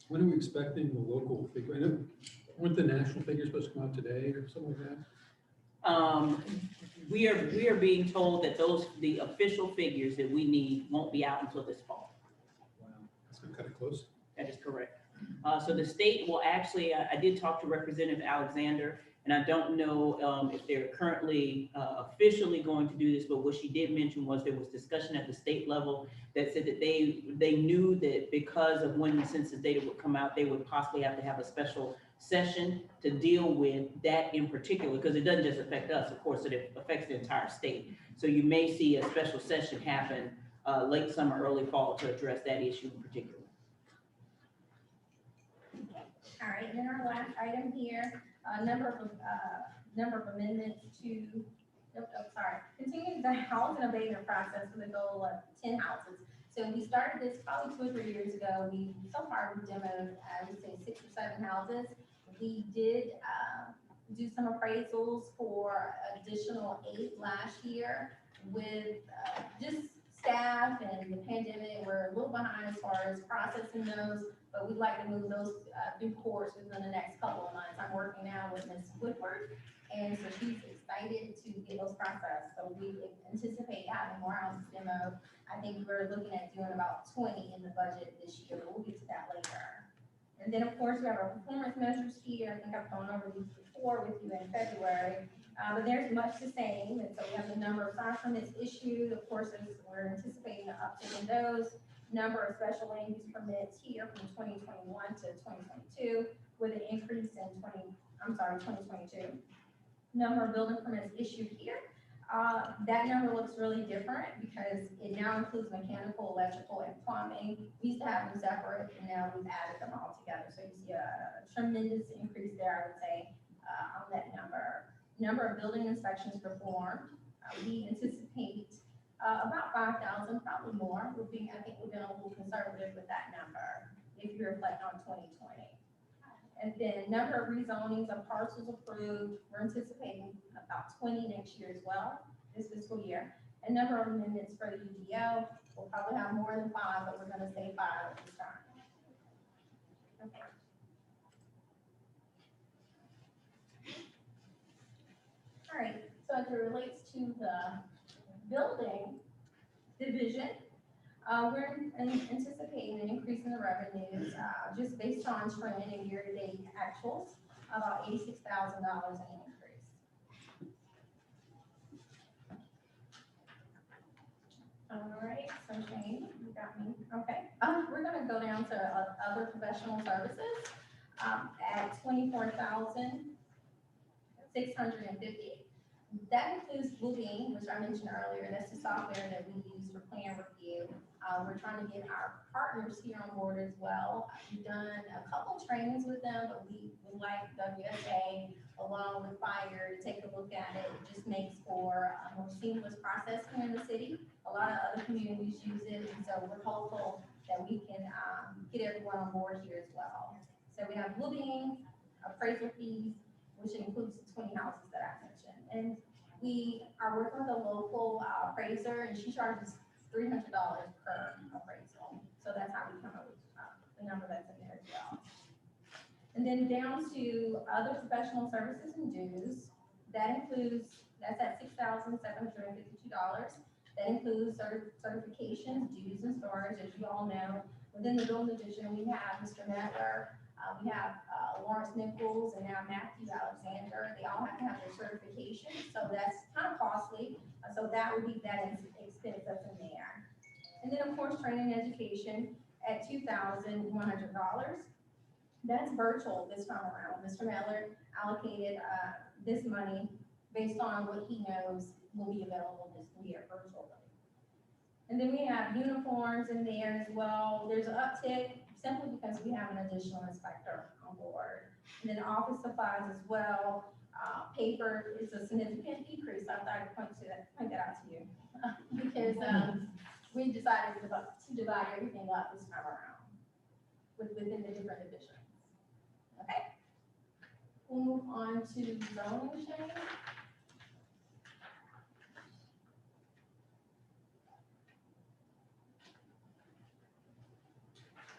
S1: When are we expecting the local figure? I know, weren't the national figures supposed to come out today or something like that?
S3: We are being told that the official figures that we need won't be out until this fall.
S1: Wow, that's kind of close.
S3: That is correct. So the state will actually, I did talk to Representative Alexander, and I don't know if they're currently officially going to do this, but what she did mention was there was discussion at the state level that said that they knew that because of when the census data would come out, they would possibly have to have a special session to deal with that in particular, because it doesn't just affect us, of course, it affects the entire state. So you may see a special session happen late summer, early fall to address that issue in particular.
S7: All right, then our last item here, number of amendments to, continue the housing abatement process with a goal of 10 houses. So we started this probably 2 or 3 years ago. So far we've demoed, I would say 6 or 7 houses. We did do some appraisals for additional 8 last year with just staff and the pandemic. We're a little behind as far as processing those, but we'd like to move those through courts within the next couple of months. I'm working now with Ms. Woodward, and so she's excited to get those processed. So we anticipate having more houses demoed. I think we're looking at doing about 20 in the budget this year, but we'll get to that later. And then, of course, we have our performance measures here. I think I've gone over these before with you in February, but there's much the same. And so we have the number of sign permits issued. Of course, we're anticipating an uptick in those. Number of special land use permits here from 2021 to 2022, with an increase in 2022. Number of building permits issued here. That number looks really different because it now includes mechanical, electrical, and plumbing. We used to have them separate, and now we've added them all together. So you see a tremendous increase there, I would say, on that number. Number of building inspections performed. We anticipate about 5,000, probably more. I think we've been a little conservative with that number if you reflect on 2020. And then number of rezonings of parcels approved, we're anticipating about 20 next year as well, this fiscal year. And number of amendments for the UDO, we'll probably have more than 5, but we're gonna say 5 at this time. Okay. All right, so as it relates to the building division, we're anticipating an increase in the revenues, just based on trend and year-to-date actuals, about $86,000 in increase. All right, so Shane, you got me. Okay, we're gonna go down to other professional services at $24,650. That includes Bluebeam, which I mentioned earlier. That's the software that we use for plan review. We're trying to get our partners here on board as well. We've done a couple trainings with them, but we would like WSA along with fire to take a look at it. It just makes for a more seamless process here in the city. A lot of other communities use it, and so we're hopeful that we can get everyone on board here as well. So we have Bluebeam, appraisal fees, which includes the 20 houses that I mentioned. And we are working with a local appraiser, and she charges $300 per appraisal. So that's how we come up with the number that's in there as well. And then down to other professional services and dues, that's at $6,752. That includes certifications, dues, and storage. As you all know, within the building division, we have Mr. Mettler, we have Lawrence Nichols, and now Matthew Alexander. They all have to have their certification, so that's kind of costly. So that would be that expense that's in there. And then, of course, training and education at $2,100. That's virtual this time around. Mr. Mettler allocated this money based on what he knows will be available this year virtually. And then we have uniforms in there as well. There's an uptick simply because we have an additional inspector on board. And then office supplies as well. Paper is a significant decrease. I thought I'd point that out to you because we decided to divide everything up this time around within the different divisions. Okay. We'll move on to zoning change.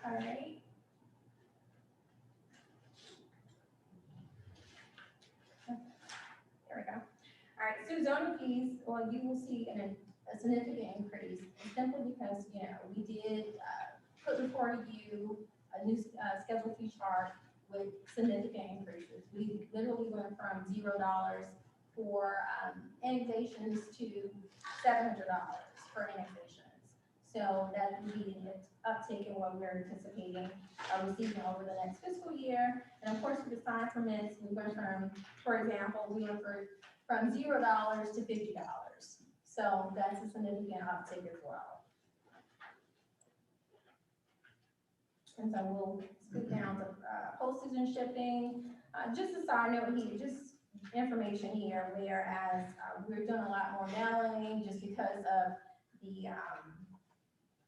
S7: All right. There we go. All right, so zoning fees, well, you will see a significant increase simply because, we did put before you a new schedule fee chart with significant increases. We literally went from $0 for annexations to $700 for annexations. So that would be an uptick in what we're anticipating receiving over the next fiscal year. And of course, with the sign permits, we went from, for example, from $0 to $50. So that's a significant uptick as well. And so we'll skip down to postage and shipping. Just a side note here, just information here, whereas we're doing a lot more mailing just because of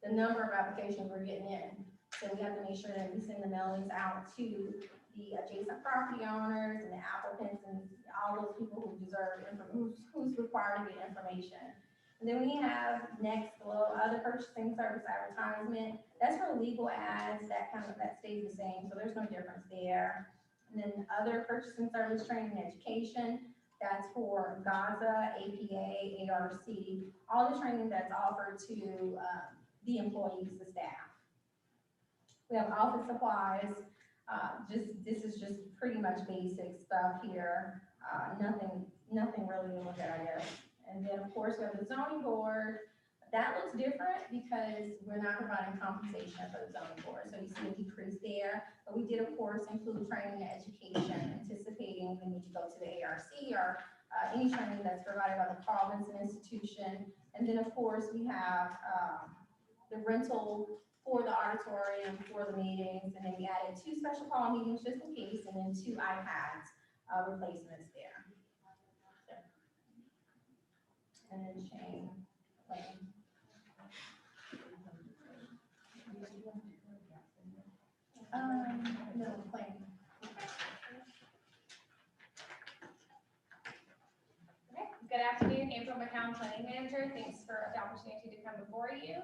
S7: the number of applications we're getting in. So we have to make sure that we send the mailings out to the adjacent property owners and the applicants and all those people who deserve, who's required to get information. And then we have next below other purchasing service advertisement. That's for legal ads, that stays the same, so there's no difference there. And then other purchasing service training and education, that's for GAZA, APA, ARC, all the training that's offered to the employees, the staff. We have office supplies. This is just pretty much basic stuff here. Nothing really to look at, I guess. And then, of course, we have the zoning board. That looks different because we're not providing compensation for the zoning board. So you see a decrease there. But we did, of course, include training and education, anticipating we need to go to the ARC or any training that's provided by the province and institution. And then, of course, we have the rental for the auditorium, for the meetings, and then we added 2 special call meetings just in case, and then 2 iPads replacements there. And then chain lane. No, plane. Okay, good afternoon, April McCown, Planning Manager. Thanks for the opportunity to come before you.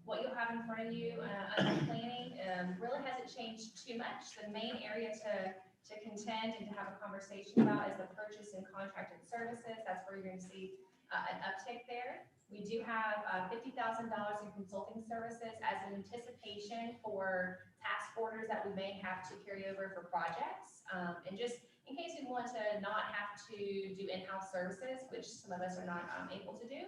S7: What you'll have in front of you under planning really hasn't changed too much. The main area to contend and to have a conversation about is the purchase and contracted services. That's where you're going to see an uptick there. We do have $50,000 in consulting services as an anticipation for task orders that we may have to carry over for projects. And just in case we want to not have to do in-house services, which some of us are not able to do.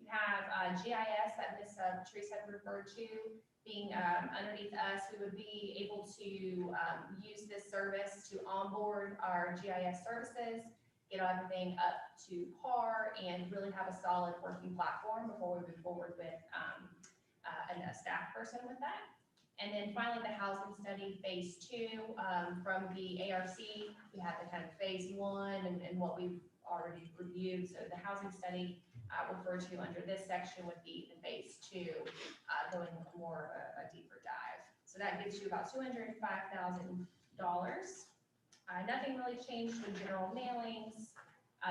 S7: We have GIS that Ms. Teresa had referred to being underneath us. We would be able to use this service to onboard our GIS services.
S17: get everything up to par and really have a solid working platform before we move forward with a staff person with that. And then finally, the housing study phase 2 from the ARC. We had the kind of phase 1 and what we've already reviewed. So the housing study referred to under this section would be the phase 2, going more a deeper dive. So that gives you about $205,000. Nothing really changed with general mailings.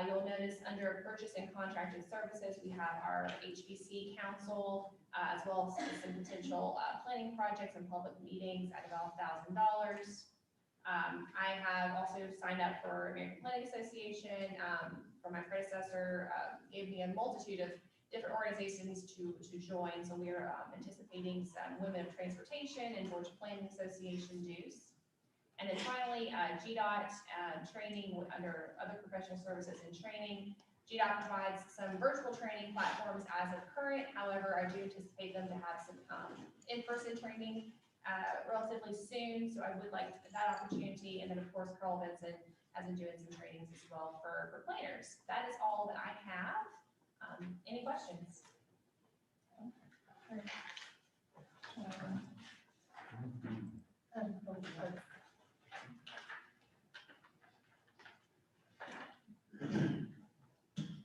S17: You'll notice under purchase and contracted services, we have our HBC council, as well as some potential planning projects and public meetings at about $1,000. I have also signed up for American Planning Association. For my predecessor, gave me a multitude of different organizations to join. So we are anticipating some Women of Transportation and Georgia Planning Association dues. And then finally, GDOT training under other professional services and training. GDOT provides some virtual training platforms as of current. However, I do anticipate them to have some in-person training relatively soon. So I would like that opportunity. And then of course, Carl Benson has been doing some trainings as well for planners. That is all that I have. Any questions?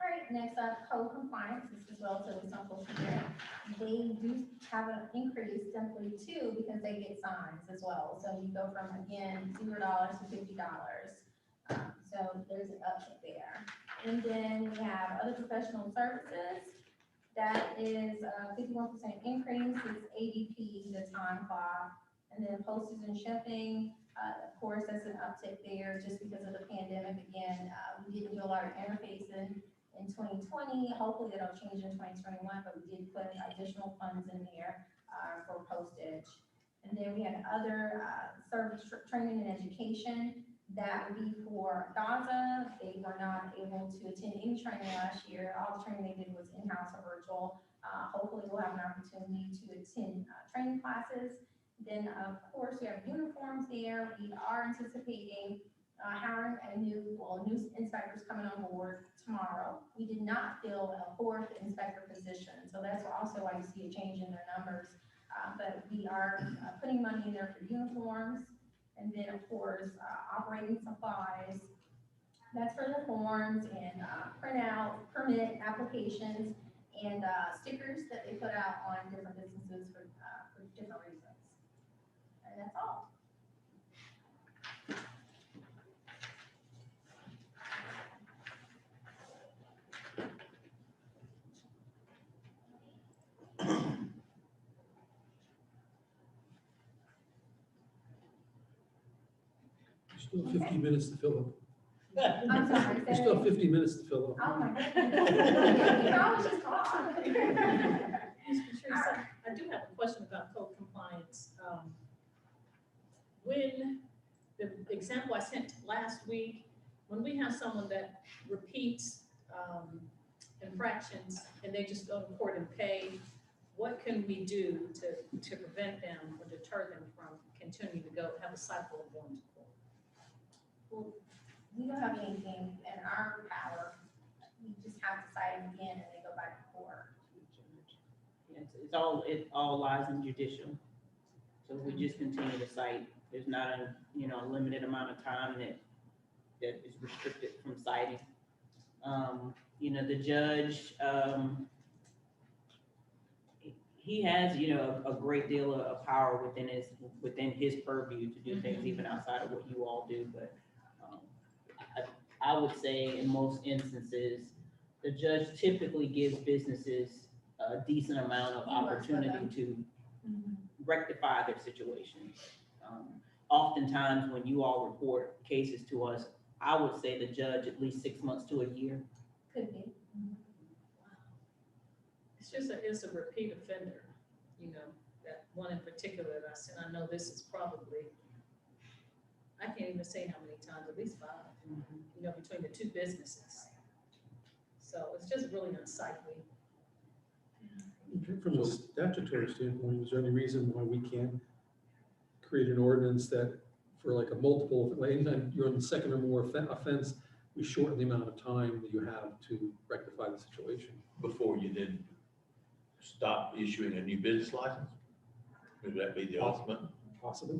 S7: All right, next up, code compliance. This is relatively simple here. They do have an increase simply too because they get signs as well. So you go from, again, $0 to $50. So there's an uptick there. And then we have other professional services. That is a 51% increase. It's ADP, the time clock. And then postage and shipping, of course, that's an uptick there just because of the pandemic. Again, we didn't do a lot of interfacing in 2020. Hopefully that'll change in 2021, but we did put additional funds in there for postage. And then we had other service training and education. That would be for Gaza. They were not able to attend any training last year. All the training they did was in-house or virtual. Hopefully we'll have an opportunity to attend training classes. Then of course we have uniforms there. We are anticipating hiring new inspectors coming on board tomorrow. We did not fill a 4th inspector position. So that's also why you see a change in their numbers. But we are putting money in there for uniforms. And then, of course, operating supplies. That's for the forms and printout, permit applications, and stickers that they put out on different businesses for different reasons. And that's all.
S1: Still 50 minutes to fill up.
S7: I'm sorry.
S1: You still have 50 minutes to fill up.
S7: Oh, my goodness. You know, I was just talking.
S2: Ms. Patrice, I do have a question about code compliance. When the example I sent last week, when we have someone that repeats infractions and they just go to court and pay, what can we do to prevent them or deter them from continuing to go have a cycle of going to court?
S7: Well, we don't have anything in our power. We just have to cite them again and they go back to court.
S3: Yes, it all lies in judicial. So we just continue to cite. There's not a, limited amount of time that is restricted from citing. The judge, he has, a great deal of power within his purview to do things even outside of what you all do. But I would say in most instances, the judge typically gives businesses a decent amount of opportunity to rectify their situation. Oftentimes when you all report cases to us, I would say the judge at least 6 months to a year.
S7: Could be.
S2: It's a repeat offender, that one in particular that I said, I know this is probably, I can't even say how many times, at least 5, between the 2 businesses. So it's just really unsightly.
S1: From a statutory standpoint, is there any reason why we can't create an ordinance that for like a multiple, like anytime you're on the second or more offense, we shorten the amount of time that you have to rectify the situation.
S4: Before you then stop issuing a new business license? Would that be the ultimate?
S1: Possibly.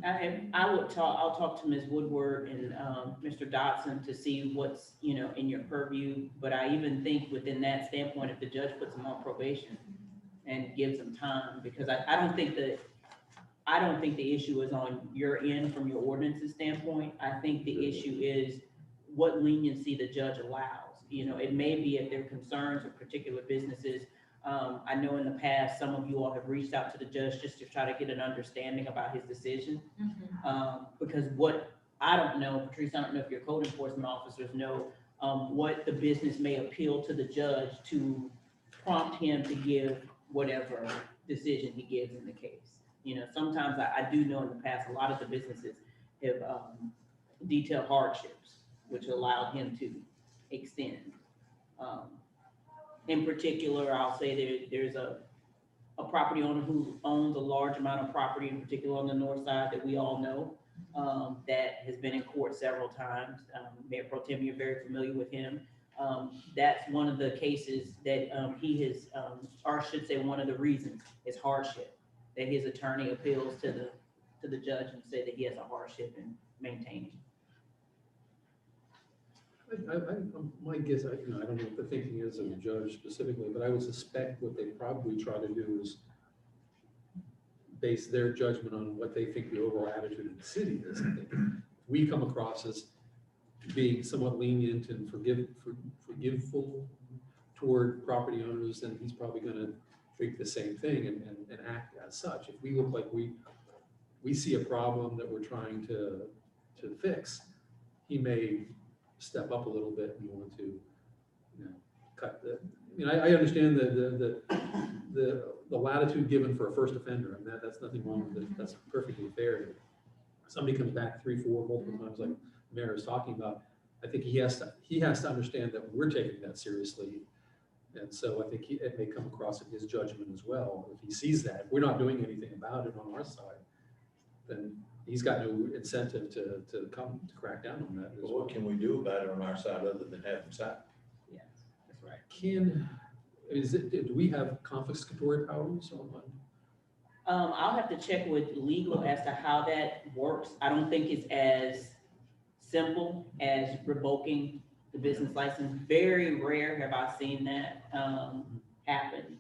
S3: I'll talk to Ms. Woodward and, Mr. Dotson to see what's, in your purview. But I even think within that standpoint, if the judge puts them on probation and gives them time, because I don't think the issue is on your end from your ordinances standpoint. I think the issue is what leniency the judge allows. It may be if there are concerns of particular businesses. I know in the past, some of you all have reached out to the judge just to try to get an understanding about his decision. Because what I don't know, Patrice, I don't know if your code enforcement officers know, what the business may appeal to the judge to prompt him to give whatever decision he gives in the case. Sometimes I do know in the past, a lot of the businesses have detailed hardships, which allowed him to extend. In particular, I'll say there's a property owner who owns a large amount of property, in particular on the north side that we all know, that has been in court several times. Mayor Pro Tem, you're very familiar with him. That's one of the cases that he has, or I should say one of the reasons is hardship, that his attorney appeals to the judge and said that he has a hardship in maintaining.
S1: My guess, I don't know what the thinking is of the judge specifically, but I would suspect what they probably try to do is base their judgment on what they think the overall attitude of the city is. I think we come across as being somewhat lenient and forgiveful toward property owners, and he's probably going to think the same thing and act as such. If we look like we see a problem that we're trying to fix, he may step up a little bit and want to, cut the. I understand the latitude given for a first offender, and that's nothing wrong with it. That's perfectly fair. If somebody comes back 3, 4, multiple times, like the mayor is talking about, I think he has to understand that we're taking that seriously, and so I think it may come across in his judgment as well. If he sees that, if we're not doing anything about it on our side, then he's got no incentive to come to crack down on that.
S4: Well, what can we do about it on our side other than have them sign?
S3: Yes, that's right.
S1: Do we have confiscatory powers on?
S3: I'll have to check with legal as to how that works. I don't think it's as simple as revoking the business license. Very rare have I seen that happen.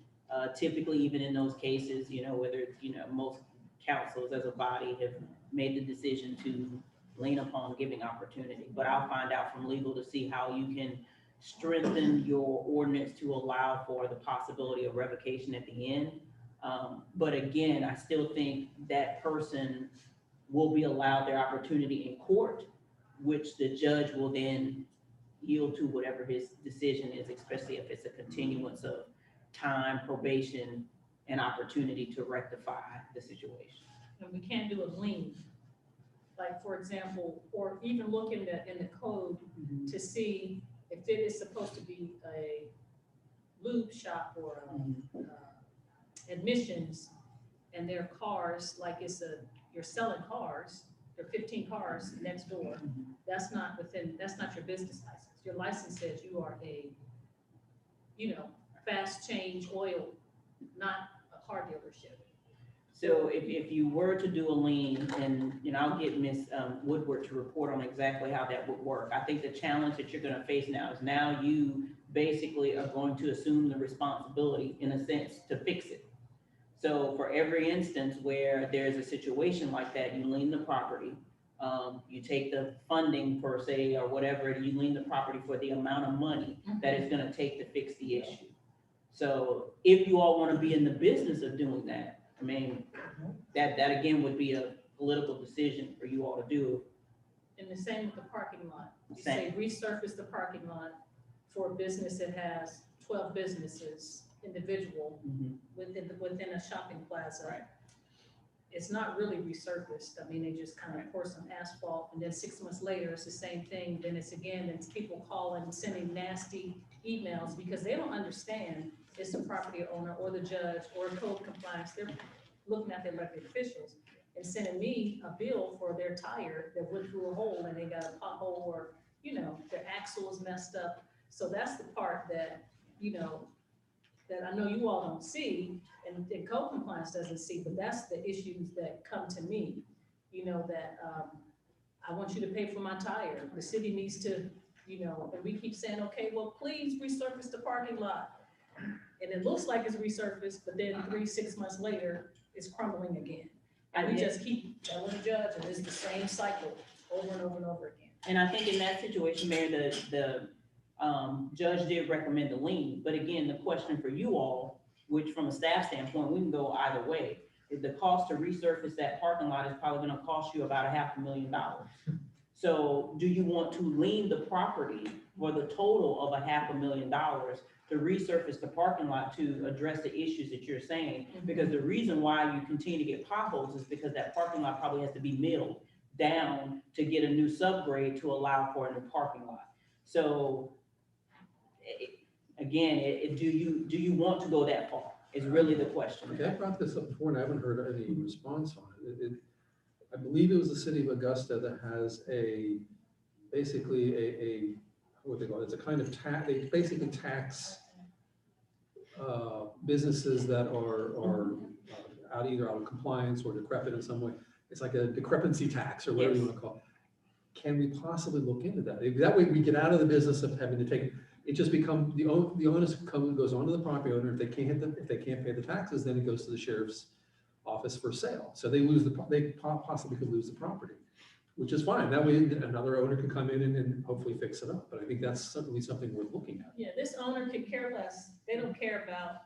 S3: Typically, even in those cases, whether most councils as a body have made the decision to lean upon giving opportunity. But I'll find out from legal to see how you can strengthen your ordinance to allow for the possibility of revocation at the end. But again, I still think that person will be allowed their opportunity in court, which the judge will then yield to whatever his decision is, especially if it's a continuance of time, probation, and opportunity to rectify the situation.
S2: And we can't do a lien. Like, for example, or even look in the code to see if it is supposed to be a lube shop or admissions, and their cars, like you're selling cars, there are 15 cars next door. That's not your business license. Your license says you are a, fast change oil, not a car dealership.
S3: So if you were to do a lien, and I'll get Ms. Woodward to report on exactly how that would work. I think the challenge that you're gonna face now is now you basically are going to assume the responsibility, in a sense, to fix it. So for every instance where there's a situation like that, you lien the property, you take the funding per se, or whatever, you lien the property for the amount of money that it's gonna take to fix the issue. So if you all wanna be in the business of doing that, I mean, that again would be a political decision for you all to do.
S2: And the same with the parking lot. You
S3: Same.
S2: say resurface the parking lot for a business that has 12 businesses, individual, within a shopping plaza.
S3: Right.
S2: It's not really resurfaced. I mean, they just kind of pour some asphalt, and then 6 months later, it's the same thing. Then it's people calling, sending nasty emails because they don't understand it's the property owner or the judge or code compliance. They're looking at their elected officials and sending me a bill for their tire that went through a hole and they got a pothole or their axle is messed up. So that's the part that, that I know you all don't see and code compliance doesn't see, but that's the issues that come to me. That, I want you to pay for my tire. The city needs to, and we keep saying, okay, well, please resurface the parking lot. And it looks like it's resurfaced, but then 6 months later, it's crumbling again. And we just keep telling the judge, and it's the same cycle over and over and over again.
S3: And I think in that situation, Mayor, the judge did recommend the lien, but again, the question for you all, which from a staff standpoint, we can go either way. If the cost to resurface that parking lot is probably gonna cost you about $500,000. So do you want to lien the property for the total of $500,000 to resurface the parking lot to address the issues that you're saying? Because the reason why you continue to get potholes is because that parking lot probably has to be milled down to get a new subgrade to allow for a new parking lot. So again, do you want to go that far is really the question.
S1: Okay, I brought this up before and I haven't heard any response on it. I believe it was the city of Augusta that has basically a what they call it, it's a kind of tax, they basically tax businesses that are either out of compliance or decrepit in some way. It's like a decrepancy tax or whatever you want to call it. Can we possibly look into that? That way we get out of the business of having to take, it just becomes, the onus goes on to the property owner. If they can't pay the taxes, then it goes to the sheriff's office for sale. So they possibly could lose the property, which is fine. That way another owner can come in and hopefully fix it up. But I think that's certainly something worth looking at.
S2: Yeah, this owner could care less. They don't care about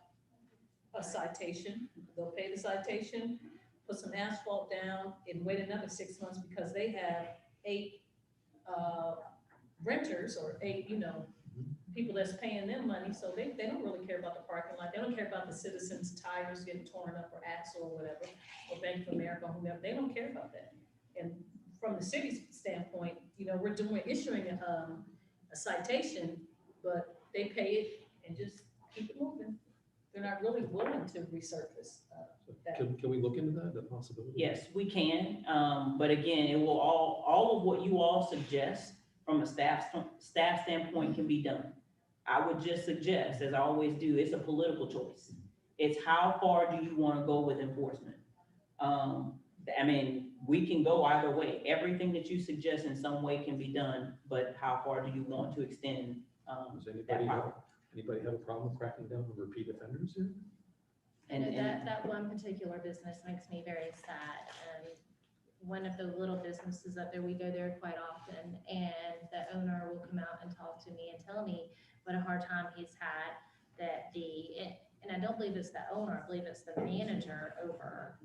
S2: a citation. They'll pay the citation, put some asphalt down and wait another 6 months because they have 8 renters or 8, people that's paying them money. So they don't really care about the parking lot. They don't care about the citizens' tires getting torn up or axle or whatever, or Bank of America, or whomever. They don't care about that. And from the city's standpoint, we're issuing a citation, but they pay it and just keep it moving. They're not really willing to resurface that.
S1: Can we look into that, the possibility?
S3: Yes, we can. But again, it will all of what you all suggest from a staff standpoint can be done. I would just suggest, as I always do, it's a political choice. It's how far do you want to go with enforcement? We can go either way. Everything that you suggest in some way can be done, but how far do you want to extend
S1: Does
S3: that power?
S1: anybody have a problem cracking down on repeat offenders here?
S7: That one particular business makes me very sad. One of the little businesses up there, we go there quite often, and the owner will come out and talk to me and tell me what a hard time he's had, and I don't believe it's the owner, I believe it's the manager over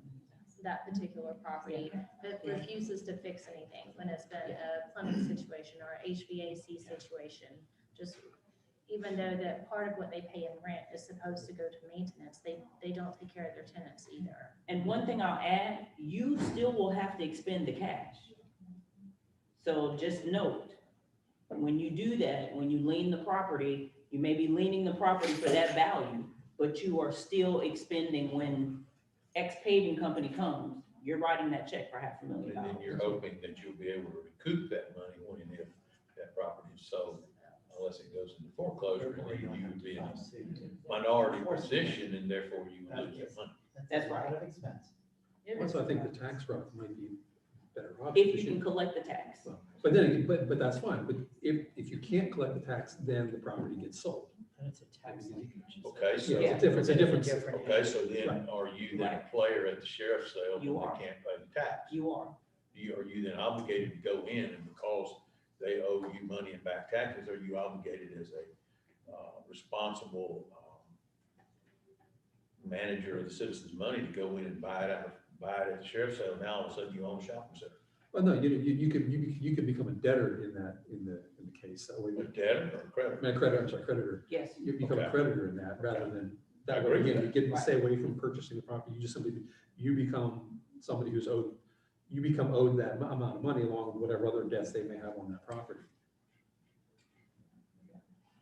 S7: that particular property that refuses to fix anything when it's been a plumbing situation or a HVAC situation. Just even though that part of what they pay in rent is supposed to go to maintenance, they don't take care of their tenants either.
S3: And one thing I'll add, you still will have to expend the cash. So just note, when you do that, when you lien the property, you may be leaning the property for that value, but you are still expending when X paving company comes, you're writing that check for $500,000.
S4: And then you're hoping that you'll be able to recoup that money when and if that property is sold, unless it goes into foreclosure, and then you would be in a minority position, and therefore you would lose that money.
S3: That's right.
S1: Also, I think the tax route might be better option.
S3: If you can collect the tax.
S1: But then, but that's fine. But if you can't collect the tax, then the property gets sold.
S4: Okay, so.
S1: Yeah, it's a difference.
S4: Okay, so then
S1: Right.
S4: are you then a player at the sheriff's sale
S3: You
S4: when
S3: are.
S4: they can't pay the tax?
S3: You are.
S4: Are you then obligated to go in, and because they owe you money in back taxes, are you obligated as a responsible manager of the citizens' money to go in and buy it at the sheriff's sale? Now all of a sudden you own a shopping center.
S1: Well, no, you could become a debtor in the case. That way.
S4: A debtor or a creditor?
S1: Creditor.
S3: Yes.
S1: You become a
S4: Okay.
S1: creditor in that rather than,
S4: I
S1: that
S4: agree
S1: way,
S4: with
S1: again,
S4: that.
S1: you get to stay away from purchasing the property. You just simply, you become somebody who's owed, you become owed that amount of money along with whatever other debts they may have on that property.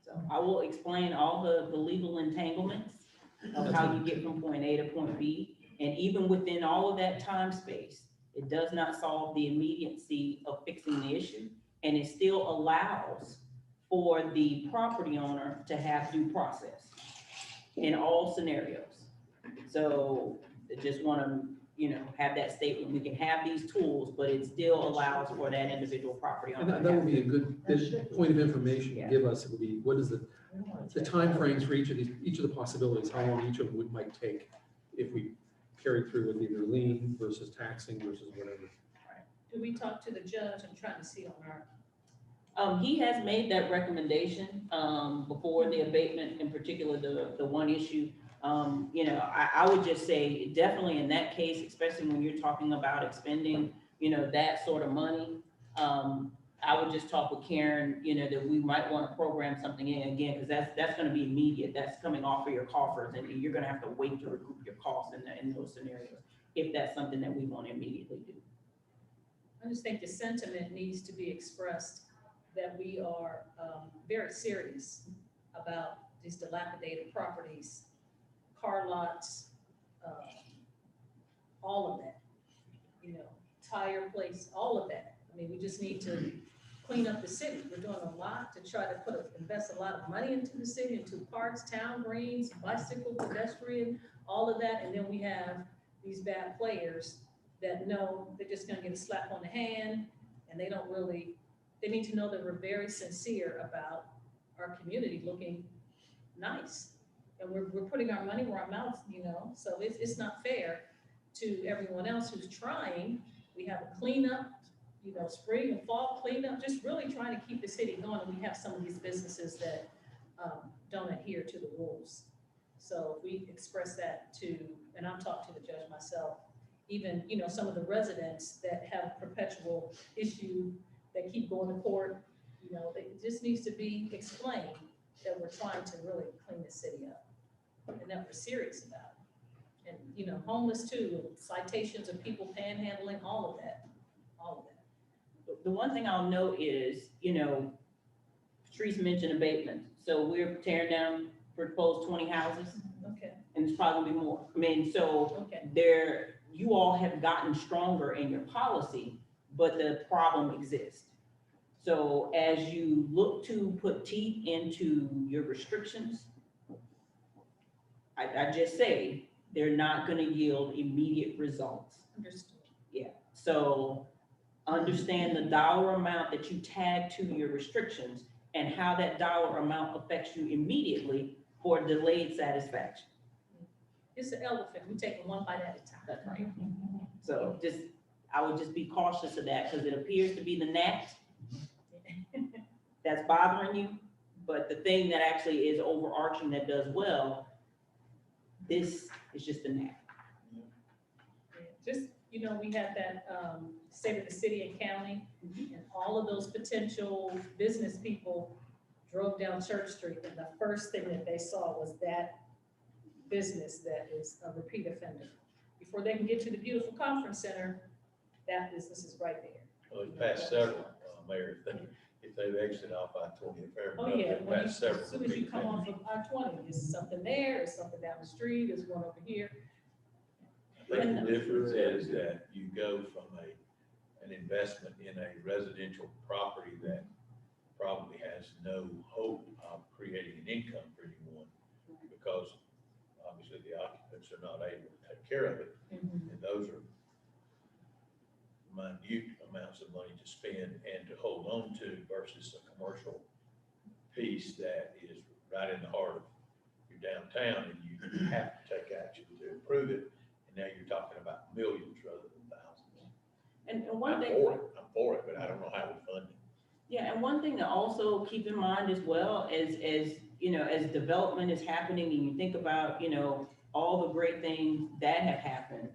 S3: So I will explain all the legal entanglements of how you get from point A to point B. And even within all of that time space, it does not solve the immediacy of fixing the issue. and it still allows for the property owner to have due process in all scenarios. So I just want to, have that statement. We can have these tools, but it still allows for that individual property
S1: And
S3: owner.
S1: that would be a good point of information to
S3: Yeah.
S1: give us. It would be, what is the timeframes for each of the possibilities, how long each of them might take if we carry through with either lien versus taxing versus whatever.
S2: Do we talk to the judge? I'm trying to see on our,
S3: He has made that recommendation, before the abatement, in particular, the one issue. I would just say, definitely in that case, especially when you're talking about expending, that sort of money, I would just talk with Karen, that we might want to program something in again, because that's going to be immediate. That's coming off of your coffers, and you're going to have to wait to recoup your costs in those scenarios, if that's something that we want to immediately do.
S2: I just think the sentiment needs to be expressed that we are very serious about these dilapidated properties, car lots, all of that, tire place, all of that. I mean, we just need to clean up the city. We're doing a lot to try to invest a lot of money into the city, into parks, town greens, bicycle, pedestrian, all of that. And then we have these bad players that know they're just gonna get a slap on the hand, and they need to know that we're very sincere about our community looking nice. And we're putting our money where our mouths, so it's not fair to everyone else who's trying. We have a cleanup, spring and fall cleanup, just really trying to keep the city going. And we have some of these businesses that don't adhere to the rules. So we express that and I've talked to the judge myself, even, some of the residents that have perpetual issue that keep going to court, it just needs to be explained that we're trying to really clean the city up and that we're serious about it. And, homeless too, citations of people panhandling, all of that.
S3: The one thing I'll note is, Patrice mentioned abatement. So we're tearing down proposed 20 houses.
S2: Okay.
S3: And it's probably gonna be more. I mean, so
S2: Okay.
S3: you all have gotten stronger in your policy, but the problem exists. So as you look to put teeth into your restrictions, I just say, they're not gonna yield immediate results.
S2: Understood.
S3: Yeah, so understand the dollar amount that you tag to your restrictions and how that dollar amount affects you immediately for delayed satisfaction.
S2: It's an elephant. We take it one bite at a time.
S3: That's right. So I would just be cautious of that, because it appears to be the gnat that's bothering you, but the thing that actually is overarching that does well, this is just a gnat.
S2: Just, we had that state of the city and county, and all of those potential business people drove down Church Street, and the first thing that they saw was that business that is a repeat offender. Before they can get to the beautiful conference center, that business is right there.
S4: Well, we've passed several, Mayor, if they've exited off I-20, if they're.
S2: Oh, yeah,
S4: Passed several.
S2: as soon as you come off of I-20, there's something there, there's something down the street, there's one over here.
S4: I think the difference is that you go from an investment in a residential property that probably has no hope of creating an income for anyone, because obviously the occupants are not able to take care of it. And those are minute amounts of money to spend and to hold on to versus a commercial piece that is right in the heart of your downtown, and you have to take action to improve it. And now you're talking about millions rather than thousands.
S3: And one thing.
S4: I'm for it, but I don't know how we fund it.
S3: Yeah, and one thing to also keep in mind as well as as development is happening, and you think about, all the great things that have happened,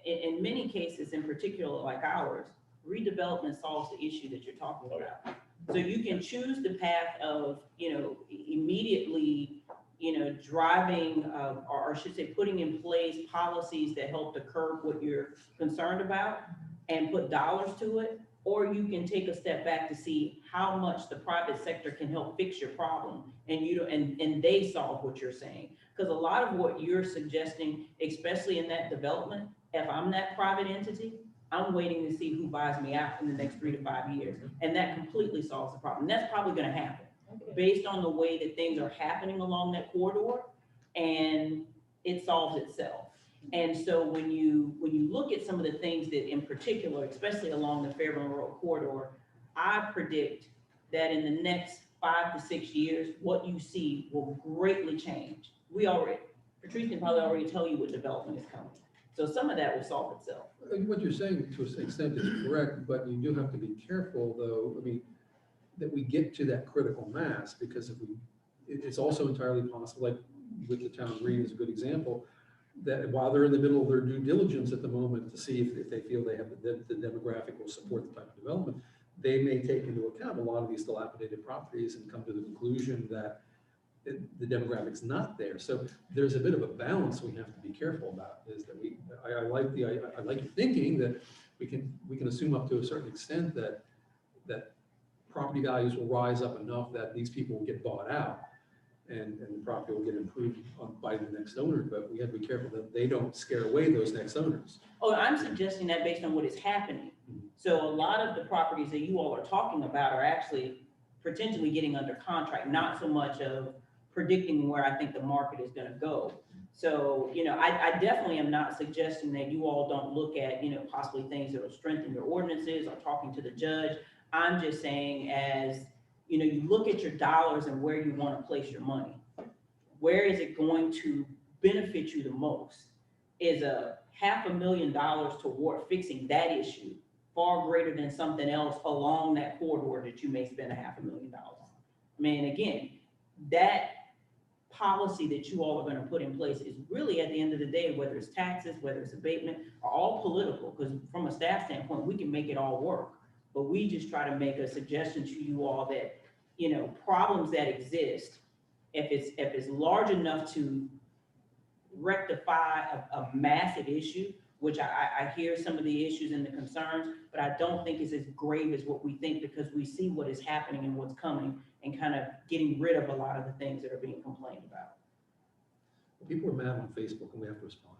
S3: in many cases, in particular like ours, redevelopment solves the issue that you're talking about. So you can choose the path of, immediately, driving, or I should say, putting in place policies that help to curb what you're concerned about and put dollars to it. Or you can take a step back to see how much the private sector can help fix your problem, and they solve what you're saying. Because a lot of what you're suggesting, especially in that development, if I'm that private entity, I'm waiting to see who buys me out in the next 3 to 5 years. And that completely solves the problem. That's probably gonna happen based on the way that things are happening along that corridor, and it solves itself. And so when you look at some of the things that in particular, especially along the Fairburn Road corridor, I predict that in the next 5 to 6 years, what you see will greatly change. Patrice can probably already tell you what development is coming. So some of that will solve itself.
S1: What you're saying to an extent is correct, but you do have to be careful though, I mean, that we get to that critical mass, because if we, it's also entirely possible, like with the town green is a good example, that while they're in the middle of their due diligence at the moment to see if they feel they have the demographic will support the type of development, they may take into account a lot of these dilapidated properties and come to the conclusion that the demographic's not there. So there's a bit of a balance we have to be careful about, is that I like your thinking that we can assume up to a certain extent that property values will rise up enough that these people will get bought out and the property will get improved by the next owner, but we have to be careful that they don't scare away those next owners.
S3: Oh, I'm suggesting that based on what is happening. So a lot of the properties that you all are talking about are actually potentially getting under contract, not so much of predicting where I think the market is gonna go. So, I definitely am not suggesting that you all don't look at, possibly things that will strengthen your ordinances or talking to the judge. I'm just saying as, you look at your dollars and where you wanna place your money. Where is it going to benefit you the most? Is $500,000 toward fixing that issue far greater than something else along that corridor that you may spend $500,000? I mean, again, that policy that you all are gonna put in place is really, at the end of the day, whether it's taxes, whether it's abatement, are all political, because from a staff standpoint, we can make it all work. But we just try to make a suggestion to you all that, problems that exist, if it's large enough to rectify a massive issue, which I hear some of the issues and the concerns, but I don't think it's as grave as what we think, because we see what is happening and what's coming and kind of getting rid of a lot of the things that are being complained about.
S1: People are mad on Facebook and we have to respond.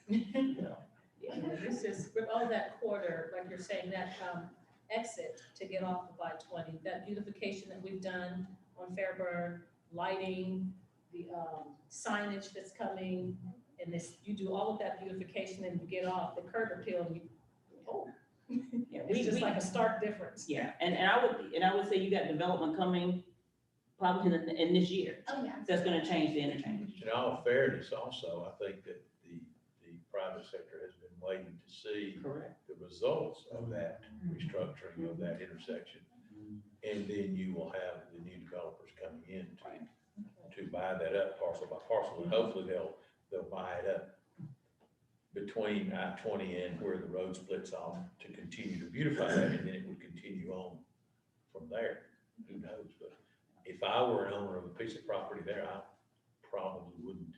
S2: Yeah, this is, with all that quarter, like you're saying, that exit to get off of I-20, that beautification that we've done on Fairburn, lighting, the signage that's coming, and this, you do all of that beautification and you get off the curb appeal and
S3: Yeah,
S2: it's just like a stark difference.
S3: Yeah, and I would say you got development coming probably in this year.
S7: Oh, yeah.
S3: That's gonna change the interchange.
S4: In all fairness also, I think that the private sector has been waiting to see
S3: Correct.
S4: the results of that restructuring of that intersection. And then you will have the new developers coming in to buy that up parcel by parcel, and hopefully they'll buy it up between I-20 and where the road splits off to continue to beautify that, and then it would continue on from there. Who knows? But if I were an owner of a piece of property there, I probably wouldn't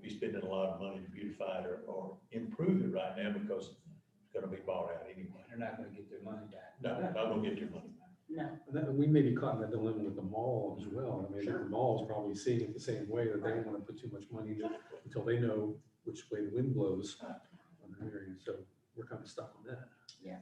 S4: be spending a lot of money to beautify it or improve it right now, because it's gonna be bought out anyway.
S8: They're not gonna get their money back.
S4: No, not gonna get their money back.
S3: No.
S1: And we may be caught in that dilemma with the mall as well. I mean, the mall is probably seeing it the same way, that they don't want to put too much money into it until they know which way the wind blows on the area. So we're kind of stuck on that.
S3: Yeah.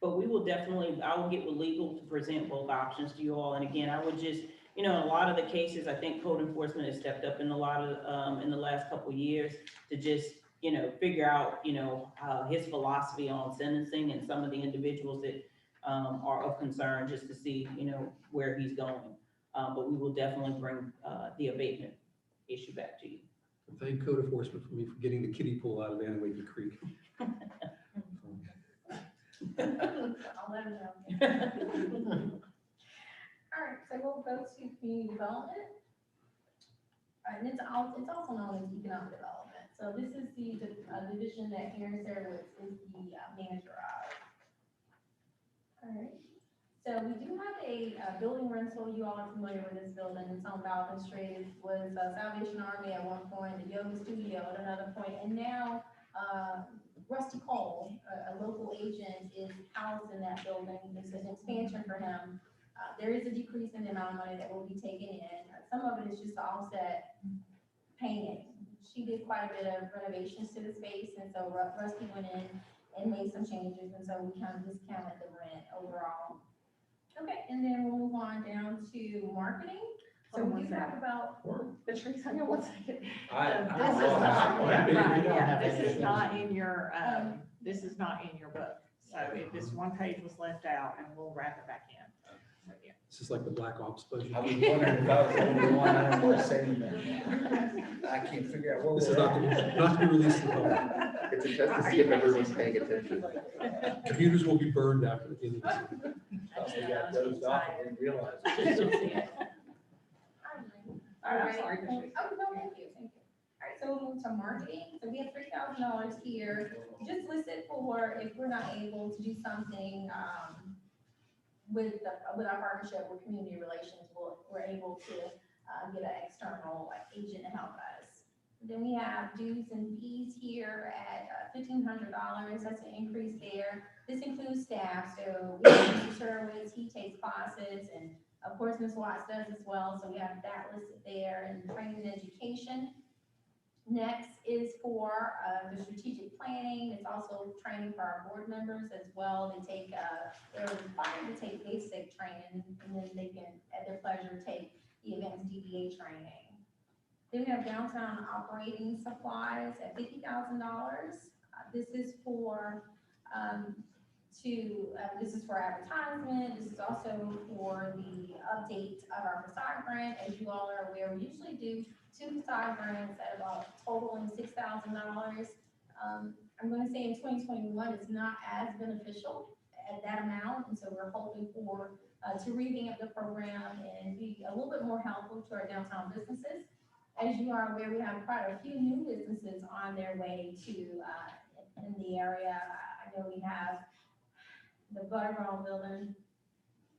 S3: But we will definitely, I will get with legal to present both options to you all. And again, I would just, in a lot of the cases, I think code enforcement has stepped up in a lot of, in the last couple of years to just, figure out, his philosophy on sentencing and some of the individuals that are of concern, just to see, where he's going. But we will definitely bring the abatement issue back to you.
S1: Thank code enforcement for me for getting the kiddie pool out of Anawake Creek.
S7: I'll let them know. All right, so we'll go to community development. And it's also known as economic development. So this is the division that Karen Sarowitz is the manager of. All right. So we do have a building rental. You all are familiar with this building. It's on Baldwin Street. It was Salvation Army at one point, the yoga studio at another point, and now Rusty Cole, a local agent, is housed in that building. This is an expansion for him. There is a decrease in the amount of money that will be taken in. Some of it is just to offset painting. She did quite a bit of renovations to the space, and so Rusty went in and made some changes, and so we kind of discounted the rent overall. Okay, and then we'll move on down to marketing. So we do have about,
S5: Patrice, hang on one second.
S8: I
S5: This is not,
S1: Right,
S5: yeah, this is not in your, this is not in your book. So if this one page was left out, and we'll wrap it back in. So, yeah.
S1: This is like the Black Ops budget.
S8: I was wondering if I was the only one, I don't want to say anything. I can't figure out where
S1: This is
S8: we're
S1: not,
S8: at.
S1: not to be released to the public.
S12: It's a test to see if everyone's paying attention.
S1: Computers will be burned after the end of this.
S8: We got dozed off and didn't realize it.
S7: All right.
S5: Sorry,
S7: Oh, no, thank you, thank you. All right, so we'll move to marketing. So we have $3,000 here, just listed for if we're not able to do something, with our partnership with community relations, we're able to, get an external agent to help us. Then we have dues and fees here at $1,500. That's an increase there. This includes staff. So we have Mr. Sherwitz, he takes classes, and of course, Ms. Watts does as well. So we have that listed there, and training and education. Next is for the strategic planning. It's also training for our board members as well. They take, they're required to take basic training, and then they can, at their pleasure, take the advanced DBA training. Then we have downtown operating supplies at $50,000. This is for, this is for advertisement. This is also for the update of our facade grant. As you all are aware, we usually do 2 facade grants at about totaling $6,000. I'm going to say in 2021, it's not as beneficial at that amount, and so we're hoping for to revamp the program and be a little bit more helpful to our downtown businesses. As you are aware, we have quite a few new businesses on their way to in the area. I know we have the Buttermilk building,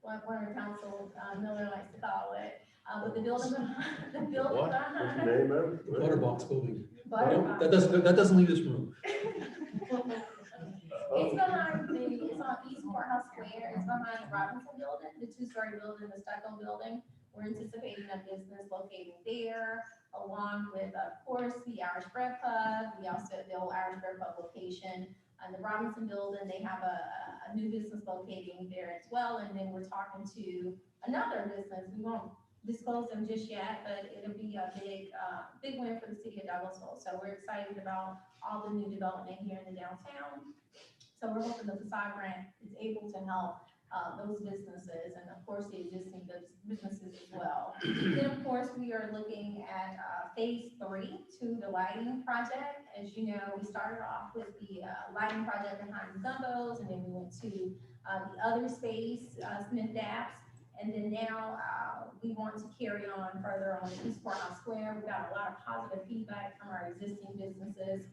S7: one of council, Miller likes to call it, but the building behind,
S1: What?
S9: What's the name of it?
S1: Butterbox building.
S7: Butterbox.
S1: That doesn't leave this room.
S7: It's behind it's on East Courthouse Square, it's behind the Robinson Building, the 2-story building, the stucco building. We're anticipating a business locating there, along with, of course, the Irish Bread Pub. We also have the old Irish Bread Pub location. The Robinson Building, they have a new business locating there as well. And then we're talking to another business. We won't disclose them just yet, but it'll be a big win for the city of Douglasville. So we're excited about all the new development here in the downtown. So we're hoping the facade grant is able to help those businesses and of course the existing businesses as well. Then of course we are looking at phase 3 to the lighting project. As you know, we started off with the lighting project behind Zumbos, and then we went to the other space, Smith Apps, and then now we want to carry on further on East Courthouse Square. We got a lot of positive feedback from our existing businesses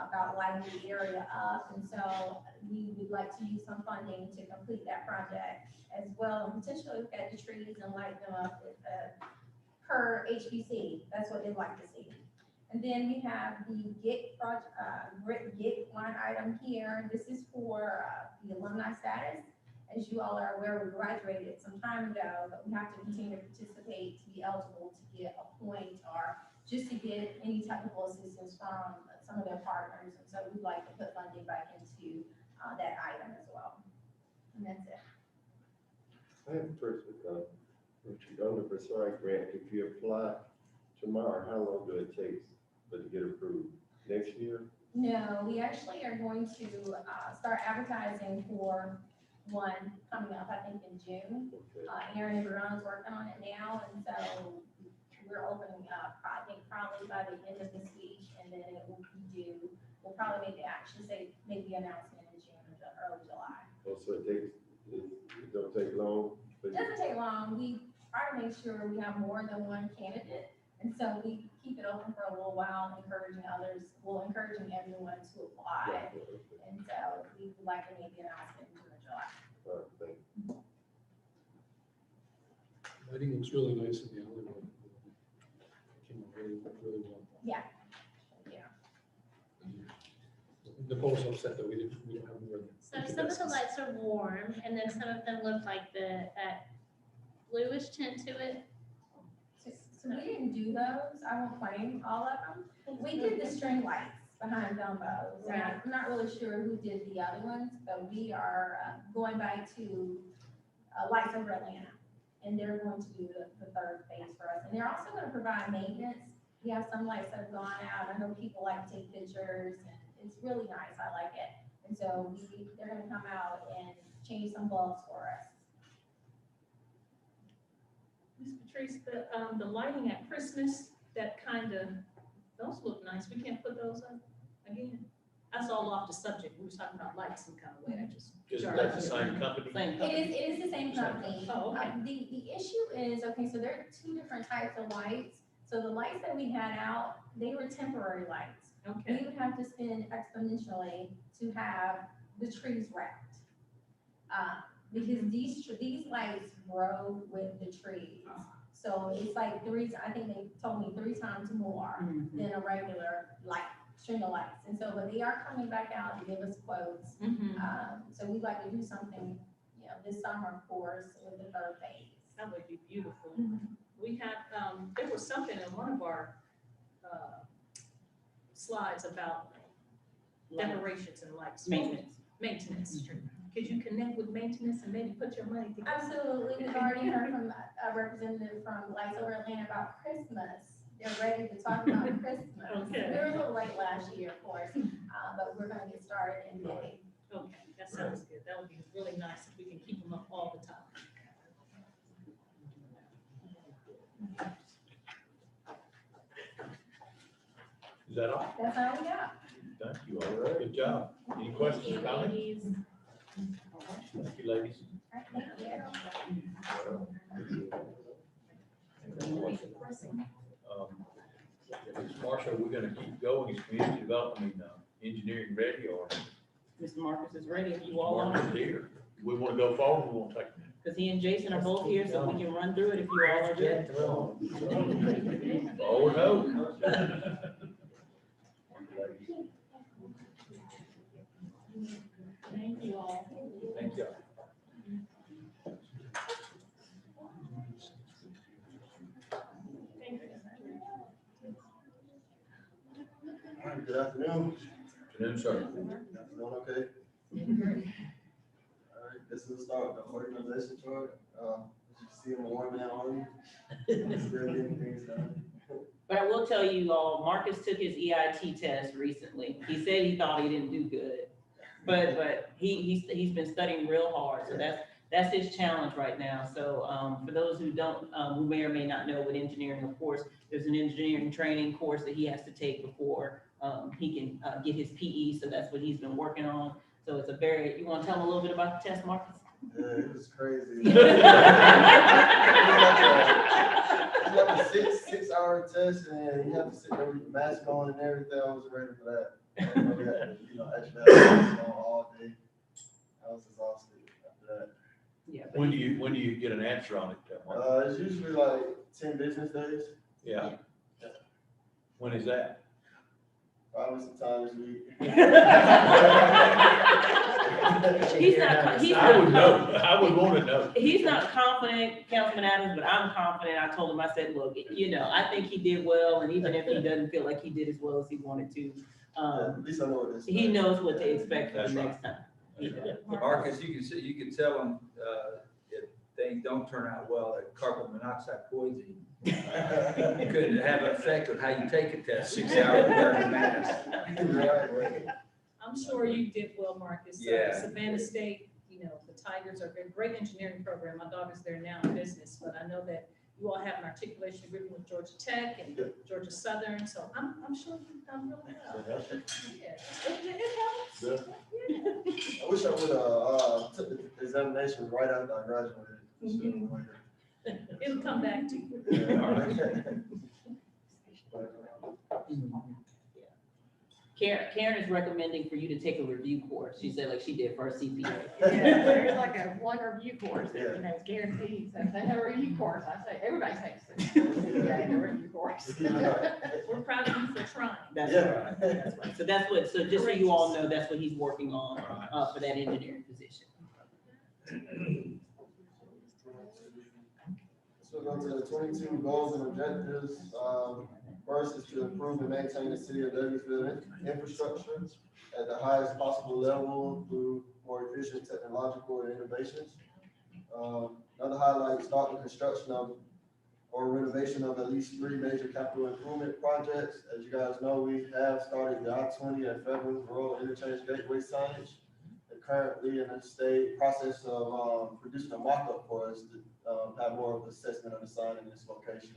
S7: about lighting the area up, and so we would like to use some funding to complete that project as well, and potentially look at the trees and light them up with per HPC. That's what they'd like to see. And then we have the GIG project, GIG line item here. This is for the alumni status. As you all are aware, we graduated some time ago, but we have to continue to participate to be eligible to get a point or just to get any technical assistance from some of their partners. And so we'd like to put funding back into that item as well. And that's it.
S9: I have a question, on the facade grant, if you apply tomorrow, how long do it take for it to get approved? Next year?
S7: No, we actually are going to start advertising for one coming up, I think in June.
S9: Okay.
S7: Aaron and Verona's working on it now, and so we're opening up, I think probably by the end of this week, and then it will be due. We'll probably make the announcement in June or early July.
S9: Oh, so it don't take long?
S7: It doesn't take long. We try to make sure we have more than one candidate, and so we keep it open for a little while, encouraging everyone to apply. And so we would like to make the announcement in June or July.
S9: All right, thank you.
S1: Lighting looks really nice in the alleyway. Came out really, really well.
S7: Yeah.
S1: Nicole's upset that we don't have more.
S7: So some of the lights are warm, and then some of them look like that bluish tint to it. So we didn't do those. I won't claim all of them. We did the string lights.
S17: behind Dumbo's. And I'm not really sure who did the other ones, but we are going back to Lights Over Atlanta. And they're going to do the third phase for us. And they're also going to provide maintenance. We have some lights that have gone out. I know people like to take pictures, and it's really nice. I like it. And so they're going to come out and change some bulbs for us.
S2: Ms. Patrice, the lighting at Christmas, those look nice. We can't put those up again. That's all off the subject. We were talking about lights some kind of way.
S4: Isn't that the same company?
S17: It is the same company.
S2: Oh, okay.
S17: The issue is, okay, so there are two different types of lights. So the lights that we had out, they were temporary lights.
S2: Okay.
S17: We would have to spend exponentially to have the trees wrapped. Because these lights grow with the trees. So it's like I think they told me 3 times more than a regular string of lights. And so, but they are coming back out to give us quotes. So we'd like to do something, this summer, of course, with the third phase.
S2: That would be beautiful. We had, there was something in one of our slides about decorations and lights. Maintenance. Could you connect with maintenance and maybe put your money together?
S17: Absolutely. We've already heard from a representative from Lights Over Atlanta about Christmas. They're ready to talk about Christmas.
S2: Okay.
S17: We were a little late last year, of course, but we're gonna get started in May.
S2: Okay, that sounds good. That would be really nice if we can keep them up all the time.
S4: Is that all?
S17: That's all we got.
S4: Thank you, all right, good job. Any questions, comments? Thank you, ladies.
S17: Thank
S4: Ms. Marshall, we're gonna keep going, is community development, engineering ready, or?
S3: Mr. Marcus is ready, if you all want
S4: Marcus
S3: to.
S4: is here. We wanna go forward, we wanna take a minute.
S3: Because he and Jason are both here, so we can run through it if you all are ready.
S4: Oh, no.
S2: Thank you all.
S4: Thank you.
S18: All right, good afternoon.
S4: Afternoon, sir.
S18: Doing okay? All right, this is the start, the organization chart. As you can see, I'm a one-man army. Still getting things done.
S3: But I will tell you all, Marcus took his EIT test recently. He said he thought he didn't do good. But he's been studying real hard, so that's his challenge right now. So for those who who may or may not know what engineering, of course, there's an engineering training course that he has to take before he can get his PE. So that's what he's been working on. So it's you want to tell him a little bit about the test, Marcus?
S18: Yeah, it was crazy. It's like a 6-hour test, and you have to sit there with your mask on and everything. I was ready for that. And we had to, actually have mask on all day. I was exhausted after that.
S3: Yeah.
S4: When do you get an answer on it? Mark?
S18: It's usually like 10 business days.
S4: Yeah. When is that?
S18: Probably sometime this week.
S4: I would know. I would want to know.
S3: He's not confident, Councilman Adams, but I'm confident. I told him, I said, look, I think he did well, and even if he doesn't feel like he did as well as he wanted to,
S18: at least I know what it is.
S3: he knows what to expect for
S4: That's
S3: the
S4: right.
S3: next time.
S8: Marcus, you can tell them, if things don't turn out well, that carbon monoxide poisoning could have an effect on how you take a test, 6 hours wearing a mask.
S2: I'm sure you did well, Marcus.
S8: Yeah.
S2: Savannah State, the Tigers are a great engineering program. My daughter's there now in business, but I know that you all have an articulation agreement with Georgia Tech and Georgia Southern, so I'm sure you've done really well. Yeah, it helps.
S18: I wish I would have took the examination right after I graduated.
S2: It'll come back to you.
S18: Yeah, all right.
S3: Karen is recommending for you to take a review course. She said like she did for her CPA.
S5: Yeah, there's like a one review course that, is guaranteed. So if they have a review course, I say, everybody takes it. Yeah, the review course.
S2: We're proud of you for trying.
S3: That's right. That's right. So just so you all know, that's what he's working on for that engineering position.
S18: So go to the 22 goals and objectives. First is to improve and maintain the city of Douglasville infrastructure at the highest possible level through more efficient technological innovations. Another highlight is starting construction of or renovation of at least 3 major capital improvement projects. As you guys know, we have started the I-20 and Federal Rural Interchange Gateway signage. They're currently in the process of producing a mock-up for us to have more of an assessment of the sign in this location.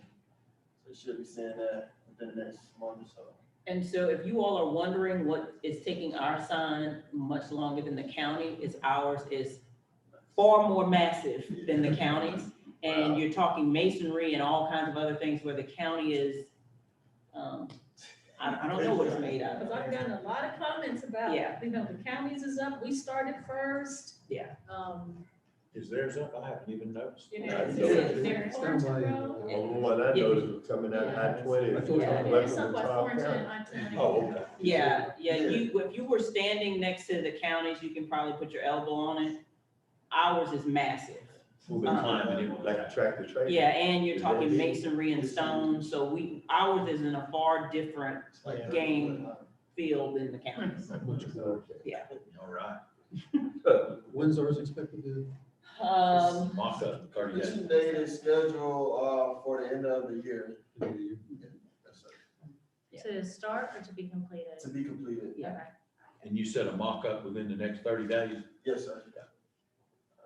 S18: So you should be seeing that within the next month or so.
S3: And so if you all are wondering what is taking our sign much longer than the county, is ours is far more massive than the county's. And you're talking masonry and all kinds of other things where the county is, I don't know what it's made out of.
S2: Because I've gotten a lot of comments about,
S3: Yeah.
S2: you know, the counties is up, we started first.
S3: Yeah.
S4: Is theirs up? I haven't even noticed.
S2: You
S9: I
S2: know,
S9: noticed
S2: they're
S1: It's
S2: Torrington
S1: down by,
S2: Road.
S9: The only one I noticed was coming out I-20.
S1: I thought it was
S3: Yeah.
S1: on
S2: It's
S1: the
S2: up by Torrington and I-10.
S4: Oh, okay.
S3: Yeah, if you were standing next to the counties, you can probably put your elbow on it. Ours is massive.
S4: We've been climbing it.
S9: Like a tractor trailer.
S3: Yeah, and you're
S9: Is
S3: talking
S9: that big?
S3: masonry and stone, so ours is in a far different game field than the counties.
S1: much more.
S3: Yeah.
S4: All right.
S1: When's ours expected to?
S4: Mock up 30 days.
S18: Completion date is scheduled for the end of the year. Yes, sir.
S7: To start or to be completed?
S18: To be completed.
S3: Yeah.
S7: Okay.
S4: And you set a mock up within the next 30 days?
S18: Yes, sir.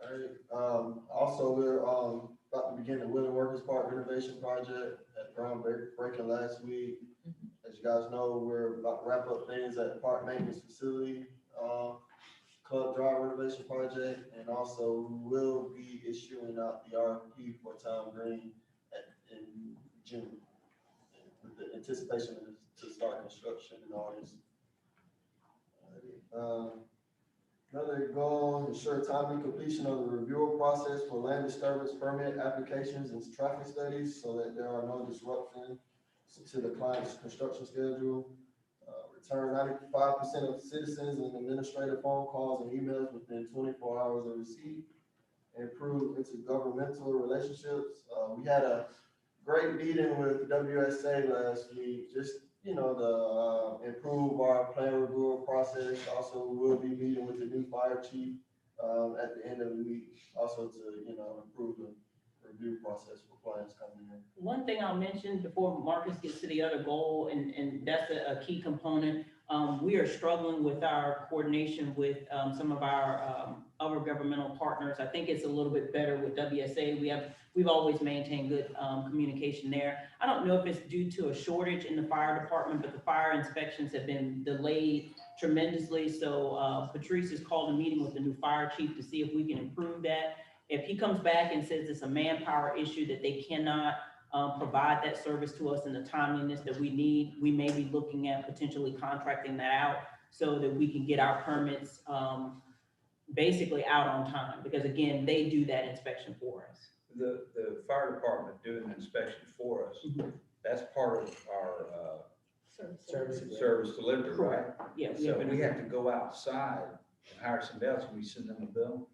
S18: All right, also, we're, about to begin the Willing Workers Park renovation project at groundbreaking last week. As you guys know, we're about to wrap up things at the park maintenance facility, club drive renovation project, and also we will be issuing out the RFP for Tom Green in June. With the anticipation to start construction in August. Another goal, ensure timely completion of the review process for land disturbance permit applications and traffic studies so that there are no disruptions to the client's construction schedule. Return 95% of citizens and administrative phone calls and emails within 24 hours of receipt. Improve intergovernmental relationships. We had a great meeting with WSA last week, just, you know, to improve our plan review process. Also, we'll be meeting with the new fire chief at the end of the week, also to, you know, improve the review process for plans coming in.
S3: One thing I'll mention before Marcus gets to the other goal, and that's a key component. We are struggling with our coordination with some of our other governmental partners. I think it's a little bit better with WSA. We've always maintained good communication there. I don't know if it's due to a shortage in the fire department, but the fire inspections have been delayed tremendously. So Patrice has called a meeting with the new fire chief to see if we can improve that. If he comes back and says it's a manpower issue that they cannot provide that service to us in the timeliness that we need, we may be looking at potentially contracting that out so that we can get our permits basically out on time. Because again, they do that inspection for us.
S8: The fire department doing the inspection for us, that's part of our, service delivery, right?
S3: Yeah.
S8: So we have to go outside and hire somebody else, and we send them a bill.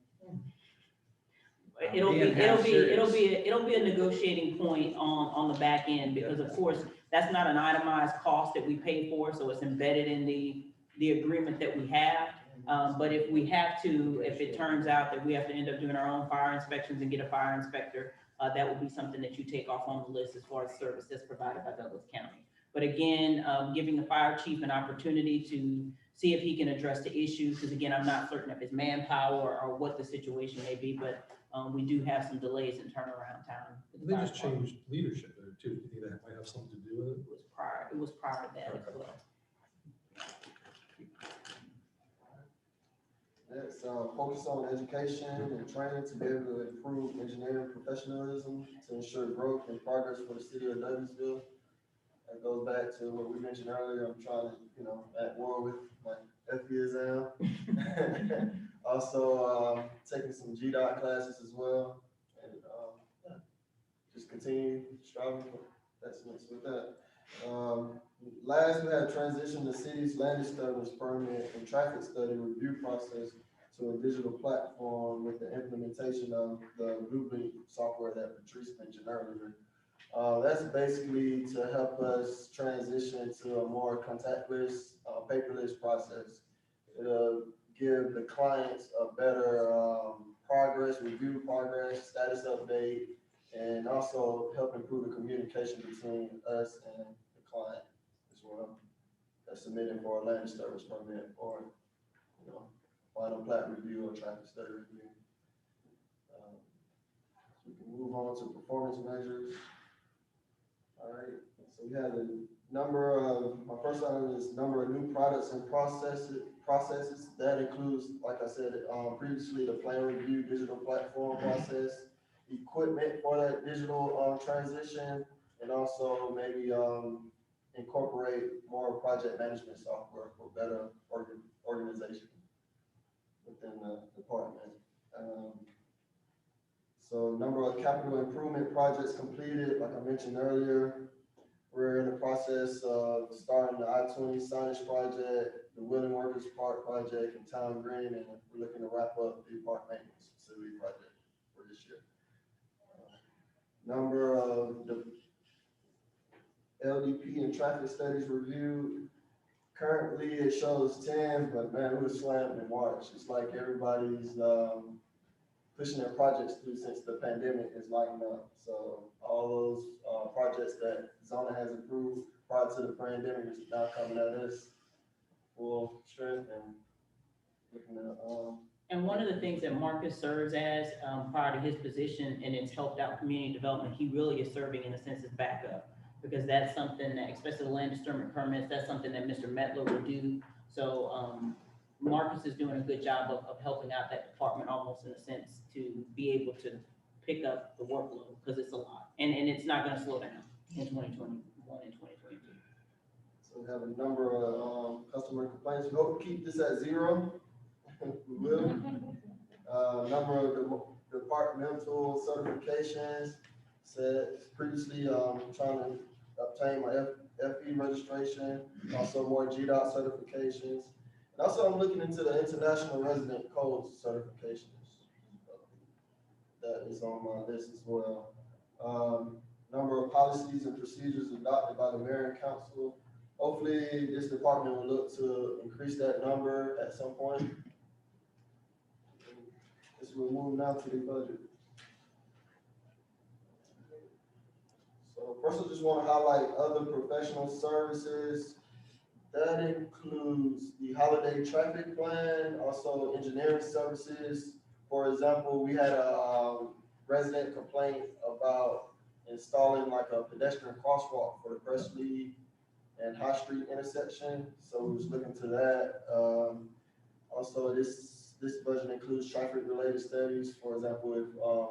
S3: It'll be a negotiating point on the back end, because of course, that's not an itemized cost that we pay for, so it's embedded in the agreement that we have. But if it turns out that we have to end up doing our own fire inspections and get a fire inspector, that would be something that you take off on the list as far as service that's provided by Douglas County. But again, giving the fire chief an opportunity to see if he can address the issues, because again, I'm not certain if it's manpower or what the situation may be, but we do have some delays in turnaround time.
S1: They just changed leadership there too. Do you think that might have something to do with it?
S3: It was prior to that as well.
S18: Next, focus on education and training to be able to improve engineering professionalism to ensure growth and progress for the city of Douglasville. That goes back to what we mentioned earlier. I'm trying to, you know, at war with my FE exam. Also, taking some GDOT classes as well, and just continue striving for excellence with that. Last, we had transitioned the city's land disturbance permit and traffic study review process to a digital platform with the implementation of the Blueprint software that Patrice mentioned earlier. That's basically to help us transition to a more contactless, paperless process. It'll give the clients a better, review progress, status update, and also help improve the communication between us and the client as well. That's submitting for a land disturbance permit or, final plat review or traffic study review. We can move on to performance measures. All right, so we have my first item is number of new products and processes. That includes, like I said, previously, the plan review digital platform process, equipment for that digital, transition, and also maybe, incorporate more project management software for better organization within the department. So number of capital improvement projects completed, like I mentioned earlier, we're in the process of starting the I-20 signage project, the Wheeling Workers Park project in Town Green, and we're looking to wrap up the park maintenance facility project for this year. Number of the LDP and traffic studies reviewed. Currently, it shows 10, but man, it was slammed in March. It's like everybody's pushing their projects through since the pandemic is lighting up. So all those projects that Zona has approved prior to the pandemic is now coming at us full strength and looking at.
S3: And one of the things that Marcus serves as, prior to his position, and it's helped out community development, he really is serving in a sense as backup. Because that's something that, especially the land disturbance permits, that's something that Mr. Metler will do. So, Marcus is doing a good job of helping out that department almost in a sense to be able to pick up the workload, because it's a lot. And it's not gonna slow down in 2021 and 2022.
S18: So we have a number of customer complaints. We hope to keep this at 0. We will. Number of departmental certifications. Said previously, trying to obtain my FE registration, also more GDOT certifications. And also I'm looking into the International Resident Code certifications. That is on my list as well. Number of policies and procedures adopted by the mayor and council. Hopefully this department will look to increase that number at some point. As we move now to the budget. So first I just want to highlight other professional services. That includes the holiday traffic plan, also engineering services. For example, we had a resident complaint about installing like a pedestrian crosswalk for the Presley and High Street intersection. So we was looking to that. Also, this budget includes traffic related studies. For example, if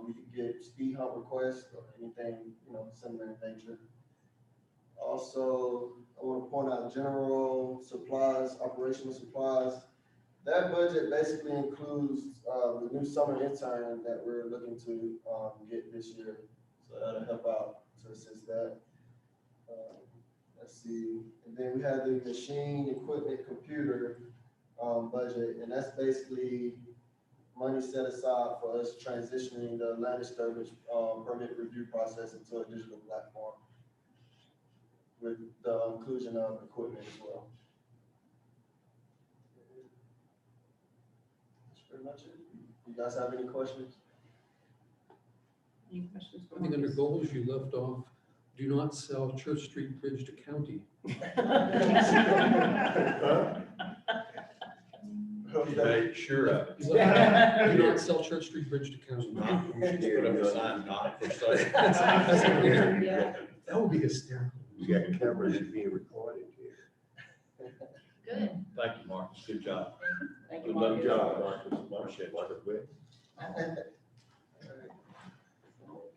S18: we could get speed hump requests or anything, similar in nature. Also, I want to point out general supplies, operational supplies. That budget basically includes the new summer intern that we're looking to get this year. So that'll help out to assist that. Let's see. And then we have the machine, equipment, computer budget, and that's basically money set aside for us transitioning the land disturbance permit review process into a digital platform with the inclusion of equipment as well. That's pretty much it. You guys have any questions?
S3: Any questions?
S1: I think under goals you left off, do not sell Church Street Bridge to county.
S4: Make sure of it.
S1: Do not sell Church Street Bridge to county.
S4: We should put up a sign, not for sale.
S1: That would be hysterical.
S9: You got cameras being recorded here.
S7: Good.
S4: Thank you, Marcus. Good job.
S3: Thank you,
S4: Good
S3: Marcus.
S4: job, Marcus. Appreciate it.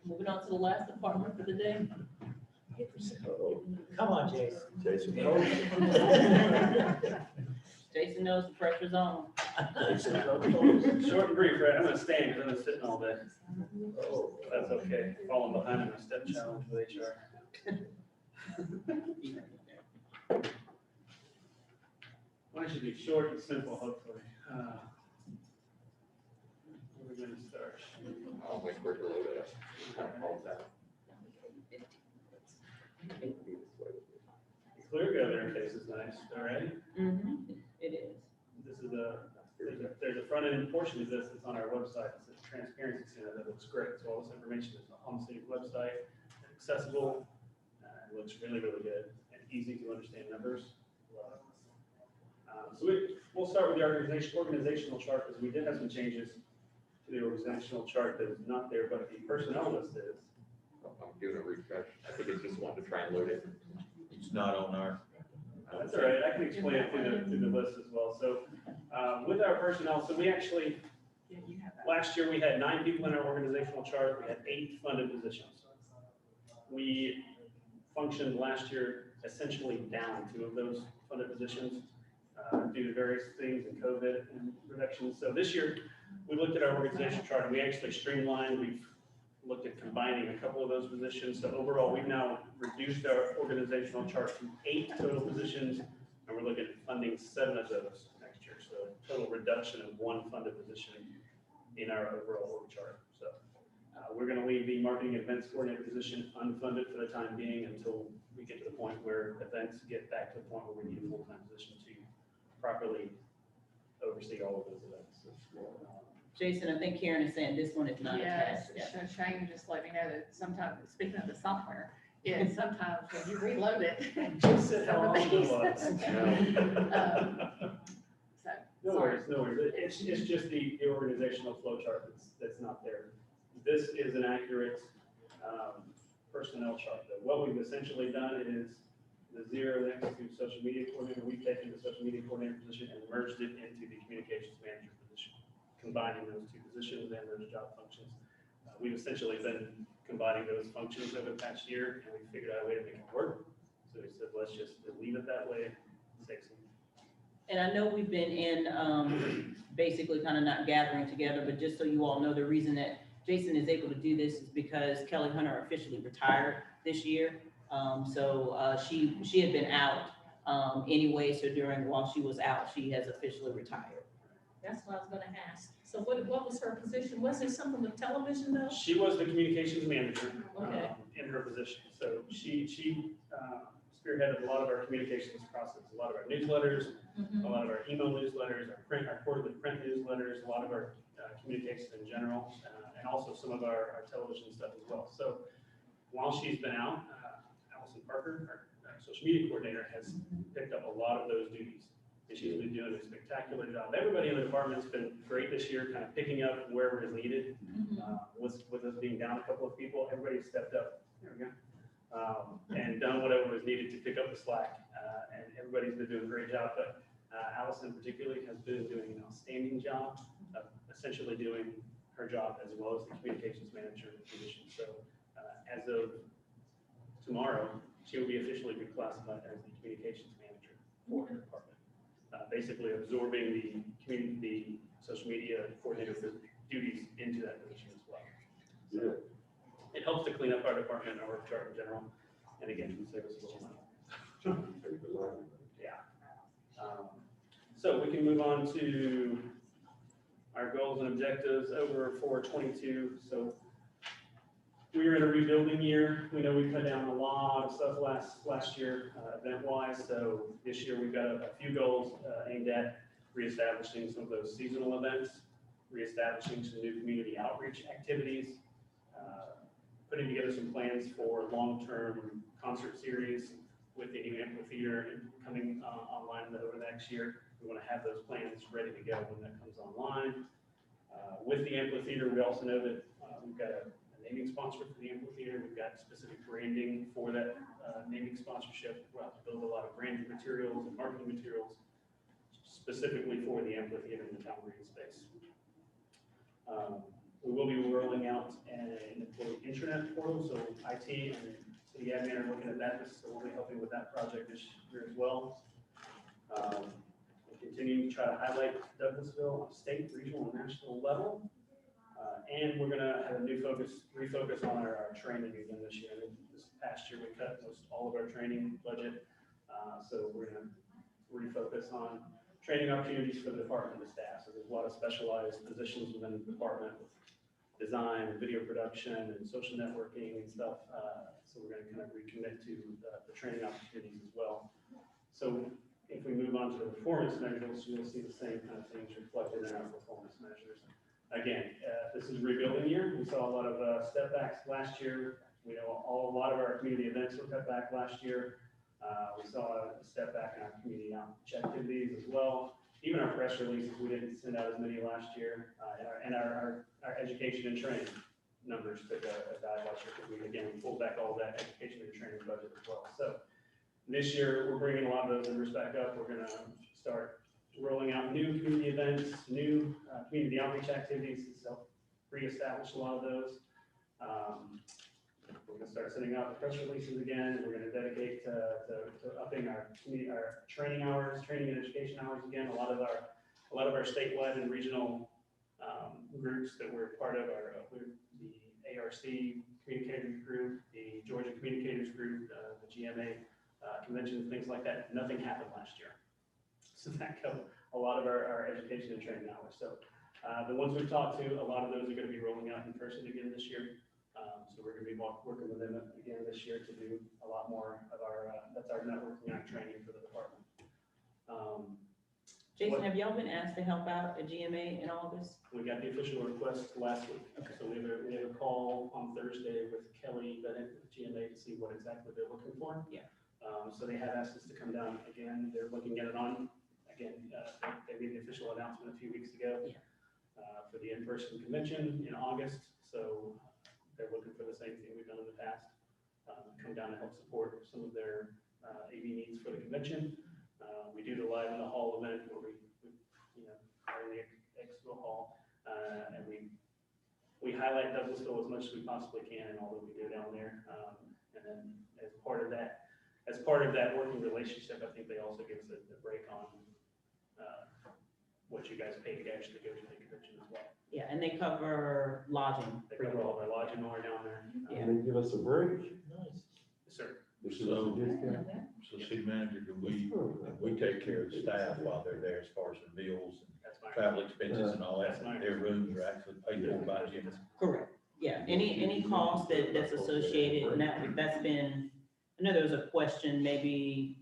S3: Moving on to the last department for the day.
S10: Come on, Jason.
S9: Jason.
S3: Jason knows the pressure's on.
S11: Short and brief, right? I'm gonna stand because I've been sitting all day. That's okay. Falling behind in my step challenge with HR. Mine should be short and simple, hopefully. Where are we gonna start?
S12: I'll wait for it to load up.
S19: ClearGov interface is nice, all right?
S3: It is.
S19: This is there's a front end portion of this that's on our website. It's a transparency center that looks great. So all this information is on the city's website, accessible, it looks really, really good and easy to understand numbers. So we'll start with the organizational chart because we did have some changes to the organizational chart that is not there, but the personnel list is.
S12: I'm doing a refresh. I think it's just wanting to try and load it.
S4: It's not on our.
S19: That's all right, I can explain it through the list as well. So with our personnel, so we actually, last year we had 9 people in our organizational chart, we had 8 funded positions. We functioned last year essentially down 2 of those funded positions due to various things and COVID and reductions. So this year, we looked at our organizational chart and we actually streamlined, we've looked at combining a couple of those positions. So overall, we've now reduced our organizational chart to 8 total positions, and we're looking at funding 7 of those next year. So a total reduction of 1 funded position in our overall org chart. So we're going to leave the marketing events coordinator position unfunded for the time being until we get to the point where events get back to the point where we need a full-time position to properly oversee all of those events.
S3: Jason, I think Karen is saying this one is not
S5: Yes,
S3: attached. Yeah.
S5: Shane just let me know that sometimes, speaking of the software, sometimes when you reload it. some of these-
S19: No worries, no worries. It's just the organizational flow chart that's not there. This is an accurate personnel chart. Though. What we've essentially done is the 0 next to social media coordinator, we've taken the social media coordinator position and merged it into the communications manager position, combining those 2 positions and those job functions. We've essentially been combining those functions over the past year, and we figured out a way to make it work. So we said, let's just leave it that way, save some.
S3: And I know we've been in basically kind of not gathering together, but just so you all know, the reason that Jason is able to do this is because Kelly Hunter officially retired this year. So she had been out anyway, so while she was out, she has officially retired.
S2: That's what I was gonna ask. So what was her position? Was it something with television though?
S19: She was the communications manager
S2: Okay.
S19: in her position. So she spearheaded a lot of our communications process, a lot of our newsletters, a lot of our email newsletters, our quarterly print newsletters, a lot of our communications in general, and also some of our television stuff as well. So while she's been out, Allison Parker, our social media coordinator, has picked up a lot of those duties. And she's been doing a spectacular job. Everybody in the department's been great this year, kind of picking up wherever is needed. With us being down a couple of people, everybody stepped up. There we go. And done whatever was needed to pick up the slack. And everybody's been doing a great job. But Allison particularly has been doing an outstanding job of essentially doing her job as well as the communications manager position. So as of tomorrow, she will be officially reclassified as the communications manager for her department. Basically absorbing the social media coordinator duties into that position as well. So it helps to clean up our department and our work chart in general. And again, save us a little money. Yeah. So we can move on to our goals and objectives over for 22. So we were in a rebuilding year. We know we cut down a lot of stuff last year event-wise. So this year we've got a few goals aimed at reestablishing some of those seasonal events, reestablishing some new community outreach activities, putting together some plans for long-term concert series with the new amphitheater coming online over the next year. We want to have those plans ready to go when that comes online. With the amphitheater, we also know that we've got a naming sponsor for the amphitheater. We've got specific branding for that naming sponsorship. We'll have to build a lot of branding materials and marketing materials specifically for the amphitheater in the town green space. We will be rolling out an employee intranet portal, so IT and city admin are looking at that, so we'll be helping with that project this year as well. We'll continue to try to highlight Douglasville on a state, regional, and national level. And we're going to have a refocus on our training again this year. This past year, we cut most all of our training budget. So we're going to refocus on training opportunities for the department and the staff. So there's a lot of specialized positions within the department with design, video production, and social networking and stuff. So we're going to kind of recommit to the training opportunities as well. So if we move on to the performance measures, you'll see the same kind of things reflected in our performance measures. Again, this is a rebuilding year. We saw a lot of step backs last year. We know a lot of our community events were cut back last year. We saw a step back in our community outreach activities as well. Even our press releases, we didn't send out as many last year. And our education and training numbers took a dive last year because we pulled back all that education and training budget as well. So this year, we're bringing a lot of those numbers back up. We're going to start rolling out new community events, new community outreach activities, and reestablish a lot of those. We're going to start sending out the press releases again. We're going to dedicate to upping our training hours, training and education hours again. A lot of our statewide and regional groups that we're part of are the ARC Communicators Group, the Georgia Communicators Group, the GMA conventions, things like that. Nothing happened last year. So that covered a lot of our education and training hours. So the ones we've talked to, a lot of those are going to be rolling out in person again this year. So we're going to be working with them again this year to do a lot more of that's our networking and our training for the department.
S3: Jason, have y'all been asked to help out at GMA in August?
S19: We got the official request last week.
S3: Okay.
S19: So we have a call on Thursday with Kelly Bennett with GMA to see what exactly they're looking for.
S3: Yeah.
S19: So they have asked us to come down again. They're looking at it on, again, they made the official announcement a few weeks ago.
S3: Yeah.
S19: For the in-person convention in August. So they're looking for the same thing we've done in the past. Come down to help support some of their AV needs for the convention. We do the Live in the Hall event where we are in the expo hall, and we highlight Douglasville as much as we possibly can, and all that we do down there. And then as part of that working relationship, I think they also give us a break on what you guys pay to actually go to the convention as well.
S3: Yeah, and they cover lodging.
S19: They cover all of our lodging while we're down there.
S3: Yeah.
S9: And they give us a break.
S4: Nice.
S19: Yes, sir.
S9: They give us a discount.
S4: So city manager, do we take care of the staff while they're there as far as their meals and
S19: That's my.
S4: travel expenses and all that?
S19: That's mine.
S4: Their rooms are actually paid for by Jim.
S3: Correct. Yeah, any cost that's associated, and that's been, I know there was a question maybe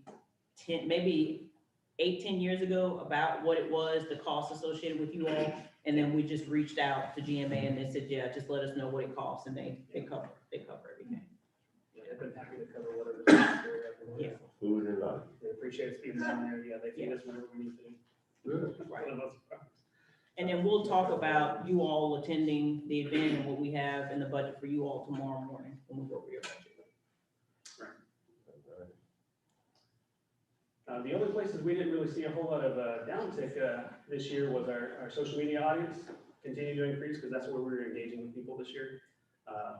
S3: 8-10 years ago about what it was, the cost associated with you all. And then we just reached out to GMA and they said, yeah, just let us know what it costs, and they cover everything.
S19: Yeah, they've been happy to cover whatever. Necessary.
S3: Yeah.
S9: Food and lodging.
S19: They appreciate us being down there. Yeah, they feed us whenever we need to.
S9: Good.
S3: Right.
S19: For the most part.
S3: And then we'll talk about you all attending the event and what we have in the budget for you all tomorrow morning when we go over your budget.
S19: The other places we didn't really see a whole lot of downtick this year was our social media audience continued to increase, because that's where we were engaging with people this year,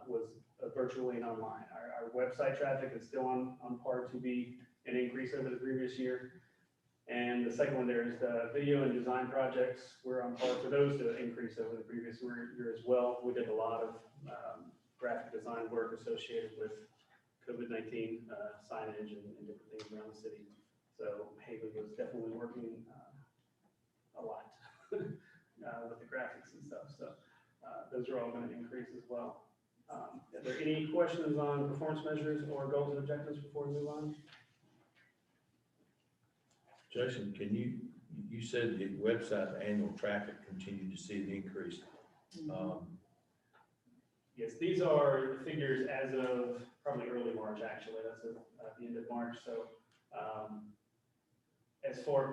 S19: was virtually and online. Our website traffic is still on par to be an increase over the previous year. And the second one there is the video and design projects. We're on par for those to increase over the previous year as well. We did a lot of graphic design work associated with COVID-19 signage and different things around the city. So Haley was definitely working a lot with the graphics and stuff. So those are all going to increase as well. Are there any questions on performance measures or goals and objectives before we move on?
S4: Jason, you said the website annual traffic continued to see an increase.
S19: Yes, these are the figures as of probably early March, actually. That's at the end of March. So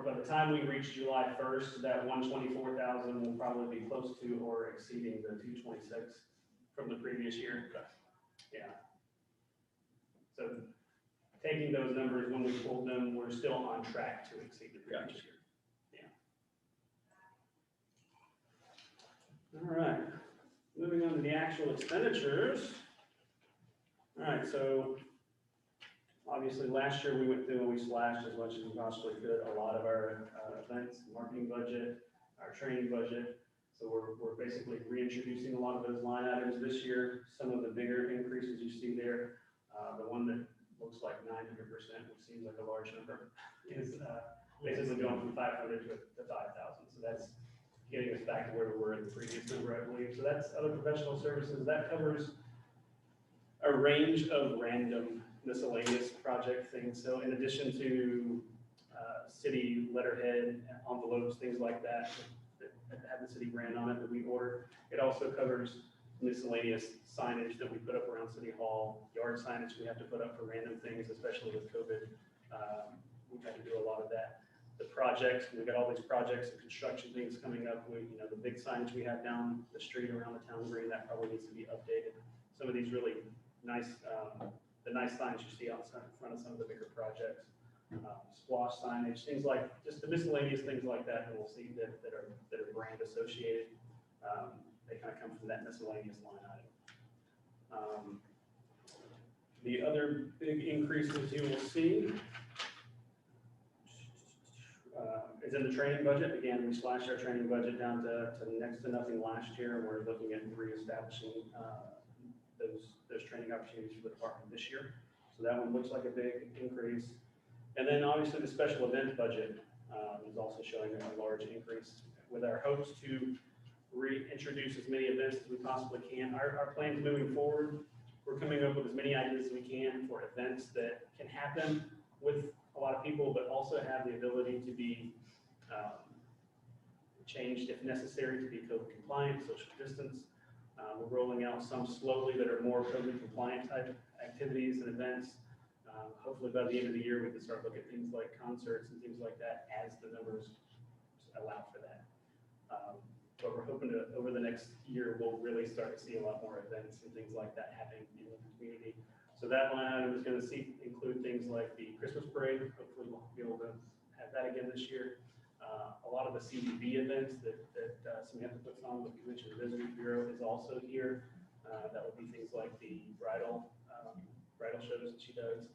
S19: by the time we reach July 1st, that 124,000 will probably be close to or exceeding the 226 from the previous year. Yeah. So taking those numbers, when we pulled them, we're still on track to exceed the previous year. Yeah. All right. Moving on to the actual expenditures. All right, so obviously last year we went through and we slashed as much as we possibly could a lot of our events, marketing budget, our training budget. So we're basically reintroducing a lot of those line items this year. Some of the bigger increases you see there, the one that looks like 900%, which seems like a large number, is basically going from 500 to 5,000. So that's getting us back to where we were in the previous number, I believe. So that's other professional services. That covers a range of random miscellaneous project things. So in addition to city letterhead, envelopes, things like that, that have the city brand on it that we order. It also covers miscellaneous signage that we put up around City Hall, yard signage we have to put up for random things, especially with COVID. We've had to do a lot of that. The projects, we've got all these projects and construction things coming up. The big signage we have down the street around the town green, that probably needs to be updated. Some of these really nice, the nice signs you see out front of some of the bigger projects. Splash signage, things like, just the miscellaneous things like that we'll see that are brand associated. They kind of come from that miscellaneous line item. The other big increases you will see is in the training budget. Again, we slashed our training budget down to next to nothing last year, and we're looking at reestablishing those training opportunities for the department this year. So that one looks like a big increase. And then obviously the special event budget is also showing a large increase with our hopes to reintroduce as many events as we possibly can. Our plans moving forward, we're coming up with as many ideas as we can for events that can happen with a lot of people, but also have the ability to be changed if necessary to be COVID compliant, social distance. We're rolling out some slowly that are more COVID compliant type activities and events. Hopefully by the end of the year, we can start looking at things like concerts and things like that as the numbers allow for that. But we're hoping to, over the next year, we'll really start to see a lot more events and things like that happening in the community. So that line item is going to include things like the Christmas parade. Hopefully we'll be able to have that again this year. A lot of the CDB events that Samantha puts on with the Convention and Visitors Bureau is also here. That would be things like the bridal shows that she does,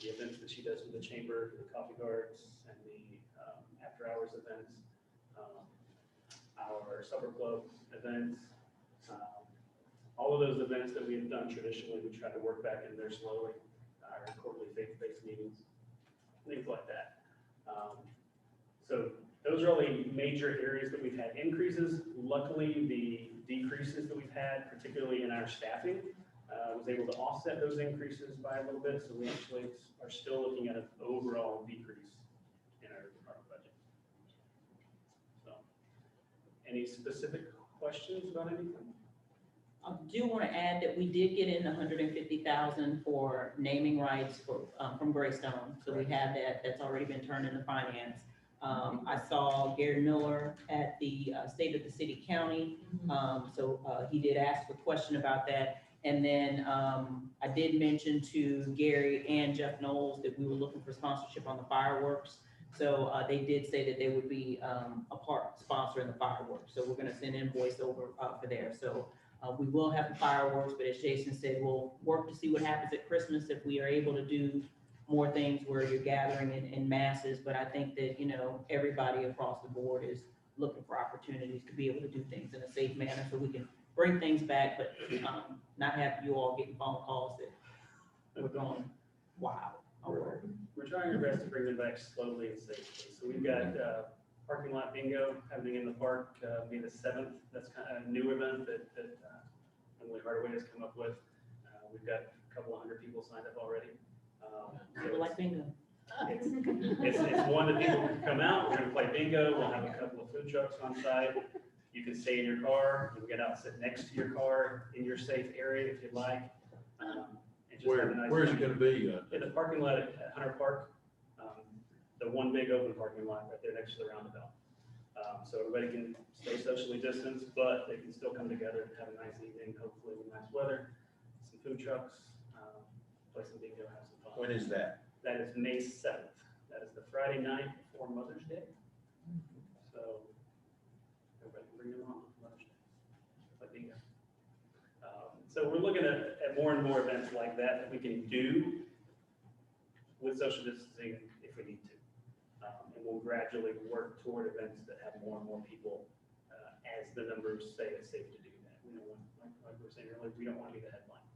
S19: the events that she does with the chamber, the coffee guards, and the after hours events, our supper club events. All of those events that we have done traditionally, we try to work back in there slowly. Our quarterly faith-based meetings, things like that. So those are all the major areas that we've had increases. Luckily, the decreases that we've had, particularly in our staffing, was able to offset those increases by a little bit. So we actually are still looking at an overall decrease in our department budget. So, any specific questions about anything?
S3: I do want to add that we did get in $150,000 for naming rights from Greystone. So we have that. That's already been turned into finance. I saw Gary Miller at the State of the City County. So he did ask a question about that. And then I did mention to Gary and Jeff Knowles that we were looking for sponsorship on the fireworks. So they did say that they would be a part sponsor in the fireworks. So we're going to send invoice over for there. So we will have the fireworks, but as Jason said, we'll work to see what happens at Christmas if we are able to do more things where you're gathering in masses. But I think that, everybody across the board is looking for opportunities to be able to do things in a safe manner so we can bring things back, but not have you all getting phone calls that we're going, wow.
S19: We're trying our best to bring them back slowly and safely. So we've got parking lot bingo happening in the park, May the 7th. That's kind of a new event that Emily Hardaway has come up with. We've got a couple of hundred people signed up already.
S3: People like bingo.
S19: It's one that people can come out. We're going to play bingo. We'll have a couple of food trucks on site. You can stay in your car. You can get out, sit next to your car in your safe area if you'd like. And just have a nice
S4: Where's it
S19: time.
S4: going to be?
S19: In the parking lot at Hunter Park, the one big open parking lot right there next to the roundabout. So everybody can stay socially distanced, but they can still come together and have a nice evening, hopefully with nice weather, some food trucks, play some bingo, have some fun.
S4: When is that?
S19: That is May 7th. That is the Friday night before Mother's Day. So everybody can bring them on Mother's Day. Play bingo. So we're looking at more and more events like that we can do with social distancing if we need to. And we'll gradually work toward events that have more and more people as the numbers say it's safe to do that. We don't want, like we were saying earlier, we don't want to be the headline.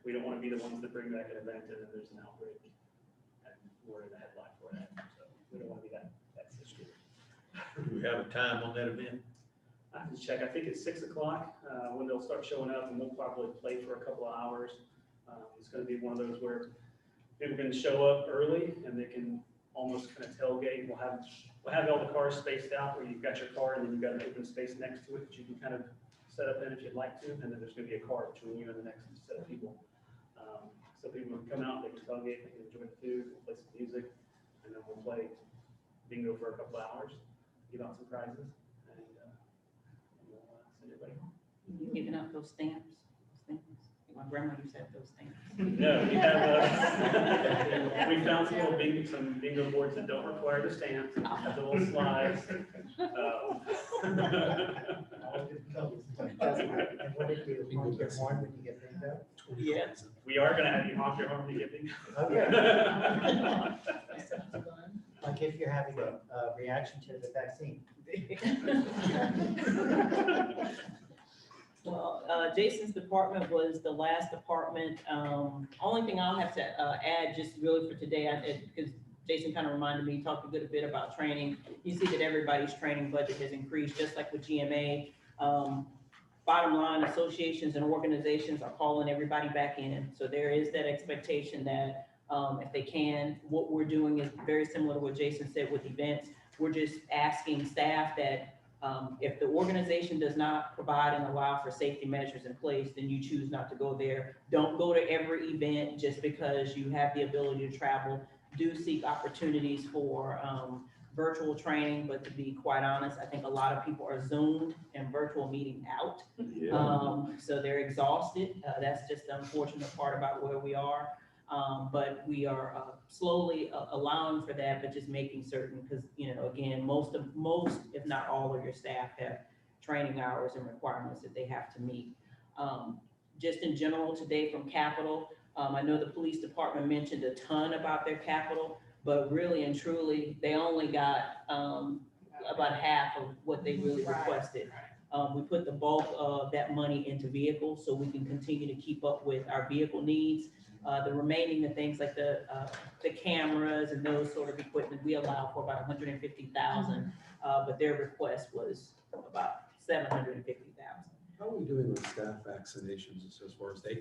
S19: We don't want to be the ones that bring back an event and then there's an outbreak and we're in the headline for that. So we don't want to be that situation.
S4: Do we have a time on that event?
S19: I have to check. I think it's 6 o'clock when they'll start showing up, and we'll probably play for a couple of hours. It's going to be one of those where people can show up early and they can almost kind of tailgate. We'll have all the cars spaced out where you've got your car and then you've got an open space next to it that you can kind of set up in if you'd like to, and then there's gonna be a car between you and the next set of people. So people can come out, they can tailgate, they can enjoy the food, we'll play some music, and then we'll play bingo for a couple of hours, give out some prizes, and we'll send everybody home.
S3: You giving out those stamps? My grandma used to have those stamps.
S19: No, we have, we found some bingo boards that don't require the stamps, have the little slides.
S10: And what if you honk your horn when you get bingo?
S19: Yes, we are gonna have you honk your horn when you get bingo.
S10: Okay. Like if you're having a reaction to the vaccine.
S3: Well, Jason's department was the last department. Only thing I'll have to add, just really for today, because Jason kind of reminded me, talked a good bit about training. You see that everybody's training budget has increased, just like with GMA. Bottom line, associations and organizations are calling everybody back in. So there is that expectation that if they can, what we're doing is very similar to what Jason said with events. We're just asking staff that if the organization does not provide and allow for safety measures in place, then you choose not to go there. Don't go to every event just because you have the ability to travel. Do seek opportunities for virtual training, but to be quite honest, I think a lot of people are Zoomed and virtual meeting out. So they're exhausted. That's just the unfortunate part about where we are. But we are slowly allowing for that, but just making certain, because, you know, again, most, if not all of your staff have training hours and requirements that they have to meet. Just in general today from Capitol, I know the police department mentioned a ton about their capital, but really and truly, they only got about half of what they really requested. We put the bulk of that money into vehicles so we can continue to keep up with our vehicle needs. The remaining of things like the cameras and those sort of equipment, we allow for about 150,000, but their request was about 750,000.
S1: How are we doing with staff vaccinations as far as they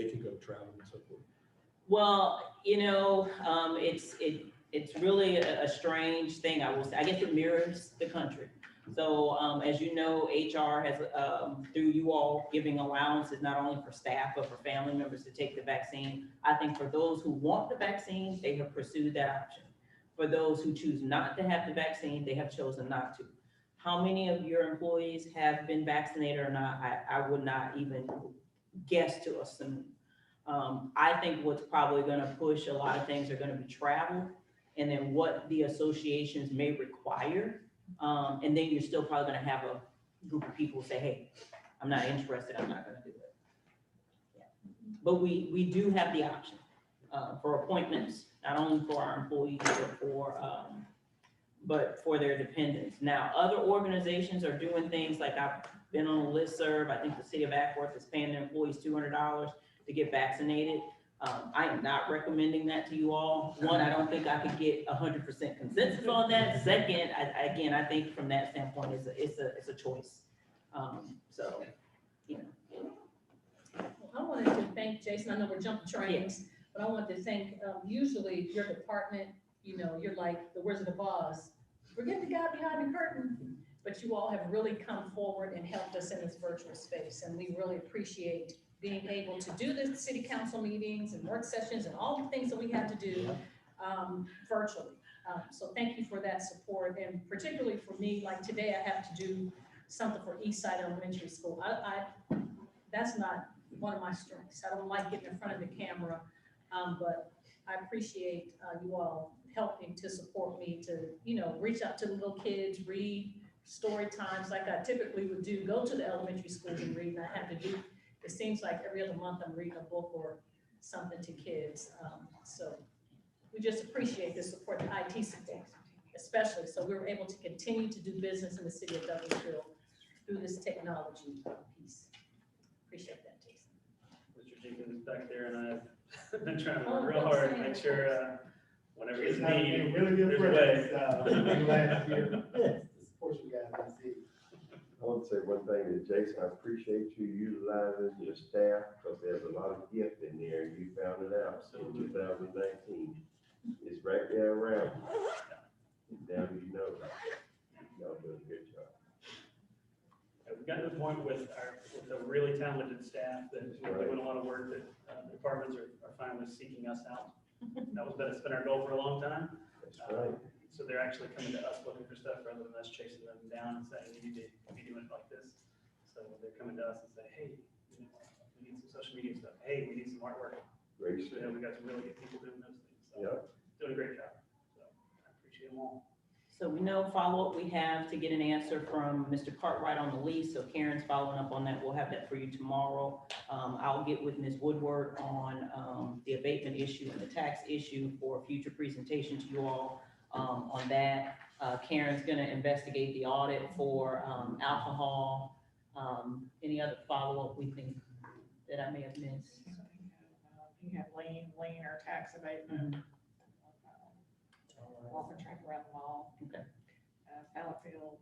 S1: can go travel and so forth?
S3: Well, you know, it's really a strange thing. I guess it mirrors the country. So as you know, HR has, through you all, giving allowances not only for staff, but for family members to take the vaccine. I think for those who want the vaccine, they have pursued that option. For those who choose not to have the vaccine, they have chosen not to. How many of your employees have been vaccinated or not, I would not even guess to assume. I think what's probably gonna push a lot of things are gonna be travel, and then what the associations may require. And then you're still probably gonna have a group of people say, hey, I'm not interested, I'm not gonna do it. Yeah. But we do have the option for appointments, not only for our employees, but for their dependents. Now, other organizations are doing things like I've been on a listserv. I think the city of Acworth is paying their employees $200 to get vaccinated. I am not recommending that to you all. One, I don't think I could get 100% consensus on that. Second, I think from that standpoint, it's a choice. So, you know.
S2: Well, I wanted to thank Jason. I know we're jumping trains, but I wanted to thank, usually your department, you know, you're like the Wizard of Oz. Forget the guy behind the curtain. But you all have really come forward and helped us in this virtual space. And we really appreciate being able to do the city council meetings and work sessions and all the things that we have to do virtually. So thank you for that support. And particularly for me, like today, I have to do something for Eastside Elementary School. That's not one of my strengths. I don't like getting in front of the camera, but I appreciate you all helping to support me to, you know, reach out to the little kids, read story times like I typically would do, go to the elementary schools and read, and I have to do, it seems like every other month I'm reading a book or something to kids. So we just appreciate the support, the IT support, especially. So we were able to continue to do business in the city of Douglasville through this technology piece. Appreciate that, Jason.
S19: Mr. Jenkins back there, and I've been trying to work real hard to make sure whenever it's needed,
S18: Really good
S19: there's
S18: for
S19: a way.
S18: last year. The support you guys can see.
S9: I want to say one thing to Jason, I appreciate you utilizing your staff, because there's a lot of gift in there, and you found it out in 2019. It's right there around. Now you know. Y'all do a good job.
S19: We've gotten to the point with a really talented staff that we're doing a lot of work that the departments are finally seeking us out. That's been our goal for a long time.
S9: That's right.
S19: So they're actually coming to us looking for stuff rather than us chasing them down and saying, you need to be doing it like this. So they're coming to us and say, hey, you know, we need some social media stuff. Hey, we need some artwork.
S9: Great.
S19: So we got some really good people doing those things. So
S9: Yeah.
S19: doing a great job. So I appreciate them all.
S3: So we know follow-up we have to get an answer from Mr. Cartwright on the lease, so Karen's following up on that. We'll have that for you tomorrow. I'll get with Ms. Woodward on the abatement issue and the tax issue for future presentation to you all on that. Karen's gonna investigate the audit for alcohol. Any other follow-up we think that I may have missed?
S5: You have lien or tax abatement. Walking track around the mall.
S3: Okay.
S5: Fallow field.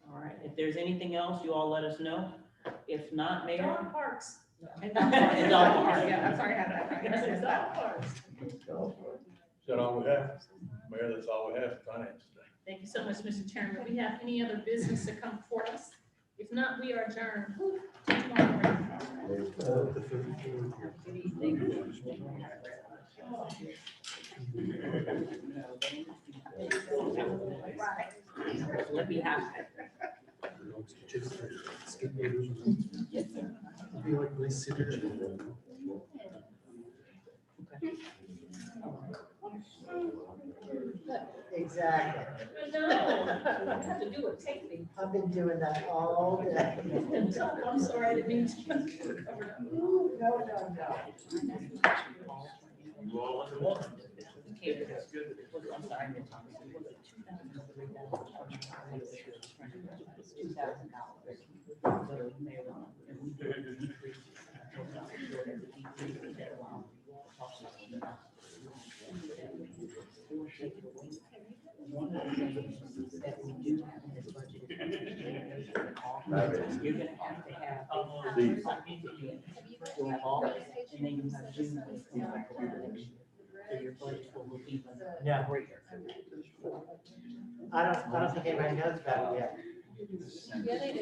S3: All right, if there's anything else, you all let us know. If not, Mayor.
S2: Dog parks.
S5: And dog parks.
S3: And dog parks.
S5: Yeah, I'm sorry, I had that right.
S2: Yes, it's dog parks.
S11: Is that all we have? Mayor, that's all we have for finance today.
S2: Thank you so much, Mr. Chairman. We have any other business to come before us? If not, we are adjourned.
S3: Let me have
S1: Yes, sir. It'd be like nice synergy.
S10: Exactly.
S2: No, I have to do a taping.
S10: I've been doing that all day.
S2: I'm sorry, I didn't mean to cover it up.
S10: No.
S11: You all want to walk?
S3: Okay, that's good. I'm sorry, I didn't talk. Was it One of the things that we do have in this budget is you're gonna have to have. You'll have all this, and then you have June. So your budget will look even greater.
S10: I don't think anybody knows about it yet.
S2: Yeah, they do.